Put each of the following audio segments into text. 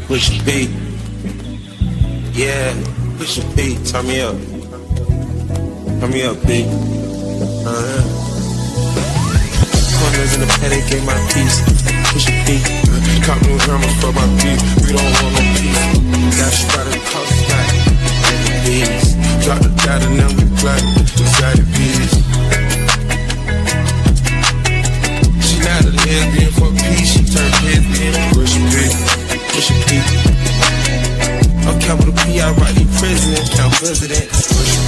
Push your P. Yeah, push your P. Turn me up. Turn me up, P. Corners in the paddock, get my piece. Push your P. Cop new hammers for my P. We don't want no peace. Got shot in cost back. Peace. Drop the dot and now we black. Inside the peace. She not a lesbian for peace. She turned lesbian. Push your P. Push your P. I'm capital P, I write the president, count president.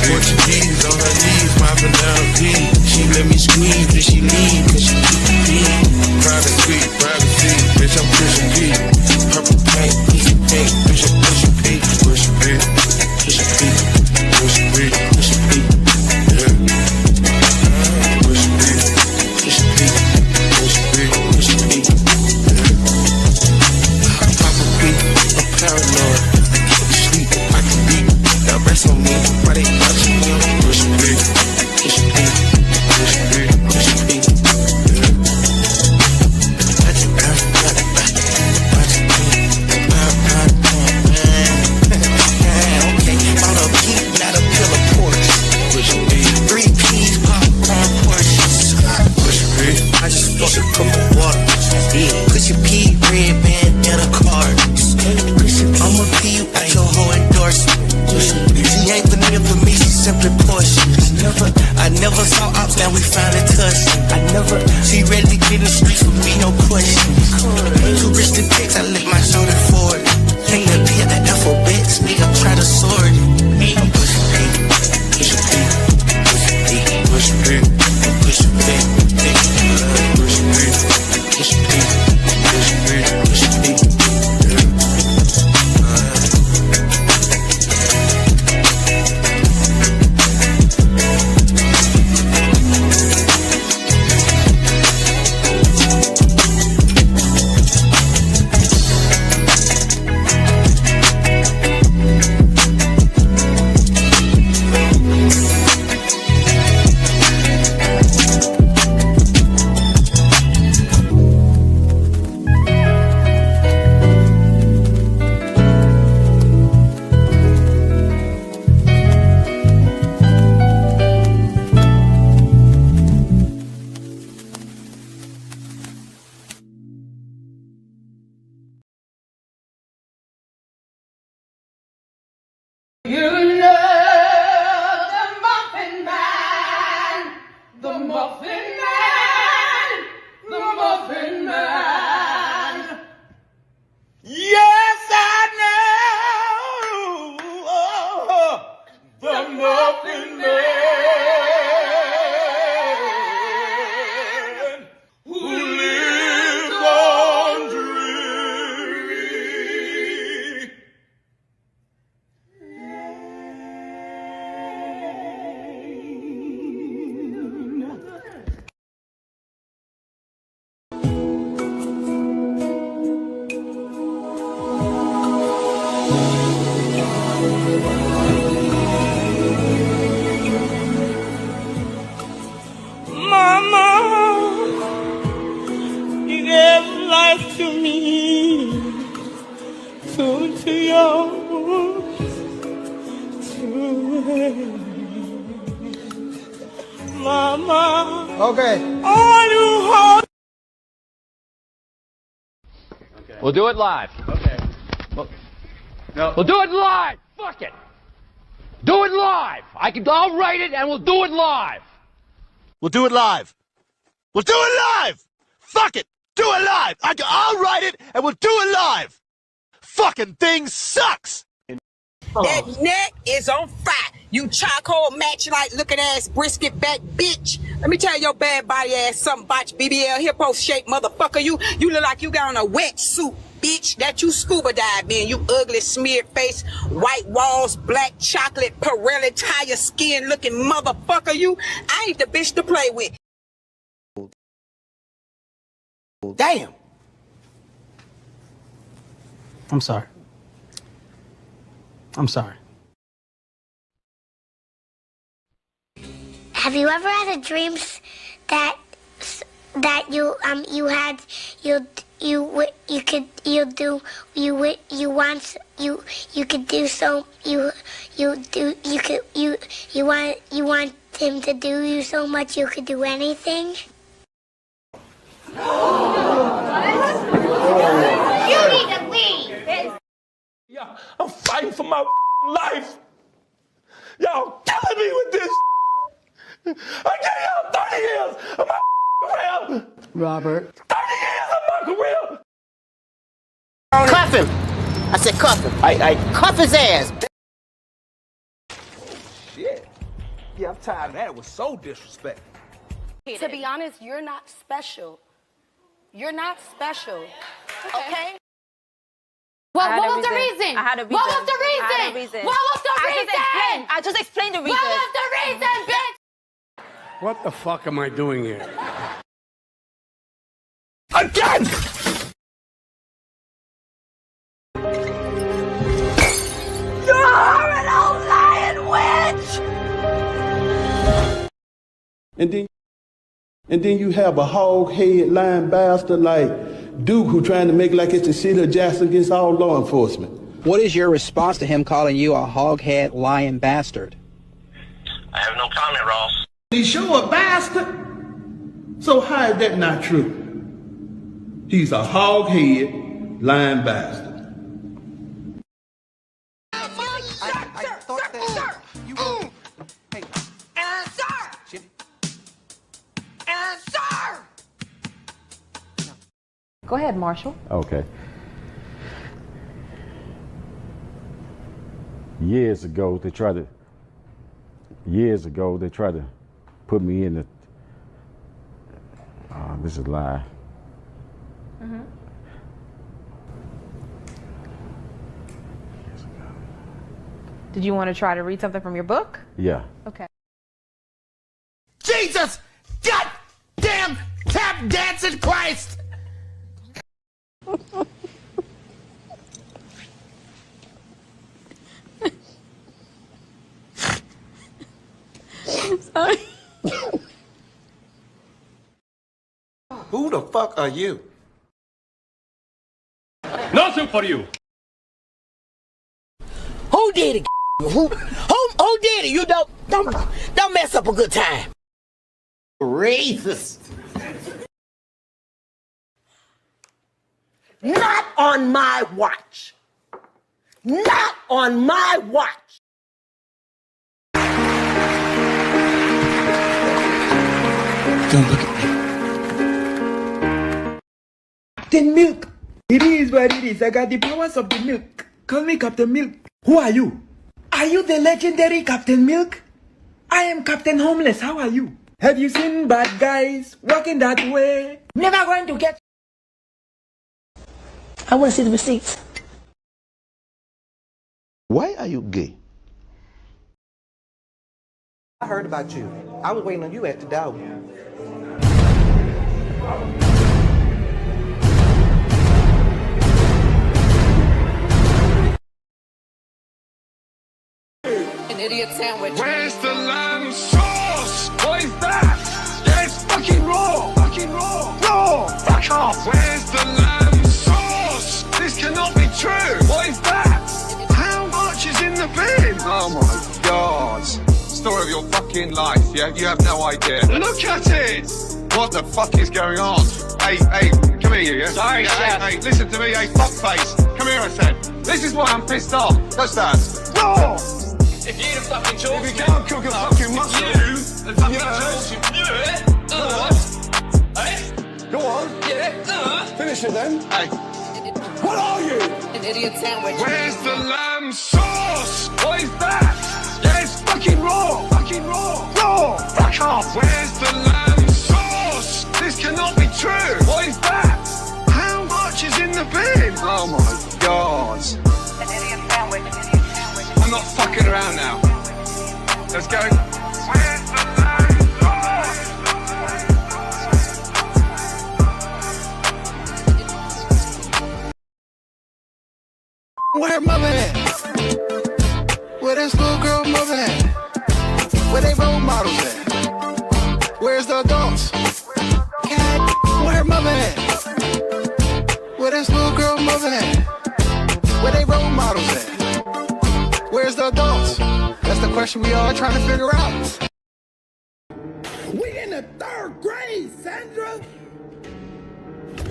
Portuguese on her knees, mopping down P. She let me squeeze, then she leave, cause she keep the P. Privacy, bitch, I'm pushing P. Purple paint, piece of pink, bitch, I'm pushing P. Pushing P, pushing P, pushing P, pushing P. Yeah. Pushing P, pushing P, pushing P, pushing P. Yeah. Papa P, I'm paranoid. Rest on me, why they watching me? Push a big, push a big, push a big, push a big. Okay, on a peak, not a pillar porch. Push a big, 3 P's, popcorn portions. Push a big, I just fucked a cup of water. Push a P, red bandana card. I'ma P you at your whole endorsement. She ain't vanilla for me, she simply portion. I never saw ops, now we finally touched. She ready to get in the streets with me, no question. Too rich to text, I lift my shoulder forward. Ain't the P at the alphabets, nigga, try to sort it. I'm pushing P, pushing P, pushing P, pushing P, pushing P, pushing P, pushing P, pushing P, pushing P. We'll do it live. Okay. No. We'll do it live. Fuck it. Do it live. I'll write it and we'll do it live. We'll do it live. We'll do it live. Fuck it. Do it live. I'll write it and we'll do it live. Fucking thing sucks. That neck is on fire. You charcoal match like looking ass brisket back bitch. Let me tell your bad body ass something about your BBL hippo shaped motherfucker. You look like you got on a wetsuit, bitch. That you scuba dive in. You ugly smeared face, white walls, black chocolate, Pirelli tire skin looking motherfucker. You, I ain't the bitch to play with. Damn. I'm sorry. I'm sorry. Have you ever had a dream that you could want him to do you so much you could do anything. You need to leave. Yeah, I'm fighting for my life. Y'all killing me with this. I gave y'all 30 years of my career. Robert. 30 years of my career. Cuff him. I said cuff him. I cuff his ass. Shit. Yeah, I'm tired of that. It was so disrespectful. To be honest, you're not special. You're not special. Okay? Well, what was the reason? I had a reason. What was the reason? I had a reason. What was the reason? I just explained the reason. What was the reason, bitch? What the fuck am I doing here? Again! You're an old lying witch! And then you have a hog-head lying bastard like Duke who trying to make like it's the city of Jackson against all law enforcement. What is your response to him calling you a hog-head lying bastard? I have no comment, Ross. He's sure a bastard. So how is that not true? He's a hog-head lying bastard. Go ahead, Marshall. Okay. Years ago, they tried to put me in the, this is a lie. Mm-hmm. Did you want to try to read something from your book? Yeah. Okay. Jesus! Goddamn tap dancing Christ! I'm sorry. Who the fuck are you? Nothing for you. Who did it? Who did it? You don't mess up a good time. Racist. Not on my watch. Not on my watch. Don't look at me. Captain Milk. It is what it is. I got the powers of the milk. Call me Captain Milk. Who are you? Are you the legendary Captain Milk? I am Captain Homeless. How are you? Have you seen bad guys walking that way? Never going to get... I want to see the receipts. Why are you gay? I heard about you. I was waiting on you at the door. An idiot sandwich. Where's the lamb sauce? What is that? Yeah, it's fucking raw. Fucking raw. Raw. Fuck off. Where's the lamb sauce? This cannot be true. What is that? How much is in the bin? Oh my God. Story of your fucking life, yeah? You have no idea. Look at it! What the fuck is going on? Hey, come here, you, yeah? Sorry, hey, listen to me, hey, fuckface. Come here, I said. This is why I'm pissed off. What's that? Raw! If you eat a fucking chalk, if you can't cook a fucking mushroom, the fucking chalk, Hey? Go on. yeah, Finish it then. Hey. What are you? An idiot sandwich. Where's the lamb sauce? What is that? Yeah, it's fucking raw. Fucking raw. Raw. Fuck off. Where's the lamb sauce? This cannot be true. What is that? How much is in the bin? Oh my God. An idiot sandwich. I'm not fucking around now. Let's go. Where's the lamb sauce? Where her mother at? Where this little girl mother at? Where they role models at? Where's the adults? God, where her mother at? models at? Where's the adults? That's the question we all trying to figure out. We in the 3rd grade, Sandra.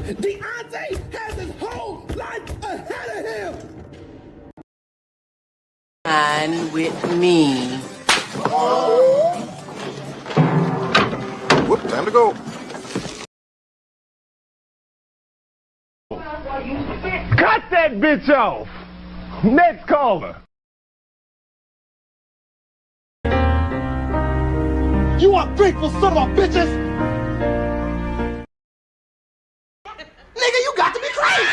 Deontay has his whole life ahead of him. Fine with me. Whoop, time to go. Cut that bitch off! Next caller! You ungrateful son of a bitches! Nigga, you got to be crazy!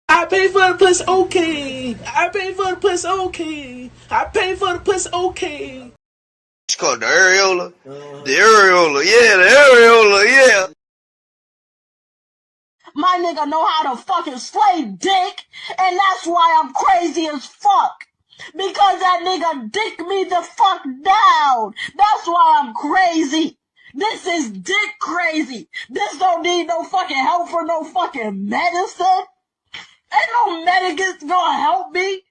I pay for the puss, okay. I pay for the puss, okay. I pay for the puss, okay. It's called the areola. The areola, yeah, the areola, yeah. My nigga know how to fucking slay dick, and that's why I'm crazy as fuck. Because that nigga dick me the fuck down. That's why I'm crazy. This is dick crazy. This don't need no fucking help for no fucking medicine. Ain't no medicine gonna help me.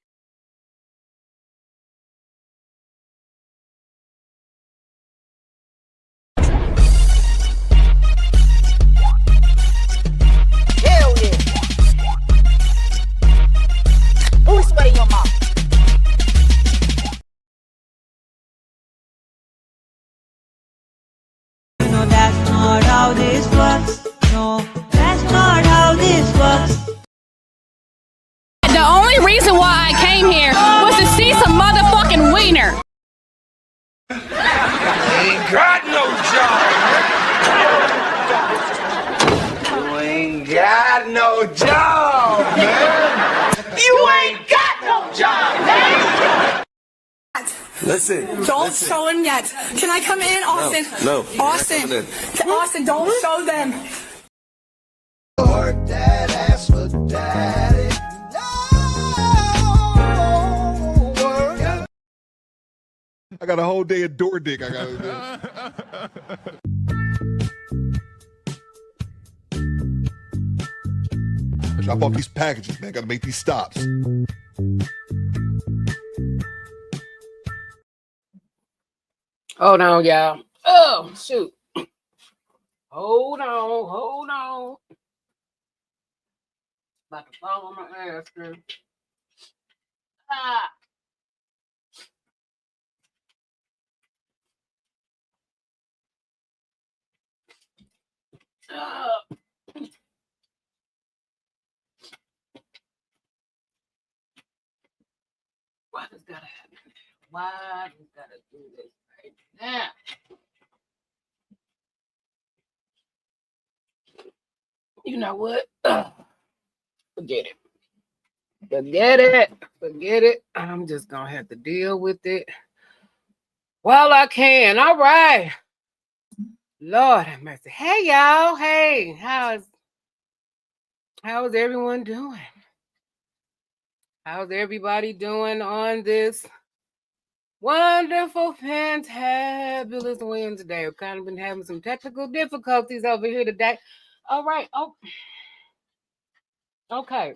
Hell yeah. Who's sweating your mouth? No, that's not how this works. No, that's not how this works. The only reason why I came here was to see some motherfucking wiener. Ain't got no job. You ain't got no job, man. You ain't got no job, man. Listen. Don't show him yet. Can I come in, Austin? No. Austin. Austin, don't show them. Work that ass for daddy. I got a whole day of door dick I gotta do. Drop off these packages, man. Gotta make these stops. Hold on, y'all. Oh, shoot. Hold on. About to fall on my ass, girl. Ah. Why does gotta happen? Why does gotta do this right now? You know what? Forget it. I'm just gonna have to deal with it while I can. All right. Lord have mercy. Hey y'all. Hey, how's everyone doing? How's everybody doing on this wonderful, fantabulous Wednesday? We've kind of been having some technical difficulties over here today. All right. Oh, okay.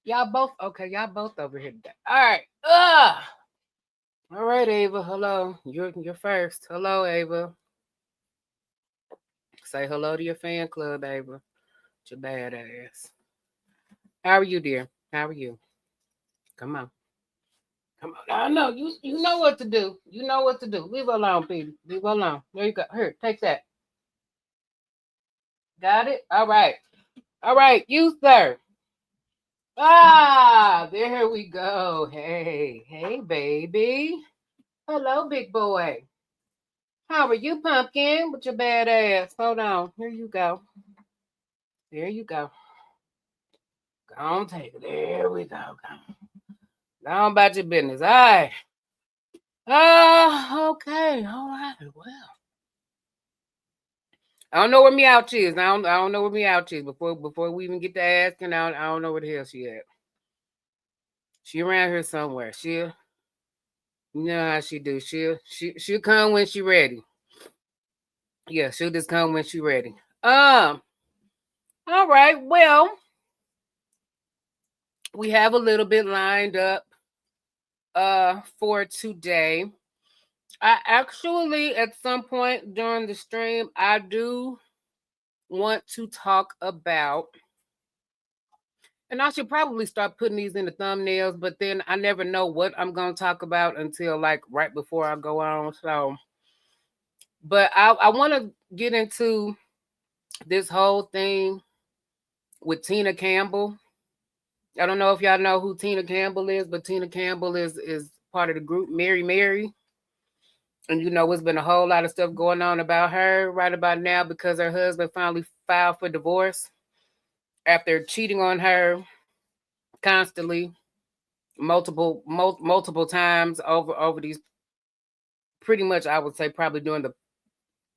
Y'all both over here today. All right. All right, Ava. Hello. You're first. Hello, Ava. Say hello to your fan club, Ava. It's your badass. How are you, dear? How are you? Come on. I know you know what to do. You know what to do. Leave her alone, Peter. Leave her alone. There you go. Here, take that. Got it? All right. All right, you, sir. There we go. Hey, baby. Hello, big boy. How are you, pumpkin? With your bad ass. Hold on. Here you go. There you go. Go on, take it. There we go. Go on about your business. All right. Okay. All right. Well. I don't know where Meowch is. I don't know where Meowch is. Before we even get to asking, I don't know where the hell she at. She around here somewhere. You know how she do. She'll come when she ready. Yeah, she'll just come when she ready. All right. Well, we have a little bit lined up for today. I actually, at some point during the stream, I do want to talk about, and I should probably start putting these in the thumbnails, but then I never know what I'm going to talk about until like right before I go on. So, but I want to get into this whole thing with Tina Campbell. I don't know if y'all know who Tina Campbell is, but Tina Campbell is part of the group Mary. And you know, it's been a whole lot of stuff going on about her right about now because her husband finally filed for divorce after cheating on her constantly, multiple times over these, pretty much I would say probably during the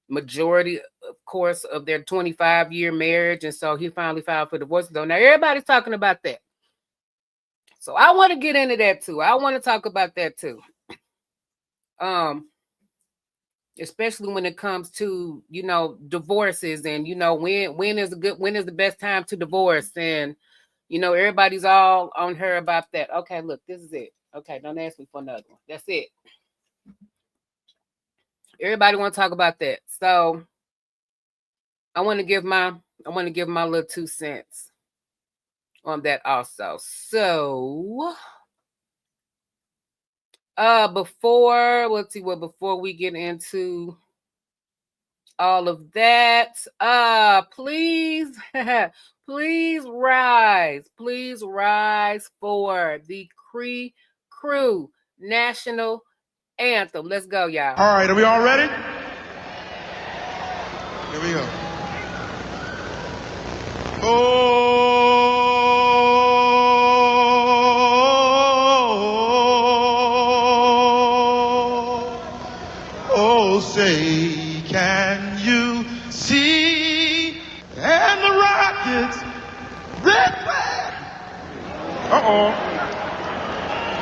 majority, of course, of their 25-year marriage. And so he finally filed for divorce. So now everybody's talking about that. So I want to get into that too. I want to talk about that too. Especially when it comes to, you know, divorces and, you know, when is the best time to divorce, and, you know, everybody's all on her about that. Okay, look, this is it. Okay, don't ask me for another one. That's it. Everybody want to talk about that. So I want to give my little 2 cents on that also. So before we get into all of that, please please rise for the KreKre national anthem. Let's go, y'all. All right, are we all ready? Here we go. Oh, say, can you see? And the rockets, red flag. Uh-oh.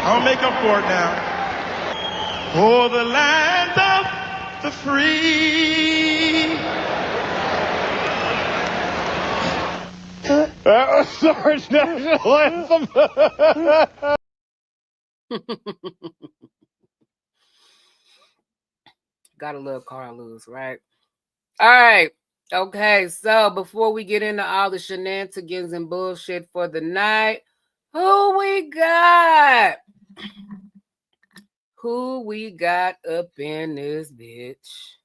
I'll make up for it now. Oh, the land of the free. That was Sarge National Anthem. Gotta love Carlos, right? All right. Okay, so before we get into all the shenanigans and bullshit for the night, who we got? Who we got up in this bitch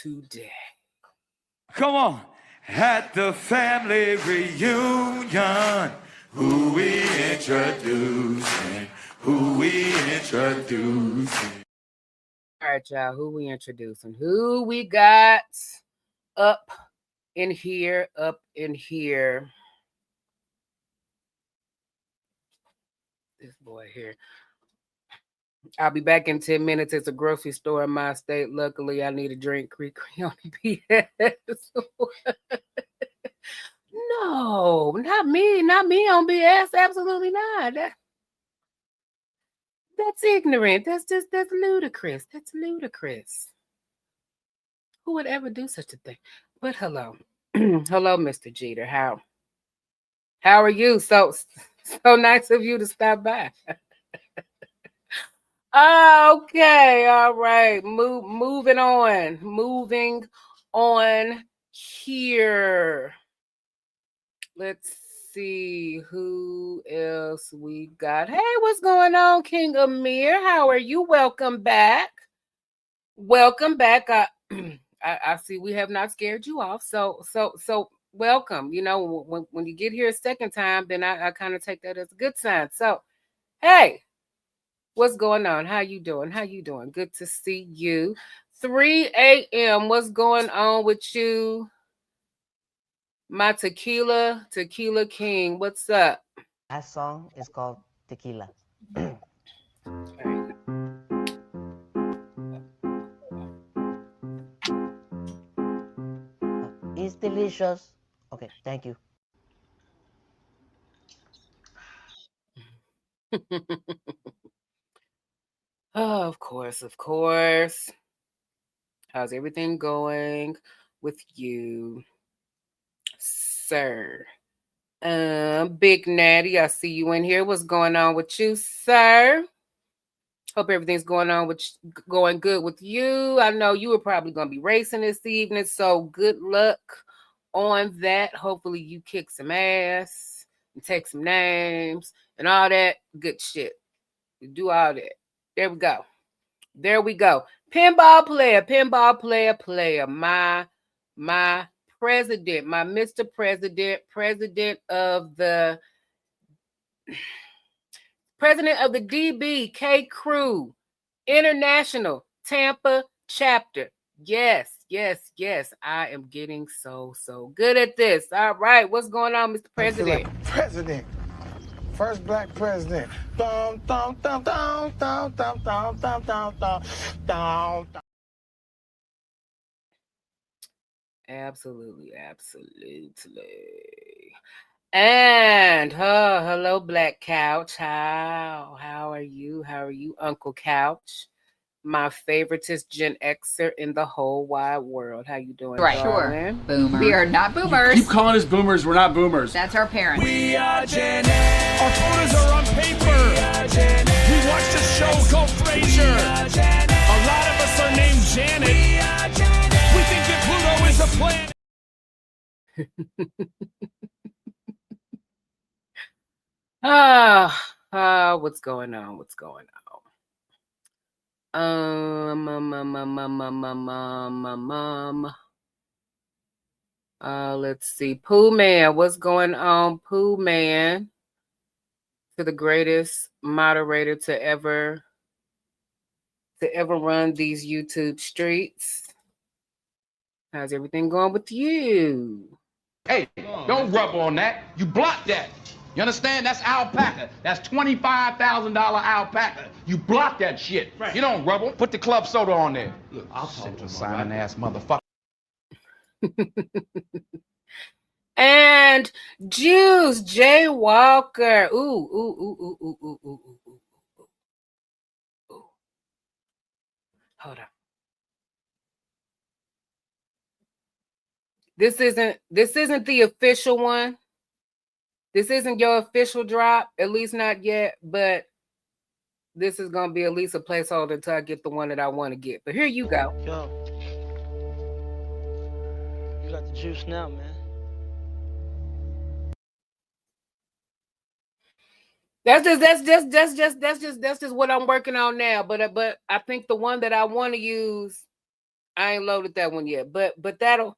today? Come on. At the family reunion, who we introducing? Who we introducing? All right, y'all. Who we introducing? Who we got up in here? This boy here. I'll be back in 10 minutes. It's a grocery store in my state. Luckily, I need a drink. KreKre on BS. No, not me. Not me on BS. Absolutely not. That's ignorant. That's ludicrous. That's ludicrous. Who would ever do such a thing? But hello. Hello, Mr. Jeter. How are you? So nice of you to stop by. Okay, all right. Moving on here. Let's see who else we got. Hey, what's going on, King Amir? How are you? Welcome back. I see we have not scared you off. So welcome. You know, when you get here a second time, then I kind of take that as a good sign. So, hey, what's going on? How you doing? Good to see you. 3 a.m. What's going on with you? My tequila king. What's up? That song is called Tequila. It's delicious. Okay, thank you. Oh, of course. How's everything going with you? sir. Big Natty, I see you in here. What's going on with you, sir? Hope everything's going good with you. I know you were probably going to be racing this evening, so good luck on that. Hopefully you kick some ass and take some names and all that good shit. You do all that. There we go. Pinball player. My president, my Mr. President of the DB KreKre International Tampa chapter. Yes. I am getting so good at this. All right, what's going on, Mr. President? Like president. First black president. Absolutely. And hello, Black Couch. How are you? Uncle Couch? My favoritist Gen Xer in the whole wide world. How you doing? Right, darling? Sure. Boomer. We are not boomers. You keep calling us boomers. We're not boomers. That's our parents. We are Gen X. Our photos are on paper. We watched a show called Frasier. A lot of us are named Janet. We think that Pluto is a planet. What's going on? Let's see. Pooh Man, what's going on? Pooh Man, to the greatest moderator to ever run these YouTube streets. How's everything going with you? Hey, don't rub on that. You block that. You understand? That's alpaca. That's $25,000 alpaca. You block that shit. Right. You don't rub on. Put the club soda on there. Look, I'll talk to signing ass motherfucker. And Juice J. Walker. Ooh. Hold on. This isn't the official one. This isn't your official drop, at least not yet, but this is going to be at least a placeholder until I get the one that I want to get. But here you go. Yo. You got the juice now, man. That's just what I'm working on now. But I think the one that I want to use, I ain't loaded that one yet. But that'll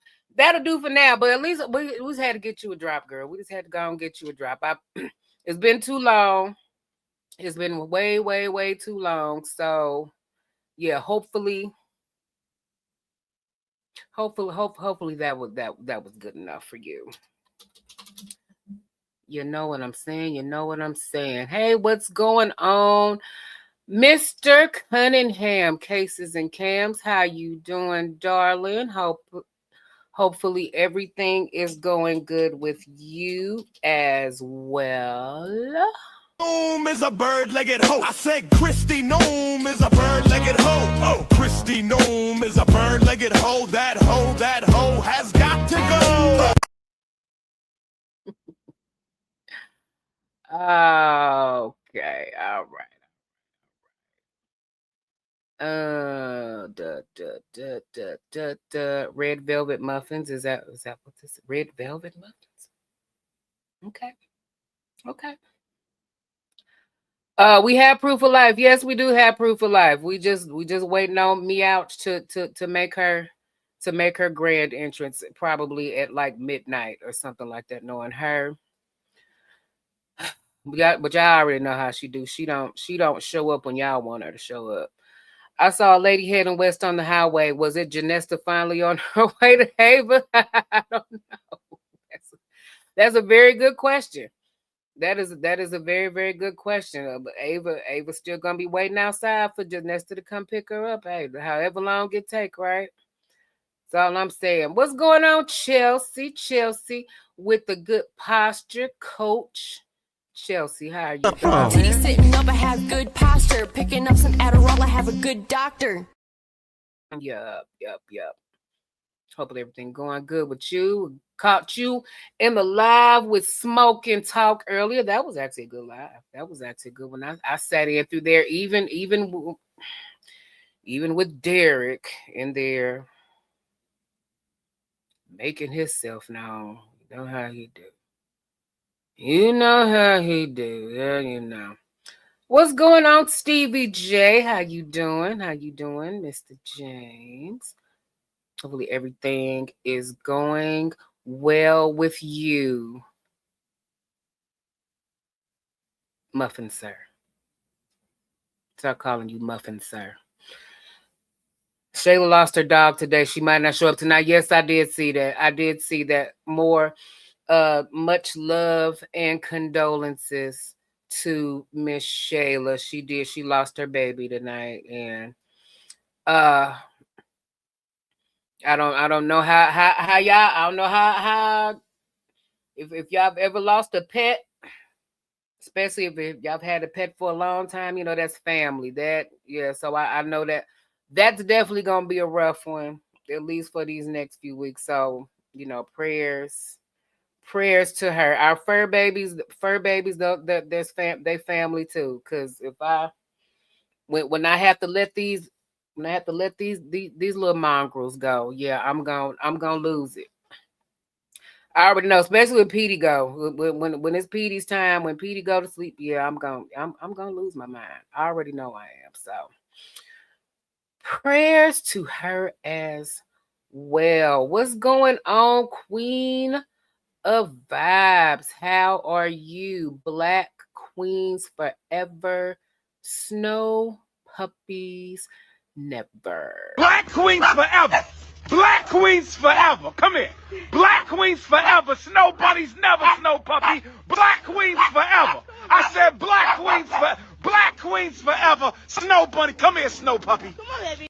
do for now. But at least we just had to get you a drop, girl. We just had to go and get you a drop. It's been too long. It's been way too long. So yeah, hopefully that was good enough for you. You know what I'm saying? Hey, what's going on? Mr. Cunningham, Cases and Cams, how you doing, darling? Hopefully everything is going good with you as well. Gnome is a bird-legged hoe. I said Christy Gnome is a bird-legged hoe. Oh, Christy Gnome is a bird-legged hoe. That hoe has got to go. Okay, all right. Red velvet muffins. Is that what this? Red velvet muffins? Okay. We have proof of life. Yes, we do have proof of life. We just waiting on Meouch to make her grand entrance, probably at like midnight or something like that. Knowing her, but y'all already know how she do. She don't show up when y'all want her to show up. I saw a lady heading west on the highway. Was it Janesta finally on her way to Ava? I don't know. That's a very good question. That is a very, very good question. Ava's still gonna be waiting outside for Janesta to come pick her up. Hey, however long it take, right? That's all I'm saying. What's going on, Chelsea? With the good posture, coach. Chelsea, how are you doing? Sitting up, I have good posture. Picking up some Adderall, I have a good doctor. Yup. Hopefully everything going good with you. Caught you in the live with Smoke and Talk earlier. That was actually a good live. That was actually a good one. I sat in through there, even with Derek in there making himself known. You know how he do. You know how he do. Yeah, you know. What's going on, Stevie J? How you doing? How you doing, Mr. James? Hopefully everything is going well with you. Muffin Sir. Start calling you Muffin Sir. Shayla lost her dog today. She might not show up tonight. Yes, I did see that. I did see that. More much love and condolences to Miss Shayla. She did. She lost her baby tonight. And I don't know how y'all, I don't know how if y'all have ever lost a pet, especially if y'all have had a pet for a long time, you know, that's family. That, yeah, so I know that's definitely gonna be a rough one, at least for these next few weeks. So, you know, prayers to her. Our fur babies, they family too. Cause if when I have to let these little mongrels go, yeah, I'm gonna lose it. I already know, especially when Petey go. When it's Petey's time, when Petey go to sleep, yeah, I'm gonna lose my mind. I already know I am. So prayers to her as well. What's going on, Queen of Vibes? How are you? Black Queens forever. Snow puppies never. Black Queens forever. Black Queens forever. Come here. Black Queens forever. Snow bunnies never, snow puppy. Black Queens forever. I said Black Queens forever. Snow bunny. Come here, snow puppy. Come on, baby.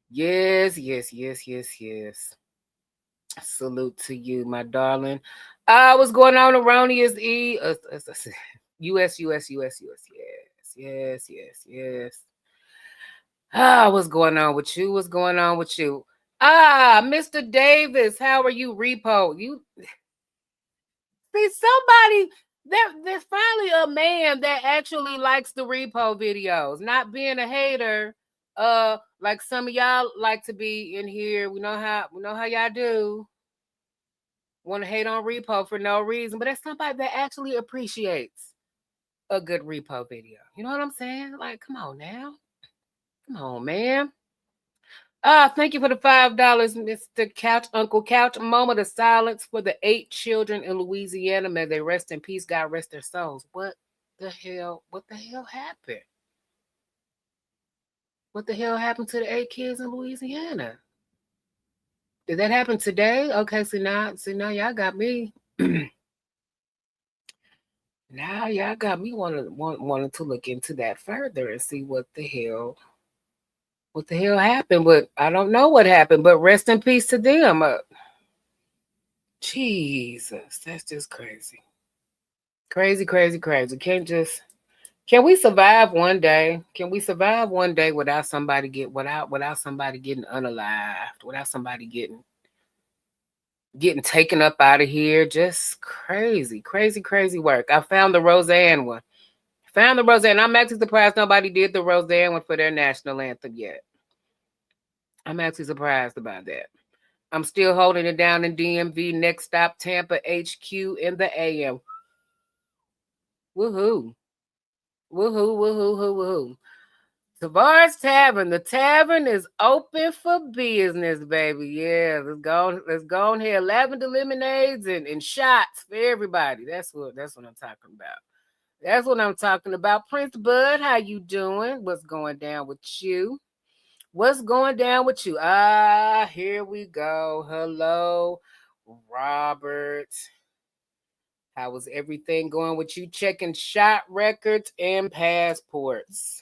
Yes. Salute to you, my darling. What's going on around is US. Yes. What's going on with you? Mr. Davis, how are you? Repo. You see somebody there's finally a man that actually likes the repo videos, not being a hater. Like some of y'all like to be in here. We know how y'all do. Want to hate on repo for no reason, but that's somebody that actually appreciates a good repo video. You know what I'm saying? Like, come on now. Come on, man. Thank you for the $5, Mr. Couch, Uncle Couch. A moment of silence for the 8 children in Louisiana. May they rest in peace. God rest their souls. What the hell happened? What the hell happened to the 8 kids in Louisiana? Did that happen today? Okay, so now y'all got me. Now y'all got me wanting to look into that further and see what the hell happened. But I don't know what happened. But rest in peace to them. Jesus, that's just crazy. Crazy. Can we survive one day? Can we survive one day without somebody getting unalived, without somebody getting taken up out of here? Just crazy work. I found the Roseanne one. I'm actually surprised nobody did the Roseanne one for their national anthem yet. I'm actually surprised about that. I'm still holding it down in DMV. Next stop, Tampa HQ in the AM. Woohoo. Tavares Tavern. The tavern is open for business, baby. Yeah, let's go on here. Lavender lemonades and shots for everybody. That's what I'm talking about. Prince Bud, how you doing? What's going down with you? Here we go. Hello, Robert. How was everything going with you? Checking shot records and passports.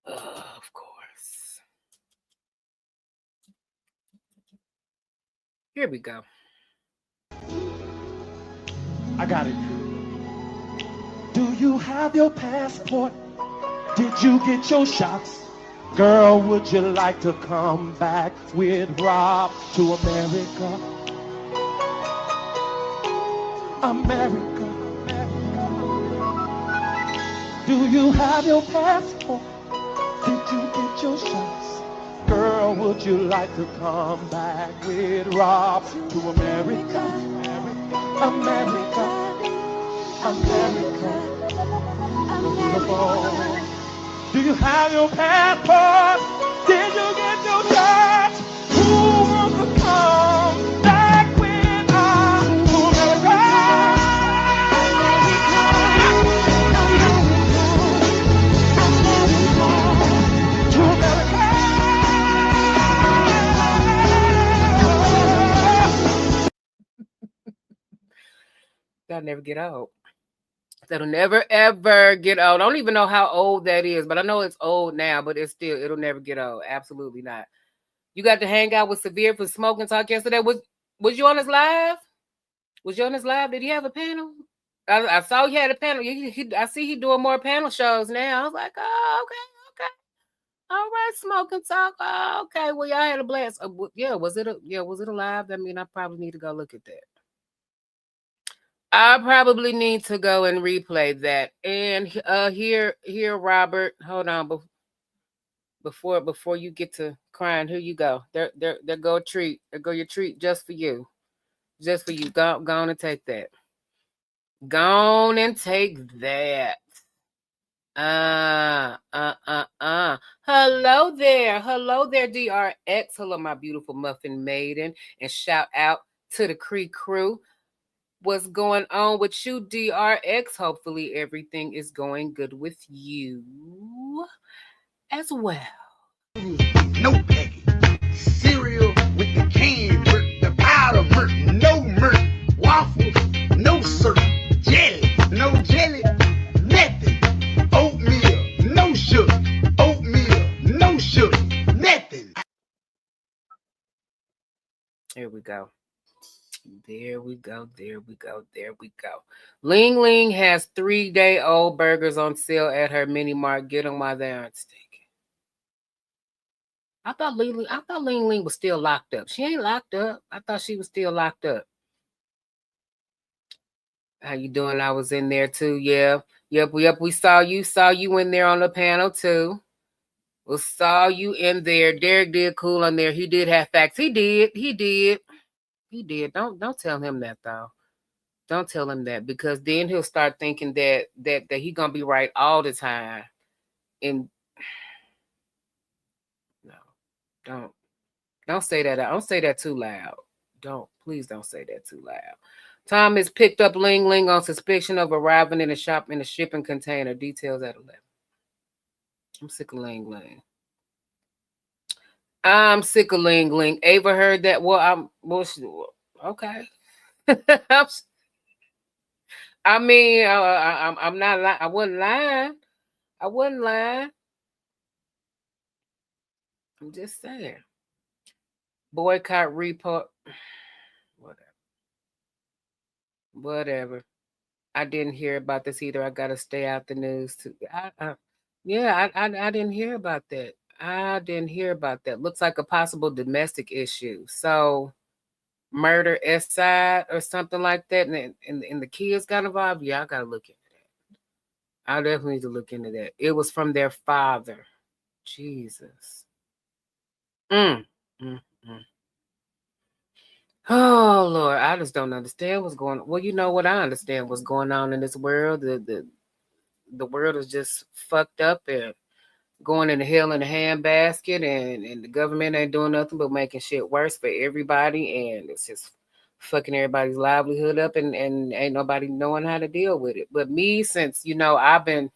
Of course. Here we go. I got it. Do you have your passport? Did you get your shots? Girl, would you like to come back with Rob to America? America. Do you have your passport? Did you get your shots? Girl, would you like to come back with Rob to America? America. America. Beautiful. Do you have your passport? Did you get your shots? Who wants to come back with us to America? To America. That'll never get old. That'll never ever get old. I don't even know how old that is, but I know it's old now, but it'll never get old. Absolutely not. You got to hang out with Severe for Smoking Talk yesterday. Was you on his live? Was you on his live? Did he have a panel? I saw he had a panel. I see he doing more panel shows now. I was like, oh, okay. All right, Smoking Talk. Oh, okay. Well, y'all had a blast. Was it a live? I mean, I probably need to go look at that. I probably need to go and replay that. And here, Robert. Hold on, before you get to crying, here you go. There go a treat. There go your treat just for you. Just for you. Go on and take that. Go on and take that. Hello there, DRX. Hello, my beautiful muffin maiden, and shout out to the KreKre. What's going on with you, DRX? Hopefully everything is going good with you as well. No packet. Cereal with the canned milk, the powder milk, no milk. Waffles, no syrup. Jelly, no jelly. Nothing. Oatmeal, no sugar. Oatmeal, no sugar. Nothing. There we go. Ling Ling has 3-day-old burgers on sale at her mini mart. Get them while they aren't stinking. I thought Ling Ling was still locked up. She ain't locked up. I thought she was still locked up. How you doing? I was in there too. Yeah. Yep. We saw you in there on the panel too. We saw you in there. Derek did cool on there. He did have facts. He did. Don't tell him that though. Don't tell him that, because then he'll start thinking that he gonna be right all the time. And no, don't say that. Don't say that too loud. Please don't say that too loud. Thomas picked up Ling Ling on suspicion of arriving in a shop in a shipping container. Details at 11. I'm sick of Ling Ling. Ava heard that. Well, okay. I mean, I'm not lying. I wasn't lying. I'm just saying. Boycott, report. Whatever. I didn't hear about this either. I gotta stay out the news too. I didn't hear about that. Looks like a possible domestic issue. So murder side or something like that, and the kids got involved. Yeah, I gotta look into that. I definitely need to look into that. It was from their father. Jesus. Oh Lord, I just don't understand what's going on. Well, you know what? I understand what's going on in this world. The world is just fucked up and going into hell in a handbasket, and the government ain't doing nothing but making shit worse for everybody, and it's just fucking everybody's livelihood up, and ain't nobody knowing how to deal with it. But me, since I've been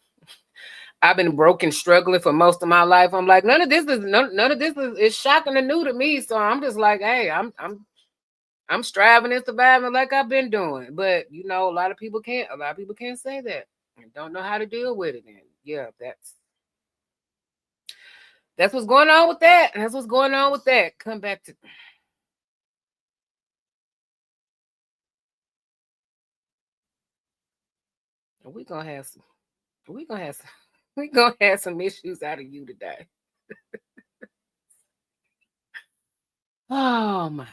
broke and struggling for most of my life, I'm like, none of this is shocking and new to me. So I'm just like, hey, I'm striving and surviving like I've been doing. But a lot of people can't say that and don't know how to deal with it. And yeah, that's what's going on with that. Come back to we're gonna have some issues out of you today. Oh my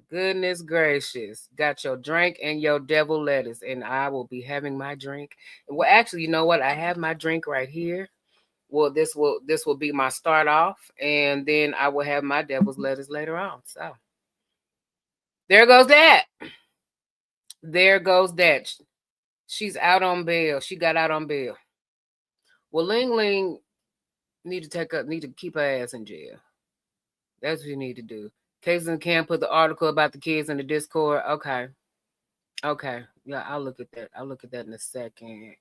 goodness gracious. Got your drink and your devil lettuce, and I will be having my drink. Well, actually, you know what? I have my drink right here. Well, this will be my start off, and then I will have my devil's lettuce later on. So there goes that. There goes that. She's out on bail. She got out on bail. Well, Ling Ling need to keep her ass in jail. That's what you need to do. Kason Cam put the article about the kids in the Discord. Okay. Yeah, I'll look at that. I'll look at that in a second.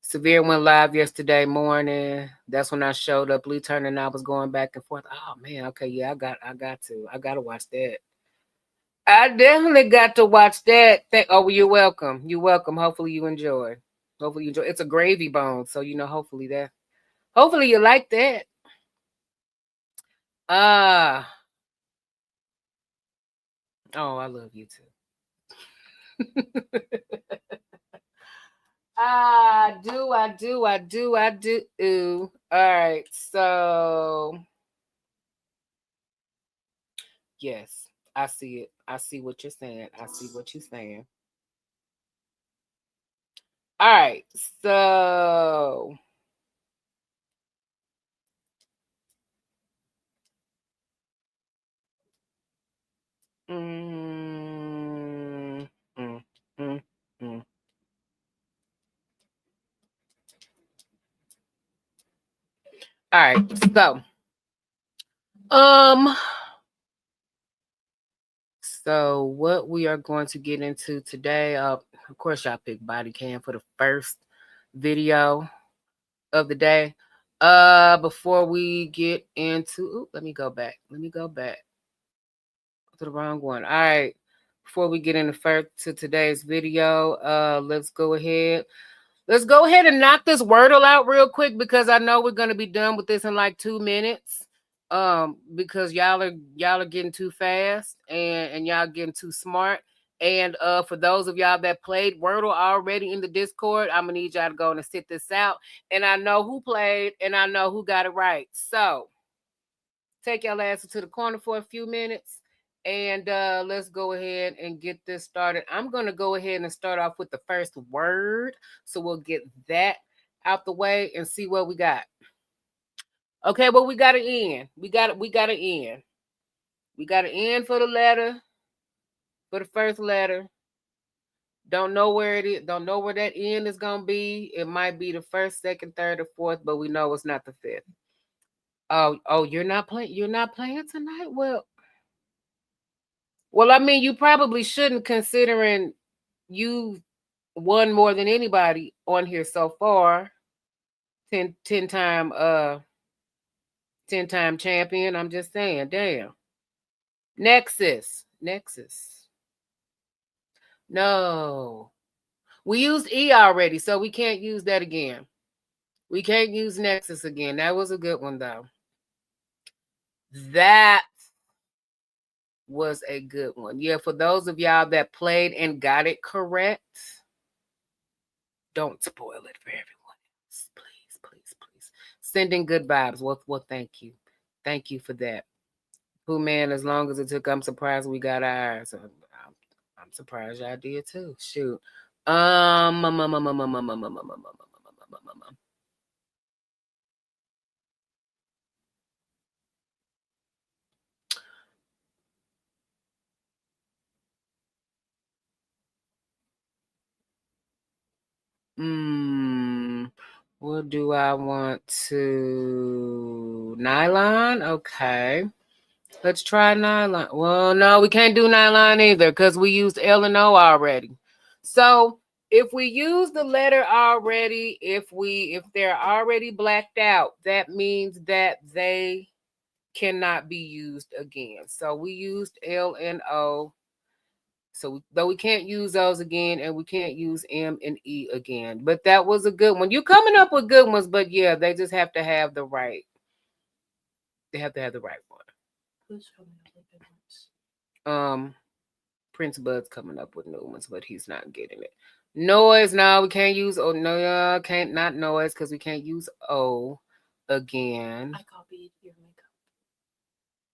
Severe went live yesterday morning. That's when I showed up. Lee Turner and I was going back and forth. Oh man, okay, yeah, I got to watch that. I definitely got to watch that. Oh, you're welcome. You're welcome. Hopefully you enjoy. It's a gravy bone, so hopefully you like that. Oh, I love you too. I do. All right, so yes, I see it. I see what you're saying. All right, so all right, so what we are going to get into today, of course, y'all pick body cam for the first video of the day. Before we get into, let me go back to the wrong one. All right, before we get into today's video, let's go ahead and knock this Wordle out real quick, because I know we're gonna be done with this in like 2 minutes. Because y'all are getting too fast and y'all getting too smart. And for those of y'all that played Wordle already in the Discord, I'm gonna need y'all to go and sit this out. And I know who played and I know who got it right. So take y'all asses to the corner for a few minutes. And let's go ahead and get this started. I'm going to go ahead and start off with the first word. So we'll get that out the way and see what we got. Okay, well, we got an N. We got an N. We got an N for the letter, for the first letter. Don't know where it is. Don't know where that N is going to be. It might be the first, second, third, or fourth, but we know it's not the fifth. Oh, you're not playing tonight? Well, I mean, you probably shouldn't, considering you won more than anybody on here so far. 10-time champion. I'm just saying, damn. Nexus. No. We used E already, so we can't use that again. We can't use Nexus again. That was a good one, though. That was a good one. Yeah, for those of y'all that played and got it correct, don't spoil it for everyone else. Please. Sending good vibes. Well, thank you. Thank you for that. Who, man, as long as it took, I'm surprised we got ours. I'm surprised y'all did too. Shoot. What do I want to? Nylon? Okay. Let's try nylon. Well, no, we can't do nylon either because we used L and O already. So if we use the letter already, if they're already blacked out, that means that they cannot be used again. So we used L and O. So though we can't use those again, and we can't use M and E again. But that was a good one. You're coming up with good ones, but yeah, they just have to have the right. They have to have the right one. Prince Bud's coming up with new ones, but he's not getting it. Noise, no, we can't use not noise because we can't use O. again. I copied your makeup.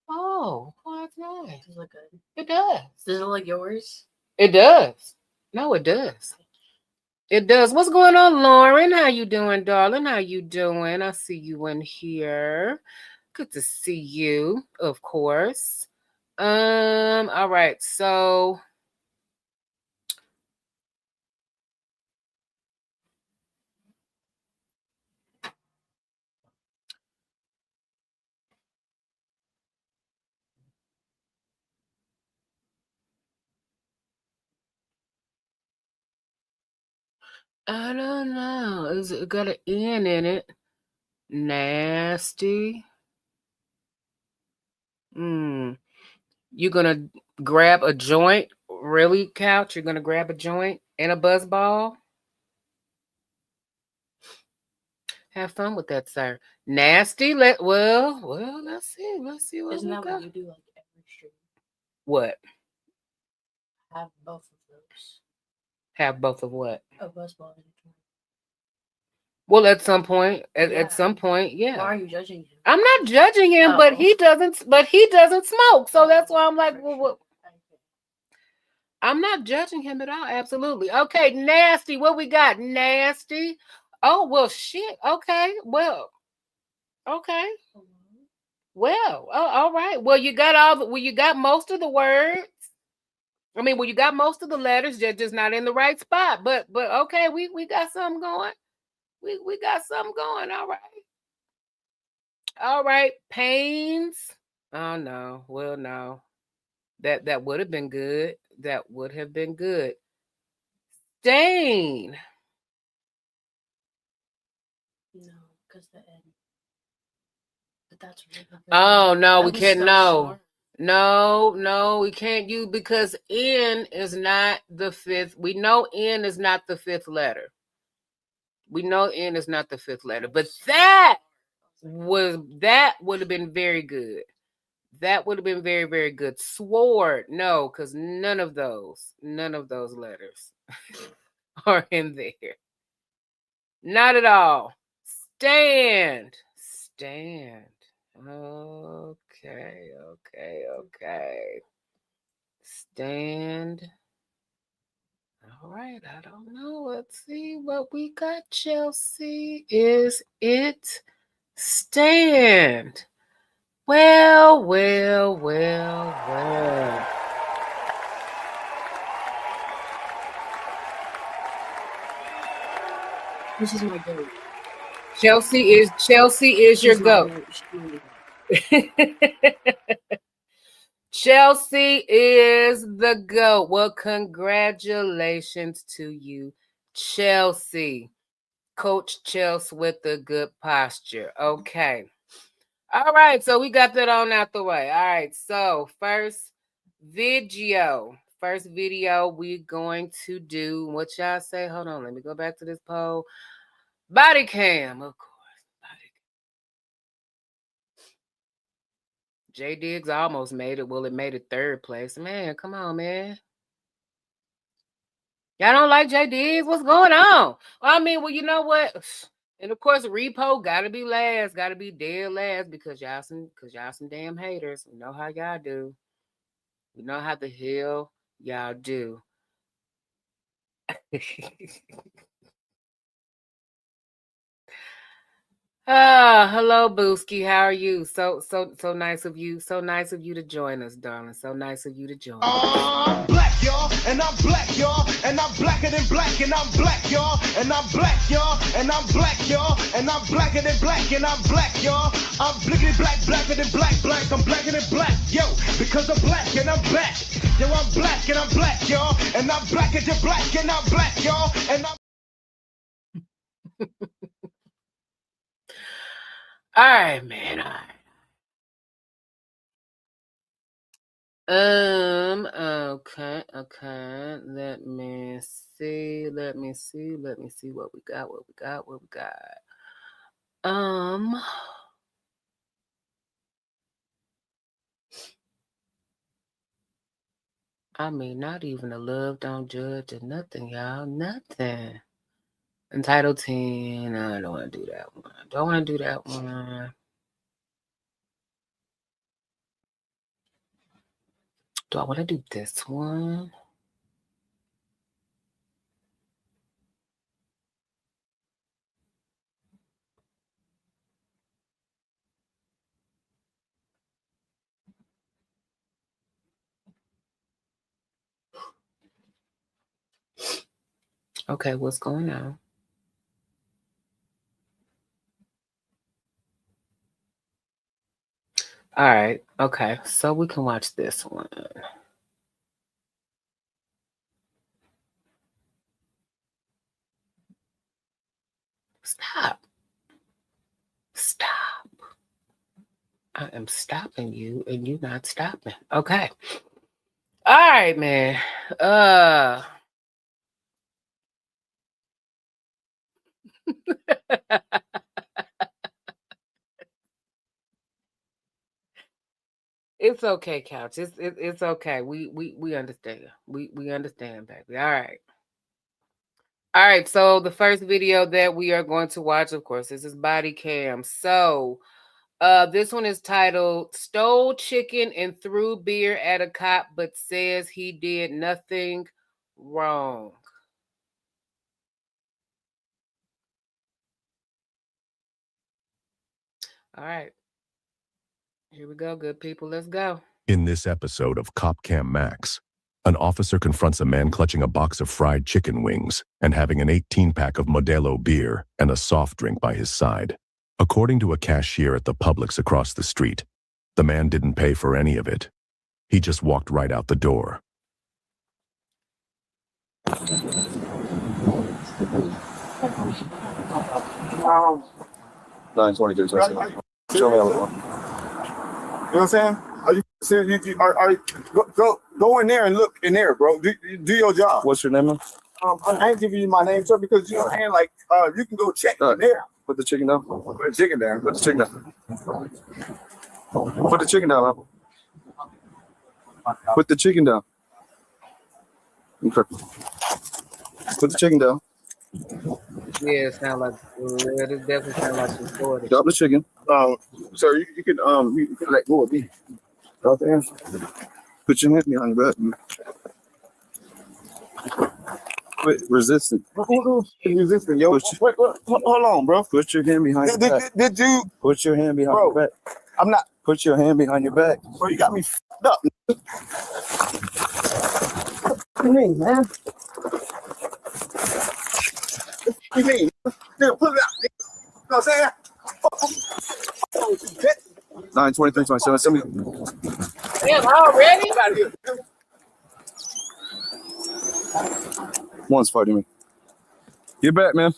Oh, well, that's nice. Does it look good? It does. Does it look like yours? It does. No, it does. It does. What's going on, Lauren? How you doing, darling? How you doing? I see you in here. Good to see you, of course. All right, so I don't know. Is it got an N in it? Nasty. You gonna grab a joint? Really, Couch? You're gonna grab a joint and a buzz ball? Have fun with that, sir. Nasty. Well. Let's see. Let's see what Isn't we that got. what you do like every stream? What? Have both of those. Have both of what? A buzz ball and a joint. Well, at some point, at some point, yeah. Why are you judging him? I'm not judging him, but he doesn't. But he doesn't smoke, so that's why I'm like, well, what? I'm not judging him at all. Absolutely. Okay, nasty. What we got? Nasty. Oh well, shit. Okay. Well. Okay. Well. Oh, all right. Well, you got all. Well, you got most of the words. I mean, well, you got most of the letters. They're just not in the right spot. But okay, we got something going. We got something going. All right. All right. Pains. Oh no. Well, no. That would have been good. That would have been good. Stain. No, because the N. But that's really good. Oh no, we can't. No, we can't use because N is not the fifth. We know N is not the fifth letter. We know N is not the fifth letter, but that would have been very good. That would have been very, very good. Sword, no, because none of those letters are in there. Not at all. Stand. Okay. Stand. All right, I don't know. Let's see what we got, Chelsea. Is it stand? Well. This is my goat. Chelsea is your goat. Chelsea is the GOAT. Well, congratulations to you, Chelsea. Coach Chelsea with the good posture. Okay. All right. So we got that on out the way. All right. So first video we're going to do what y'all say. Hold on. Let me go back to this poll. Body cam, of course. J Diggs almost made it. Well, it made it third place. Man, come on, man. Y'all don't like J Diggs? What's going on? Well, I mean, well, you know what? And of course, repo gotta be last, gotta be dead last because y'all some damn haters. We know how y'all do. We know how the hell y'all do. Hello, Booski. How are you? So nice of you. So nice of you to join us, darling. So nice of you to join us. I'm black, y'all, and I'm black, y'all, and I'm blacker than black, and I'm black, y'all, and I'm black, y'all, and I'm black, y'all, and I'm blacker than black, and I'm black, y'all. I'm blickety black, blacker than black, I'm blacker than black, yo, because I'm black and I'm back. Yo, I'm black and I'm black, y'all, and I'm blacker than black, and I'm black, y'all, and I'm. All right, man. All right. Okay. Let me see what we got. I mean, not even a love don't judge or nothing, y'all. Nothing. Entitled 10. I don't want to do that one. Don't want to do that one. Do I want to do this one? Okay, what's going on? All right. Okay, so we can watch this one. Stop. Stop. I am stopping you and you not stopping. Okay. All right, man. It's okay, Couch. It's okay. We understand. We understand, baby. All right. All right. So the first video that we are going to watch, of course, this is body cam. So this one is titled "Stole Chicken and Threw Beer at a Cop, but says he did nothing wrong." All right. Here we go, good people. Let's go. In this episode of Cop Cam Max, an officer confronts a man clutching a box of fried chicken wings and having an 18-pack of Modelo beer and a soft drink by his side. According to a cashier at the Publix across the street, the man didn't pay for any of it. He just walked right out the door. 9:22 seconds. Show me a little one. You know what I'm saying? Are you serious? Go in there and look in there, bro. Do your job. What's your name, man? I ain't giving you my name, sir, because you know what I'm saying. Like, you can go check in there. Put the chicken down. Put the chicken down. Put the chicken down. Put the chicken down, man. Put the chicken down. Okay. Put the chicken down. Yeah, it sounds like it definitely sounds like some story. Drop the chicken. Sir, you can let go of me. Right there. Put your hand behind your back. Quit resisting. Resisting, yo. Wait, hold on, bro. Put your hand behind your back. Did you? Put your hand behind your back. I'm not. Put your hand behind your back. Bro, you got me f***ed up. What do you mean, man? What do you mean? Nigga, put it out. You know what I'm saying? 9:23:27. Somebody. Damn, already? One's fighting me. Get back, man.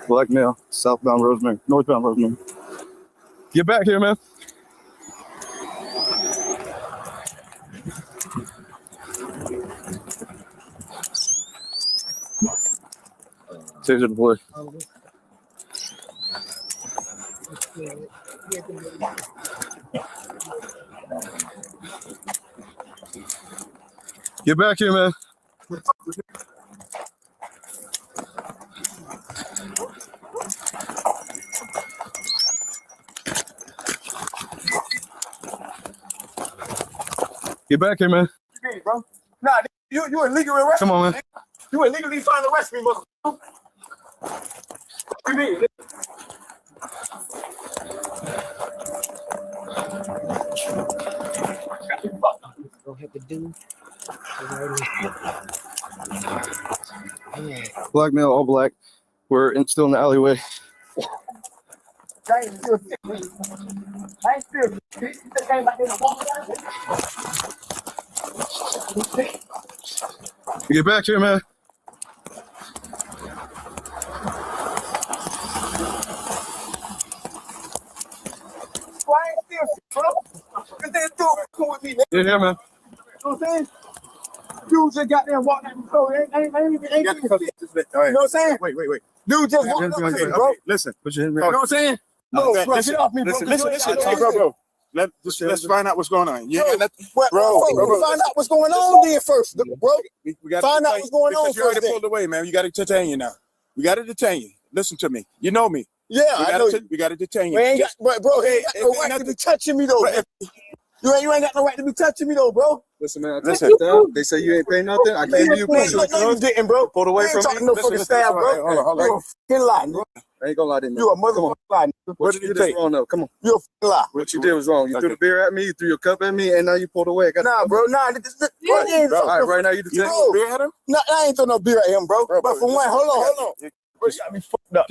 Black male, southbound Rosemary, northbound Rosemary. Get back here, man. Taser deploy. Get back here, man. Get back here, man. Hey, bro. Nah, you illegally arrested. Come on, man. You illegally trying to arrest me, motherfucker. What you mean? Go ahead to do. Black male, all black. We're still in the alleyway. I ain't still. Get back here, man. Why ain't still, bro? Because they do it cool with me. Get here, man. You know what I'm saying? Dude just got there and walked out the store. Ain't even shit. You know what I'm saying? Wait. Dude just walked up to me, bro. Listen, put your hand You know what I'm saying? No, bro, get off me, bro. Listen. Hey, bro. let's find out what's going on. Yeah, bro, find out what's going on then first, bro. We got Find out what's going on you already first. pulled away, man. We got to detain you now. We got to detain you. Listen to me. You know me. Yeah, I know. We got to detain you. We ain't got, bro, he ain't got no right to be touching me though. You ain't got no right to be touching me though, bro. Listen, man. Listen, they say you ain't paying nothing. I can't give you pussy. No, you didn't, bro. Pulled away from talking me. no fucking style, bro. Hold on. You a fucking lie, bro. I ain't gonna lie to you. You a motherfucking lie. What did you do wrong though? Come on. You a fucking lie. What you did was wrong. You threw the beer at me. You threw your cup at me, and now you pulled away. Nah, bro. Nah, All right, right now you just threw beer at him. No, I ain't throw no beer at him, bro. But for one, hold on. Bro, you got me fucked up.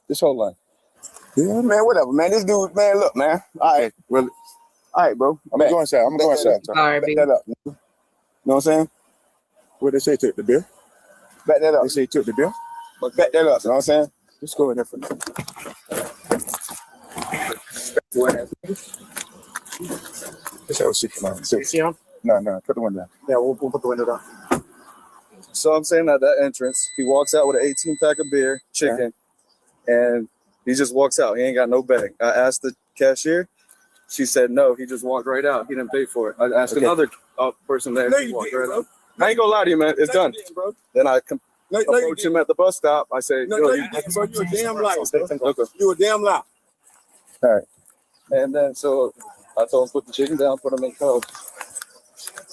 This whole line. Yeah, man, whatever, man. This dude, man, look, man. All right, well, all right, bro. I'm going inside. I'm going inside. All right, Back that up. You know what I'm saying? What they say, took the beer? Back that up. They say took the beer? But back that up. You know what I'm saying? Let's go in there for now. Let's have a seat. Come on. See him? No. Put the window down. Yeah, we'll put the window down. So I'm saying at that entrance, he walks out with an 18-pack of beer, chicken, and he just walks out. He ain't got no bag. I asked the cashier. She said no. He just walked right out. He didn't pay for it. I asked another person there. No, he you walked didn't, right bro. out. I ain't gonna lie to you, man. It's done. Bro. Then I you approach him at the bus stop. I say, No, you didn't, bro. You a damn liar, bro. Okay. You a damn liar. All right. And then so I told him put the chicken down, put him in coke.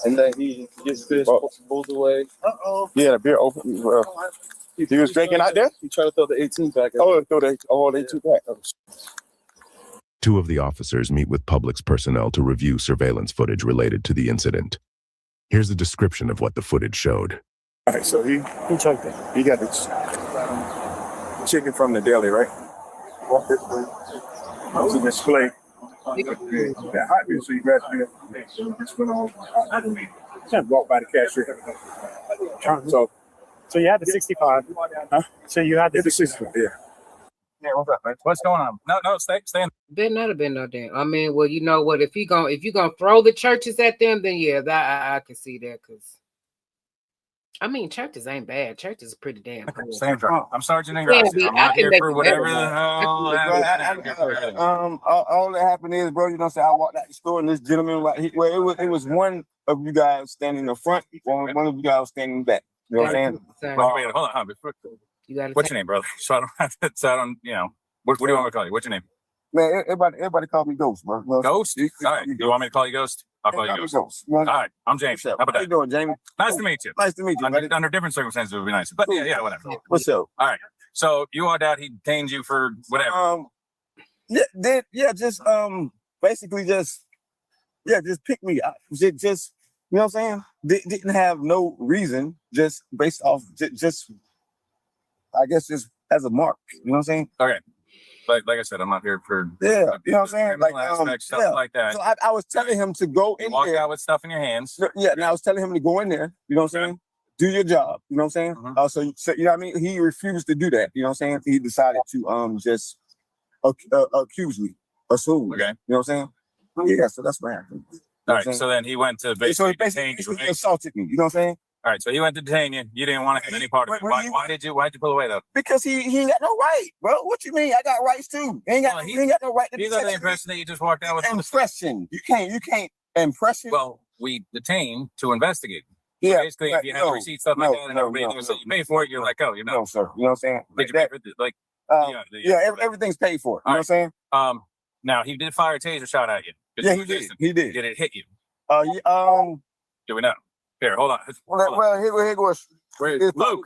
And then he gets pissed, pulls away. He had a beer open. He was drinking out there? He tried to throw the 18-pack. The 18-pack. Two of the officers meet with Publix personnel to review surveillance footage related to the incident. Here's a description of what the footage showed. All right, so he choked it. He got the chicken from the deli, right? Walk this way. It was a display. Yeah, obviously, you grabbed the beer. Just went on. I didn't walk by the cashier. So you had the 65. Huh? So you had the 65. Yeah. Yeah, what's up, man? What's going on? No, stay in. Better not have been no damn. I mean, well, you know what? If you gonna throw the churches at them, then yeah, I can see that. Cause I mean, churches ain't bad. Churches are pretty damn cool. I'm Sergeant Ingram. I'm not here for whatever the hell happened. All that happened is, bro, you know what I'm saying? I walked out the store and this gentleman, it was one of you guys standing in the front, one of you guys was standing back. You know what I'm saying? Wait, hold on. What's your name, brother? So I don't have to, what do you want me to call you? What's your name? Man, everybody call me Ghost, bro. Ghost? All right. You want me to call you Ghost? I'll call you Ghost. All right. I'm James. How about that? How you doing, Jamie? Nice to meet you. Nice to meet you. Under different circumstances, it would be nice. But yeah, whatever. What's up? All right. So you walked out. He detained you for whatever. Basically just pick me up. Just you know what I'm saying? Didn't have no reason, just based off just I guess just as a mark. You know what I'm saying? Okay. Like I said, I'm not here for you know what I'm saying? Like stuff like that. So I was telling him to go in walk there. out with stuff in your hands. Yeah, and I was telling him to go in there. You know what I'm saying? Do your job. You know what I'm saying? So you know what I mean? He refused to do that. You know what I'm saying? He decided to just accuse me, assume. Okay. You know what I'm saying? Yeah. So that's what happened. All right. So then he went to basically detain you. He assaulted me. You know what I'm saying? All right, so he went to detain you. You didn't want to have any part of it. Why did you pull away though? Because he ain't got no right, bro. What you mean? I got rights too. He ain't got no right to. You got the impression that you just walked out with impression. You can't impress him. Well, we detain to investigate. Yeah. Basically, if you have receipts, stuff like that, and everybody knows that you pay for it, you're like, oh, you know. No, sir. You know what I'm saying? Did you pay for this? Everything's paid for. You know what I'm saying? Now he did fire a taser shot at you. Yeah, he did. He did. Did it hit you? Do we know? Here, hold on. Well, here goes. Luke.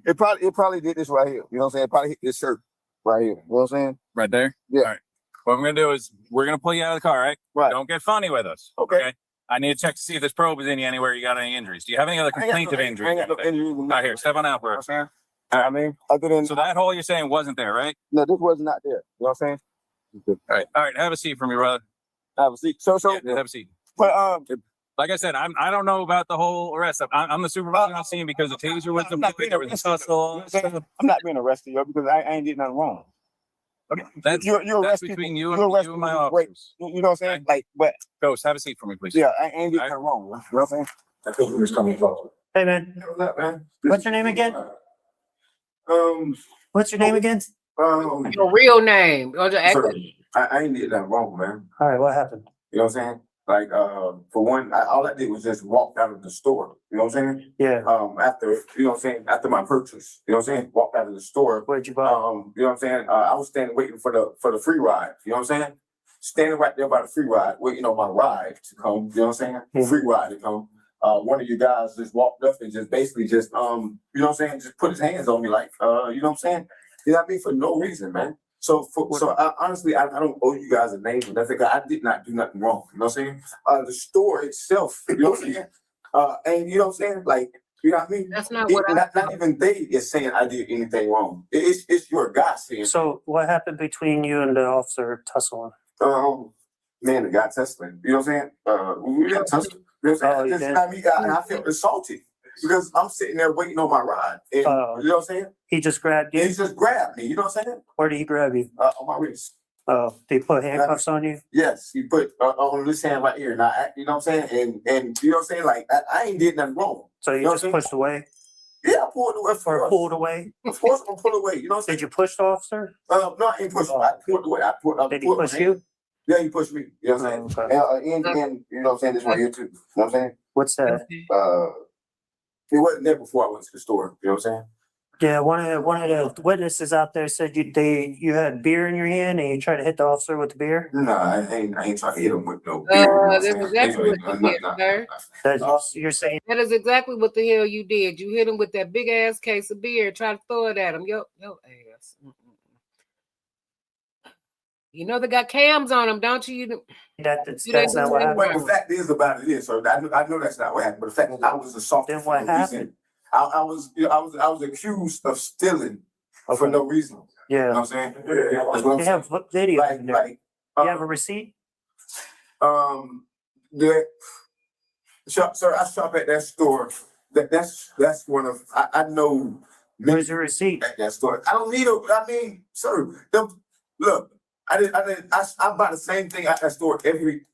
It probably did this right here. You know what I'm saying? It probably hit this shirt right here. You know what I'm saying? Right there? Yeah. All right. What we're going to do is we're going to pull you out of the car, right? Right. Don't get funny with us. Okay. I need to check to see if this probe is in you anywhere. You got any injuries? Do you have any other complaint of injuries? I ain't got no injuries. All right, here, step on out for us. I mean, other than so that hole you're saying wasn't there, right? No, this was not there. You know what I'm saying? All right. Have a seat for me, brother. Have a seat. So yeah, have a seat. But like I said, I don't know about the whole arrest stuff. I'm the supervisor on the scene because the taser was I'm not being arrested, yo, because I ain't did nothing wrong. Okay, that's between you and my officers. You know what I'm saying? Like, but Ghost, have a seat for me, please. Yeah, I ain't did nothing wrong. You know what I'm saying? I feel who's coming from. Hey, man. What's your name again? What's your name again? Your real name. I ain't did that wrong, man. All right, what happened? You know what I'm saying? Like, for one, all I did was just walk out of the store. You know what I'm saying? Yeah. After, you know what I'm saying? After my purchase, you know what I'm saying? Walked out of the store. Where'd you buy? You know what I'm saying? I was standing waiting for the free ride. You know what I'm saying? Standing right there by the free ride, waiting on my ride to come. You know what I'm saying? Free ride to come. One of you guys just walked up and just basically just, you know what I'm saying? Just put his hands on me like, you know what I'm saying? You know what I mean? For no reason, man. So honestly, I don't owe you guys a name or nothing. I did not do nothing wrong. You know what I'm saying? The store itself, you know what I'm saying? And you know what I'm saying? Like, you know what I mean? That's not what not even they is saying I did anything wrong. It's your guy saying. So what happened between you and the officer tussling? Man, the guy tussling. You know what I'm saying? We didn't tussle. You know what I'm saying? I felt assaulted. Because I'm sitting there waiting on my ride. And, you know what I'm saying? He just grabbed you? He just grabbed me, you know what I'm saying? Where did he grab you? On my wrist. Oh, did he put handcuffs on you? Yes, he put on this hand right here. Now, you know what I'm saying? And you know what I'm saying? Like, I ain't did nothing wrong. So you just pushed away? Yeah, I pulled away. Or pulled away? Of course I'm pull away, you know what I'm saying? Did you push the officer? No, I ain't pushed. I pulled away. Did he push you? Yeah, he pushed me. You know what I'm saying? And you know what I'm saying? This right here too. You know what I'm saying? What's that? It wasn't there before I went to the store. You know what I'm saying? Yeah, one of the witnesses out there said you had beer in your hand and you tried to hit the officer with the beer. No, I ain't trying to hit him with no beer. You know what I'm saying? Exactly what you did, sir. You're saying that is exactly what the hell you did. You hit him with that big ass case of beer, try to throw it at him. Yo ass. You know they got cams on them, don't you? That's not what happened. But the fact is about it is, sir. I know that's not what happened. But the fact is, I was assaulted. Then what happened? I was accused of stealing for no reason. Yeah. You know what I'm saying? That's what I'm You have video in there. You have a receipt? Sir, I shop at that store. That's one of I know. Where's your receipt? At that store. I don't need I mean, sir, look. I buy the same thing at that store every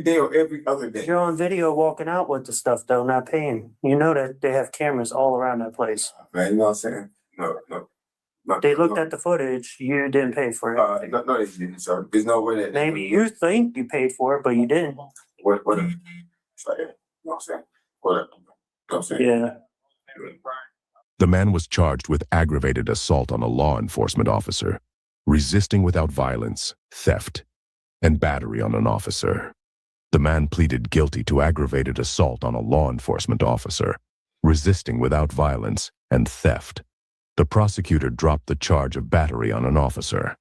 day or every other day. You're on video walking out with the stuff though, not paying. You know that they have cameras all around that place. Man, you know what I'm saying? No. They looked at the footage. You didn't pay for it. No, they didn't, sir. There's no way that. Maybe you think you paid for it, but you didn't. What? It's like, you know what I'm saying? What? You know what I'm saying? Yeah. The man was charged with aggravated assault on a law enforcement officer, resisting without violence, theft, and battery on an officer. The man pleaded guilty to aggravated assault on a law enforcement officer, resisting without violence, and theft. The prosecutor dropped the charge of battery on an officer.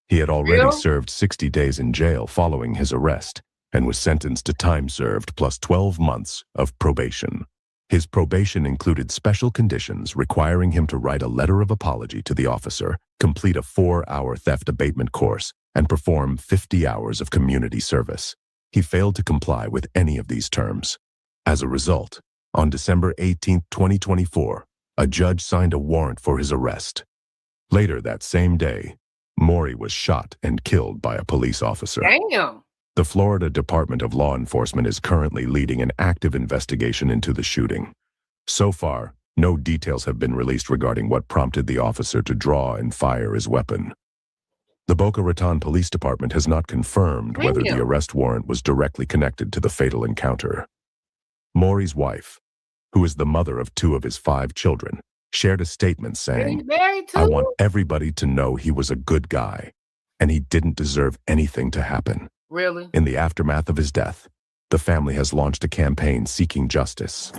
He had already served 60 days in jail following his arrest and was sentenced to time served plus 12 months of probation. His probation included special conditions requiring him to write a letter of apology to the officer, complete a 4-hour theft abatement course, and perform 50 hours of community service. He failed to comply with any of these terms. As a result, on December 18, 2024, a judge signed a warrant for his arrest. Later that same day, Maury was shot and killed by a police officer. Damn. The Florida Department of Law Enforcement is currently leading an active investigation into the shooting. So far, no details have been released regarding what prompted the officer to draw and fire his weapon. The Boca Raton Police Department has not confirmed whether the arrest warrant was directly connected to the fatal encounter. Maury's wife, who is the mother of 2 of his 5 children, shared a statement saying, "I want everybody to know he was a good guy, and he didn't deserve anything to happen." Really? In the aftermath of his death, the family has launched a campaign seeking justice.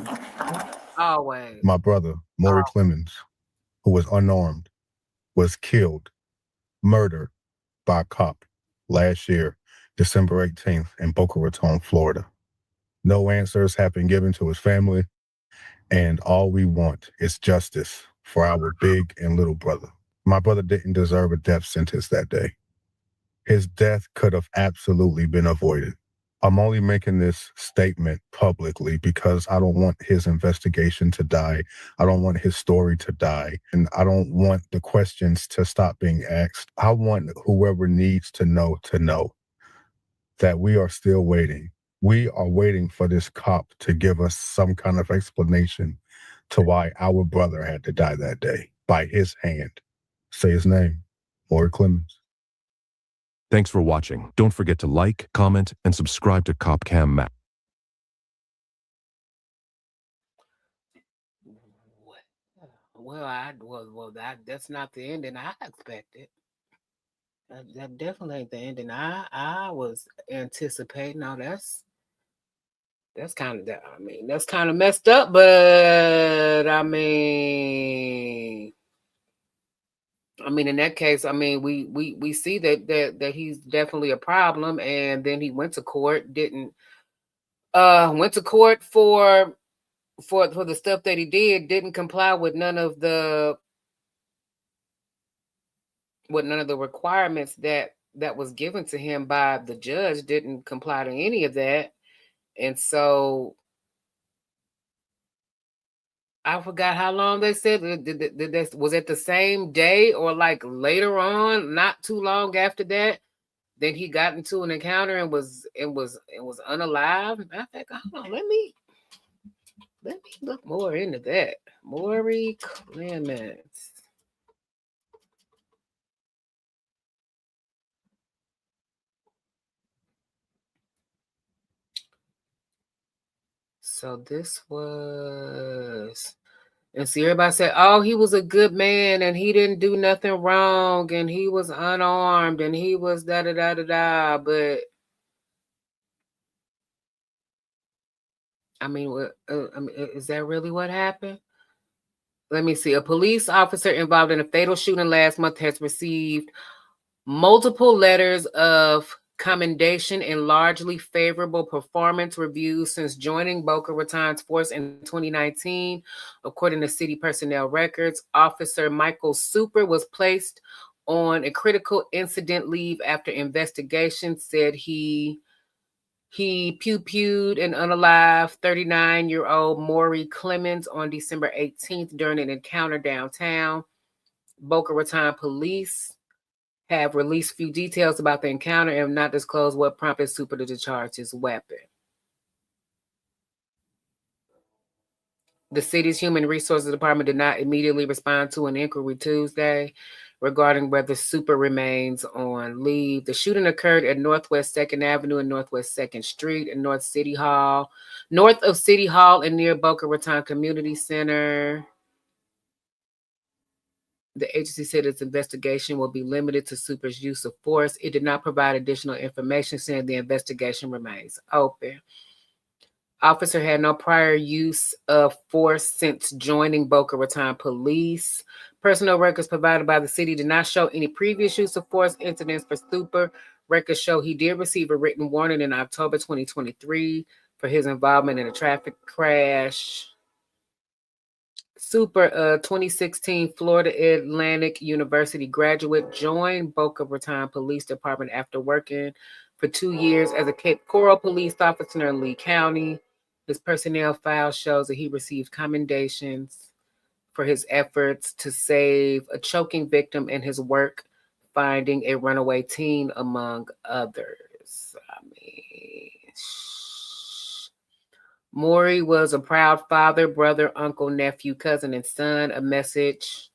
Always. My brother, Maury Clemens, who was unarmed, was killed, murdered by a cop last year, December 18th in Boca Raton, Florida. No answers have been given to his family, and all we want is justice for our big and little brother. My brother didn't deserve a death sentence that day. His death could have absolutely been avoided. I'm only making this statement publicly because I don't want his investigation to die. I don't want his story to die. And I don't want the questions to stop being asked. I want whoever needs to know that we are still waiting. We are waiting for this cop to give us some kind of explanation to why our brother had to die that day by his hand. Say his name, Maury Clemens. Thanks for watching. Don't forget to like, comment, and subscribe to CopCam. Well, that's not the ending I expected. That definitely ain't the ending I was anticipating. Now that's kind of that. I mean, that's kind of messed up, but I mean, in that case, I mean, we see that he's definitely a problem, and then he went to court, went to court for the stuff that he didn't comply with none of the requirements that was given to him by the judge, didn't comply to any of that. And so I forgot how long they said. Was it the same day or like later on, not too long after that? Then he got into an encounter and was unalive. I think, hold on, let me look more into that. Maury Clements. So this was, and see, everybody said, oh, he was a good man and he didn't do nothing wrong and he was unarmed and he was da-da-da-da-da. But I mean, is that really what happened? Let me see. A police officer involved in a fatal shooting last month has received multiple letters of commendation and largely favorable performance reviews since joining Boca Raton's force in 2019. According to city personnel records, Officer Michael Super was placed on a critical incident leave after investigation said he pew-pewed an unalive 39-year-old Maury Clemens on December 18th during an encounter downtown. Boca Raton police have released few details about the encounter and have not disclosed what prompted Super to discharge his weapon. The city's Human Resources Department did not immediately respond to an inquiry Tuesday regarding whether Super remains on leave. The shooting occurred at Northwest 2nd Avenue and Northwest 2nd Street and north of City Hall and near Boca Raton Community Center. The agency said its investigation will be limited to Super's use of force. It did not provide additional information, saying the investigation remains open. Officer had no prior use of force since joining Boca Raton Police. Personnel records provided by the city did not show any previous use of force incidents for Super. Records show he did receive a written warning in October 2023 for his involvement in a traffic crash. Super, 2016 Florida Atlantic University graduate, joined Boca Raton Police Department after working for 2 years as a Cape Coral police officer in Lee County. His personnel file shows that he received commendations for his efforts to save a choking victim and his work finding a runaway teen, among others. I mean, Maury was a proud father, brother, uncle, nephew, cousin, and son. A message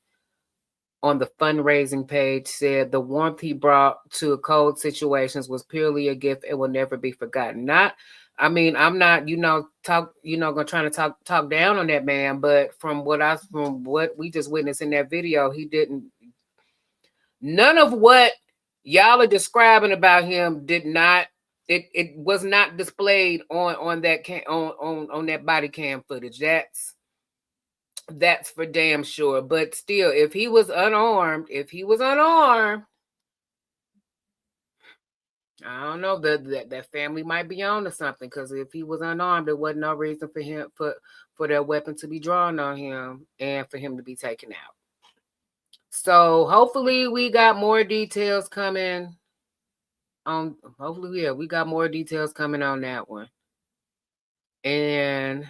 on the fundraising page said the warmth he brought to cold situations was purely a gift and will never be forgotten. I'm not, gonna try to talk down on that man, but from what we just witnessed in that video, he didn't. None of what y'all are describing about him did not. It was not displayed on that body cam footage. That's for damn sure. But still, if he was unarmed, I don't know, that family might be on to something, because if he was unarmed, there wasn't no reason for him for their weapon to be drawn on him and for him to be taken out. So hopefully we got more details coming on. We got more details coming on that one. And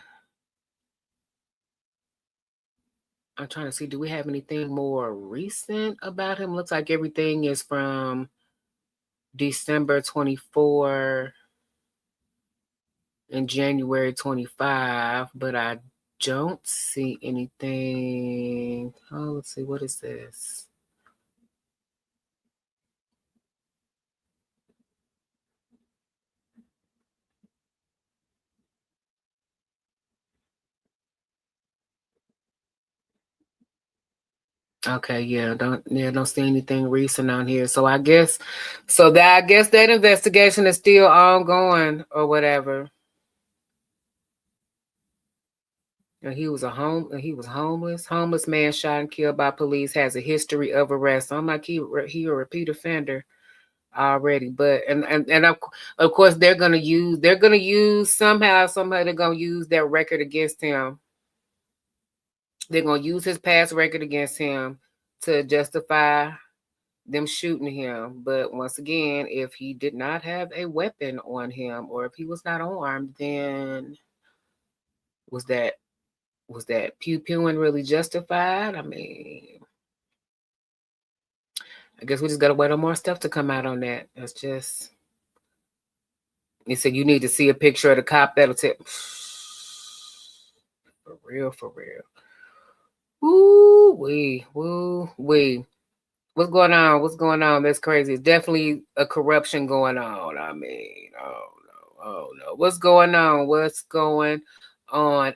I'm trying to see, do we have anything more recent about him? Looks like everything is from December 24 and January 25, but I don't see anything. Oh, let's see, what is this? Okay, don't see anything recent on here. So I guess that investigation is still ongoing or whatever. He was homeless man shot and killed by police, has a history of arrest. I'm like he a repeat offender already, but and of course they're gonna use somehow they're gonna use that record against him. They're gonna use his past record against him to justify them shooting him. But once again, if he did not have a weapon on him or if he was not armed, then was that pew-pewing really justified? I mean, I guess we just got to wait on more stuff to come out on that. That's just... He said you need to see a picture of the cop that'll tell... For real. Woo-wee. What's going on? That's crazy. It's definitely a corruption going on. I mean, oh no. What's going on?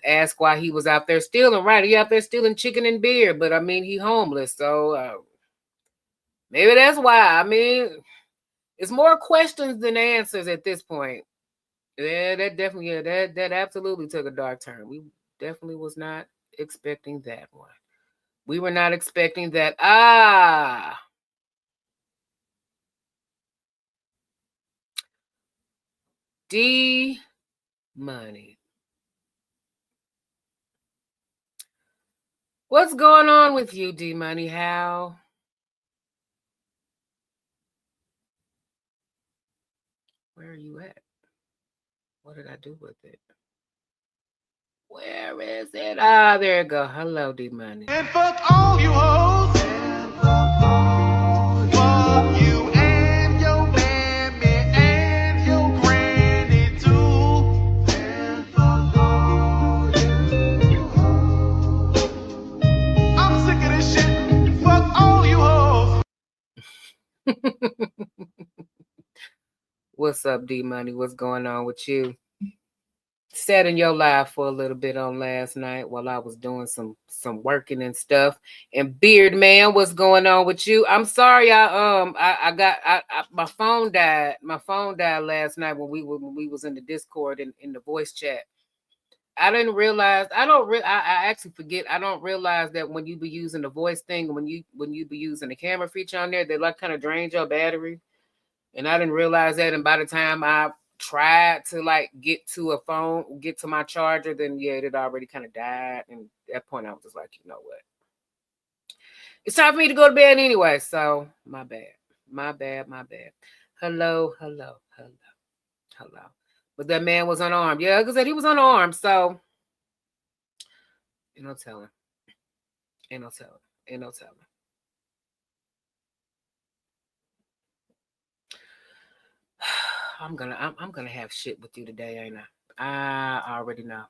Ask why he was out there stealing. Right, he out there stealing chicken and beer, but I mean he homeless, so maybe that's why. I mean, it's more questions than answers at this point. Yeah, that absolutely took a dark turn. We definitely was not expecting that one. We were not expecting that. D Money. What's going on with you, D Money? How? Where are you at? What did I do with it? Where is it? There you go. Hello, D Money. And fuck all you hoes. Fuck you and your mammy and your granny too. And fuck all you hoes. I'm sick of this shit. Fuck all you hoes. What's up, D Money? What's going on with you? Sat in your live for a little bit on last night while I was doing some working and stuff. And Beard Man, what's going on with you? I'm sorry, my phone died. My phone died last night when we was in the Discord in the voice chat. I didn't realize. I actually forget. I don't realize that when you be using the voice thing, when you be using the camera feature on there, they like kind of drain your battery. And I didn't realize that. And by the time I tried to like get to my charger, then it had already kind of died. And at that point I was just like, you know what? It's time for me to go to bed anyway. So my bad. Hello. But that man was unarmed. Yeah, because he was unarmed. So ain't no telling. I'm gonna have shit with you today, ain't I? I already know.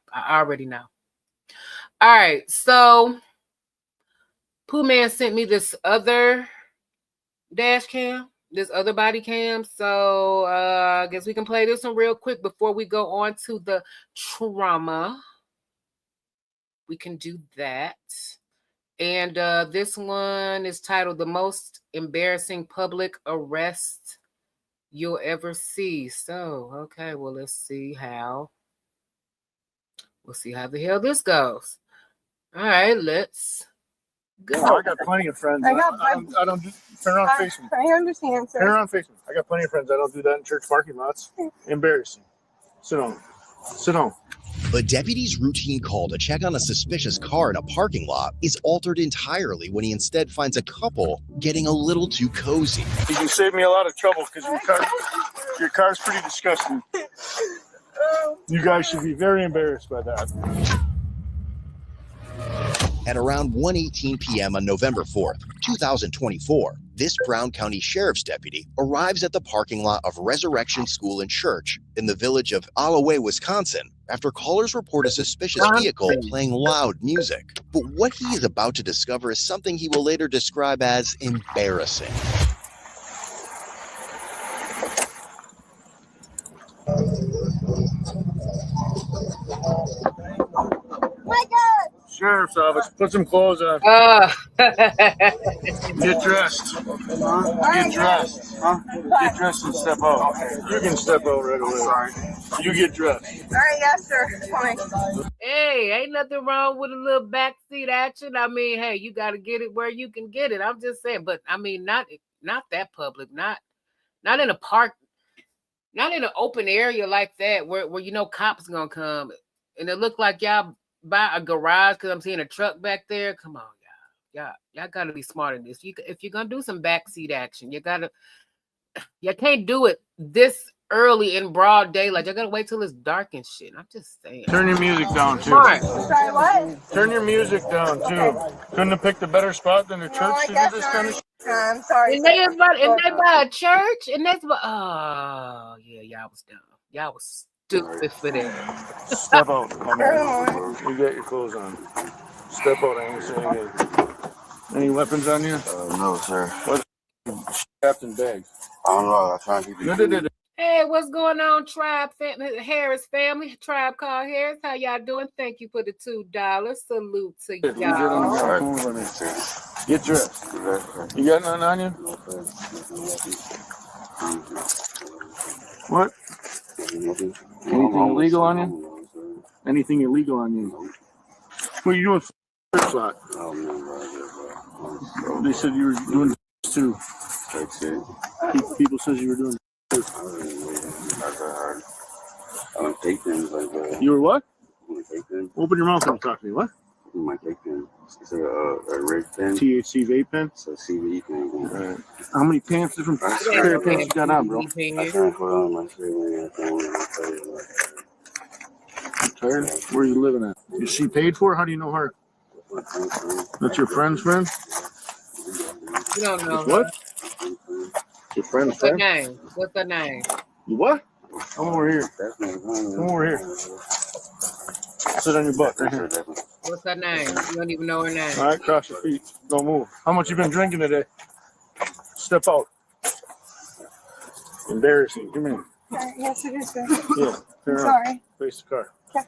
All right, so Pooh Man sent me this other dash cam, this other body cam. So I guess we can play this one real quick before we go on to the trauma. We can do that. And this one is titled "The Most Embarrassing Public Arrest You'll Ever See." So, okay, well, let's see how the hell this goes. All right, let's go. I got plenty of friends. I don't do, turn around facing me. I understand, sir. Turn around facing me. I got plenty of friends. I don't do that in church parking lots. Embarrassing. Sit down. A deputy's routine call to check on a suspicious car in a parking lot is altered entirely when he instead finds a couple getting a little too cozy. You can save me a lot of trouble because your car's pretty disgusting. You guys should be very embarrassed by that. At around 1:18 p.m. on November 4th, 2024, this Brown County Sheriff's deputy arrives at the parking lot of Resurrection School and Church in the village of Alloway, Wisconsin, after callers report a suspicious vehicle playing loud music. But what he is about to discover is something he will later describe as embarrassing. My God! Sheriff's office. Put some clothes on. Get dressed. Get dressed. Get dressed and step out. You can step out right away. Sorry. You get dressed. All right, yes, sir. Fine. Hey, ain't nothing wrong with a little backseat action. I mean, hey, you got to get it where you can get it. I'm just saying, but I mean, not that public, not in a park, not in an open area like that where you know cops gonna come, and it look like y'all by a garage because I'm seeing a truck back there. Come on, y'all gotta be smarter than this. If you're gonna do some backseat action, you can't do it this early in broad daylight. You gotta wait till it's dark and shit. I'm just saying. Turn your music down too. Sorry, what? Turn your music down too. Okay. Couldn't have picked a better spot than a church to do this kind of shit. I'm sorry. And they by a church, and that's what. Oh yeah, y'all was dumb. Y'all was stupid for that. Step out. Come on. You get your clothes on. Step out. I ain't saying anything. Any weapons on you? No, sir. What's Captain Bag? I don't know. I'm trying to keep it. Hey, what's going on, Tribe Harris family? Tribe called Harris. How y'all doing? Thank you for the $2. Salute to y'all. Get dressed. You got nothing on you? What? Anything illegal on you? Anything illegal on you? What are you doing? Slot? They said you were doing too. People says you were doing. I don't take things like that. You were what? Take them. Open your mouth and talk to me. What? I might take them. It's a red pen. THC vape pen? It's a CBD pen. Right. How many pants, different pair of pants you got on, bro? I can't put on my shit when I'm tired? Where are you living at? Is she paid for? How do you know her? That's your friend's friend? You don't know. What? Your friend's What's her friend? name? What's her name? You what? Come over here. Come over here. Sit on your butt right here. What's her name? You don't even know her name. All right, cross your feet. Don't move. How much you been drinking today? Step out. Embarrassing. Come here. Yes, it is, sir. Yeah. I'm sorry. Face the car. Yeah.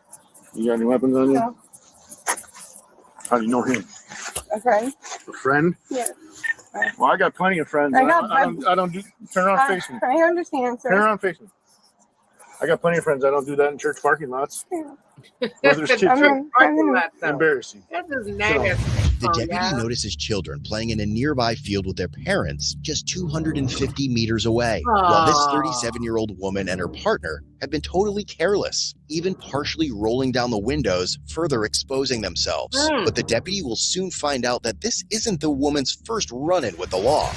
You got any weapons on you? No. How do you know him? A friend? A friend? Yeah. Well, I got plenty of friends. I don't do. Turn around, face me. I understand, sir. Turn around, face me. I got plenty of friends. I don't do that in church parking lots. Yeah. Well, there's kids too. Embarrassing. That's just nasty. The deputy notices children playing in a nearby field with their parents just 250 meters away, while this 37-year-old woman and her partner have been totally careless, even partially rolling down the windows, further exposing themselves. But the deputy will soon find out that this isn't the woman's first run-in with the law.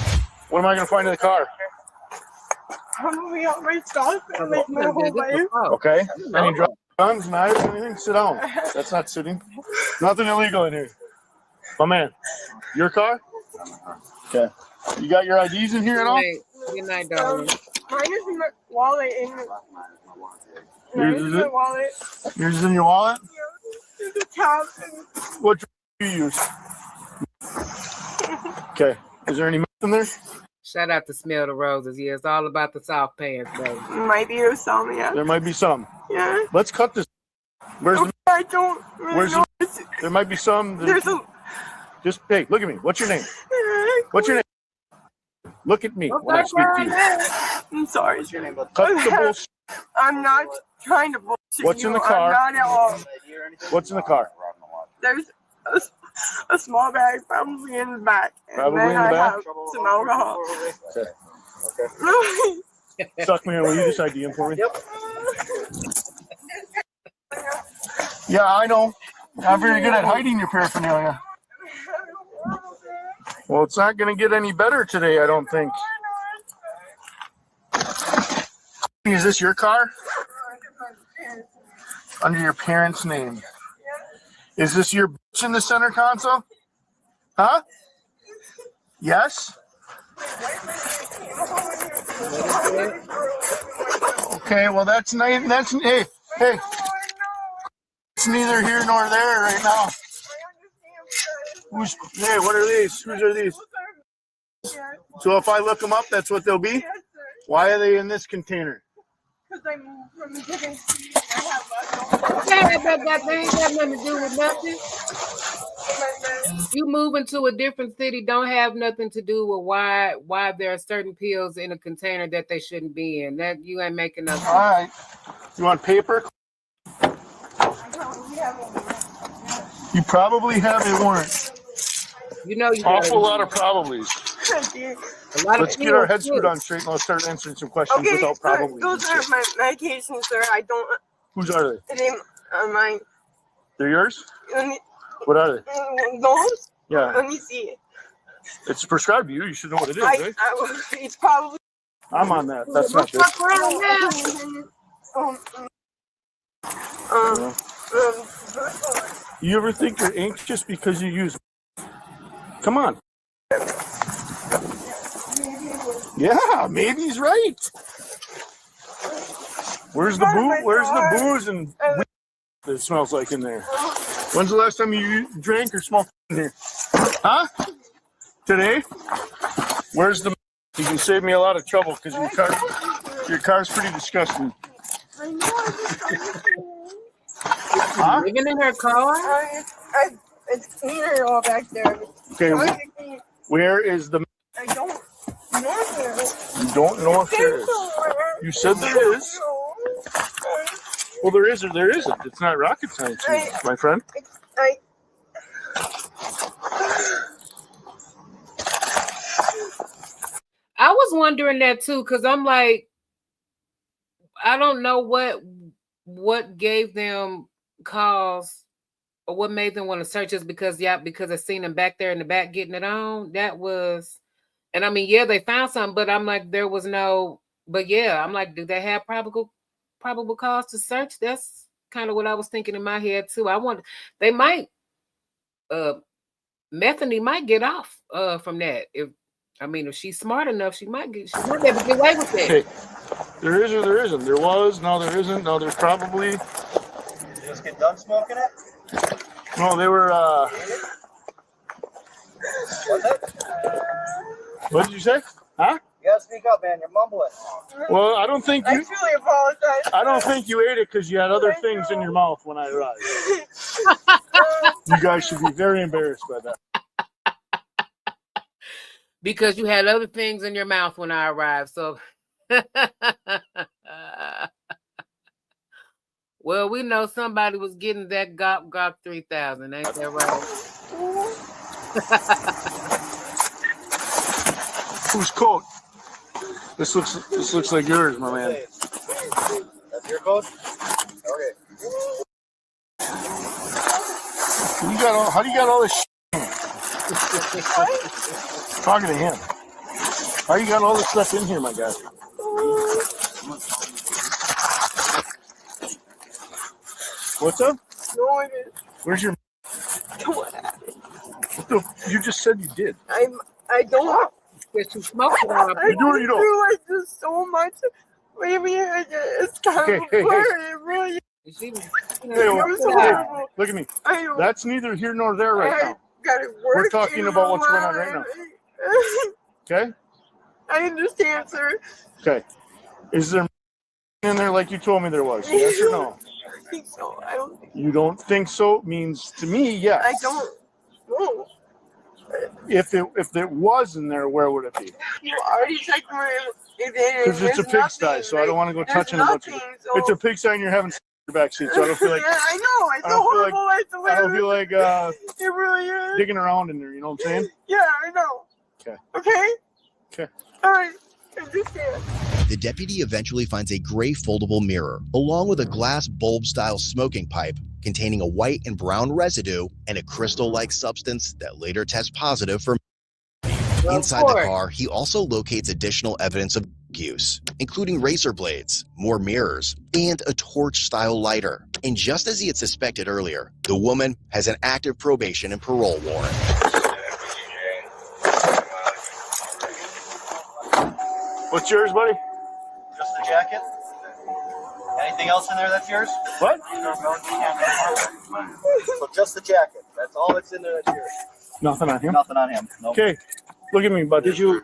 What am I going to find in the car? We already stopped and make my whole life. Okay. Any guns, knives, anything? Sit down. That's not sitting. Nothing illegal in here. My man, your car? Okay. You got your IDs in here at all? Good night, darling. Mine is in my wallet. Yours is it? Yours is in your wallet? Yeah. The top. What do you use? Okay. Is there any meth in there? Shout out to Smell the Roses. Yeah, it's all about the soft pants, baby. Might be some, yeah. There might be some. Yeah. Let's cut this. Where's the? I don't really Where's know. the? There might be some. There's a. Just hey, look at me. What's your name? What's your name? Look at me when I speak to you. I'm sorry. Cut the bullshit. I'm not trying to bullshit. What's in the car? I'm not at all. What's in the car? There's a small bag probably in the back. Probably and in then the back? I have some alcohol. Okay. Suck me in. Will you just ID him for me? Yep. Yeah, I know. I'm very good at hiding your paraphernalia. Well, it's not going to get any better today, I don't think. Is this your car? Under your parents' name. Is this your bitch in the center console? Huh? Yes? Okay, well that's nice. That's hey. It's neither here nor there right now. Hey, what are these? Whose are these? So if I look them up, that's what they'll be? Why are they in this container? Because I moved from a different city. That ain't got nothing to do with nothing. You moving to a different city don't have nothing to do with why there are certain pills in a container that they shouldn't be in. That you ain't making no sense. All right. You want paper? You probably have a warrant. You know you awful lot of probablys. Let's get our heads screwed on straight and let's start answering some questions without probably. Those are my medications, sir. I don't. Whose are they? They are mine. They're yours? Let me, What are they? those? Yeah. Let me see. It's prescribed to you. You should know what it is, right? It's probably. I'm on that. That's not this. You ever think you're anxious because you use? Come on. Yeah, maybe he's right. Where's the booze? Where's the booze and weed that it smells like in there? When's the last time you drank or smoked in here? Huh? Today? Where's the? You can save me a lot of trouble because your car's pretty disgusting. Huh? Living in her car? It's cleaner all back there. Okay. Where is the? I don't know there. You don't know if there is. You said there is. Well, there is or there isn't. It's not rocket science, my friend. I was wondering that too, because I'm like, I don't know what gave them cause or what made them want to search us because I seen them back there in the back getting it on. That was, and I mean, yeah, they found something, but I'm like, there was no, but yeah, I'm like, do they have probable cause to search? That's kind of what I was thinking in my head too. They might, Methany might get off from that. If she's smart enough, she might be able to get away with it. Okay. There is or there isn't. There was, no, there isn't, no, there's probably. You just get done smoking it? No, they were, what did you say? Huh? You gotta speak up, man. You're mumbling. Well, I don't think you. I truly apologize. I don't think you ate it because you had other things in your mouth when I arrived. You guys should be very embarrassed by that. Because you had other things in your mouth when I arrived. So, well, we know somebody was getting that Gok 3000. Ain't that right? Whose coat? This looks like yours, my man. That's your coat? Okay. How do you got all this shit? Talking to him. How you got all this stuff in here, my guy? What's up? No, I didn't. Where's your? You just said you did. I don't. Yes, you smoked it up. You do or you don't? I do like this so much. Maybe it's kind of Hey. blurry. It really. Hey, look at me. That's neither here nor there right now. We're talking about what's going on right now. Okay? I understand, sir. Okay. Is there in there like you told me there was? Yes or no? I think so. I don't think You don't think so means to me, yes. I don't know. If it was in there, where would it be? You already checked my. Because it's a pigsty, so I don't want to go touching a bunch of it. It's a pigsty and you're having your backseat, so I don't feel like. Yeah, I know. It's so horrible. I don't feel like it really is. digging around in there. You know what I'm saying? Yeah, I know. Okay. Okay. All right. I understand. The deputy eventually finds a gray foldable mirror, along with a glass bulb-style smoking pipe containing a white and brown residue and a crystal-like substance that later tests positive for. Inside the car, he also locates additional evidence of use, including razor blades, more mirrors, and a torch-style lighter. And just as he had suspected earlier, the woman has an active probation and parole warrant. What's yours, buddy? Just the jacket? Anything else in there that's yours? What? So just the jacket. That's all that's in there that's yours. Nothing on him? Nothing on him. Nope. Okay. Look at me, buddy. Did you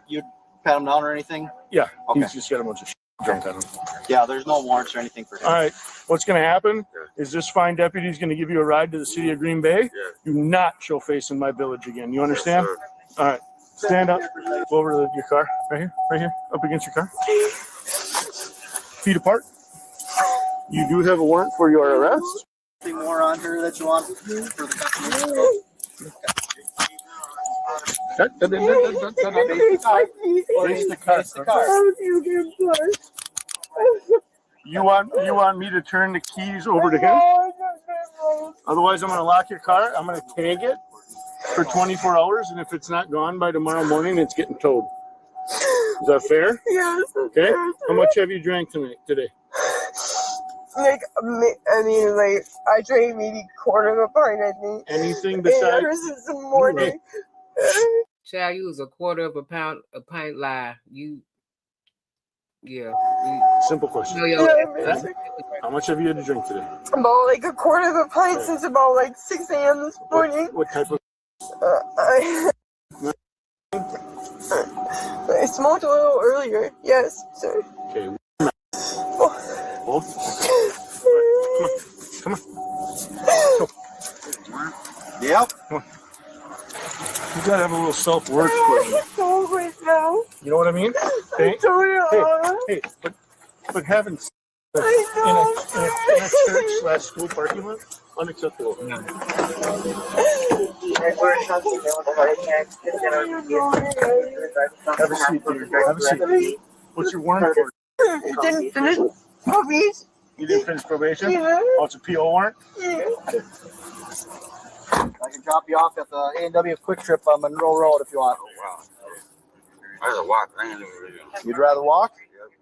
pat him down or anything? Yeah. Okay. He's just got a bunch of shit. Drunk on him. Yeah, there's no warrants or anything for him. All right. What's going to happen is this fine deputy is going to give you a ride to the city of Green Bay. Do not show face in my village again. You understand? All right. Stand up. Go over to your car. Right here. Right here. Up against your car. Feet apart. You do have a warrant for your arrest. Anything more on her that you want for the customer? You want me to turn the keys over to him? Otherwise, I'm going to lock your car. I'm going to tag it for 24 hours, and if it's not gone by tomorrow morning, it's getting towed. Is that fair? Yes. Okay. How much have you drank today? Like, I mean, like, I drank maybe a quarter of a pint, I think. Anything besides? Ever since the morning. Child, you was a quarter of a pint lie. Yeah. Simple question. How much have you had to drink today? About like a quarter of a pint since about like 6 a.m. this morning. What type of? I smoked a little earlier. Yes, sir. Okay. Come on. Yep. Come on. You gotta have a little self-worth for you. So right now. You know what I mean? Hey, but having in a church/school parking lot, unacceptable. Have a seat, dear. Have a seat. What's your warrant for? Didn't finish probation. You didn't finish probation? Yeah. Oh, it's a PO warrant? Yeah. I can drop you off at the A&W Quick Trip on Monroe Road if you want. I'd rather walk. You'd rather walk?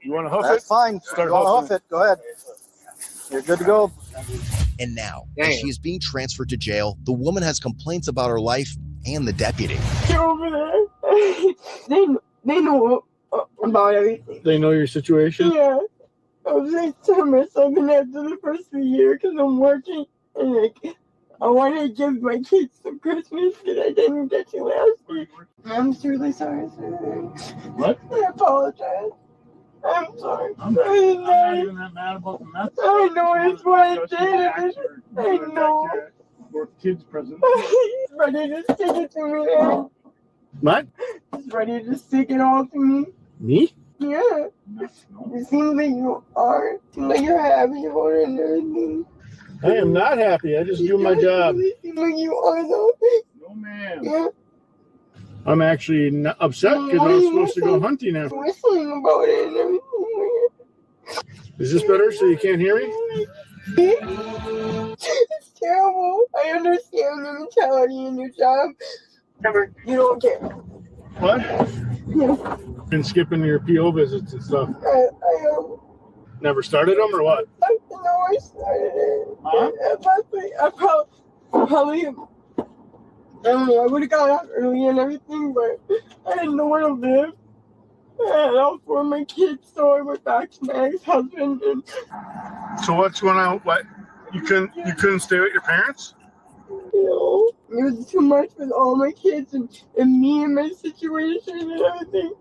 You want to hoof it? That's fine. Start you want to hoofing. hoof it? Go ahead. You're good to go. And now, as she is being transferred to jail, the woman has complaints about her life and the deputy. Get over there. They know about everything. They know your situation? Yeah. I was like telling myself after the first year because I'm working and like I want to give my kids some Christmas that I didn't get to last week. I'm truly sorry, sir. What? I apologize. I'm sorry. I'm not even that mad about the mess. I know it's what I did. I know. For kids present. He's ready to stick it to me now. What? He's ready to stick it all to me. Me? Yeah. It seems like you are. It seems like you're happy about it and everything. I am not happy. I just do my job. It seems like you are though. No, ma'am. Yeah. I'm actually not upset because I was supposed to go hunting now. Whistling about it and everything. Is this better so you can't hear me? It's terrible. I understand your mentality and your job. Never. You don't care. What? Yeah. Been skipping your PO visits and stuff. I Never started them or what? know I started it. Huh? I probably I don't know, I would have got out early and everything, but I had nowhere to live. I had all 4 of my kids, so I went back to my ex-husband. And So what's going on? What? You couldn't stay with your parents? you know, it was too much with all my kids and me and my situation and everything.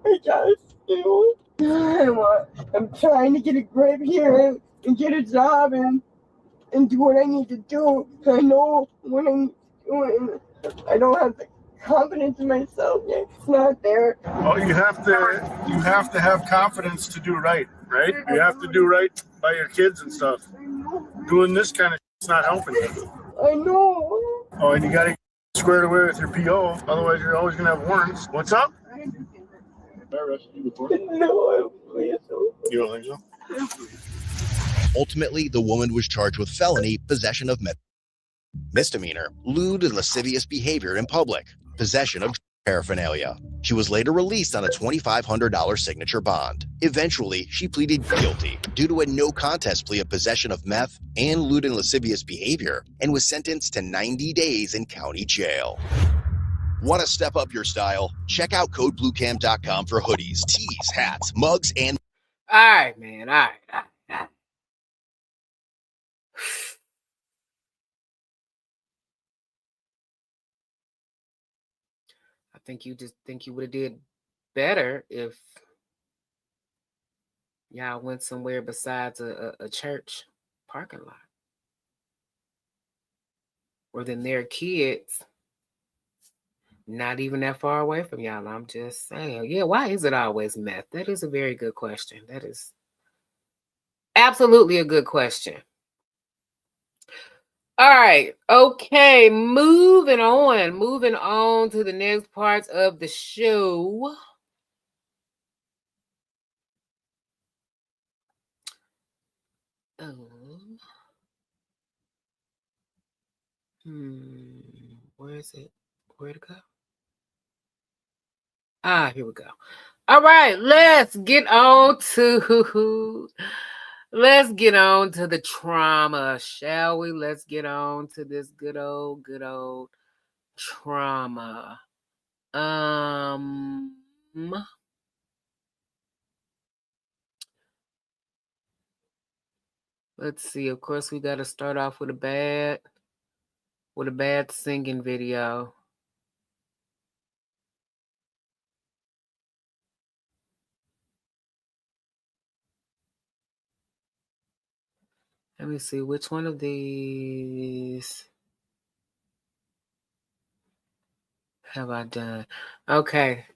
I guess, you know, I'm trying to get a grip here and get a job and do what I need to do. I know what I'm doing. I don't have the confidence in myself yet. It's not there. Well, you have to have confidence to do right? You have to do right by your kids and stuff. Doing this kind of it's not helping you. I know. Oh, and you got to get squared away with your PO. Otherwise, you're always going to have warrants. What's up? Have I arrested you before? No, I don't believe so. You don't think so? Ultimately, the woman was charged with felony possession of misdemeanor, lewd and lascivious behavior in public, possession of paraphernalia. She was later released on a $2,500 signature bond. Eventually, she pleaded guilty due to a no contest plea of possession of meth and lewd and lascivious behavior and was sentenced to 90 days in county jail. Want to step up your style? Check out codebluecam.com for hoodies, tees, hats, mugs, and... All right, man. All right. I think you would have did better if Y'all went somewhere besides a church parking lot. Or then their kids not even that far away from y'all. I'm just saying. Yeah, why is it always meth? That is a very good question. That is absolutely a good question. All right. Okay. Moving on to the next parts of the show. Where is it? Where'd it go? Here we go. All right, let's get on to the trauma, shall we? Let's get on to this good old trauma. Let's see. Of course, we got to start off with a bad singing video. Let me see which one of these have I done. Okay.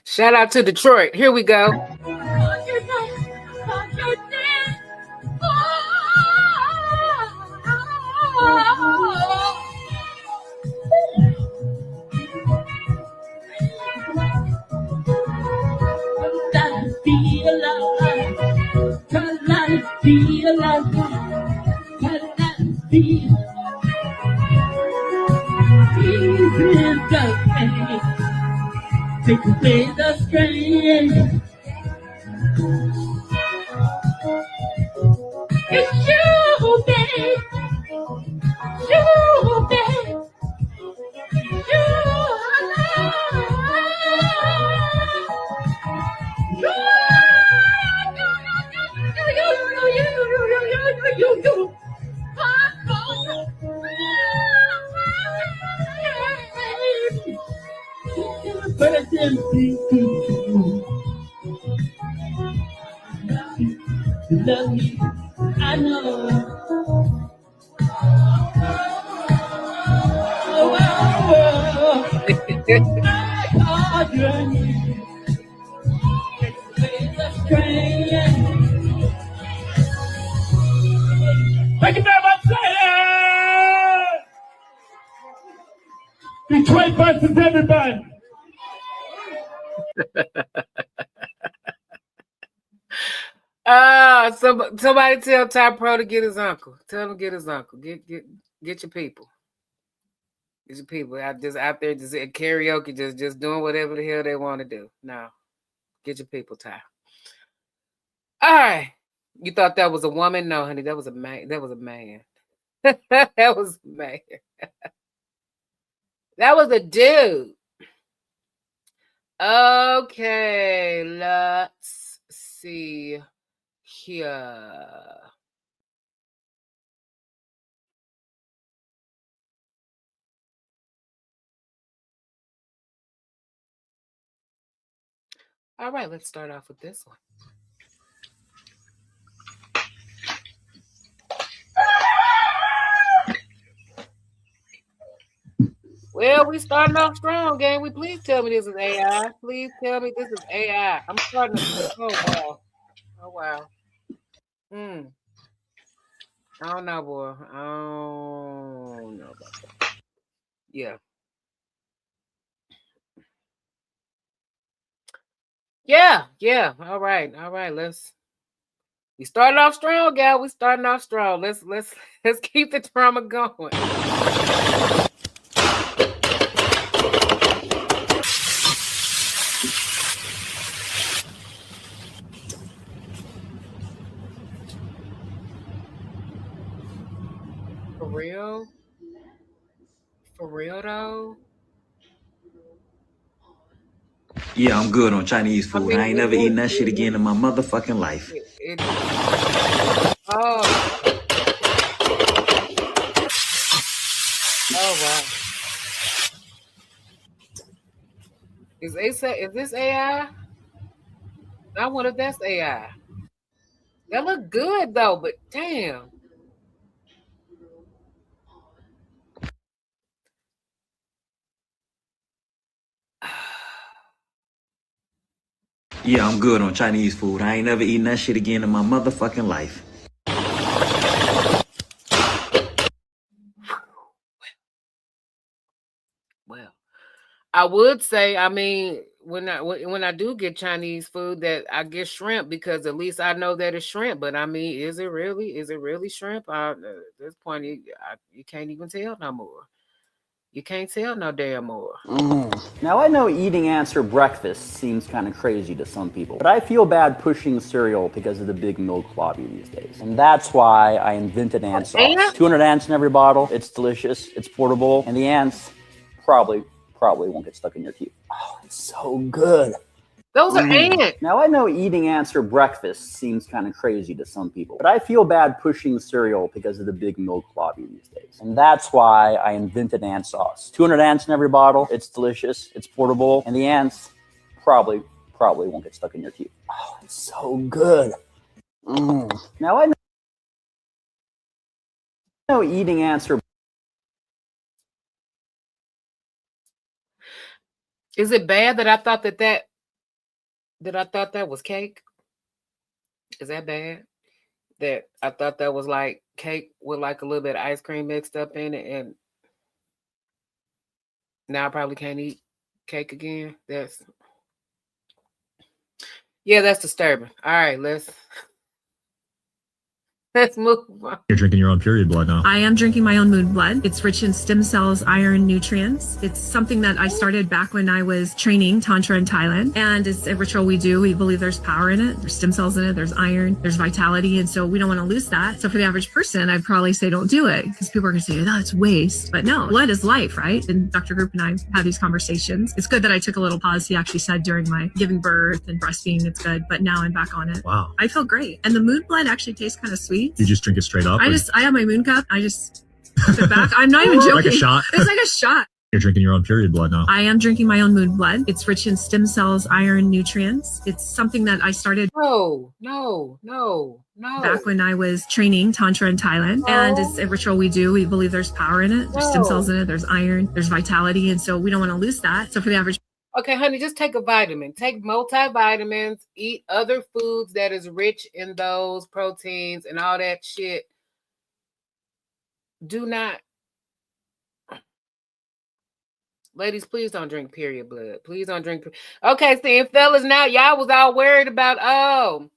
Shout out to Detroit. Here we go. Take away the strain. It's you, babe. You, babe. You. Love me, I know. Thank you very much, ladies! Detroit versus everybody. Somebody tell Ty Pro to get his uncle. Tell him to get his uncle. Get your people. Get your people out there just at karaoke, just doing whatever the hell they want to do. No, get your people, Ty. All right. You thought that was a woman? No, honey, that was a man. That was a man. That was a man. That was a dude. Okay, let's see here. All right, let's start off with this one. Well, we starting off strong, gang. Please tell me this is AI. Please tell me this is AI. I'm starting to. Oh wow. Oh wow. I don't know, boy. I don't know about that. Yeah. Yeah. All right. We started off strong, gal. We starting off strong. Let's keep the trauma going. For real? For real though? Yeah, I'm good on Chinese food. I ain't never eaten that shit again in my motherfucking life. Oh wow. Is this AI? I wonder if that's AI. That look good though, but damn. Yeah, I'm good on Chinese food. I ain't never eaten that shit again in my motherfucking life. Well, I would say, I mean, when I do get Chinese food, that I get shrimp because at least I know that it's shrimp. But I mean, is it really shrimp? At this point, you can't even tell no more. You can't tell no damn more. Now, I know eating ants for breakfast seems kind of crazy to some people, but I feel bad pushing cereal because of the big milk lobby these days. And that's why I invented ant sauce. 200 ants in every bottle. It's delicious, it's portable, and the ants probably won't get stuck in your teeth. Oh, it's so good. Those are ants. Now, I know eating ants for breakfast seems kind of crazy to some people, but I feel bad pushing cereal because of the big milk lobby these days. And that's why I invented ant sauce. 200 ants in every bottle. It's delicious, it's portable, and the ants probably won't get stuck in your teeth. Oh, it's so good. Now, I know eating ants for... Is it bad that I thought that was cake? Is that bad? That I thought that was like cake with like a little bit of ice cream mixed up in it, and now I probably can't eat cake again. That's disturbing. All right, let's move on. You're drinking your own period blood now. I am drinking my own moon blood. It's rich in stem cells, iron, nutrients. It's something that I started back when I was training Tantra in Thailand. And it's a ritual we do. We believe there's power in it. There's stem cells in it. There's iron. There's vitality. And so we don't want to lose that. So for the average person, I'd probably say don't do it because people are going to say, oh, it's waste. But no, blood is life, right? And Dr. Group and I have these conversations. It's good that I took a little pause. He actually said during my giving birth and breastfeeding, it's good. But now I'm back on it. Wow. I feel great. And the moon blood actually tastes kind of sweet. You just drink it straight up? I have my moon cup. I just put it back. I'm not even joking. Like a shot? It's like a shot. You're drinking your own period blood now. I am drinking my own moon blood. It's rich in stem cells, iron, nutrients. It's something that I started No. back when I was training Tantra in Thailand. And it's a ritual we do. We believe there's power in it. There's stem cells in it. There's iron. There's vitality. And so we don't want to lose that. So for the average... Okay, honey, just take a vitamin. Take multivitamins. Eat other foods that is rich in those proteins and all that shit. Do not... Ladies, please don't drink period blood. Please don't drink... Okay, see, and fellas, now y'all was all worried about, oh,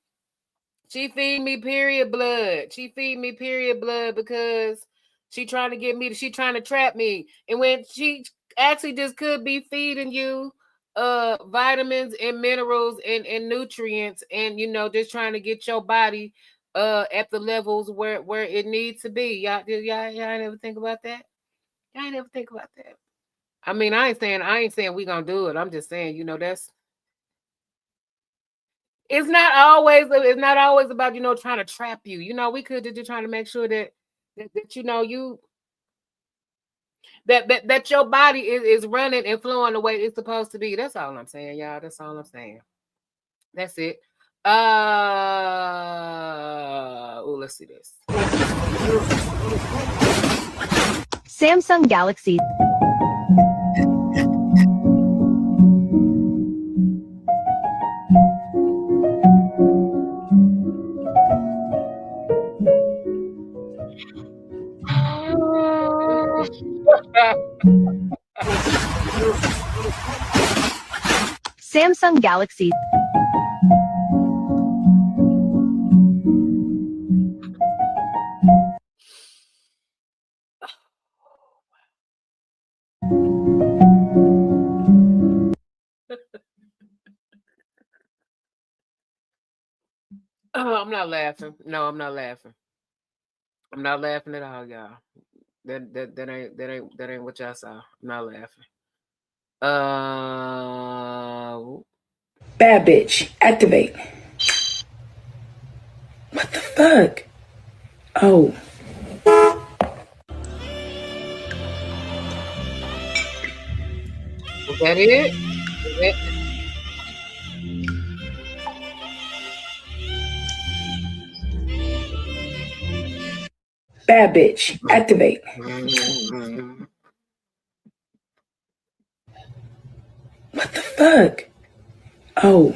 she feed me period blood. She feed me period blood because she trying to get me, she trying to trap me. And when she actually just could be feeding you vitamins and minerals and nutrients and, you know, just trying to get your body at the levels where it needs to be. Y'all never think about that? Y'all ain't never think about that. I mean, I ain't saying we gonna do it. I'm just saying, you know, it's not always about, you know, trying to trap you. You know, we could just trying to make sure that you know that your body is running and flowing the way it's supposed to be. That's all I'm saying, y'all. That's all I'm saying. That's it. Let's see this. Samsung Galaxy. Samsung Galaxy. Oh, I'm not laughing. No, I'm not laughing. I'm not laughing at all, y'all. That ain't what y'all saw. I'm not laughing. Bad bitch, activate. What the fuck? Oh. Is that it? Bad bitch. Activate. What the fuck? Oh.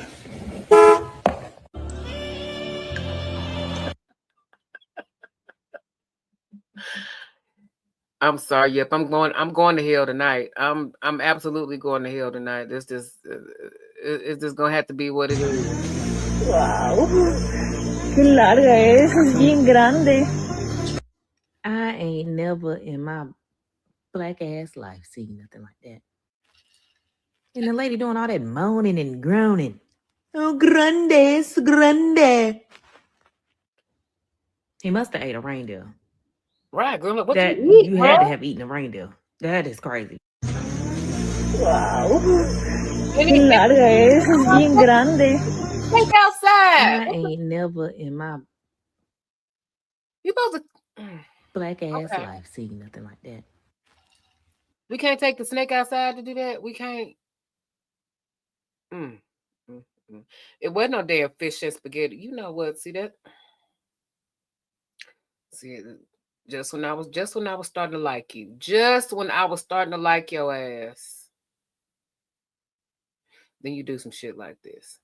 I'm sorry. Yep, I'm going to hell tonight. I'm absolutely going to hell tonight. This just it's just gonna have to be what it is. Wow. Qué larga es bien grande. I ain't never in my black ass life seen nothing like that. And the lady doing all that moaning and groaning. Oh, grande. He must have ate a reindeer. Right, girl. What That you eat, you bro? had to have eaten a reindeer. That is crazy. Wow. Qué larga es bien grande. Take outside. I ain't never in my You supposed to black ass Okay. life seen nothing like that. We can't take the snake outside to do that. We can't. It wasn't no damn fish and spaghetti. You know what? See that? See, just when I was starting to like you. Just when I was starting to like your ass. Then you do some shit like this.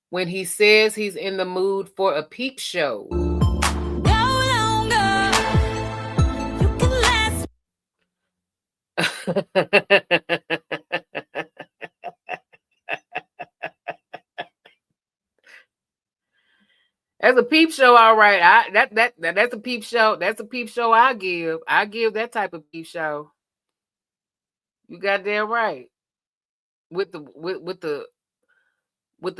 When he says he's in the mood for a peep show. That's a peep show, all right. That's a peep show. That's a peep show I give. I give that type of peep show. You got that right. With the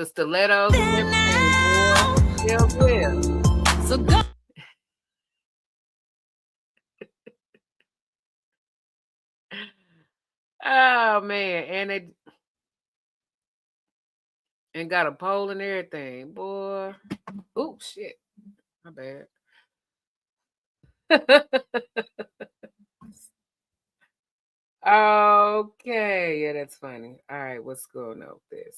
stilettos and everything, boy. Yeah. So go. Oh man, and got a pole and everything, boy. Oh shit, my bad. Okay, yeah, that's funny. All right, what's going on with this?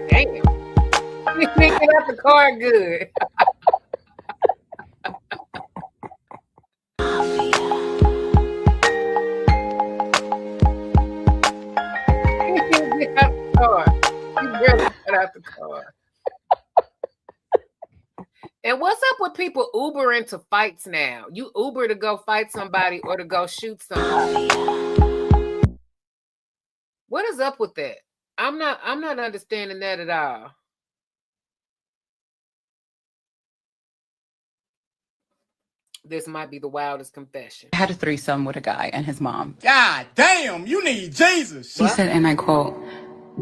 Damn, you can't get out the car good. Get out the car. You barely got out the car. And what's up with people Ubering to fights now? You Uber to go fight somebody or to go shoot somebody. What is up with that? I'm not understanding that at all. This might be the wildest confession. I had a threesome with a guy and his mom. God damn, you need Jesus. She said, and I quote,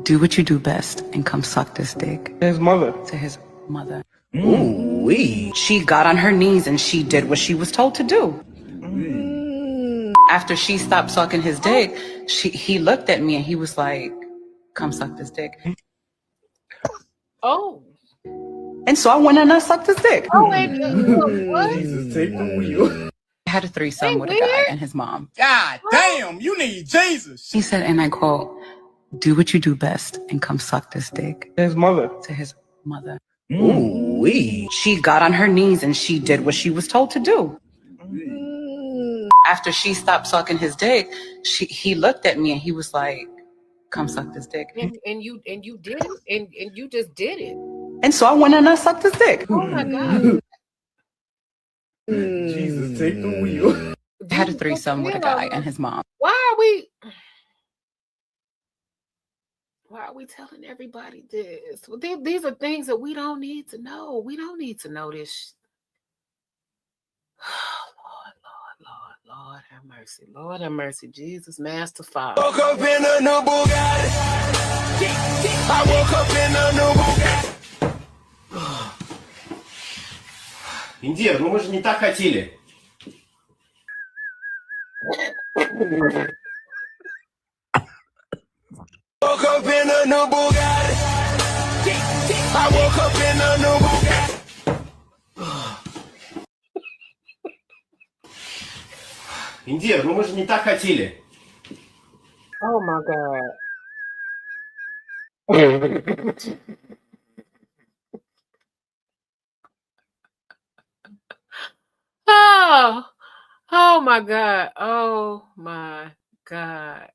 "Do what you do best and come suck this dick." His mother. To his mother. Ooh-wee. She got on her knees and she did what she was told to do. After she stopped sucking his dick, he looked at me and he was like, "Come suck this dick." Oh. And so I went and I sucked his dick. Oh, what? Jesus, take the wheel. I had a threesome with a guy and his mom. God damn, you need Jesus. He said, and I quote, "Do what you do best and come suck this dick." His mother. To his mother. Ooh-wee. She got on her knees and she did what she was told to do. After she stopped sucking his dick, he looked at me and he was like, "Come suck this dick." And you did it, and you just did it. And so I went and I sucked his dick. Oh my God. Jesus, take the wheel. I had a threesome with a guy and his mom. Why are we telling everybody this? Well, these are things that we don't need to know. We don't need to know this. Lord have mercy. Lord have mercy. Jesus, Master Father. Woke up in a new Bugatti. I woke up in a new Bugatti. Индир, ну мы же не так хотели. Woke up in a new Bugatti. I woke up in a new Bugatti. Индир, ну мы же не так хотели. Oh my God. my God. Oh my God.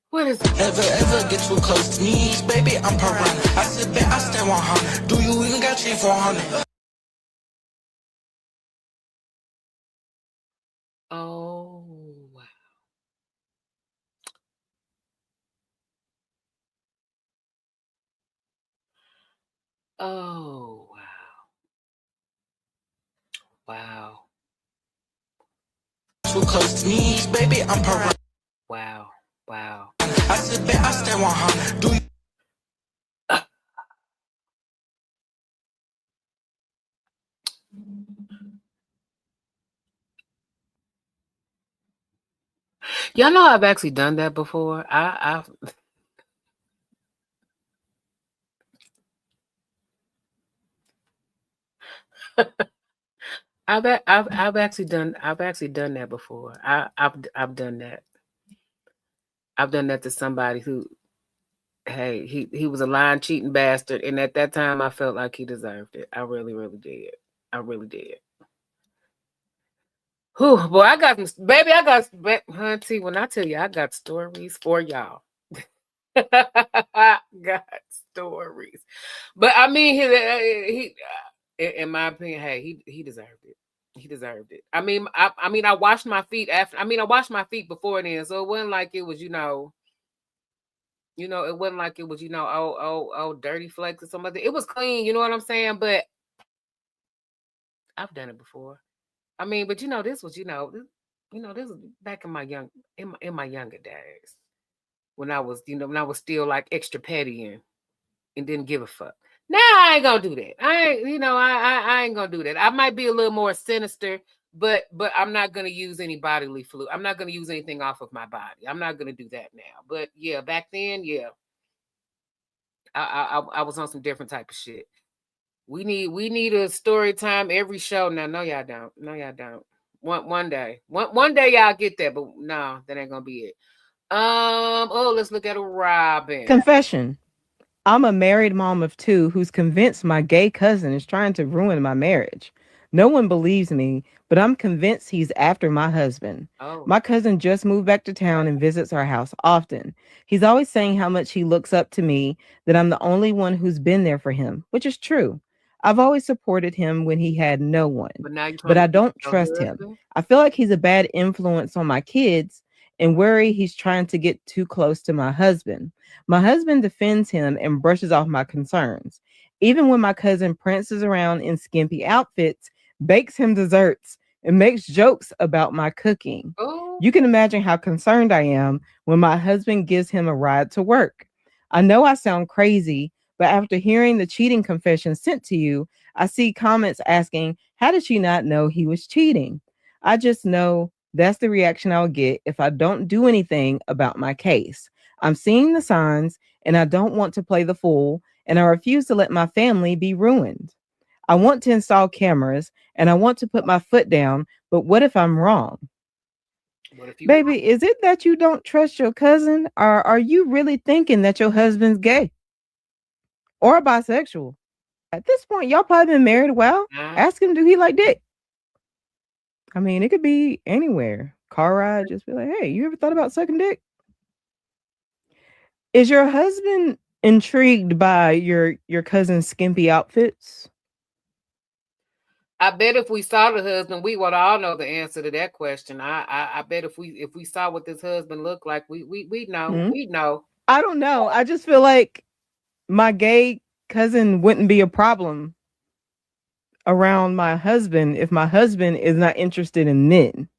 What is it? Ever get too close to me, baby, I'm piranha. I sit back, I stand 100. Do you even got change for 100? Oh wow. Oh wow. Wow. Too close to me, baby, I'm piranha. Wow. Wow. I sit back, I stand 100. Do you? Y'all know I've actually done that before. I've actually done that before. I've done that. I've done that to somebody who, hey, he was a lying, cheating bastard, and at that time I felt like he deserved it. I really, really did. I really did. Whew, boy, I got hunty. When I tell you, I got stories for y'all. I got stories, but I mean, he in my opinion, hey, he deserved it. He deserved it. I mean, I washed my feet after. I mean, I washed my feet before then, so it wasn't like it was, it wasn't like it was, dirty flakes or something. It was clean. You know what I'm saying? But I've done it before. I mean, but this was, this was back in my younger days when I was, when I was still like extra petty and didn't give a fuck. Now I ain't gonna do that. I ain't gonna do that. I might be a little more sinister, but I'm not gonna use any bodily fluid. I'm not gonna use anything off of my body. I'm not gonna do that now. But yeah, back then, yeah, I was on some different type of shit. We need a story time every show. Now, no, y'all don't. No, y'all don't. One day y'all get that, but no, that ain't gonna be it. Let's look at a Robin. Confession. I'm a married mom of two who's convinced my gay cousin is trying to ruin my marriage. No one believes me, but I'm convinced he's after my husband. Oh. My cousin just moved back to town and visits our house often. He's always saying how much he looks up to me, that I'm the only one who's been there for him, which is true. I've always supported him when he had no one, but I don't trust him. I feel like he's a bad influence on my kids and worry he's trying to get too close to my husband. My husband defends him and brushes off my concerns. Even when my cousin prances around in skimpy outfits, bakes him desserts, and makes jokes about my cooking. Oh. You can imagine how concerned I am when my husband gives him a ride to work. I know I sound crazy, but after hearing the cheating confession sent to you, I see comments asking, how did she not know he was cheating? I just know that's the reaction I'll get if I don't do anything about my case. I'm seeing the signs and I don't want to play the fool, and I refuse to let my family be ruined. I want to install cameras and I want to put my foot down, but what if I'm wrong? Baby, is it that you don't trust your cousin, or are you really thinking that your husband's gay or bisexual? At this point, y'all probably been married a while. Ask him, do he like dick? I mean, it could be anywhere. Car ride, just be like, hey, you ever thought about sucking dick? Is your husband intrigued by your cousin's skimpy outfits? I bet if we saw the husband, we would all know the answer to that question. I bet if we saw what this husband looked like, we know. Hmm? We know. I don't know. I just feel like my gay cousin wouldn't be a problem around my husband if my husband is not interested in men.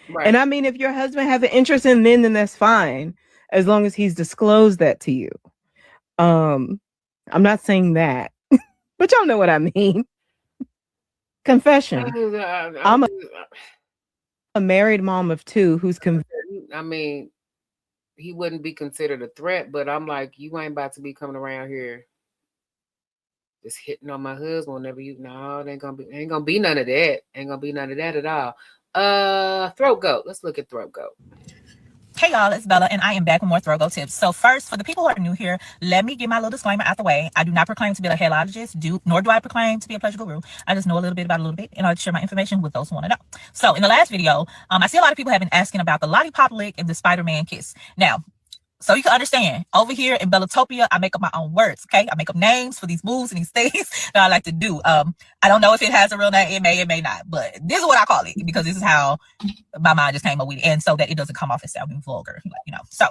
Right. And I mean, if your husband has an interest in men, then that's fine, as long as he's disclosed that to you. I'm not saying that, but y'all know what I mean. Confession. I'm a married mom of two who's I mean, he wouldn't be considered a threat, but I'm like, you ain't about to be coming around here just hitting on my husband whenever no, ain't gonna be none of that. Ain't gonna be none of that at all. Throat goat. Let's look at throat goat. Hey y'all, it's Bella, and I am back with more Throw-Go tips. So first, for the people who are new here, let me get my little disclaimer out the way. I do not proclaim to be a hairologist, nor do I proclaim to be a pleasure guru. I just know a little bit about a little bit, and I'll share my information with those who want to know. So in the last video, I see a lot of people have been asking about the lollipop lick and the Spider-Man kiss. Now, so you can understand, over here in Bellatopia, I make up my own words, okay? I make up names for these moves and these things that I like to do. I don't know if it has a real name, it may not, but this is what I call it because this is how my mind just came up with it, and so that it doesn't come off as sounding vulgar, you know. So,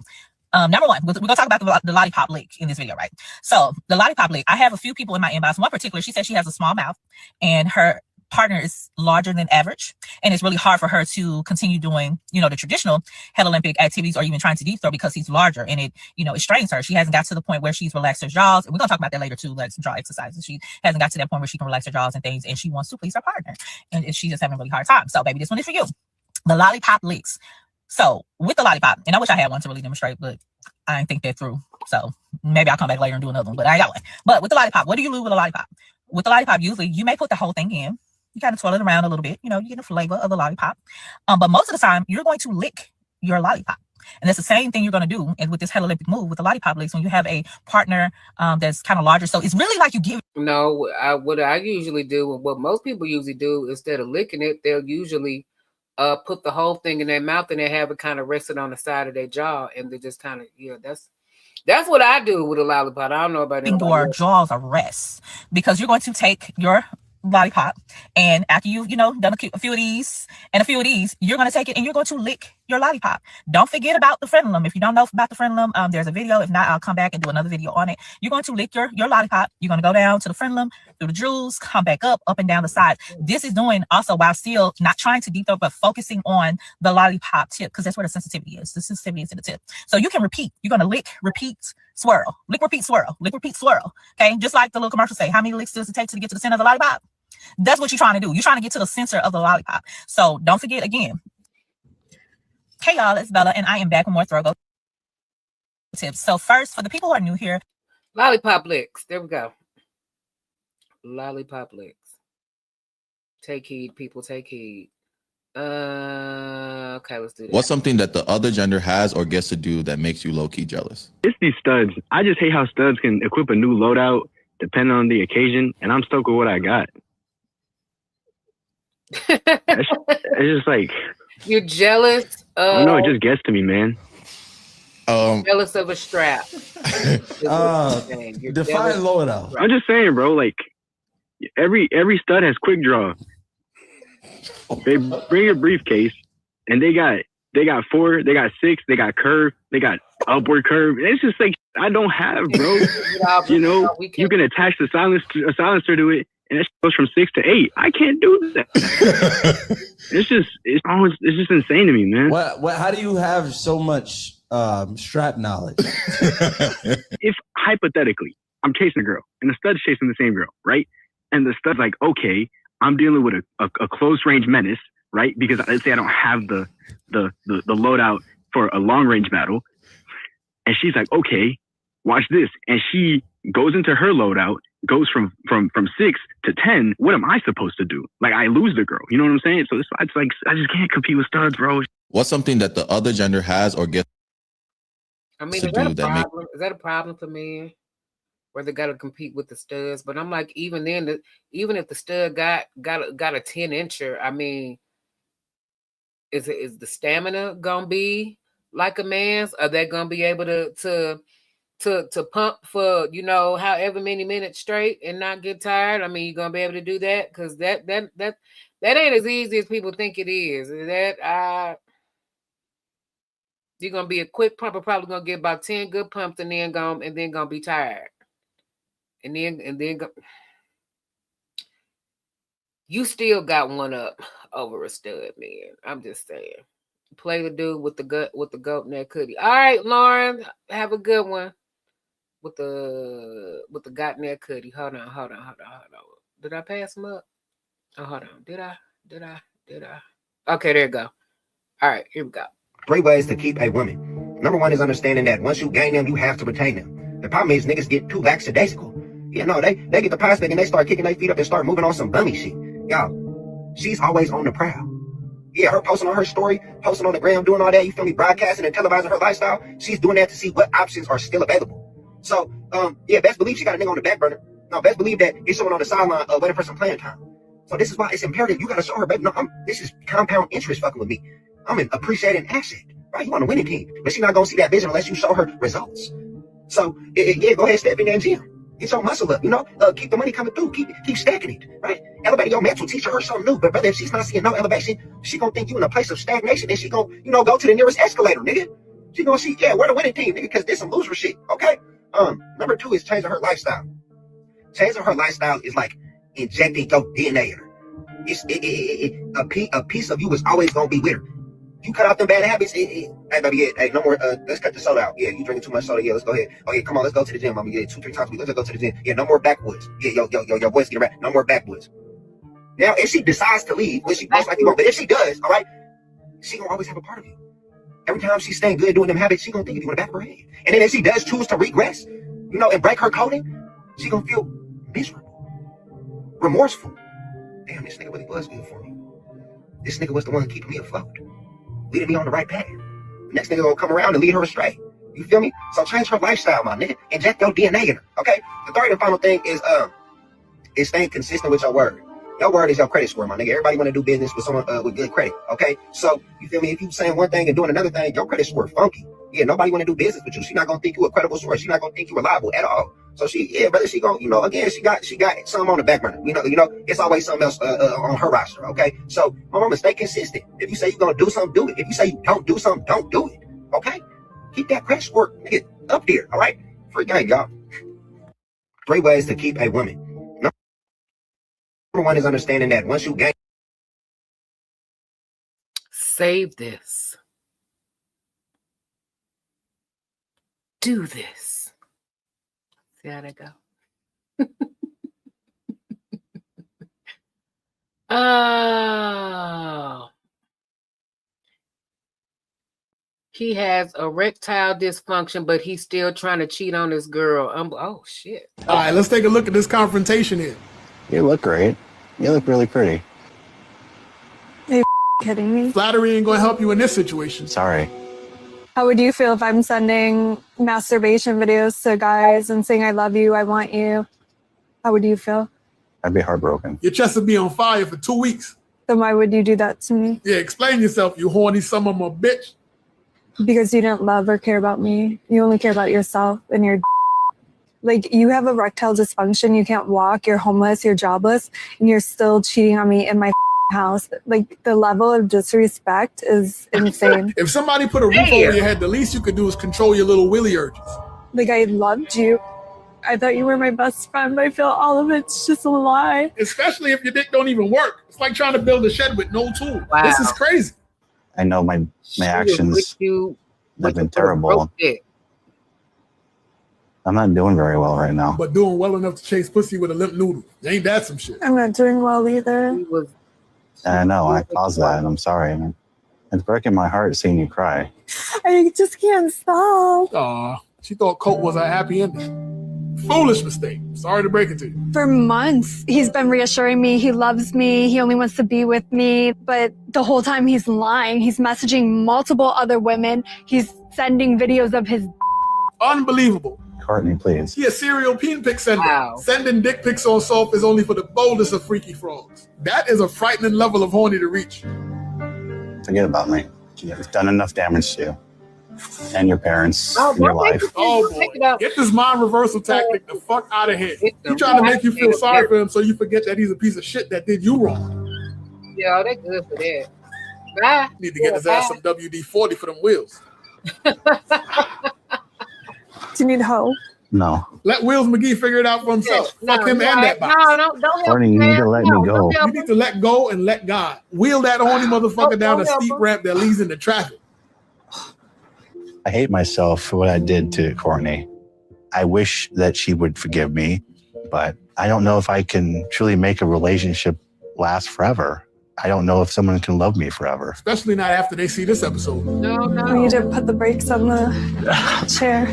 number one, we're gonna talk about the lollipop lick in this video, right? So, the lollipop lick, I have a few people in my inbox. One particular, she says she has a small mouth, and her partner is larger than average, and it's really hard for her to continue doing, you know, the traditional head Olympic activities or even trying to deep throw because he's larger, and it, you know, it strains her. She hasn't got to the point where she's relaxed her jaws, and we're gonna talk about that later too, like some jaw exercises. She hasn't got to that point where she can relax her jaws and things, and she wants to please her partner, and she's just having a really hard time. So, baby, this one is for you. The lollipop licks. So, with the lollipop, and I wish I had one to really demonstrate, but I didn't think that through. So, maybe I'll come back later and do another one, but I got one. But with the lollipop, what do you do with a lollipop? With the lollipop, usually you may put the whole thing in. You kind of twirl it around a little bit, you know, you get the flavor of the lollipop. But most of the time, you're going to lick your lollipop. And that's the same thing you're going to do with this head Olympic move with the lollipop licks when you have a partner that's kind of larger. So it's really like you give. No, what I usually do, and what most people usually do, instead of licking it, they'll usually put the whole thing in their mouth and they have it kind of rested on the side of their jaw, and they just kind of, yeah, that's what I do with a lollipop. I don't know about that. Your jaws are rest because you're going to take your lollipop, and after you've, you know, done a few of these and a few of these, you're going to take it and you're going to lick your lollipop. Don't forget about the frenulum. If you don't know about the frenulum, there's a video. If not, I'll come back and do another video on it. You're going to lick your lollipop. You're going to go down to the frenulum, through the jewels, come back up and down the sides. This is doing also while still not trying to deep throw, but focusing on the lollipop tip, because that's where the sensitivity is. The sensitivity is in the tip. So you can repeat. You're going to lick, repeat, swirl, lick, repeat, swirl, lick, repeat, swirl. Okay, just like the little commercial say, how many licks does it take to get to the center of the lollipop? That's what you're trying to do. You're trying to get to the center of the lollipop. So don't forget again. Hey y'all, it's Bella, and I am back with more Throw-Go tips. So first, for the people who are new here, lollipop licks. There we go. Lollipop licks. Take heed, people. Take heed. Okay, let's do that. What's something that the other gender has or gets to do that makes you low-key jealous? It's these studs. I just hate how studs can equip a new loadout depending on the occasion, and I'm stoked with what I got. It's just like, you're jealous of, I don't know, it just gets to me, man. Jealous of a strap. Define loadout. I'm just saying, bro, like every stud has quick draw. They bring your briefcase and they got 4, they got 6, they got curve, they got upward curve. It's just like I don't have, bro. You know, you can attach a silencer to it, and it goes from 6 to 8. I can't do that. it's just insane to me, man. How do you have so much strap knowledge? If hypothetically I'm chasing a girl and the stud's chasing the same girl, right? And the stud's like, okay, I'm dealing with a close range menace, right? Because let's say I don't have the loadout for a long range battle. And she's like, okay, watch this. And she goes into her loadout, goes from 6 to 10. What am I supposed to do? Like, I lose the girl. You know what I'm saying? So it's like, I just can't compete with studs, bro. What's something that the other gender has or gets I mean, to is that do a that problem? Is that a problem for men? Where they got to compete with the studs? But I'm like, even then, even if the stud got a 10-incher, I mean, is the stamina gonna be like a man's? Are they gonna be able to pump for, you know, however many minutes straight and not get tired? I mean, you're gonna be able to do that? Because that ain't as easy as people think it is. You're gonna be a quick pumper, probably gonna get about 10 good pumps and then gonna be tired. And then you still got one up over a stud, man. I'm just saying. Play the dude with the goat neck hoodie. All right, Lauren, have a good one with the goat neck hoodie. Hold on. Did I pass him up? Oh, hold on. Did I? Okay, there you go. All right, here we go. 3 ways to keep a woman. Number 1 is understanding that once you gain them, you have to retain them. The problem is niggas get too lackadaisical. You know, they get the prospect and they start kicking their feet up and start moving on some bummy shit. Y'all, she's always on the prowl. Yeah, her posting on her story, posting on the gram, doing all that, you feel me, broadcasting and televising her lifestyle. She's doing that to see what options are still available. So, yeah, best believe she got a nigga on the back burner. No, best believe that it's someone on the sideline waiting for some playing time. So this is why it's imperative. You got to show her, baby, no, this is compound interest fucking with me. I'm an appreciating asset, right? You want a winning team. But she's not going to see that vision unless you show her results. So, yeah, go ahead, step in that gym. Get your muscle up, you know? Keep the money coming through. Keep stacking it, right? Elevating your mental, teach her something new. But brother, if she's not seeing no elevation, she gonna think you in a place of stagnation, and she gonna, you know, go to the nearest escalator, nigga. She gonna see, yeah, we're the winning team, nigga, because there's some loser shit, okay? Number 2 is changing her lifestyle. Changing her lifestyle is like injecting your DNA in her. A piece of you is always gonna be with her. You cut out them bad habits. Hey, baby, hey, no more. Let's cut the soda out. Yeah, you drinking too much soda. Yeah, let's go ahead. Oh yeah, come on, let's go to the gym, mama. Yeah, 2-3 times a week. Let's go to the gym. Yeah, no more backwoods. Yeah, your voice get right. No more backwoods. Now, if she decides to leave, which she most likely won't, but if she does, all right, she gonna always have a part of you. Every time she's staying good doing them habits, she gonna think of you in the back of her head. And then if she does choose to regress, you know, and break her coding, she gonna feel miserable, remorseful. Damn, this nigga really was good for me. This nigga was the one keeping me afloat, leading me on the right path. The next nigga gonna come around and lead her astray. You feel me? So change her lifestyle, my nigga. Inject your DNA in her, okay? The third and final thing is staying consistent with your word. Your word is your credit score, my nigga. Everybody want to do business with someone with good credit, okay? So, you feel me? If you saying one thing and doing another thing, your credit score funky. Yeah, nobody want to do business with you. She not gonna think you a credible source. She not gonna think you reliable at all. So brother, she gonna, you know, again, she got something on the back burner. You know, it's always something else on her roster, okay? So, my mama, stay consistent. If you say you're gonna do something, do it. If you say you don't do something, don't do it, okay? Keep that credit score, nigga, up there, all right? Free game, y'all. 3 ways to keep a woman. Number 1 is understanding that once you gain. Save this. Do this. See how that go? Oh. He has erectile dysfunction, but he's still trying to cheat on his girl. Oh, shit. All right, let's take a look at this confrontation here. You look great. You look really pretty. Are you kidding me? Flattery ain't gonna help you in this situation. Sorry. How would you feel if I'm sending masturbation videos to guys and saying I love you, I want you? How would you feel? I'd be heartbroken. Your chest would be on fire for 2 weeks. Then why would you do that to me? Yeah, explain yourself, you horny son of a bitch. Because you didn't love or care about me. You only care about yourself and your like, you have erectile dysfunction, you can't walk, you're homeless, you're jobless, and you're still cheating on me in my house. Like, the level of disrespect is insane. If somebody put a roof over your head, the least you could do is control your little willy urges. Like, I loved you. I thought you were my best friend, but I feel all of it's just a lie. Especially if your dick don't even work. It's like trying to build a shed with no tool. Wow. This is crazy. I know my actions have been terrible. I'm not doing very well right now. But doing well enough to chase pussy with a limp noodle. Ain't that some shit? I'm not doing well either. I know, I caused that, and I'm sorry. Man. It's breaking my heart seeing you cry. I just can't stop. Aw, she thought Colt was a happy ending. Foolish mistake. Sorry to break it to you. For months, he's been reassuring me he loves me, he only wants to be with me, but the whole time he's lying. He's messaging multiple other women. He's sending videos of his... Unbelievable. Courtney, please. He a serial peen pic sender. Wow. Sending dick pics on soft is only for the boldest of freaky frogs. That is a frightening level of horny to reach. Forget about me. You've done enough damage to you. And your parents in your life. Oh boy. Get this mind reversal tactic the fuck out of here. He's trying to make you feel sorry for him so you forget that he's a piece of shit that did you wrong. Yeah, they're good for that. Bye. Need to get his ass some WD-40 for them wheels. Do you need help? No. Let Wills McGee figure it out for himself. Fuck him and that box. Don't Courtney, you need to let me go. You need to let go and let God. Wheel that horny motherfucker down a steep ramp that leads into traffic. I hate myself for what I did to Courtney. I wish that she would forgive me, but I don't know if I can truly make a relationship last forever. I don't know if someone can love me forever. Especially not after they see this episode. No. We need to put the brakes on the chair.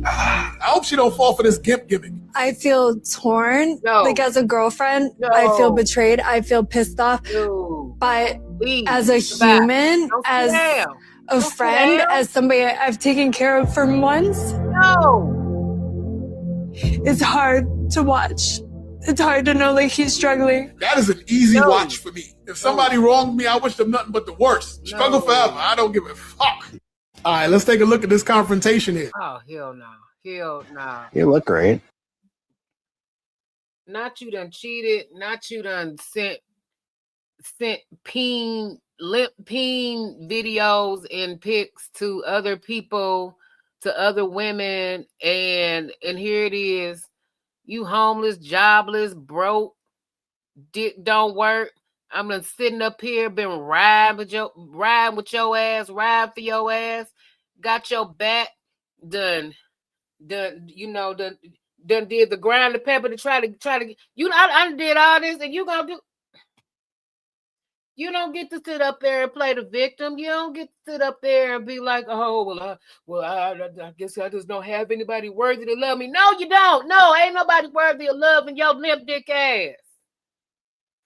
I hope she don't fall for this gimp gimmick. I feel torn. No. Like as a girlfriend, No. I feel betrayed. I feel pissed off. No. But Please. as a human, Don't sit as down. a Don't sit friend, down. as somebody I've taken care of for months, No. it's hard to watch. It's hard to know like he's struggling. That is an easy watch for me. If somebody wronged me, I wish them nothing but the worst. Struggle forever. I don't give a fuck. All right, let's take a look at this confrontation here. Oh, hell no. Hell no. You look great. Not you done cheated. Not you done sent lip peen videos and pics to other people, to other women, and here it is. You homeless, jobless, broke, dick don't work. I'm done sitting up here, been riding with your ass, riding for your ass, got your back, done did the grind the pepper to try to I did all this, and you don't get to sit up there and play the victim. You don't get to sit up there and be like, oh, I guess I just don't have anybody worthy to love me. No, you don't. No, ain't nobody worthy of loving your limp dick ass.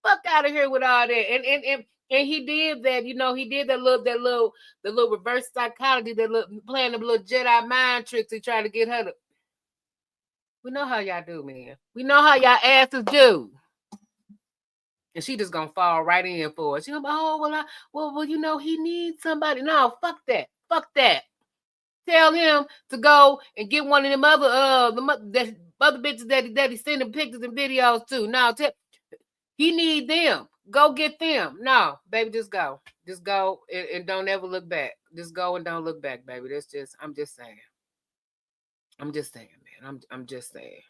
Fuck out of here with all that. And he did that, he did the little reverse psychology, playing the little Jedi mind tricks to try to get her to. We know how y'all do, man. We know how y'all asses do. And she just gonna fall right in for it. She gonna be, he needs somebody. No, fuck that. Fuck that. Tell him to go and get one of them other other bitches that he sending pictures and videos to. No, he need them. Go get them. No, baby, just go. Just go and don't ever look back. Just go and don't look back, baby. I'm just saying. I'm just saying, man. I'm just saying.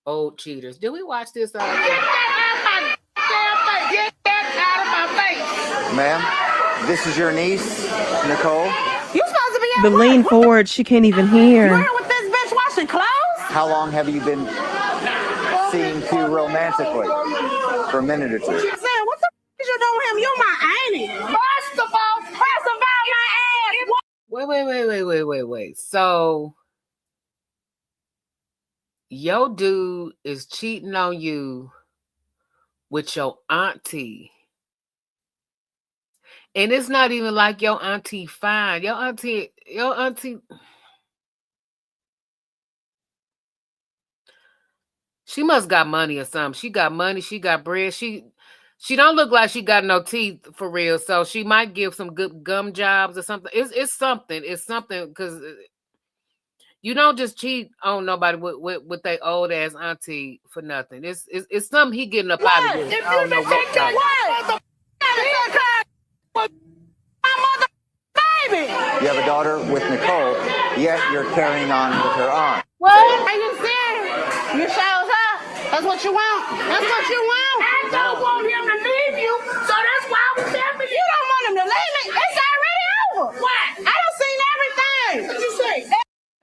Old cheaters. Did we watch this? Get that out of my face. Ma'am, this is your niece, Nicole. You supposed to be at But work. lean forward, she can't even hear. You here with this bitch washing clothes? How long have you been seeing Q romantically? For a minute or two. She said, what the f*** is you doing with him? You my auntie. First of all, my ass. Wait. So your dude is cheating on you with your auntie. And it's not even like your auntie fine. Your auntie. She must got money or something. She got money. She got bread. She don't look like she got no teeth for real. So she might give some good gum jobs or something. It's something. It's something, because you don't just cheat on nobody with their old ass auntie for nothing. It's something he getting up out of this. If I don't you know even take your word, my mother baby. You have a daughter with Nicole, yet you're carrying on with her aunt. What? Are you serious? You chose her? That's what you want? That's what you want? I don't want him to leave you, so that's why I was telling you. You don't want him to leave me? It's already over. What? I done seen everything. What you say?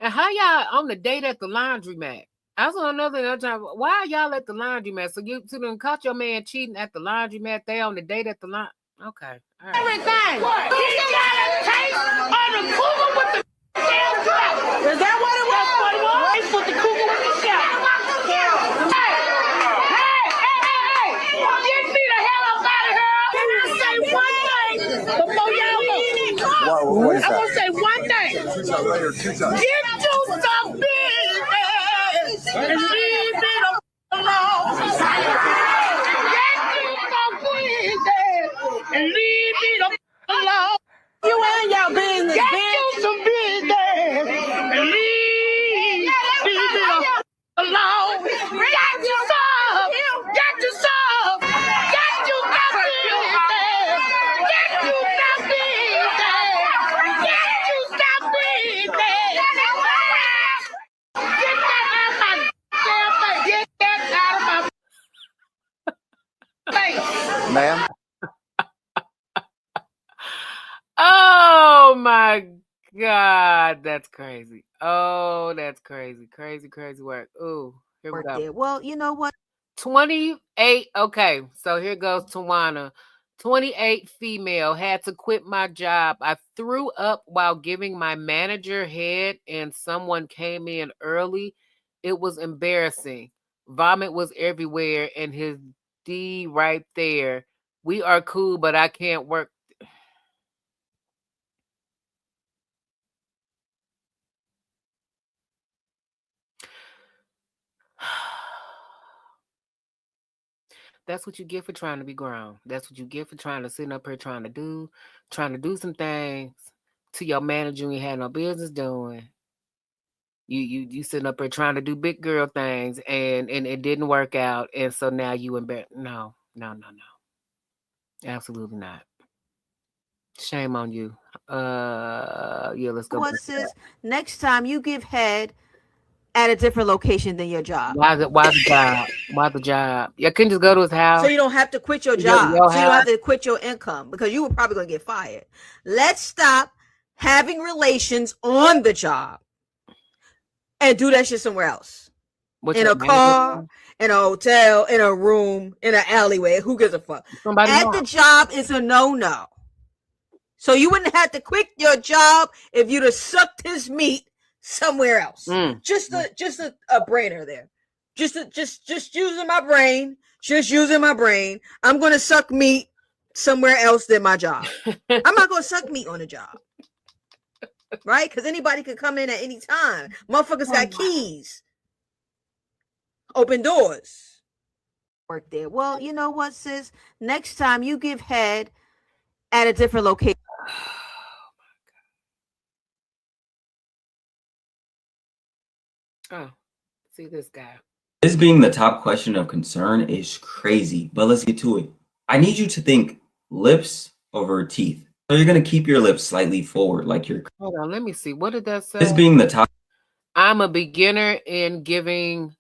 And how y'all on the date at the laundromat? I was on another time. Why are y'all at the laundromat? So you done caught your man cheating at the laundromat. They on the date at the laundromat. Okay. All right. Everything. What? You still got a taste on the cougar with the damn shot. Is that what it was? That's what it was? Taste with the cougar with the shot. Hey. Get me the hell up out of here. Can I say one thing before y'all go? What is I'm that? going to say one thing. Get you some business and leave it alone. Get you some business and leave it alone. You and your business, get you some business and leave it alone. Get you some. Get you some. Get you some business. Get you some business. Get you some business. Get that out of my damn face. Get that out of my face. Ma'am? Oh my God, that's crazy. Oh, that's crazy. Crazy work. Ooh, here we go. Well, you know what? 28. Okay, so here goes Tawana 28 female, had to quit my job. I threw up while giving my manager head and someone came in early. It was embarrassing. Vomit was everywhere and his D right there. We are cool, but I can't work. That's what you get for trying to be grown. That's what you get for trying to sit up here trying to do some things to your manager you had no business doing. You sitting up here trying to do big girl things and it didn't work out, and so now you embarrassed. No. Absolutely not. Shame on you. Yeah, let's go. What, sis? Next time you give head at a different location than your job. Why the job? Why the job? You couldn't just go to his house. So you don't have to quit your job. So you don't have to quit your income because you were probably going to get fired. Let's stop having relations on the job and do that shit somewhere else. In a car, in a hotel, in a room, in an alleyway. Who gives a fuck? At the job is a no-no. So you wouldn't have to quit your job if you'd have sucked his meat somewhere else. Just a brainer there. Just using my brain. Just using my brain. I'm gonna suck meat somewhere else than my job. I'm not gonna suck meat on a job. Right? Because anybody could come in at any time. Motherfuckers got keys. Open doors. Work there. Well, you know what, sis? Next time you give head at a different location. Oh, see this guy. This being the top question of concern is crazy, but let's get to it. I need you to think lips over teeth. So you're going to keep your lips slightly forward like you're... Hold on, let me see. What did that say? This being the top... I'm a beginner in giving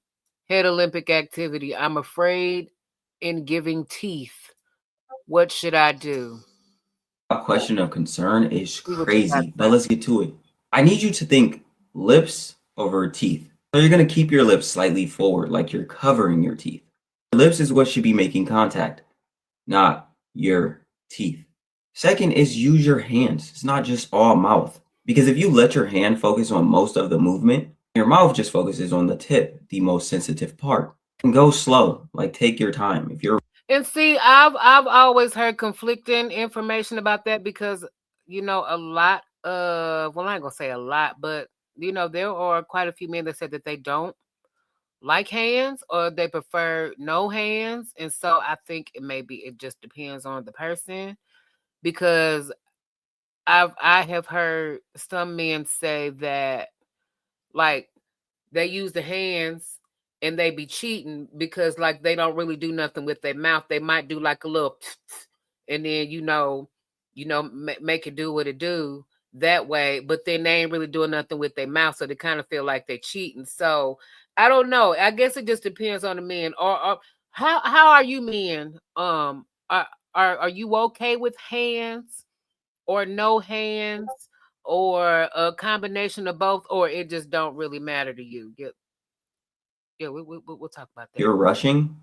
head Olympic activity. I'm afraid in giving teeth. What should I do? Top question of concern is crazy, but let's get to it. I need you to think lips over teeth. So you're going to keep your lips slightly forward like you're covering your teeth. Your lips is what should be making contact, not your teeth. Second is use your hands. It's not just all mouth. Because if you let your hand focus on most of the movement, your mouth just focuses on the tip, the most sensitive part. And go slow, like take your time. If you're... And see, I've always heard conflicting information about that because, you know, a lot of, well, I ain't gonna say a lot, but you know, there are quite a few men that said that they don't like hands or they prefer no hands. And so I think it just depends on the person, because I have heard some men say that like they use the hands and they be cheating because like they don't really do nothing with their mouth. They might do like a little and then make it do what it do that way, but then they ain't really doing nothing with their mouth, so they kind of feel like they're cheating. So I don't know. I guess it just depends on the men. Or how are you men? Are you okay with hands or no hands or a combination of both, or it just don't really matter to you? Yeah, we'll talk about that. You're rushing,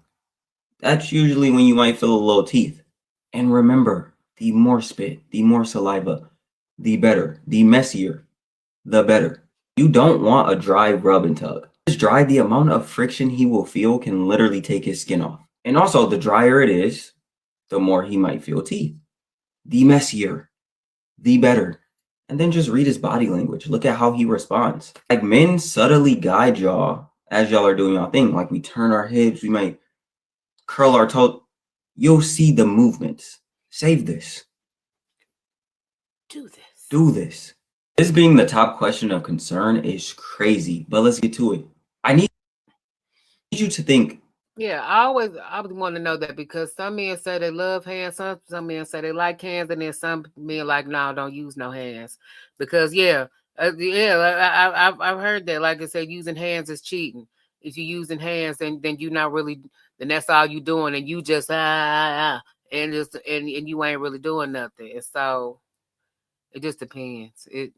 that's usually when you might feel a little teeth. And remember, the more spit, the more saliva, the better. The messier, the better. You don't want a dry rub and tug. Just dry, the amount of friction he will feel can literally take his skin off. And also, the drier it is, the more he might feel teeth. The messier, the better. And then just read his body language. Look at how he responds. Like, men subtly guide y'all as y'all are doing y'all thing. Like, we turn our hips, we might curl our toes. You'll see the movements. Save this. Do this. This being the top question of concern is crazy, but let's get to it. I need you to think. Yeah, I would want to know that, because some men say they love hands, some men say they like hands, and then some men like, no, don't use no hands. Because I've heard that. Like I said, using hands is cheating. If you're using hands, then you're not really, then that's all you doing, and you just and you ain't really doing nothing. And so it just depends. I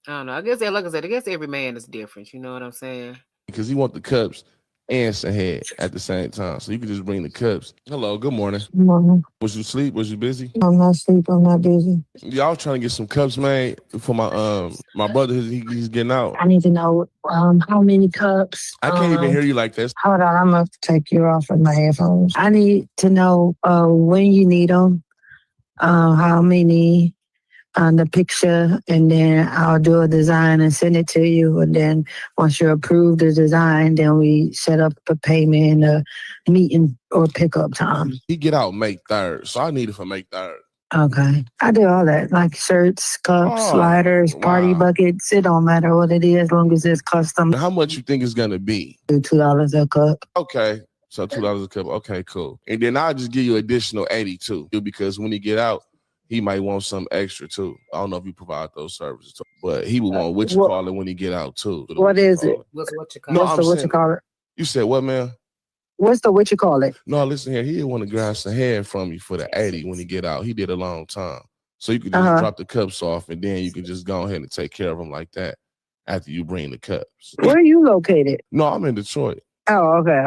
don't know. I guess, like I said, every man is different. You know what I'm saying? Because he want the cups and some head at the same time. So you can just bring the cups. Hello, good morning. Good morning. Was you asleep? Was you busy? I'm not asleep. I'm not busy. Y'all trying to get some cups made for my brother. He's getting out. I need to know how many cups. I can't even hear you like this. Hold on, I'm gonna take you off of my headphones. I need to know when you need them, how many on the picture, and then I'll do a design and send it to you. And then once you approve the design, then we set up a payment, a meeting or pickup time. He get out May 3rd, so I need it for May 3rd. Okay. I do all that, like shirts, cups, sliders, party buckets. It don't matter what it is, as long as it's custom. How much you think it's gonna be? $2 a cup. Okay. So $2 a cup. Okay, cool. And then I'll just give you additional 82 because when he get out, he might want some extra too. I don't know if you provide those services, too, but he would want what you call it when he get out too. What is it? What's what you call No, What's the what you call it? You said what, man? What's the what you call it? No, listen here. He didn't want to grab some head from you for the 80 when he get out. He did a long time. So you could just drop the cups off and then you can just go ahead and take care of them like that after you bring the cups. Where are you located? No, I'm in Detroit. Oh, okay.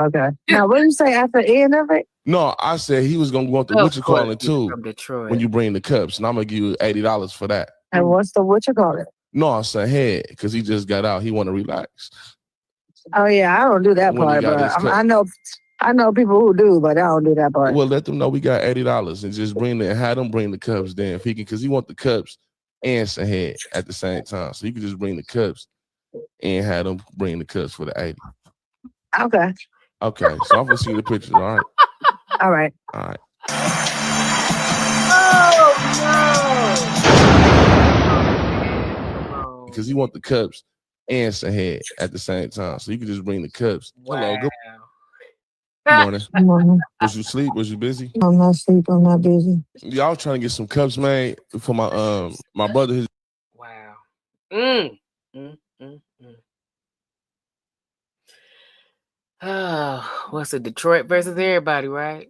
Now, what did you say at the end of it? No, I said he was gonna go to what you call it too from Detroit. when you bring the cups, and I'm gonna give you $80 for that. And what's the what you call it? No, I said head because he just got out. He want to relax. Oh yeah, I don't do that When he part, got but his cup. I know people who do, but I don't do that part. Well, let them know we got $80 and just bring the have them bring the cups then if he can, because he want the cups and some head at the same time. So you can just bring the cups and have them bring the cups for the 80. Okay. Okay, so I'm gonna see the pictures. All right. All right. All right. Oh Because he want the cups and some head at the same time. So you can just bring the cups. Hello, good morning. Good morning. Was you asleep? Was you busy? I'm not asleep. I'm not busy. Y'all trying to get some cups made for my brother. Wow. Oh, what's it? Detroit versus everybody, right?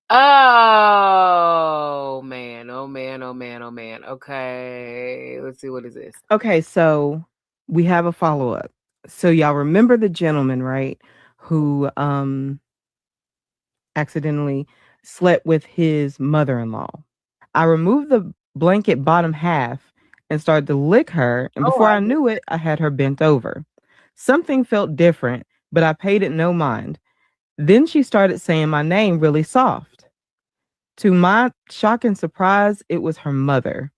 Oh man. Okay, let's see, what is this? Okay, so we have a follow-up. So y'all remember the gentleman, right? Who accidentally slept with his mother-in-law. I removed the blanket bottom half and started to lick her, and before I knew it, I had her bent over. Something felt different, but I paid it no mind. Then she started saying my name really soft. To my shock and surprise, it was her mother.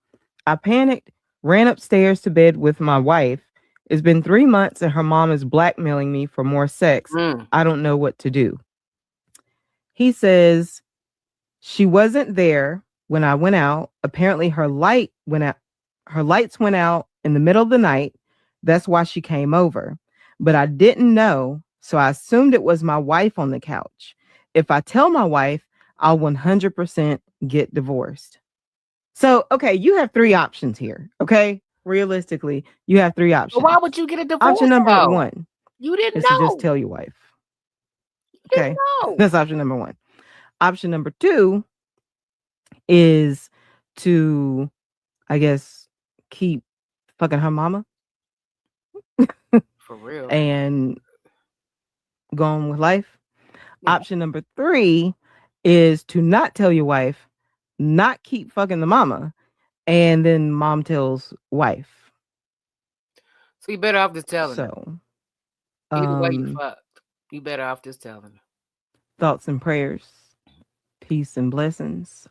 I panicked, ran upstairs to bed with my wife. It's been 3 months and her mom is blackmailing me for more sex. I don't know what to do. He says she wasn't there when I went out. Apparently her lights went out in the middle of the night. That's why she came over. But I didn't know, so I assumed it was my wife on the couch. If I tell my wife, I'll 100% get divorced. So, okay, you have 3 options here, okay? Realistically, you have 3 options. Why would you get a divorce? Option number 1 You didn't is know. to just tell your wife. Okay, that's option number 1. Option number 2 is to, I guess, keep fucking her mama. For real. And go on with life. Yeah. Option number 3 is to not tell your wife, not keep fucking the mama, and then mom tells wife. So you better off just telling her. So, either way you fucked, you better off just telling her. Thoughts and prayers, peace and blessings.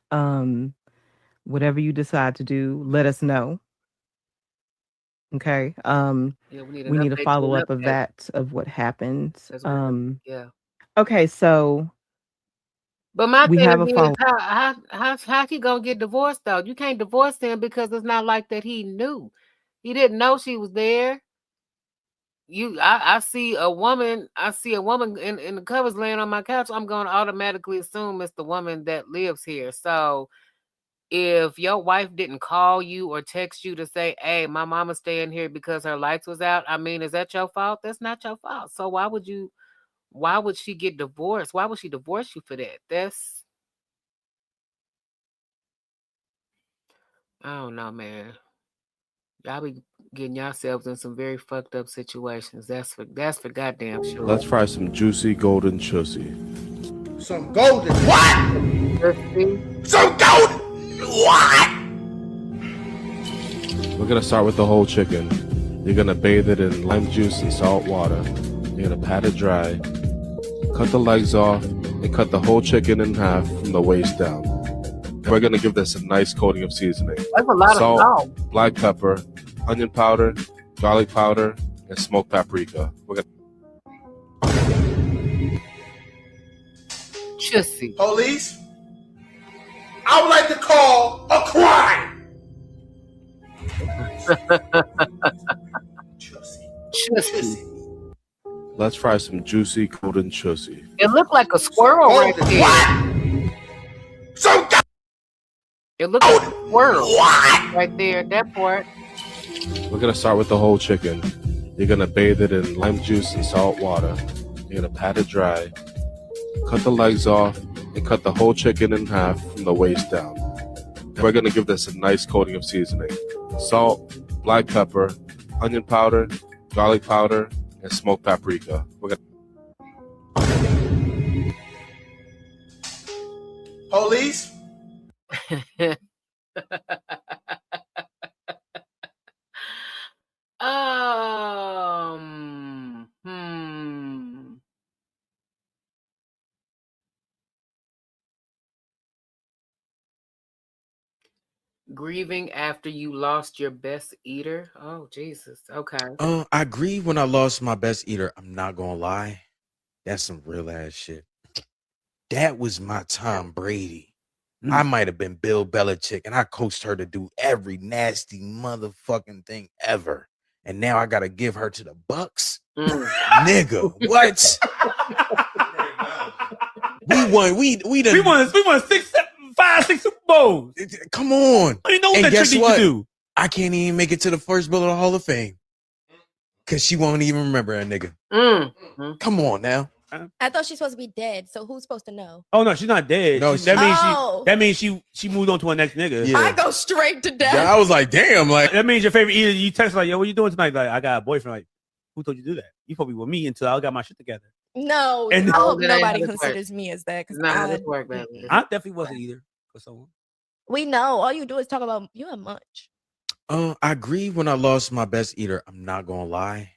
Whatever you decide to do, let us know. Okay. Yeah, we need a follow up of that, of what happened. Yeah. Okay, so but my we thing have is, a follow. How he gonna get divorced though? You can't divorce him because it's not like that he knew. He didn't know she was there. I see a woman in the covers laying on my couch. I'm gonna automatically assume it's the woman that lives here. So if your wife didn't call you or text you to say, hey, my mama's staying here because her lights was out, I mean, is that your fault? That's not your fault. So why would she get divorced? Why would she divorce you for that? I don't know, man. Y'all be getting yourselves in some very fucked up situations. That's for goddamn sure. Let's fry some juicy golden chussy. Some golden what? Some golden what? We're gonna start with the whole chicken. You're gonna bathe it in lime juice and salt water. You're gonna pat it dry, cut the legs off, and cut the whole chicken in half from the waist down. We're gonna give this a nice coating of seasoning. That's a lot of salt. Black pepper, onion powder, garlic powder, and smoked paprika. We're gonna Chussy. Police, I would like to call a crime. Chussy. Let's fry some juicy golden chussy. It looked like a squirrel right there. What? Some It looked like a squirrel right there. That part. We're gonna start with the whole chicken. You're gonna bathe it in lime juice and salt water. You're gonna pat it dry, cut the legs off, and cut the whole chicken in half from the waist down. We're gonna give this a nice coating of seasoning. Salt, black pepper, onion powder, garlic powder, and smoked paprika. We're gonna Police. Grieving after you lost your best eater. Oh Jesus. Okay. I grieve when I lost my best eater. I'm not gonna lie. That's some real ass shit. That was my Tom Brady. I might have been Bill Belichick, and I coached her to do every nasty motherfucking thing ever. And now I gotta give her to the Bucks. Nigga, what? We won 5-6 Super Bowls. Come on. I didn't know what that trick you do. I can't even make it to the first bill of the Hall of Fame. Cause she won't even remember a nigga. Come on now. I thought she's supposed to be dead, so who's supposed to know? Oh no, she's not dead. No, that means she moved on to her next nigga. Yeah. I go straight to death. Yeah, I was like, damn, like that means your favorite eater. You text like, yo, what you doing tonight? Like, I got a boyfriend. Like, who told you to do that? You probably with me until I got my shit together. No, And I hope that ain't nobody how this considers me as that. Not how this work, baby. I definitely wasn't either for someone. We know all you do is talk about you and Munch. I grieve when I lost my best eater. I'm not gonna lie.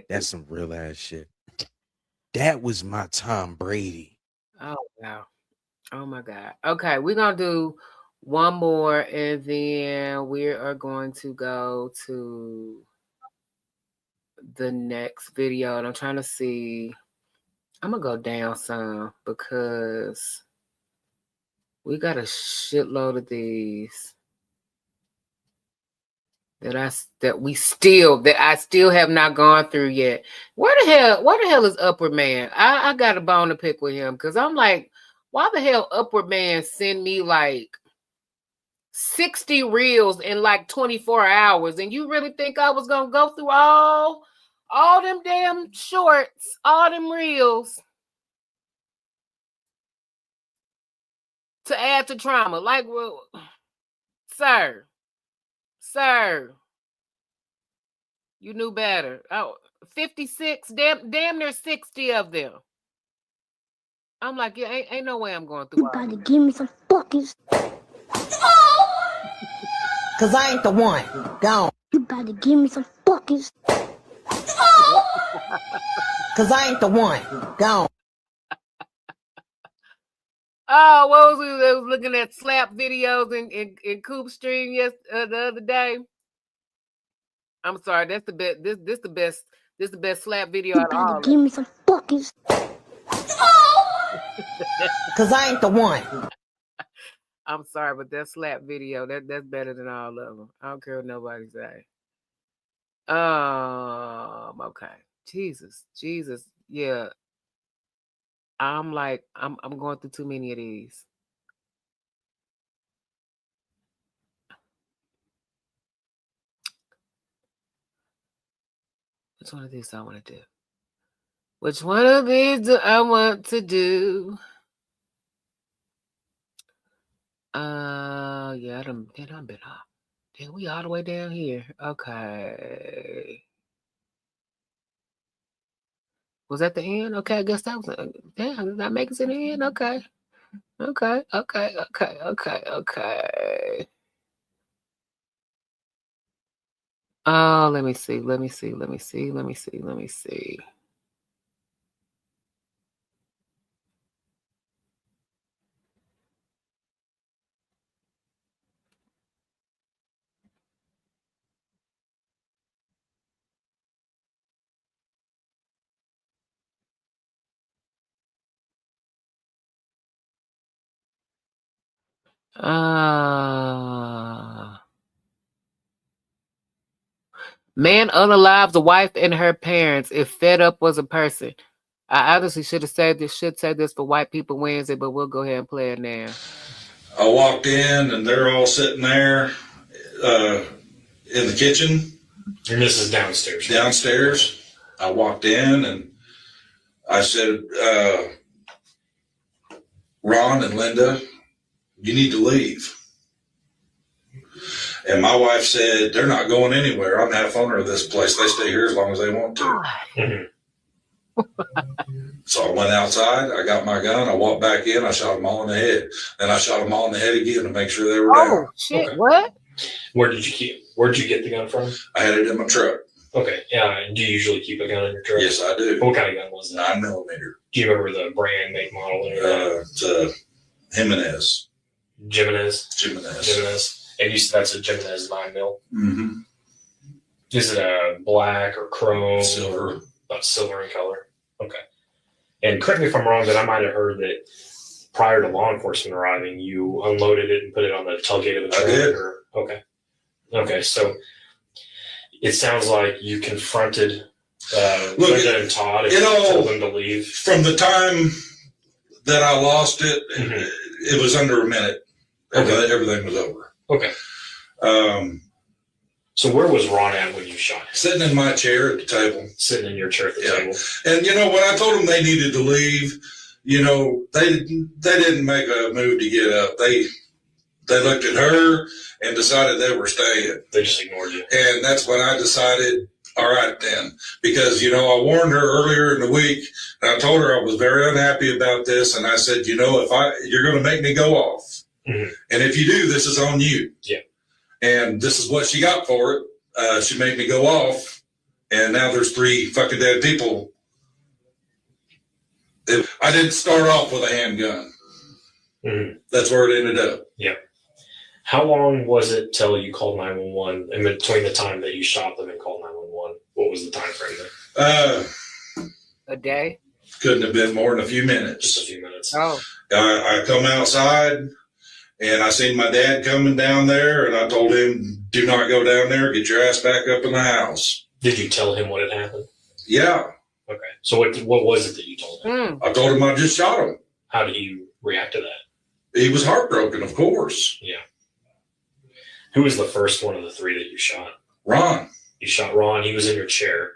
That's some real ass shit. That was my Tom Brady. Oh wow. Oh my God. Okay, we're gonna do one more and then we are going to go to the next video. And I'm trying to see. I'm gonna go down some because we got a shitload of these that I still have not gone through yet. Where the hell is Upward Man? I got a bone to pick with him because I'm like, why the hell Upward Man send me like 60 reels in like 24 hours? And you really think I was gonna go through all them damn shorts, all them reels to add to trauma? Like, well, sir, you knew better. Oh, 56, damn near 60 of them. I'm like, yeah, ain't no way I'm going through. You gotta give me some fucking. Cause I ain't the one. Gone. You gotta give me some fucking. Cause I ain't the one. Gone. Oh, what was we? I was looking at slap videos in Coop Stream the other day. I'm sorry, that's the best. This the best slap video out of all. Give me some fucking. Cause I ain't the one. I'm sorry, but that slap video that's better than all of them. I don't care what nobody say. Okay. Jesus, yeah. I'm like, I'm going through too many of these. Which one of these do I want to do? Which one of these do I want to do? Yeah, I done been off. Damn, we all the way down here. Okay. Was that the end? Okay, I guess that was damn, that makes it the end. Okay. Okay. Oh, let me see. Man unalives a wife and her parents if fed up was a person. I honestly should say this for White People Wednesday, but we'll go ahead and play it now. I walked in and they're all sitting there in the kitchen. And this is downstairs. Downstairs. I walked in and I said, Ron and Linda, you need to leave. And my wife said, they're not going anywhere. I'm the half owner of this place. They stay here as long as they want to. So I went outside. I got my gun. I walked back in. I shot them all in the head. Then I shot them all in the head again to make sure they were down. Oh, shit. Okay. What? Where'd you get the gun from? I had it in my truck. Okay. Yeah. Do you usually keep a gun in your truck? Yes, I do. What kind of gun was that? 9mm. Do you remember the brand, make, model? It's Jimenez. Jimenez. And you said that's a Jimenez 9mm? Mm-hmm. Is it a black or chrome? Silver. About silver in color. Okay. And correct me if I'm wrong, but I might have heard that prior to law enforcement arriving, you unloaded it and put it on the tailgate of a truck. I did. Okay. So it sounds like you confronted Linda and Todd and told them to leave. From the time that I lost it, it was under a minute. Everything was over. Okay. So where was Ron at when you shot him? Sitting in my chair at the table. Sitting in your chair at the table. And when I told them they needed to leave, they didn't make a move to get up. They looked at her and decided they were staying. They just ignored you. And that's when I decided, all right then, because I warned her earlier in the week, and I told her I was very unhappy about this, and I said, if you're going to make me go off, and if you do, this is on you. Yeah. And this is what she got for it. She made me go off, and now there's 3 fucking dead people. I didn't start off with a handgun. That's where it ended up. Yeah. How long was it till you called 911 in between the time that you shot them and called 911? What was the time frame there? A day? Couldn't have been more than a few minutes. Just a few minutes. Oh. I come outside, and I seen my dad coming down there, and I told him, do not go down there. Get your ass back up in the house. Did you tell him what had happened? Yeah. Okay. So what was it that you told him? I told him I just shot him. How did he react to that? He was heartbroken, of course. Yeah. Who was the first one of the 3 that you shot? Ron. You shot Ron. He was in your chair.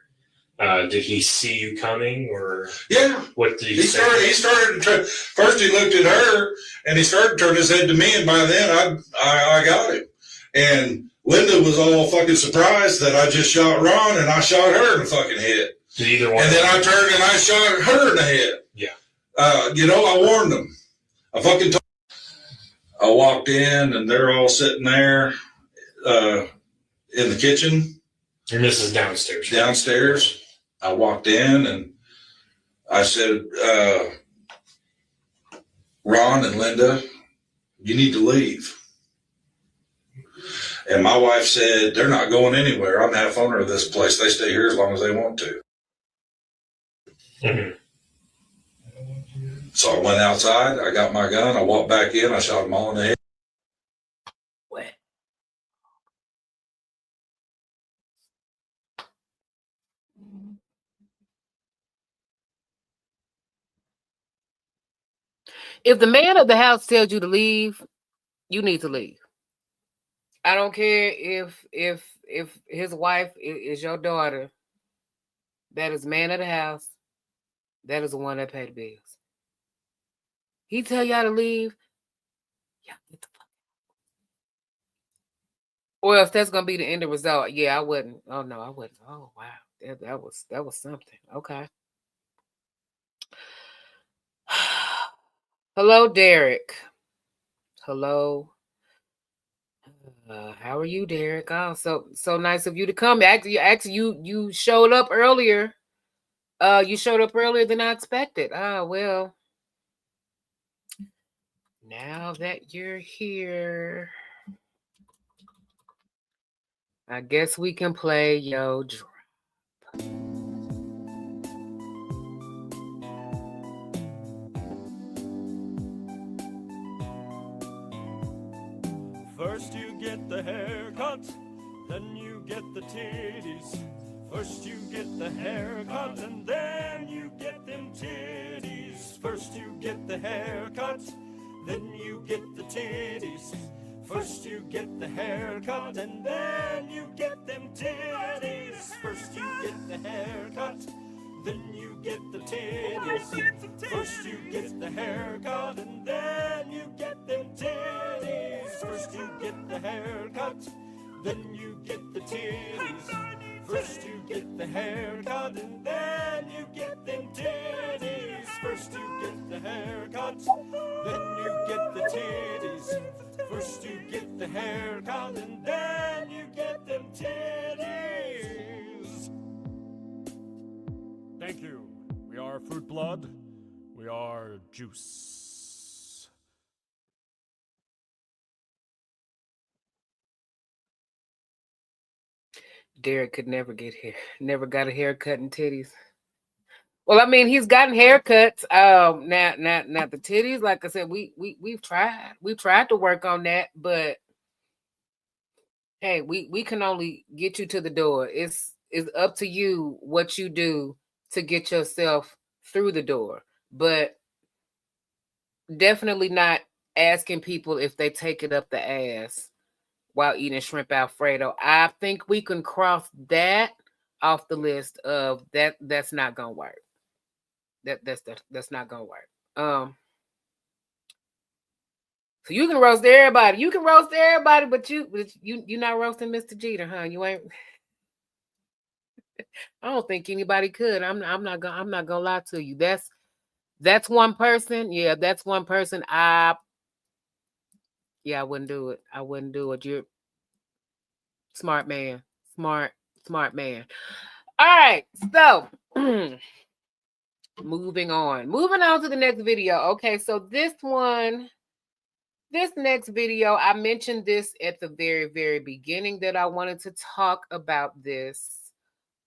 Did he see you coming, or? Yeah. What did he say? He started to first he looked at her, and he started to turn his head to me, and by then I got him. And Linda was all fucking surprised that I just shot Ron, and I shot her in the fucking head. Did either one? And then I turned and I shot her in the head. Yeah. I warned them. I walked in, and they're all sitting there in the kitchen. And this is downstairs. Downstairs. I walked in, and I said, Ron and Linda, you need to leave. And my wife said, they're not going anywhere. I'm half owner of this place. They stay here as long as they want to. So I went outside. I got my gun. I walked back in. I shot them all in the head. If the man of the house tells you to leave, you need to leave. I don't care if his wife is your daughter. That is man of the house. That is the one that paid the bills. He tell y'all to leave. Y'all get the Or if that's gonna be the end result, yeah, I wouldn't. Oh no, I wouldn't. Oh wow, that was something. Okay. Hello, Derek. Hello. How are you, Derek? Oh, so nice of you to come. Actually, you showed up earlier. You showed up earlier than I expected. Ah, well. Now that you're here, I guess we can play Yo Drop. First you get the haircut, then you get the titties. First you get the haircut, and then you get them titties. First you get the haircut, then you get the titties. First you get the haircut, and then you get them titties. First you get the haircut, then you get the titties. First you get the haircut, and then you get them titties. First you get the haircut, then you get the titties. First you get the haircut, and then you get them titties. First you get the haircut, then you get the titties. First you get the haircut, and then you get them titties. Thank you. We are Fruit Blood. We are Juice. Derek could never get hair. Never got a haircut and titties. Well, I mean, he's gotten haircuts. Not the titties. Like I said, we've tried. We've tried to work on that, but hey, we can only get you to the door. It's up to you what you do to get yourself through the door. But definitely not asking people if they take it up the ass while eating shrimp Alfredo. I think we can cross that off the list of that. That's not gonna work. That's not gonna work. So you can roast everybody. You can roast everybody, but you're not roasting Mr. Jeter, huh? You ain't. I don't think anybody could. I'm not gonna lie to you. That's one person. Yeah, that's one person. I wouldn't do it. I wouldn't do it. You're smart man. Smart man. All right. So moving on to the next video. Okay, so this next video, I mentioned this at the very, very beginning that I wanted to talk about this.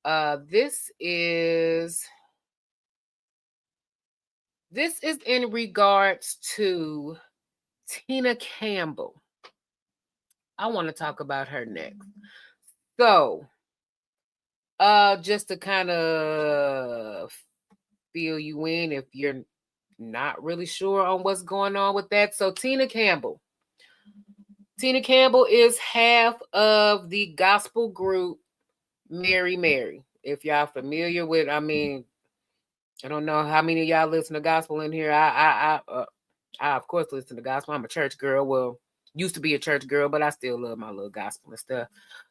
This is in regards to Tina Campbell. I want to talk about her next. So, just to kind of fill you in if you're not really sure on what's going on with that. So Tina Campbell is half of the gospel group Mary Mary. If y'all familiar with, I mean, I don't know how many of y'all listen to gospel in here. I of course listen to gospel. I'm a church girl. Well, used to be a church girl, but I still love my little gospel and stuff.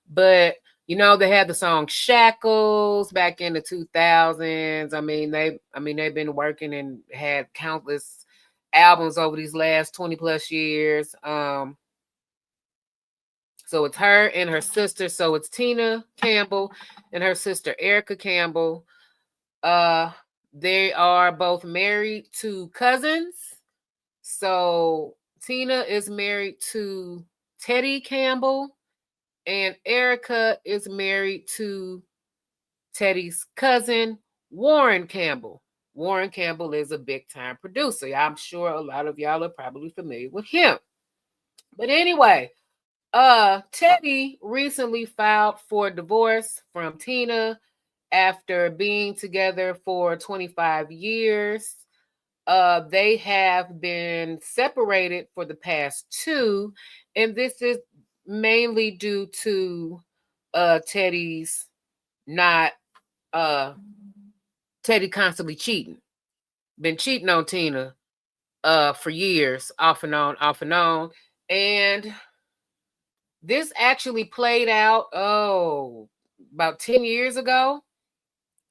But you know, they had the song Shackles back in the 2000s. I mean, they've been working and had countless albums over these last 20 plus years. So it's her and her sister. So it's Tina Campbell and her sister Erica Campbell. They are both married to cousins. So Tina is married to Teddy Campbell, and Erica is married to Teddy's cousin, Warren Campbell. Warren Campbell is a big-time producer. I'm sure a lot of y'all are probably familiar with him. But anyway, Teddy recently filed for divorce from Tina after being together for 25 years. They have been separated for the past 2, and this is mainly due to Teddy's Teddy constantly cheating. Been cheating on Tina for years, off and on. And This actually played out, about 10 years ago.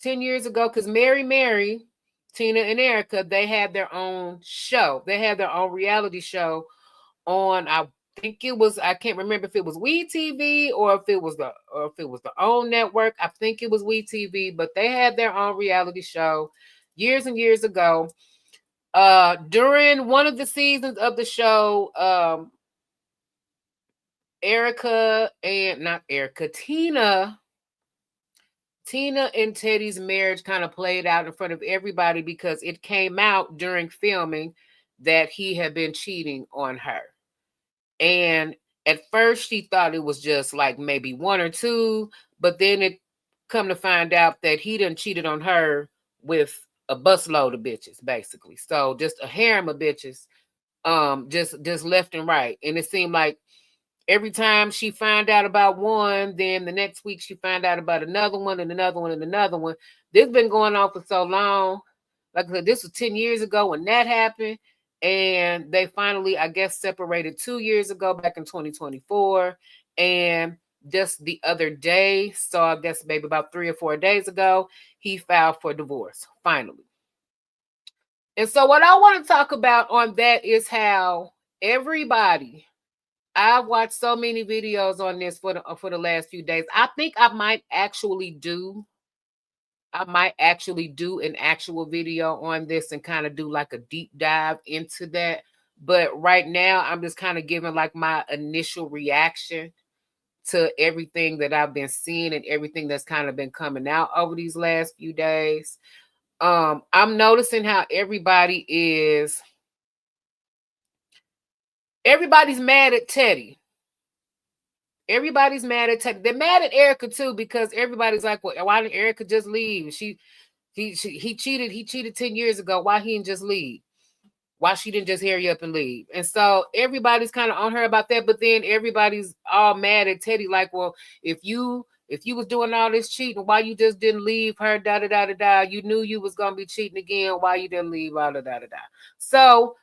10 years ago, because Mary, Tina and Erica, they had their own show. They had their own reality show on, I can't remember if it was We TV or if it was the OWN network. I think it was We TV, but they had their own reality show years and years ago. During one of the seasons of the show, Tina and Teddy's marriage kind of played out in front of everybody because it came out during filming that he had been cheating on her. And at first she thought it was just like maybe one or two, but then it come to find out that he done cheated on her with a busload of bitches, basically. So just a harem of bitches, just left and right. And it seemed like every time she found out about one, then the next week she found out about another one and another one and another one. This has been going on for so long. Like I said, this was 10 years ago when that happened. And they finally, I guess, separated 2 years ago, back in 2024. And just the other day, so I guess maybe about 3 or 4 days ago, he filed for divorce, finally. And so what I want to talk about on that is how everybody, I've watched so many videos on this for the last few days. I think I might actually do an actual video on this and kind of do like a deep dive into that. But right now, I'm just kind of giving like my initial reaction to everything that I've been seeing and everything that's kind of been coming out over these last few days. I'm noticing how everybody's mad at Teddy. Everybody's mad at Teddy. They're mad at Erica too, because everybody's like, well, why didn't Erica just leave? He cheated 10 years ago. Why he didn't just leave? Why she didn't just hurry up and leave? And so everybody's kind of on her about that, but then everybody's all mad at Teddy, like, well, if you was doing all this cheating, why you just didn't leave her? Da da da da da. You knew you was gonna be cheating again. Why you didn't leave? Da da da da da. So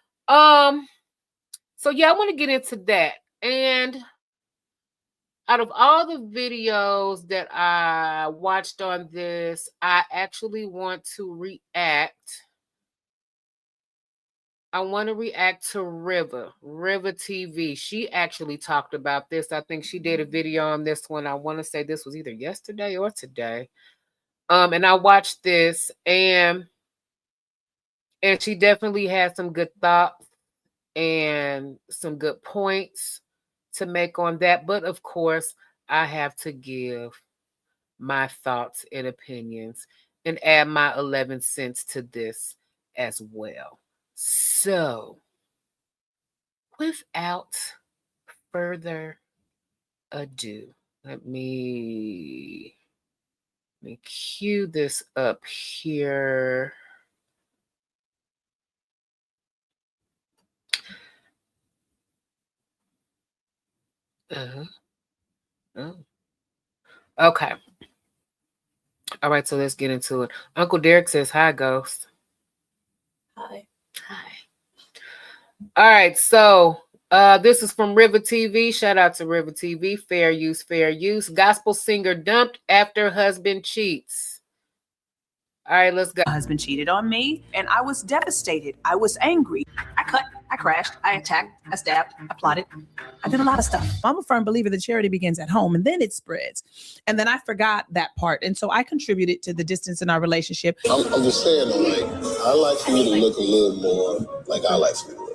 yeah, I want to get into that. And out of all the videos that I watched on this, I actually want to react. I want to react to River TV. She actually talked about this. I think she did a video on this one. I want to say this was either yesterday or today. And I watched this, and she definitely had some good thoughts and some good points to make on that. But of course, I have to give my thoughts and opinions and add my 11 cents to this as well. So, without further ado, let me cue this up here. Oh. Okay. All right, so let's get into it. Uncle Derek says, hi, Ghost. Hi. All right, so this is from River TV. Shout out to River TV. Fair use, fair use. Gospel singer dumped after husband cheats. All right, let's go. My husband cheated on me, and I was devastated. I was angry. I cut, I crashed, I attacked, I stabbed, I plotted. I did a lot of stuff. I'm a firm believer that charity begins at home and then it spreads. And then I forgot that part. And so I contributed to the distance in our relationship. I'm just saying, like, I like for you to look a little more like I like for you.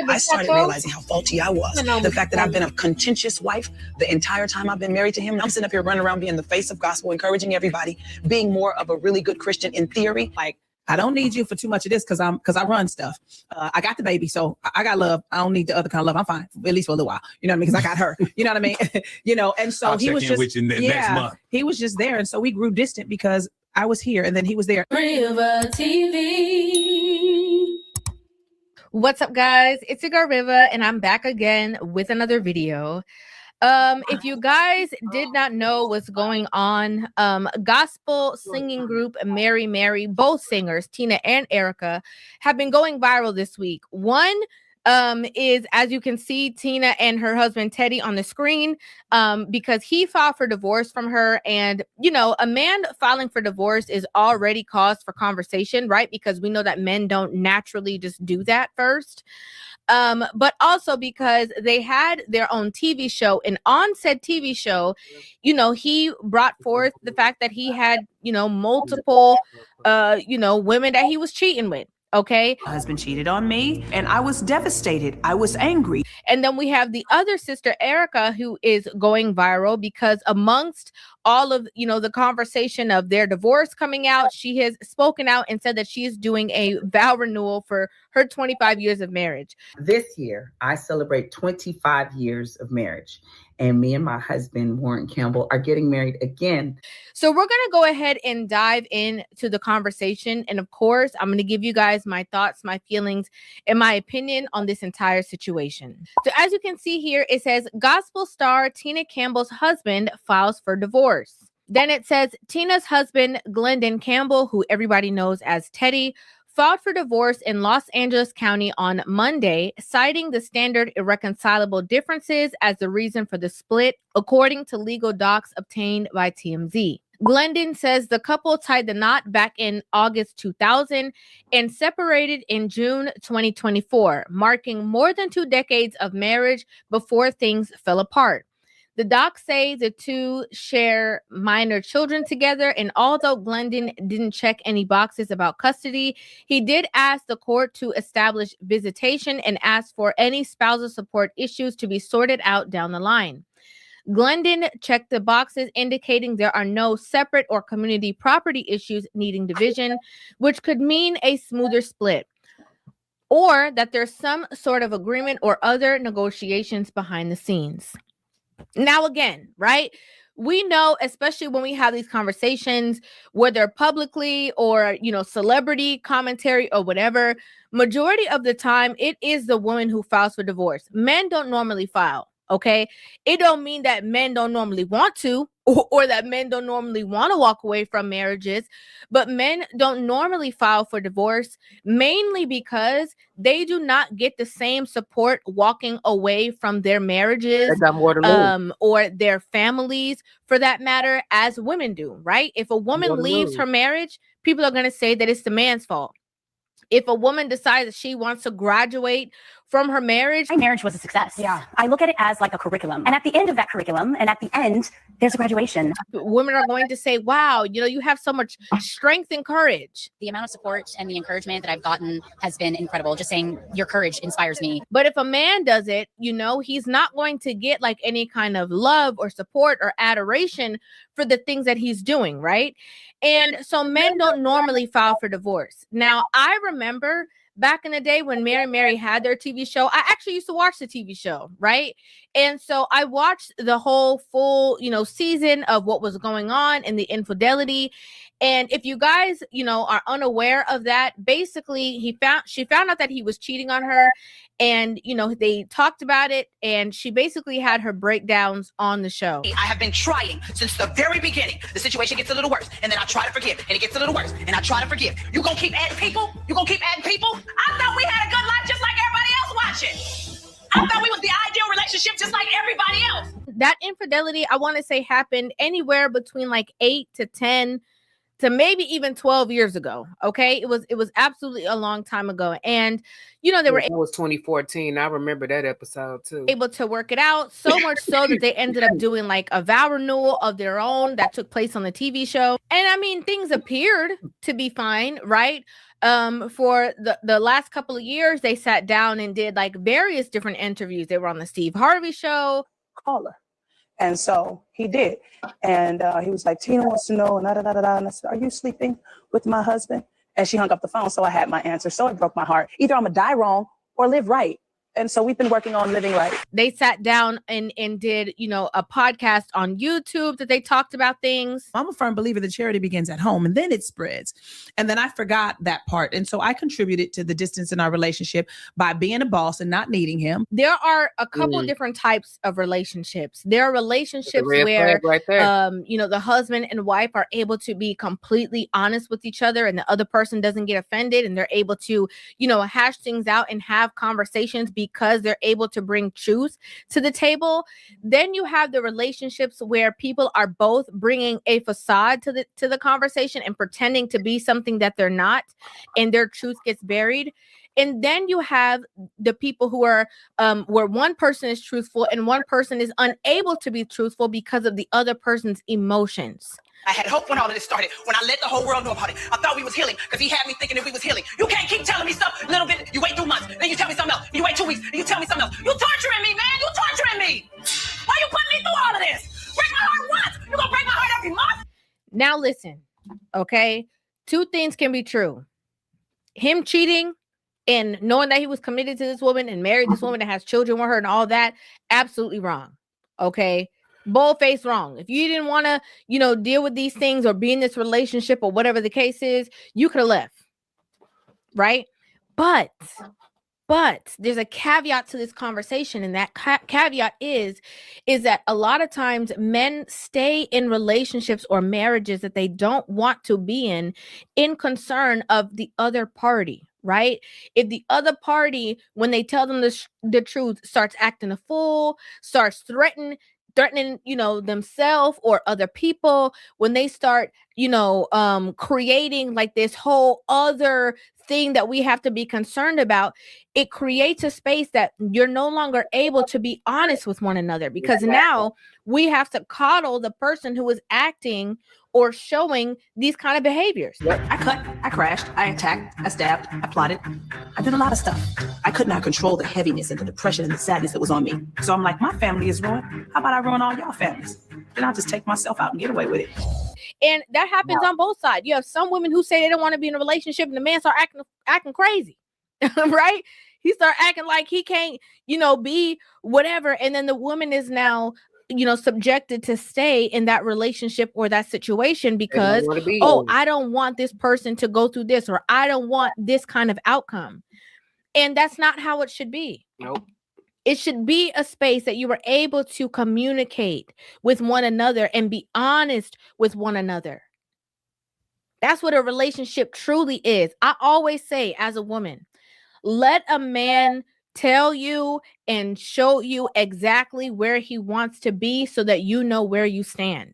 I started realizing how faulty I was. The fact that I've been a contentious wife the entire time I've been married to him. I'm sitting up here running around being the face of gospel, encouraging everybody, being more of a really good Christian in theory. Like, I don't need you for too much of this because I run stuff. I got the baby, so I got love. I don't need the other kind of love. I'm fine, at least for a little while. You know what I mean? Because I got her. You know what I mean? And so I'll he was just next month. He was just there, and so we grew distant because I was here, and then he was there. River TV. What's up, guys? It's your girl River, and I'm back again with another video. If you guys did not know what's going on, gospel singing group Mary, both singers, Tina and Erica, have been going viral this week. One, is, as you can see, Tina and her husband Teddy on the screen, because he filed for divorce from her. And, you know, a man filing for divorce is already cause for conversation, right? Because we know that men don't naturally just do that first. But also because they had their own TV show, and on said TV show, you know, he brought forth the fact that he had, you know, multiple, you know, women that he was cheating with. Okay. My husband cheated on me and I was devastated. I was angry. And then we have the other sister, Erica, who is going viral because amongst all of, you know, the conversation of their divorce coming out, she has spoken out and said that she is doing a vow renewal for her 25 years of marriage. This year, I celebrate 25 years of marriage. And me and my husband, Warren Campbell, are getting married again. So we're going to go ahead and dive into the conversation. And of course, I'm going to give you guys my thoughts, my feelings, and my opinion on this entire situation. So as you can see here, it says gospel star Tina Campbell's husband files for divorce. Then it says Tina's husband, Glendon Campbell, who everybody knows as Teddy, filed for divorce in Los Angeles County on Monday, citing the standard irreconcilable differences as the reason for the split, according to legal docs obtained by TMZ. Glendon says the couple tied the knot back in August 2000 and separated in June 2024, marking more than 2 decades of marriage before things fell apart. The docs say the two share minor children together, and although Glendon didn't check any boxes about custody, he did ask the court to establish visitation and ask for any spousal support issues to be sorted out down the line. Glendon checked the boxes indicating there are no separate or community property issues needing division, which could mean a smoother split, or that there's some sort of agreement or other negotiations behind the scenes. Now, again, right? We know, especially when we have these conversations, whether publicly or, you know, celebrity commentary or whatever, majority of the time, it is the woman who files for divorce. Men don't normally file. Okay. It don't mean that men don't normally want to, or that men don't normally want to walk away from marriages, but men don't normally file for divorce, mainly because they do not get the same support walking away from their marriages, or their families, for that matter, as women do, right? If a woman leaves her marriage, people are going to say that it's the man's fault. If a woman decides that she wants to graduate from her marriage. My marriage was a success. Yeah. I look at it as like a curriculum. And at the end of that curriculum, and at the end, there's a graduation. Women are going to say, wow, you know, you have so much strength and courage. The amount of support and the encouragement that I've gotten has been incredible. Just saying your courage inspires me. But if a man does it, you know, he's not going to get like any kind of love or support or adoration for the things that he's doing, right? And so men don't normally file for divorce. Now, I remember back in the day when Mary had their TV show, I actually used to watch the TV show, right? And so I watched the whole full, you know, season of what was going on and the infidelity. And if you guys, you know, are unaware of that, basically she found out that he was cheating on her, and, you know, they talked about it, and she basically had her breakdowns on the show. I have been trying since the very beginning. The situation gets a little worse, and then I try to forgive, and it gets a little worse, and I try to forgive. You gonna keep adding people? You gonna keep adding people? I thought we had a good life just like everybody else watching. I thought we was the ideal relationship just like everybody else. That infidelity, I want to say, happened anywhere between like 8 to 10 to maybe even 12 years ago. Okay. It was absolutely a long time ago. And, you know, It was 2014. I remember that episode too. able to work it out, so much so that they ended up doing like a vow renewal of their own that took place on the TV show. And I mean, things appeared to be fine, right? For the last couple of years, they sat down and did like various different interviews. They were on the Steve Harvey show. Caller. And so he did. And he was like, Tina wants to know, and I said, are you sleeping with my husband? And she hung up the phone. So I had my answer. So it broke my heart. Either I'm going to die wrong or live right. And so we've been working on living right. They sat down and did, you know, a podcast on YouTube that they talked about things. I'm a firm believer that charity begins at home and then it spreads. And then I forgot that part. And so I contributed to the distance in our relationship by being a boss and not needing him. There are a couple different types of relationships. There are relationships red where, flag right there. you know, the husband and wife are able to be completely honest with each other and the other person doesn't get offended and they're able to, you know, hash things out and have conversations because they're able to bring truth to the table. Then you have the relationships where people are both bringing a facade to the conversation and pretending to be something that they're not, and their truth gets buried. And then you have the people who are where one person is truthful and one person is unable to be truthful because of the other person's emotions. I had hope when all of this started, when I let the whole world know about it. I thought we was healing because he had me thinking that we was healing. You can't keep telling me stuff a little bit. You wait 2 months, then you tell me something else. You wait 2 weeks, then you tell me something else. You torturing me, man. You torturing me. Why you putting me through all of this? Break my heart once. You gonna break my heart every month? Now listen, okay? 2 things can be true. Him cheating and knowing that he was committed to this woman and married this woman that has children with her and all that, absolutely wrong, okay? Bold-faced wrong. If you didn't want to, you know, deal with these things or be in this relationship or whatever the case is, you could have left, right? But there's a caveat to this conversation, and that caveat is that a lot of times men stay in relationships or marriages that they don't want to be in concern of the other party, right? If the other party, when they tell them the truth, starts acting a fool, starts threatening, you know, themselves or other people, when they start, you know, creating like this whole other thing that we have to be concerned about, it creates a space that you're no longer able to be honest with one another, because now we have to coddle the person who is acting or showing these kind of behaviors. I cut, I crashed, I attacked, I stabbed, I plotted. I did a lot of stuff. I could not control the heaviness and the depression and the sadness that was on me. So I'm like, my family is ruined. How about I ruin all y'all families? Then I'll just take myself out and get away with it. And that happens on both sides. You have some women who say they don't want to be in a relationship and the man start acting crazy, right? He start acting like he can't, you know, be whatever. And then the woman is now, you know, subjected to stay in that relationship or that situation because, I don't want this person to go through this, or I don't want this kind of outcome. And that's not how it should be. Nope. It should be a space that you are able to communicate with one another and be honest with one another. That's what a relationship truly is. I always say, as a woman, let a man tell you and show you exactly where he wants to be so that you know where you stand.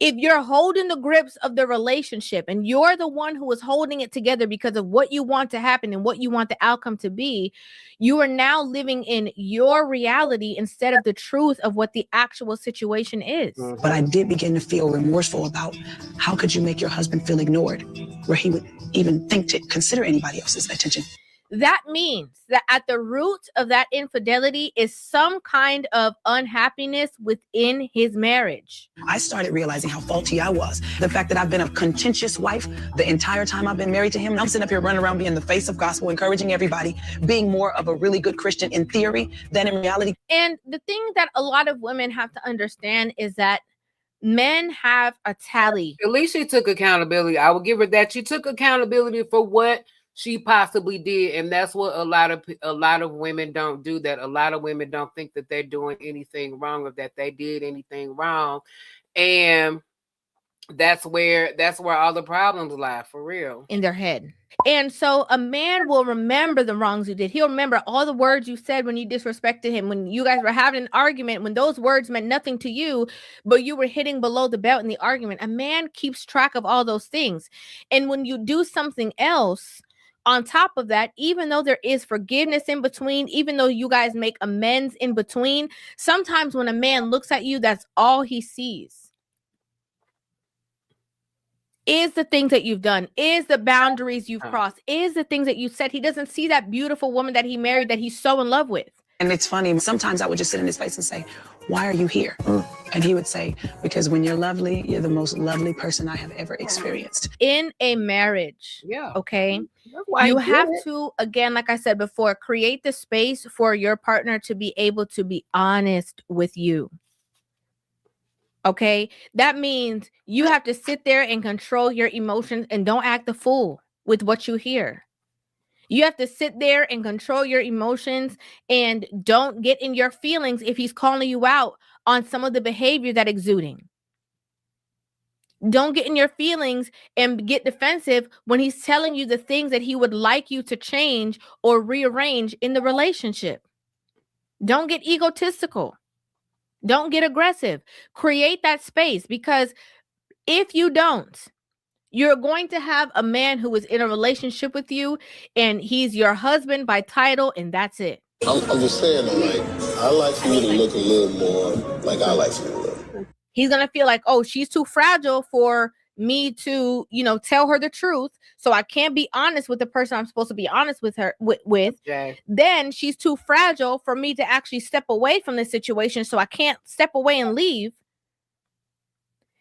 If you're holding the grips of the relationship and you're the one who is holding it together because of what you want to happen and what you want the outcome to be, you are now living in your reality instead of the truth of what the actual situation is. But I did begin to feel remorseful about how could you make your husband feel ignored, where he would even think to consider anybody else's attention. That means that at the root of that infidelity is some kind of unhappiness within his marriage. I started realizing how faulty I was. The fact that I've been a contentious wife the entire time I've been married to him. I'm sitting up here running around being the face of gospel, encouraging everybody, being more of a really good Christian in theory than in reality. And the thing that a lot of women have to understand is that men have a tally. At least she took accountability. I will give her that. She took accountability for what she possibly did, and that's what a lot of women don't do. That a lot of women don't think that they're doing anything wrong or that they did anything wrong, and that's where all the problems lie, for real, in their head. And so a man will remember the wrongs you did. He'll remember all the words you said when you disrespected him, when you guys were having an argument, when those words meant nothing to you, but you were hitting below the belt in the argument. A man keeps track of all those things. And when you do something else on top of that, even though there is forgiveness in between, even though you guys make amends in between, sometimes when a man looks at you, that's all he sees. Is the things that you've done, is the boundaries you've crossed, is the things that you said. He doesn't see that beautiful woman that he married that he's so in love with. And it's funny, sometimes I would just sit in his face and say, why are you here? And he would say, because when you're lovely, you're the most lovely person I have ever experienced. In a marriage, okay, why you he did have it. to, again, like I said before, create the space for your partner to be able to be honest with you. Okay, that means you have to sit there and control your emotions and don't act the fool with what you hear. You have to sit there and control your emotions and don't get in your feelings if he's calling you out on some of the behavior that exuding. Don't get in your feelings and get defensive when he's telling you the things that he would like you to change or rearrange in the relationship. Don't get egotistical. Don't get aggressive. Create that space, because if you don't, you're going to have a man who is in a relationship with you and he's your husband by title, and that's it. I'm just saying, though, like, I like for you to look a little more like I like for you to look. He's going to feel like, oh, she's too fragile for me to, tell her the truth. So I can't be honest with the person I'm supposed to be honest with her with. Okay. Then she's too fragile for me to actually step away from this situation. So I can't step away and leave.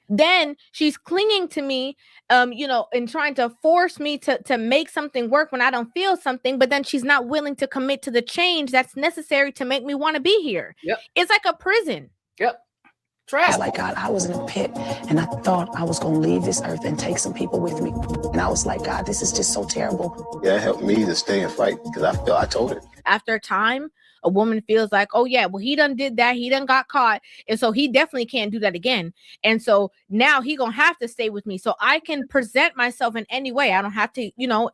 Then she's clinging to me, and trying to force me to make something work when I don't feel something, but then she's not willing to commit to the change that's necessary to make me want to be here. Yep. It's like a prison. Yep. I was like, God, I was in a pit and I thought I was going to leave this earth and take some people with me. And I was like, God, this is just so terrible. Yeah, it helped me to stay and fight because I told it. After a time, a woman feels like, oh yeah, well, he done did that. He done got caught. And so he definitely can't do that again. And so now he gonna have to stay with me. So I can present myself in any way. I don't have to,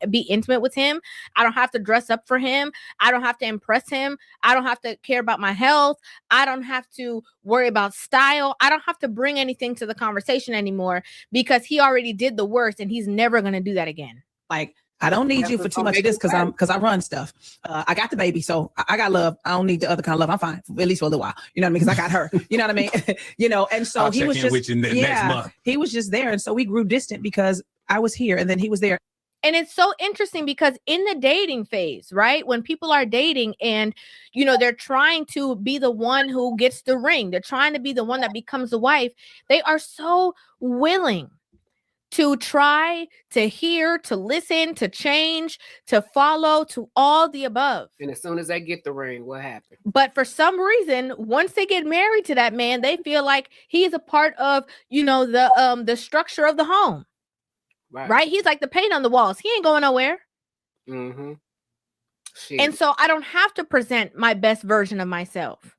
be intimate with him. I don't have to dress up for him. I don't have to impress him. I don't have to care about my health. I don't have to worry about style. I don't have to bring anything to the conversation anymore because he already did the worst and he's never gonna do that again. Like, I don't need you for too much of this because I run stuff. I got the baby, so I got love. I don't need the other kind of love. I'm fine, at least for a little while. You know what I mean? Because I got her. You know what I mean? And so he was just next month. He was just there, and so we grew distant because I was here, and then he was there. And it's so interesting because in the dating phase, right? When people are dating and, they're trying to be the one who gets the ring, they're trying to be the one that becomes the wife. They are so willing to try, to hear, to listen, to change, to follow, to all the above. And as soon as they get the ring, what happened? But for some reason, once they get married to that man, they feel like he is a part of, the structure of the home. Right? He's like the paint on the walls. He ain't going nowhere. Mm-hmm. And so I don't have to present my best version of myself.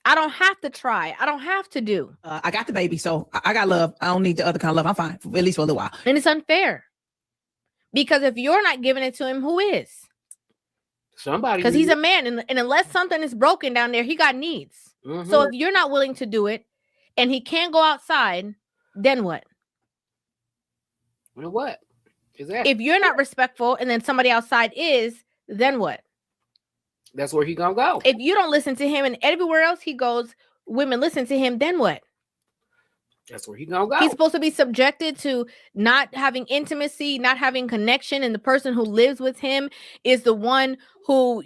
I don't have to try. I don't have to do. I got the baby, so I got love. I don't need the other kind of love. I'm fine, at least for a little while. And it's unfair. Because if you're not giving it to him, who is? Somebody. Because he's a man. And unless something is broken down there, he got needs. Mm-hmm. So if you're not willing to do it and he can't go outside, then what? Well, what? Exactly. If you're not respectful and then somebody outside is, then what? That's where he gonna go. If you don't listen to him and everywhere else he goes, women listen to him, then what? That's where he gonna go. He's supposed to be subjected to not having intimacy, not having connection, and the person who lives with him is the one who,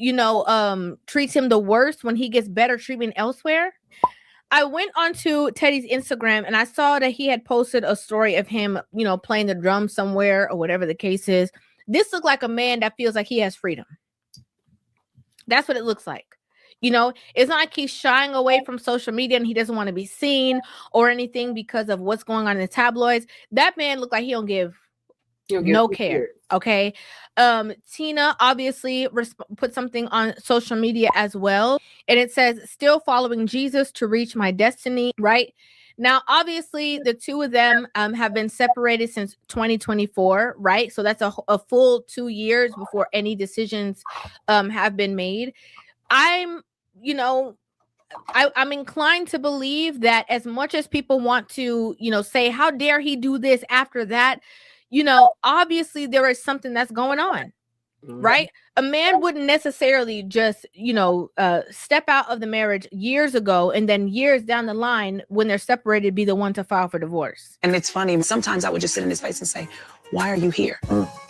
treats him the worst when he gets better treatment elsewhere. I went onto Teddy's Instagram and I saw that he had posted a story of him, playing the drums somewhere or whatever the case is. This looked like a man that feels like he has freedom. That's what it looks like. It's not like he's shying away from social media and he doesn't want to be seen or anything because of what's going on in the tabloids. That man looked like he don't give no care. Okay. Tina obviously put something on social media as well. And it says, still following Jesus to reach my destiny. Right now, obviously, the two of them have been separated since 2024. Right. So that's a full 2 years before any decisions have been made. I'm inclined to believe that as much as people want to, say, how dare he do this after that? Obviously there is something that's going on, right? A man wouldn't necessarily just, step out of the marriage years ago and then years down the line when they're separated be the one to file for divorce. And it's funny. Sometimes I would just sit in his face and say, why are you here?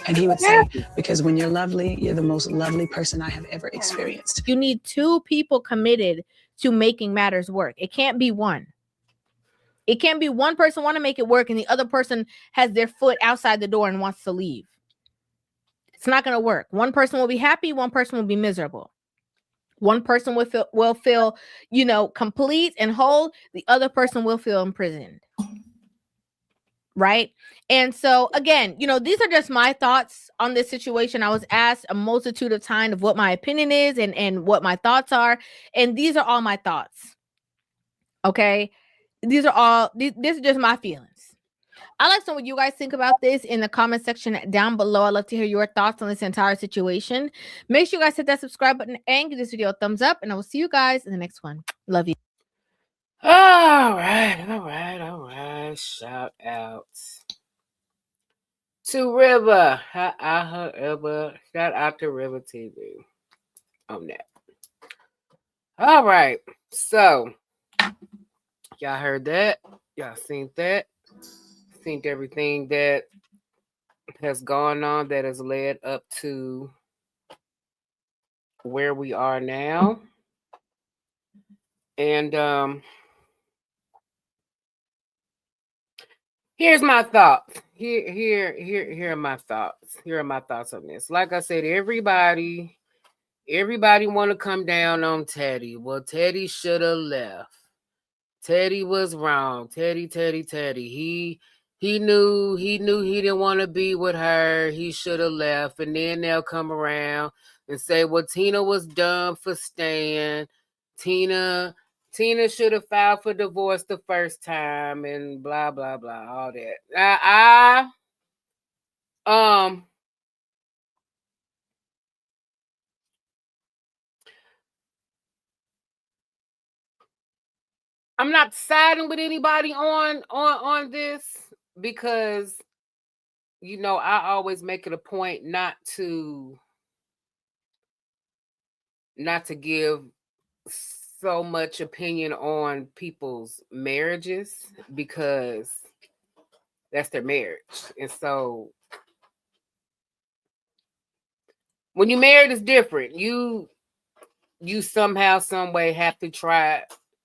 And he would say, because when you're lovely, you're the most lovely person I have ever experienced. You need two people committed to making matters work. It can't be one. It can't be one person want to make it work and the other person has their foot outside the door and wants to leave. It's not going to work. One person will be happy, one person will be miserable. One person will feel, complete and whole. The other person will feel imprisoned. Right? And so again, these are just my thoughts on this situation. I was asked a multitude of times of what my opinion is and what my thoughts are. And these are all my thoughts. Okay? This is just my feelings. I'd like to know what you guys think about this in the comment section down below. I'd love to hear your thoughts on this entire situation. Make sure you guys hit that subscribe button and give this video a thumbs up. And I will see you guys in the next one. Love you. All right. Shout out to River. Shout out to River TV on that. All right. So, y'all heard that. Y'all seen that. Seen everything that has gone on that has led up to where we are now. And here's my thoughts. Here are my thoughts. Here are my thoughts on this. Like I said, everybody want to come down on Teddy. Well, Teddy should have left. Teddy was wrong. Teddy. He knew he didn't want to be with her. He should have left. And then they'll come around and say, well, Tina was dumb for staying. Tina should have filed for divorce the first time and blah, blah, blah, all that. I'm not siding with anybody on this because, I always make it a point not to give so much opinion on people's marriages because that's their marriage. And so when you're married, it's different. You somehow, some way have to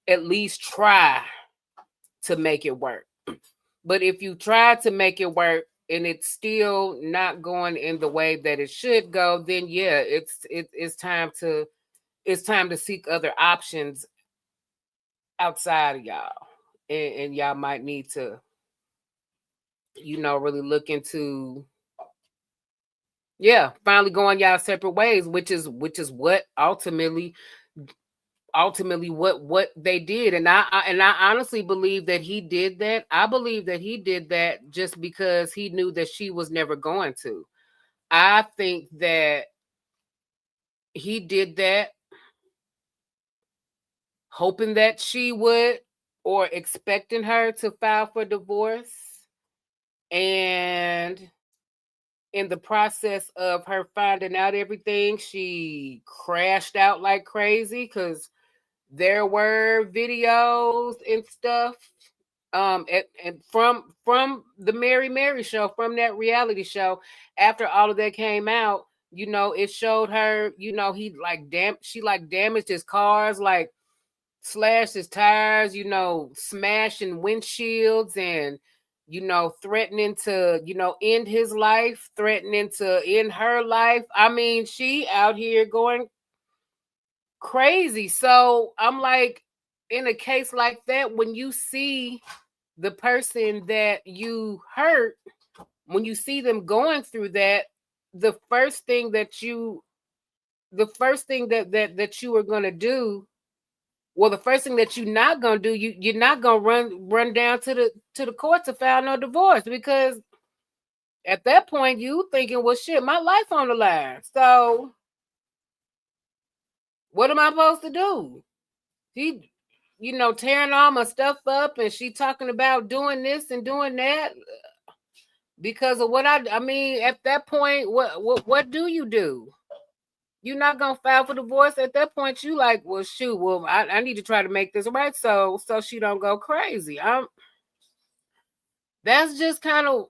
at least try to make it work. But if you try to make it work and it's still not going in the way that it should go, then yeah, it's time to seek other options outside of y'all. And y'all might need to, really look into, finally going y'all separate ways, which is what ultimately what they did. And I honestly believe that he did that. I believe that he did that just because he knew that she was never going to. I think that he did that hoping that she would, or expecting her to file for divorce. And in the process of her finding out everything, she crashed out like crazy because there were videos and stuff and from the Mary show, from that reality show. After all of that came out, it showed her, she damaged his cars, like slashed his tires, smashing windshields and threatening to end his life, threatening to end her life. I mean, she out here going crazy. So I'm like, in a case like that, when you see the person that you hurt, when you see them going through that, the first thing that you are going to do, well, the first thing that you're not going to do, you're not going to run down to the court to file no divorce, because at that point you thinking, well, shit, my life on the line. So what am I supposed to do? He, tearing all my stuff up, and she talking about doing this and doing that because of what I mean, at that point, what do you do? You're not gonna file for divorce at that point. You like, well, shoot, well, I need to try to make this right so she don't go crazy. That's just kind of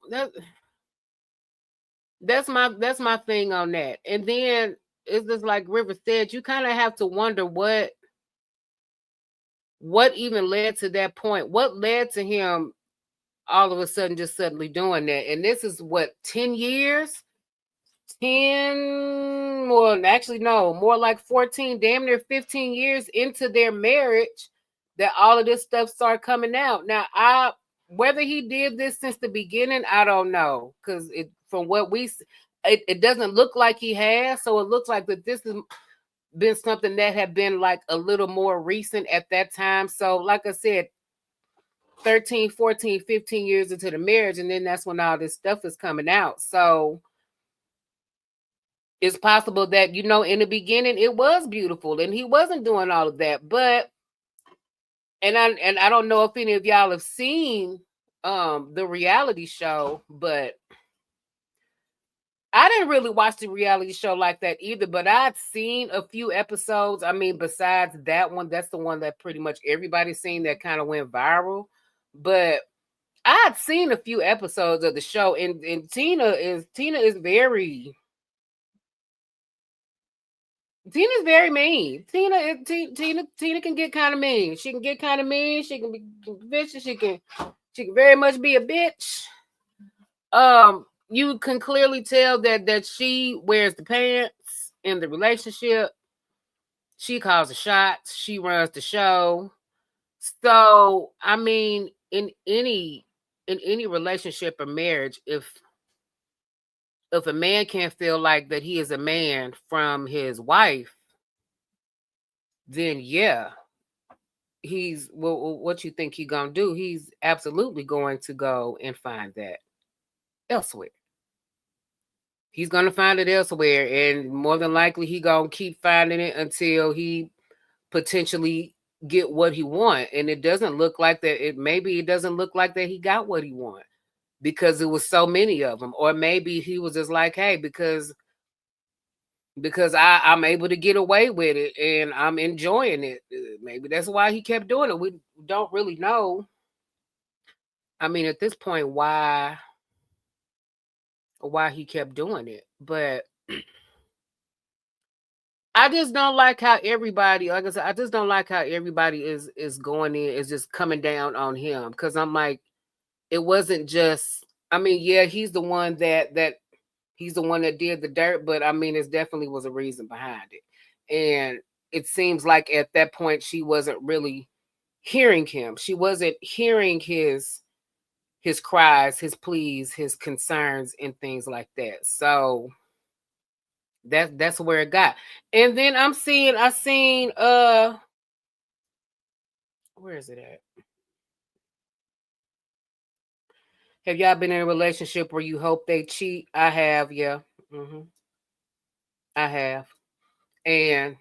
that's my thing on that. And then it's just like River said, you kind of have to wonder what what even led to that point? What led to him all of a sudden just suddenly doing that? And this is what, 10 years? 10, well, actually, no, more like 14, damn near 15 years into their marriage that all of this stuff started coming out. Now, whether he did this since the beginning, I don't know. Because from what it doesn't look like he has. So it looks like that this has been something that had been like a little more recent at that time. So like I said, 13, 14, 15 years into the marriage, and then that's when all this stuff is coming out. So it's possible that, you know, in the beginning it was beautiful and he wasn't doing all of that. But and I don't know if any of y'all have seen the reality show, but I didn't really watch the reality show like that either, but I'd seen a few episodes. I mean, besides that one, that's the one that pretty much everybody's seen that kind of went viral. But I'd seen a few episodes of the show, and Tina is very mean. Tina can get kind of mean. She can get kind of mean. She can be vicious. She can very much be a bitch. You can clearly tell that she wears the pants in the relationship. She calls the shots. She runs the show. So, I mean, in any relationship or marriage, if a man can't feel like that he is a man from his wife, then yeah, what you think he gonna do? He's absolutely going to go and find that elsewhere. He's gonna find it elsewhere, and more than likely he gonna keep finding it until he potentially get what he want. And it doesn't look like that. It doesn't look like that he got what he want because it was so many of them. Or maybe he was just like, hey, because I'm able to get away with it and I'm enjoying it. Maybe that's why he kept doing it. We don't really know. I mean, at this point, why he kept doing it. But I just don't like how everybody, like I said, I just don't like how everybody is going in, is just coming down on him. Because I'm like, it wasn't just, I mean, yeah, he's the one that he's the one that did the dirt, but I mean, it definitely was a reason behind it. And it seems like at that point, she wasn't really hearing him. She wasn't hearing his cries, his pleas, his concerns, and things like that. So that's where it got. And then I seen where is it at? Have y'all been in a relationship where you hope they cheat? I have, yeah. I have. And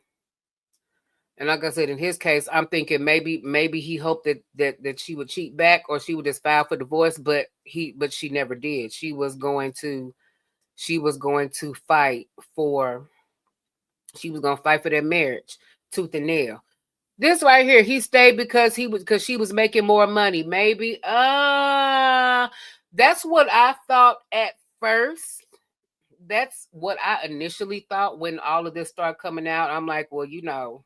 like I said, in his case, I'm thinking maybe he hoped that she would cheat back or she would just file for divorce, but she never did. She was going to fight for their marriage, tooth and nail. This right here, he stayed because she was making more money. Maybe that's what I thought at first. That's what I initially thought when all of this started coming out. I'm like, well, you know,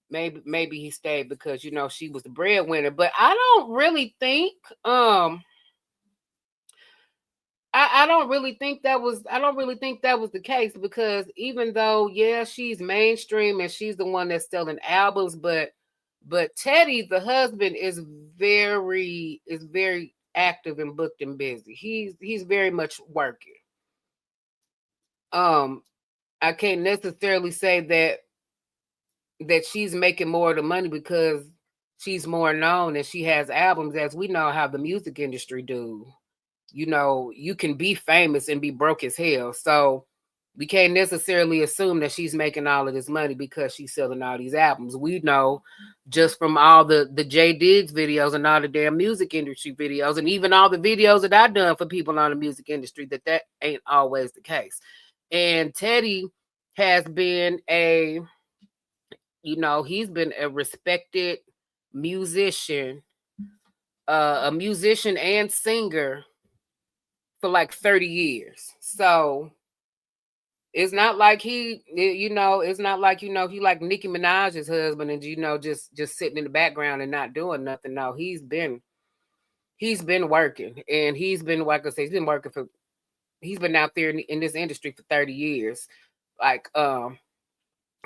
maybe he stayed because, you know, she was the breadwinner. But I don't really think I don't really think that was the case, because even though, yeah, she's mainstream and she's the one that's selling albums, but Teddy, the husband, is very active and booked and busy. He's very much working. I can't necessarily say that she's making more of the money because she's more known and she has albums, as we know how the music industry do. You know, you can be famous and be broke as hell. So we can't necessarily assume that she's making all of this money because she's selling all these albums. We know just from all the J Diggs videos and all the damn music industry videos, and even all the videos that I've done for people on the music industry, that ain't always the case. And Teddy has been he's been a respected musician, a musician and singer for like 30 years. So It's not like he, it's not like, he like Nicki Minaj's husband and, just sitting in the background and not doing nothing. No, he's been working, and he's been, like I say, he's been out there in this industry for 30 years. Like,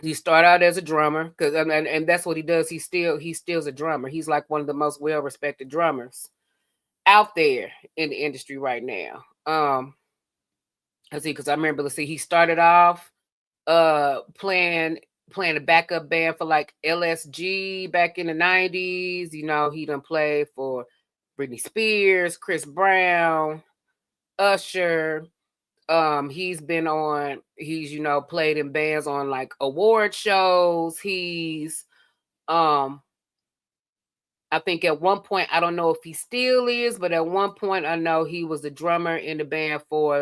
he started out as a drummer and that's what he does. He's still a drummer. He's like one of the most well-respected drummers out there in the industry right now. Because I remember, he started off playing a backup band for like LSG back in the 90s. He done played for Britney Spears, Chris Brown, Usher. He's played in bands on like award shows. He's I think at one point, I don't know if he still is, but at one point I know he was the drummer in the band for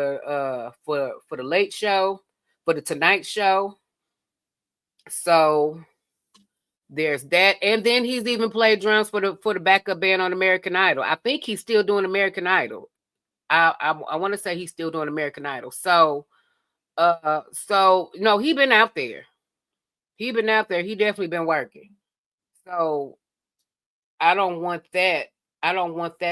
the Late Show, for the Tonight Show. So there's that. And then he's even played drums for the backup band on American Idol. I think he's still doing American Idol. I want to say he's still doing American Idol. So no, he been out there. He definitely been working. So I don't want that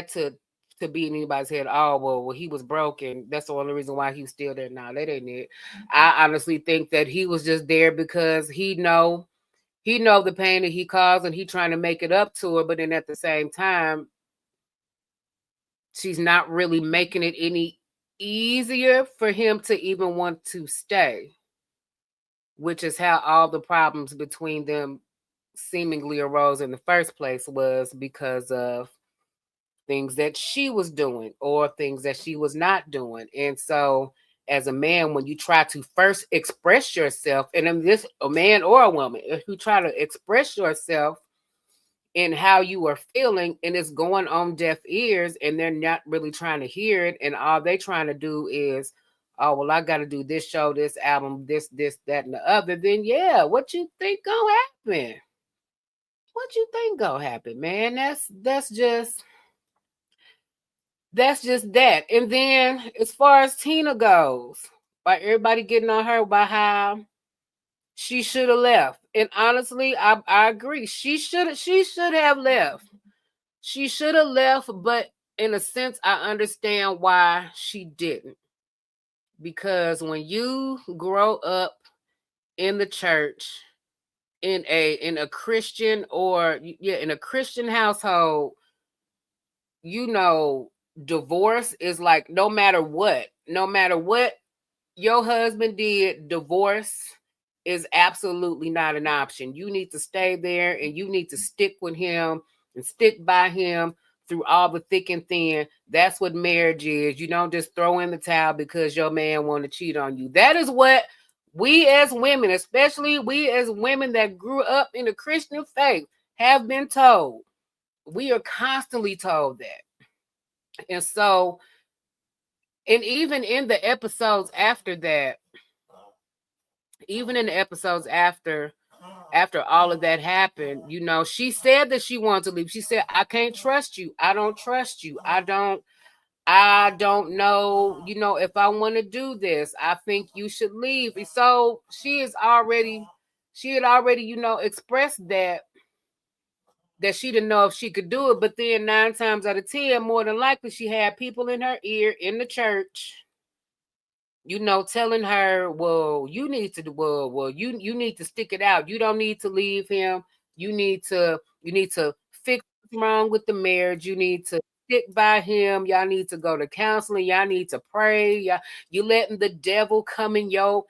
to be in anybody's head. Oh, well, he was broken. That's the only reason why he was still there. No, that ain't it. I honestly think that he was just there because he know the pain that he caused, and he trying to make it up to her. But then at the same time, she's not really making it any easier for him to even want to stay, which is how all the problems between them seemingly arose in the first place, was because of things that she was doing or things that she was not doing. And so as a man, when you try to first express yourself, and this a man or a woman, if you try to express yourself in how you are feeling, and it's going on deaf ears, and they're not really trying to hear it, and all they trying to do is, oh, well, I got to do this show, this album, this, that, and the other, then yeah, what you think gonna happen? What you think gonna happen, man? That's just that. And then as far as Tina goes, like everybody getting on her about how she should have left. And honestly, I agree. She should have left. She should have left, but in a sense, I understand why she didn't. Because when you grow up in the church, in a Christian in a Christian household, divorce is like no matter what your husband did, divorce is absolutely not an option. You need to stay there, and you need to stick with him and stick by him through all the thick and thin. That's what marriage is. You don't just throw in the towel because your man want to cheat on you. That is what we as women, especially we as women that grew up in the Christian faith, have been told. We are constantly told that. And so, and even in the episodes after that, after all of that happened, she said that she wanted to leave. She said, I can't trust you. I don't trust you. I don't know, if I want to do this. I think you should leave. So she had already, expressed that she didn't know if she could do it. But then 9 times out of 10, more than likely, she had people in her ear in the church, telling her, well, you need to, you need to stick it out. You don't need to leave him. You need to fix what's wrong with the marriage. You need to stick by him. Y'all need to go to counseling. Y'all need to pray. You letting the devil come in your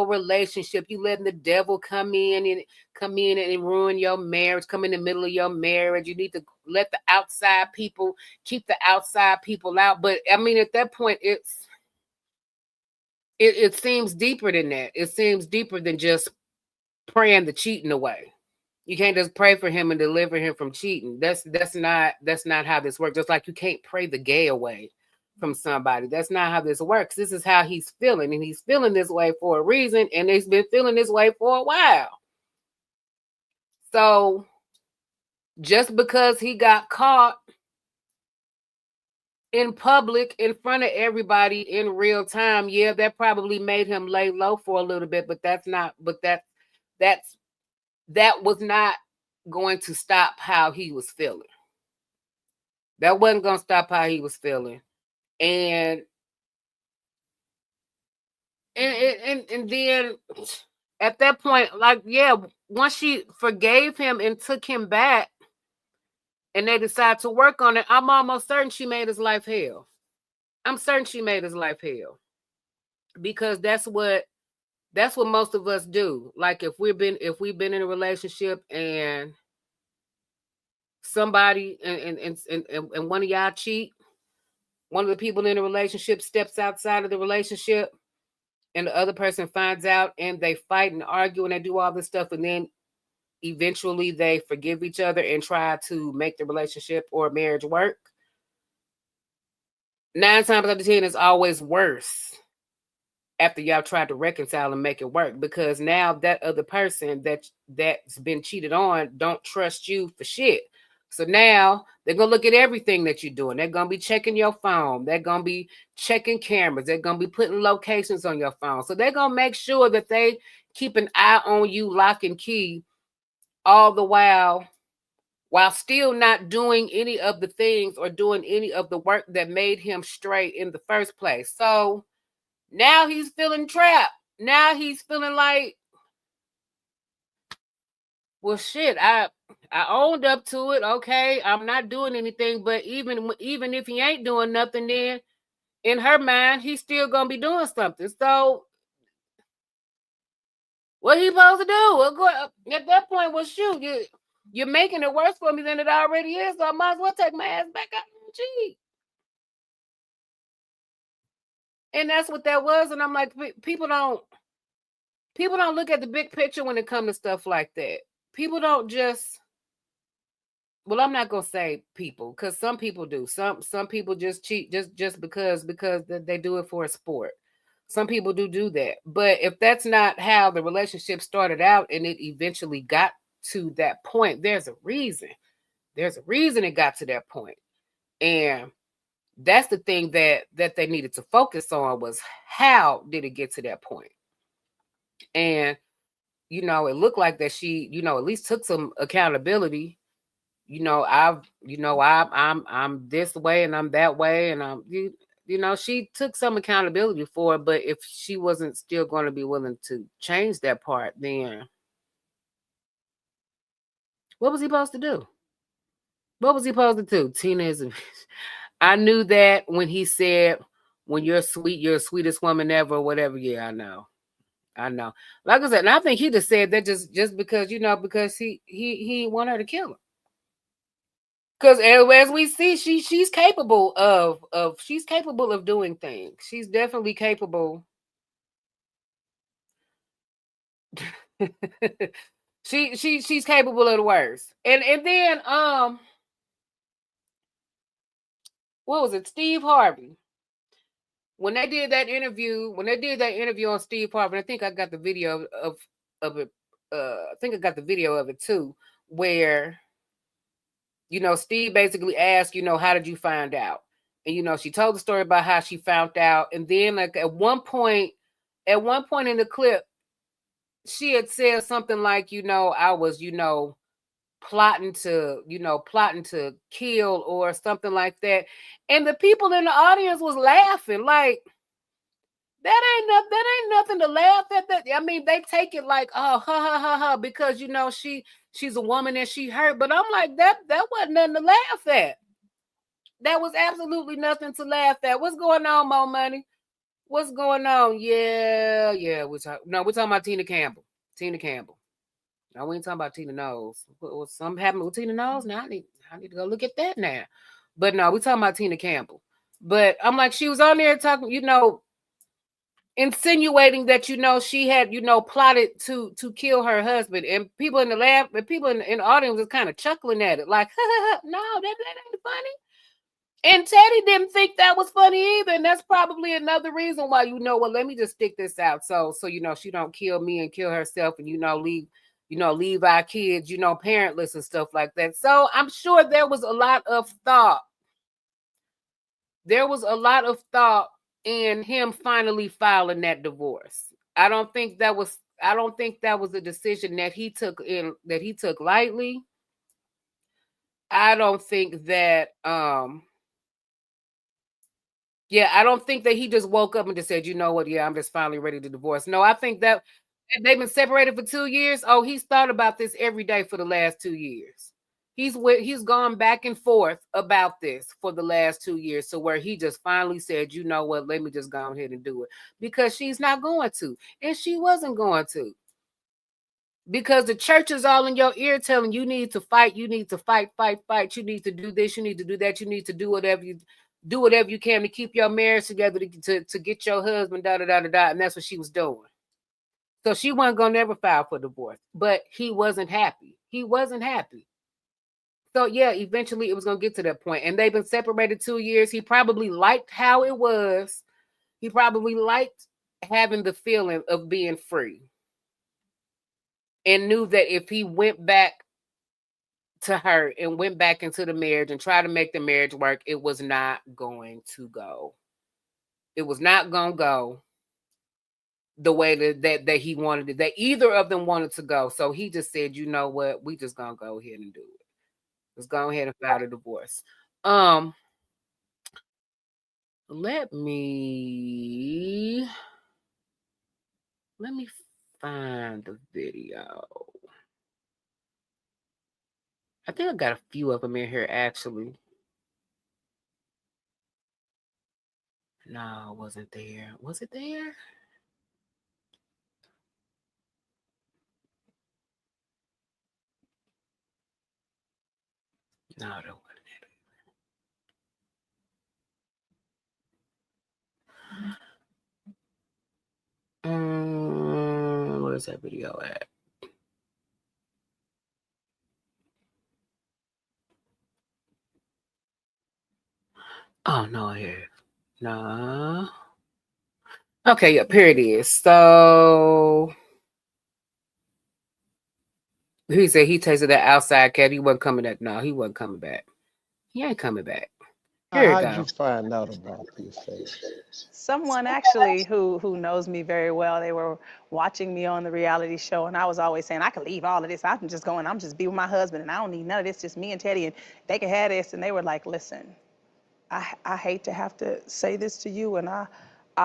relationship. You letting the devil come in and ruin your marriage, come in the middle of your marriage. You need to let the outside people, keep the outside people out. But I mean, at that point, it seems deeper than that. It seems deeper than just praying the cheating away. You can't just pray for him and deliver him from cheating. That's not how this works. Just like you can't pray the gay away from somebody. That's not how this works. This is how he's feeling, and he's feeling this way for a reason, and he's been feeling this way for a while. So just because he got caught in public, in front of everybody, in real time, yeah, that probably made him lay low for a little bit, but that was not going to stop how he was feeling. That wasn't going to stop how he was feeling. And then at that point, like, yeah, once she forgave him and took him back and they decided to work on it, I'm almost certain she made his life hell. I'm certain she made his life hell. Because that's what most of us do. Like if we've been in a relationship and somebody and one of y'all cheat, one of the people in the relationship steps outside of the relationship and the other person finds out and they fight and argue and they do all this stuff and then eventually they forgive each other and try to make the relationship or marriage work. 9 times out of 10 it's always worse after y'all tried to reconcile and make it work, because now that other person that's been cheated on don't trust you for shit. So now they're going to look at everything that you're doing. They're going to be checking your phone. They're going to be checking cameras. They're going to be putting locations on your phone. So they're going to make sure that they keep an eye on you, lock and key, all the while still not doing any of the things or doing any of the work that made him straight in the first place. So now he's feeling trapped. Now he's feeling like, well, shit, I owned up to it. Okay, I'm not doing anything. But even if he ain't doing nothing, then in her mind, he's still gonna be doing something. So what he supposed to do? At that point, well, shoot, you're making it worse for me than it already is. So I might as well take my ass back out and cheat. And that's what that was. And I'm like, people don't look at the big picture when it comes to stuff like that. People don't just, well, I'm not gonna say people, because some people do. Some people just cheat just because they do it for a sport. Some people do that. But if that's not how the relationship started out and it eventually got to that point, there's a reason. There's a reason it got to that point. And that's the thing that they needed to focus on, was how did it get to that point? And it looked like that she, at least took some accountability. I'm this way and I'm that way, and she took some accountability for it. But if she wasn't still going to be willing to change that part, then what was he supposed to do? What was he supposed to do? Tina is a I knew that when he said, when you're sweet, you're the sweetest woman ever, or whatever. Yeah, I know. Like I said, and I think he just said that just because, because he want her to kill him. Because as we see, she's capable of doing things. She's definitely capable. She's capable of the worst. And then what was it? Steve Harvey. When they did that interview on Steve Harvey, I think I got the video of it. I think I got the video of it too, where Steve basically asked, how did you find out? And she told the story about how she found out, and then like at one point in the clip, she had said something like, I was, plotting to kill or something like that. And the people in the audience was laughing like, that ain't nothing to laugh at. That, I mean, they take it like, oh, ha ha ha ha, because she's a woman and she hurt. But I'm like, that wasn't nothing to laugh at. That was absolutely nothing to laugh at. What's going on, Mo Money? What's going on? Yeah. We're talking about Tina Campbell. No, we ain't talking about Tina Knowles. Something happened with Tina Knowles? Now I need to go look at that now. But no, we're talking about Tina Campbell. But I'm like, she was on there talking, insinuating that, she had, plotted to kill her husband. And people in the audience was kind of chuckling at it. Like, no, that ain't funny. And Teddy didn't think that was funny either. And that's probably another reason why, well, let me just stick this out. So, she don't kill me and kill herself and, leave our kids, parentless and stuff like that. So I'm sure there was a lot of thought there was a lot of thought in him finally filing that divorce. I don't think that was a decision that he took lightly. I don't think that I don't think that he just woke up and just said, you know what, I'm just finally ready to divorce. No, I think that they've been separated for 2 years. Oh, he's thought about this every day for the last 2 years. He's gone back and forth about this for the last 2 years, so where he just finally said, you know what, let me just go ahead and do it, because she's not going to, and she wasn't going to, because the church is all in your ear telling you need to fight, you need to fight, you need to do this, you need to do that, you need to do whatever you can to keep your marriage together, to get your husband, and that's what she was doing. So she wasn't gonna never file for divorce, but he wasn't happy. So yeah, eventually it was gonna get to that point, and they've been separated 2 years. He probably liked how it was. He probably liked having the feeling of being free, and knew that if he went back to her and went back into the marriage and tried to make the marriage work, it was not going to go. It was not going to go the way that he wanted it, that either of them wanted to go. So he just said, you know what, we just going to go ahead and do it. Let's go ahead and file the divorce. Let me find the video. I think I got a few of them in here, actually. No, it wasn't there. Was it there? No, that wasn't it. Where's that video at? Oh, no, here. No. Okay, yep, here it is. So he said he tasted that outside cat. He wasn't coming back. No, he wasn't coming back. He ain't coming back. Here How it did you goes. find out about this face? Someone actually who knows me very well, they were watching me on the reality show, and I was always saying, I can leave all of this. I can just go and I'm just be with my husband, and I don't need none of this, just me and Teddy, and they can have this. And they were like, listen, I hate to have to say this to you, and I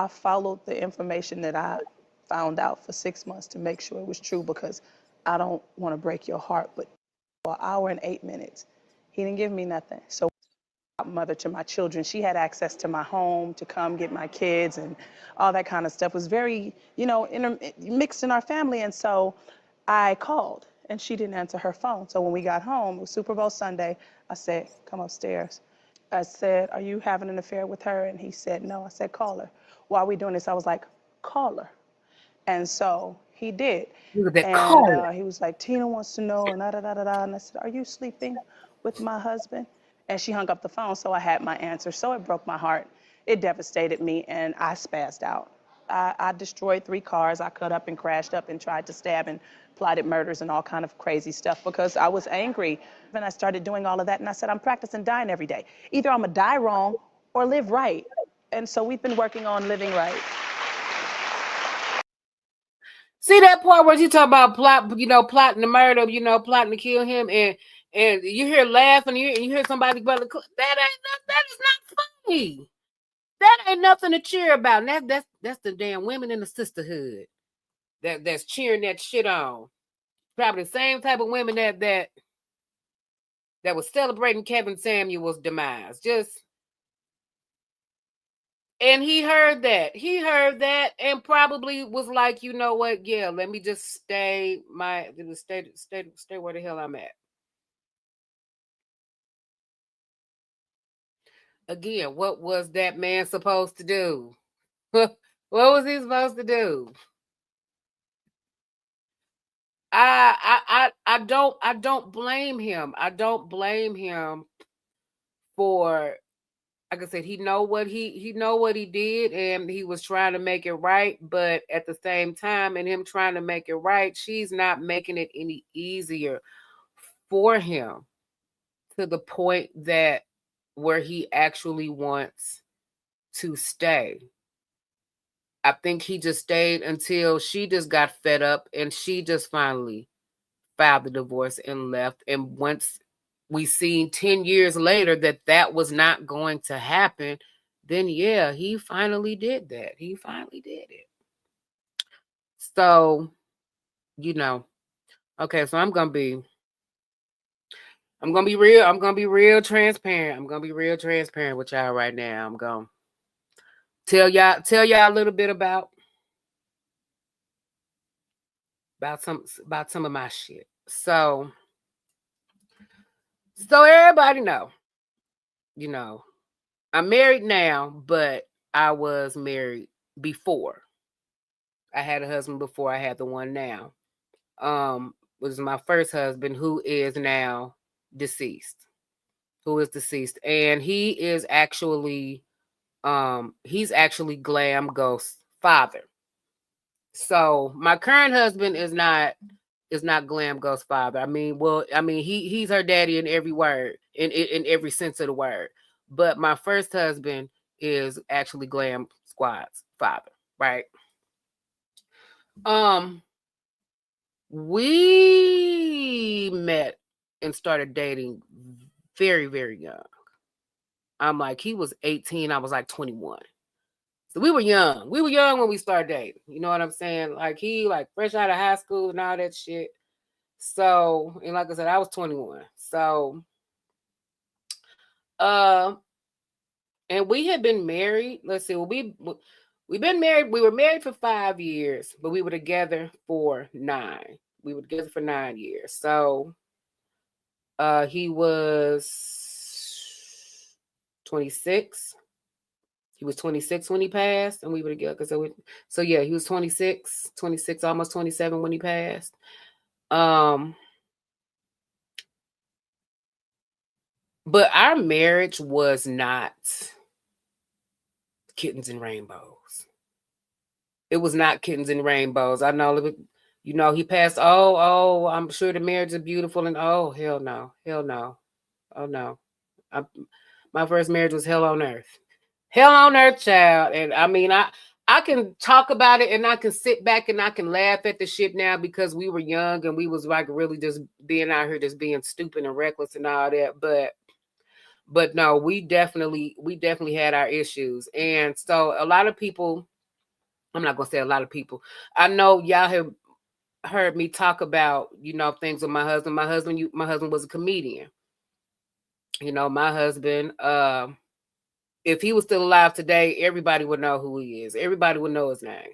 followed the information that I found out for 6 months to make sure it was true, because I don't want to break your heart. But for an hour and 8 minutes, he didn't give me nothing. So mother to my children, she had access to my home to come get my kids, and all that kind of stuff was very, mixed in our family. And so I called, and she didn't answer her phone. So when we got home, it was Super Bowl Sunday, I said, come upstairs. I said, are you having an affair with her? And he said, no. I said, call her. While we doing this, I was like, call her. And so he did. And he was like, Tina wants to know, and da-da-da-da-da. And I said, are you sleeping with my husband? And she hung up the phone, so I had my answer. So it broke my heart. It devastated me, and I spazzed out. I destroyed 3 cars. I cut up and crashed up and tried to stab and plotted murders and all kind of crazy stuff because I was angry. And I started doing all of that, and I said, I'm practicing dying every day. Either I'm gonna die wrong or live right. And so we've been working on living right. See that part where you talk about plotting the murder, plotting to kill him, and you hear laughing, and you hear somebody go, that is not funny. That ain't nothing to cheer about. And that's the damn women in the sisterhood that's cheering that shit on. Probably the same type of women that was celebrating Kevin Samuel's demise. And he heard that and probably was like, you know what? Yeah, let me just stay where the hell I'm at. Again, what was that man supposed to do? What was he supposed to do? I don't blame him. I don't blame him for, like I said, he know what he did, and he was trying to make it right. But at the same time, in him trying to make it right, she's not making it any easier for him, to the point that where he actually wants to stay. I think he just stayed until she just got fed up and she just finally filed the divorce and left. And once we seen 10 years later that was not going to happen, then yeah, he finally did that. He finally did it. So, you know, okay, so I'm gonna be real. I'm gonna be real transparent. I'm gonna be real transparent with y'all right now. I'm gonna tell y'all a little bit about some of my shit. So everybody know, you know, I'm married now, but I was married before. I had a husband before I had the one now. Was my first husband, who is now deceased. And he is actually Glam Ghost's father. So my current husband is not Glam Ghost's father. He's her daddy in every word, in every sense of the word. But my first husband is actually Glam Squad's father, right? We met and started dating very, very young. I'm like, he was 18, I was like 21. So we were young. We were young when we started dating. You know what I'm saying? Like, he like fresh out of high school and all that shit. So, and like I said, I was 21. So, and we had been married. Let's see, we've been married. We were married for 5 years, but we were together for 9. We were together for 9 years. So, he was 26. He was 26 when he passed, and we were together. So yeah, he was 26, almost 27 when he passed. But our marriage was not kittens and rainbows. It was not kittens and rainbows. I know, you know, he passed. Oh, I'm sure the marriage is beautiful, and oh, hell no, oh no. My first marriage was hell on earth. Hell on earth, child. And I mean, I can talk about it and I can sit back and I can laugh at the shit now because we were young and we was like really just being out here, just being stupid and reckless and all that. But no, we definitely had our issues. And so a lot of people, I'm not gonna say a lot of people, I know y'all have heard me talk about, you know, things with my husband. My husband was a comedian. You know, my husband, if he was still alive today, everybody would know who he is. Everybody would know his name.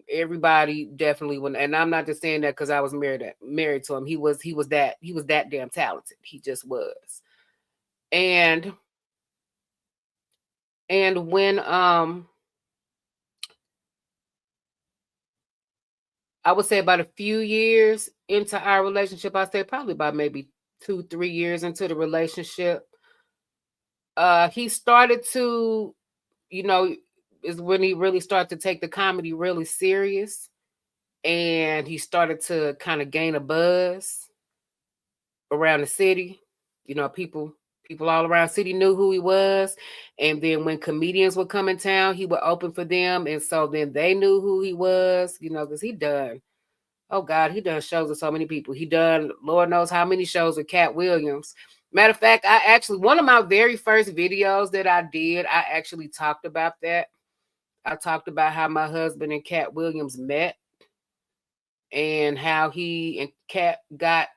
Everybody definitely would. And I'm not just saying that because I was married to him. He was that damn talented. He just was. And when I would say about a few years into our relationship, I say probably about maybe 2-3 years into the relationship, he started to, you know, is when he really started to take the comedy really serious, and he started to kind of gain a buzz around the city. You know, people all around the city knew who he was, and then when comedians would come in town, he would open for them, and so then they knew who he was. You know, because he done shows with so many people. He done Lord knows how many shows with Cat Williams. Matter of fact, one of my very first videos that I did, I actually talked about that. I talked about how my husband and Cat Williams met and how he and Cat got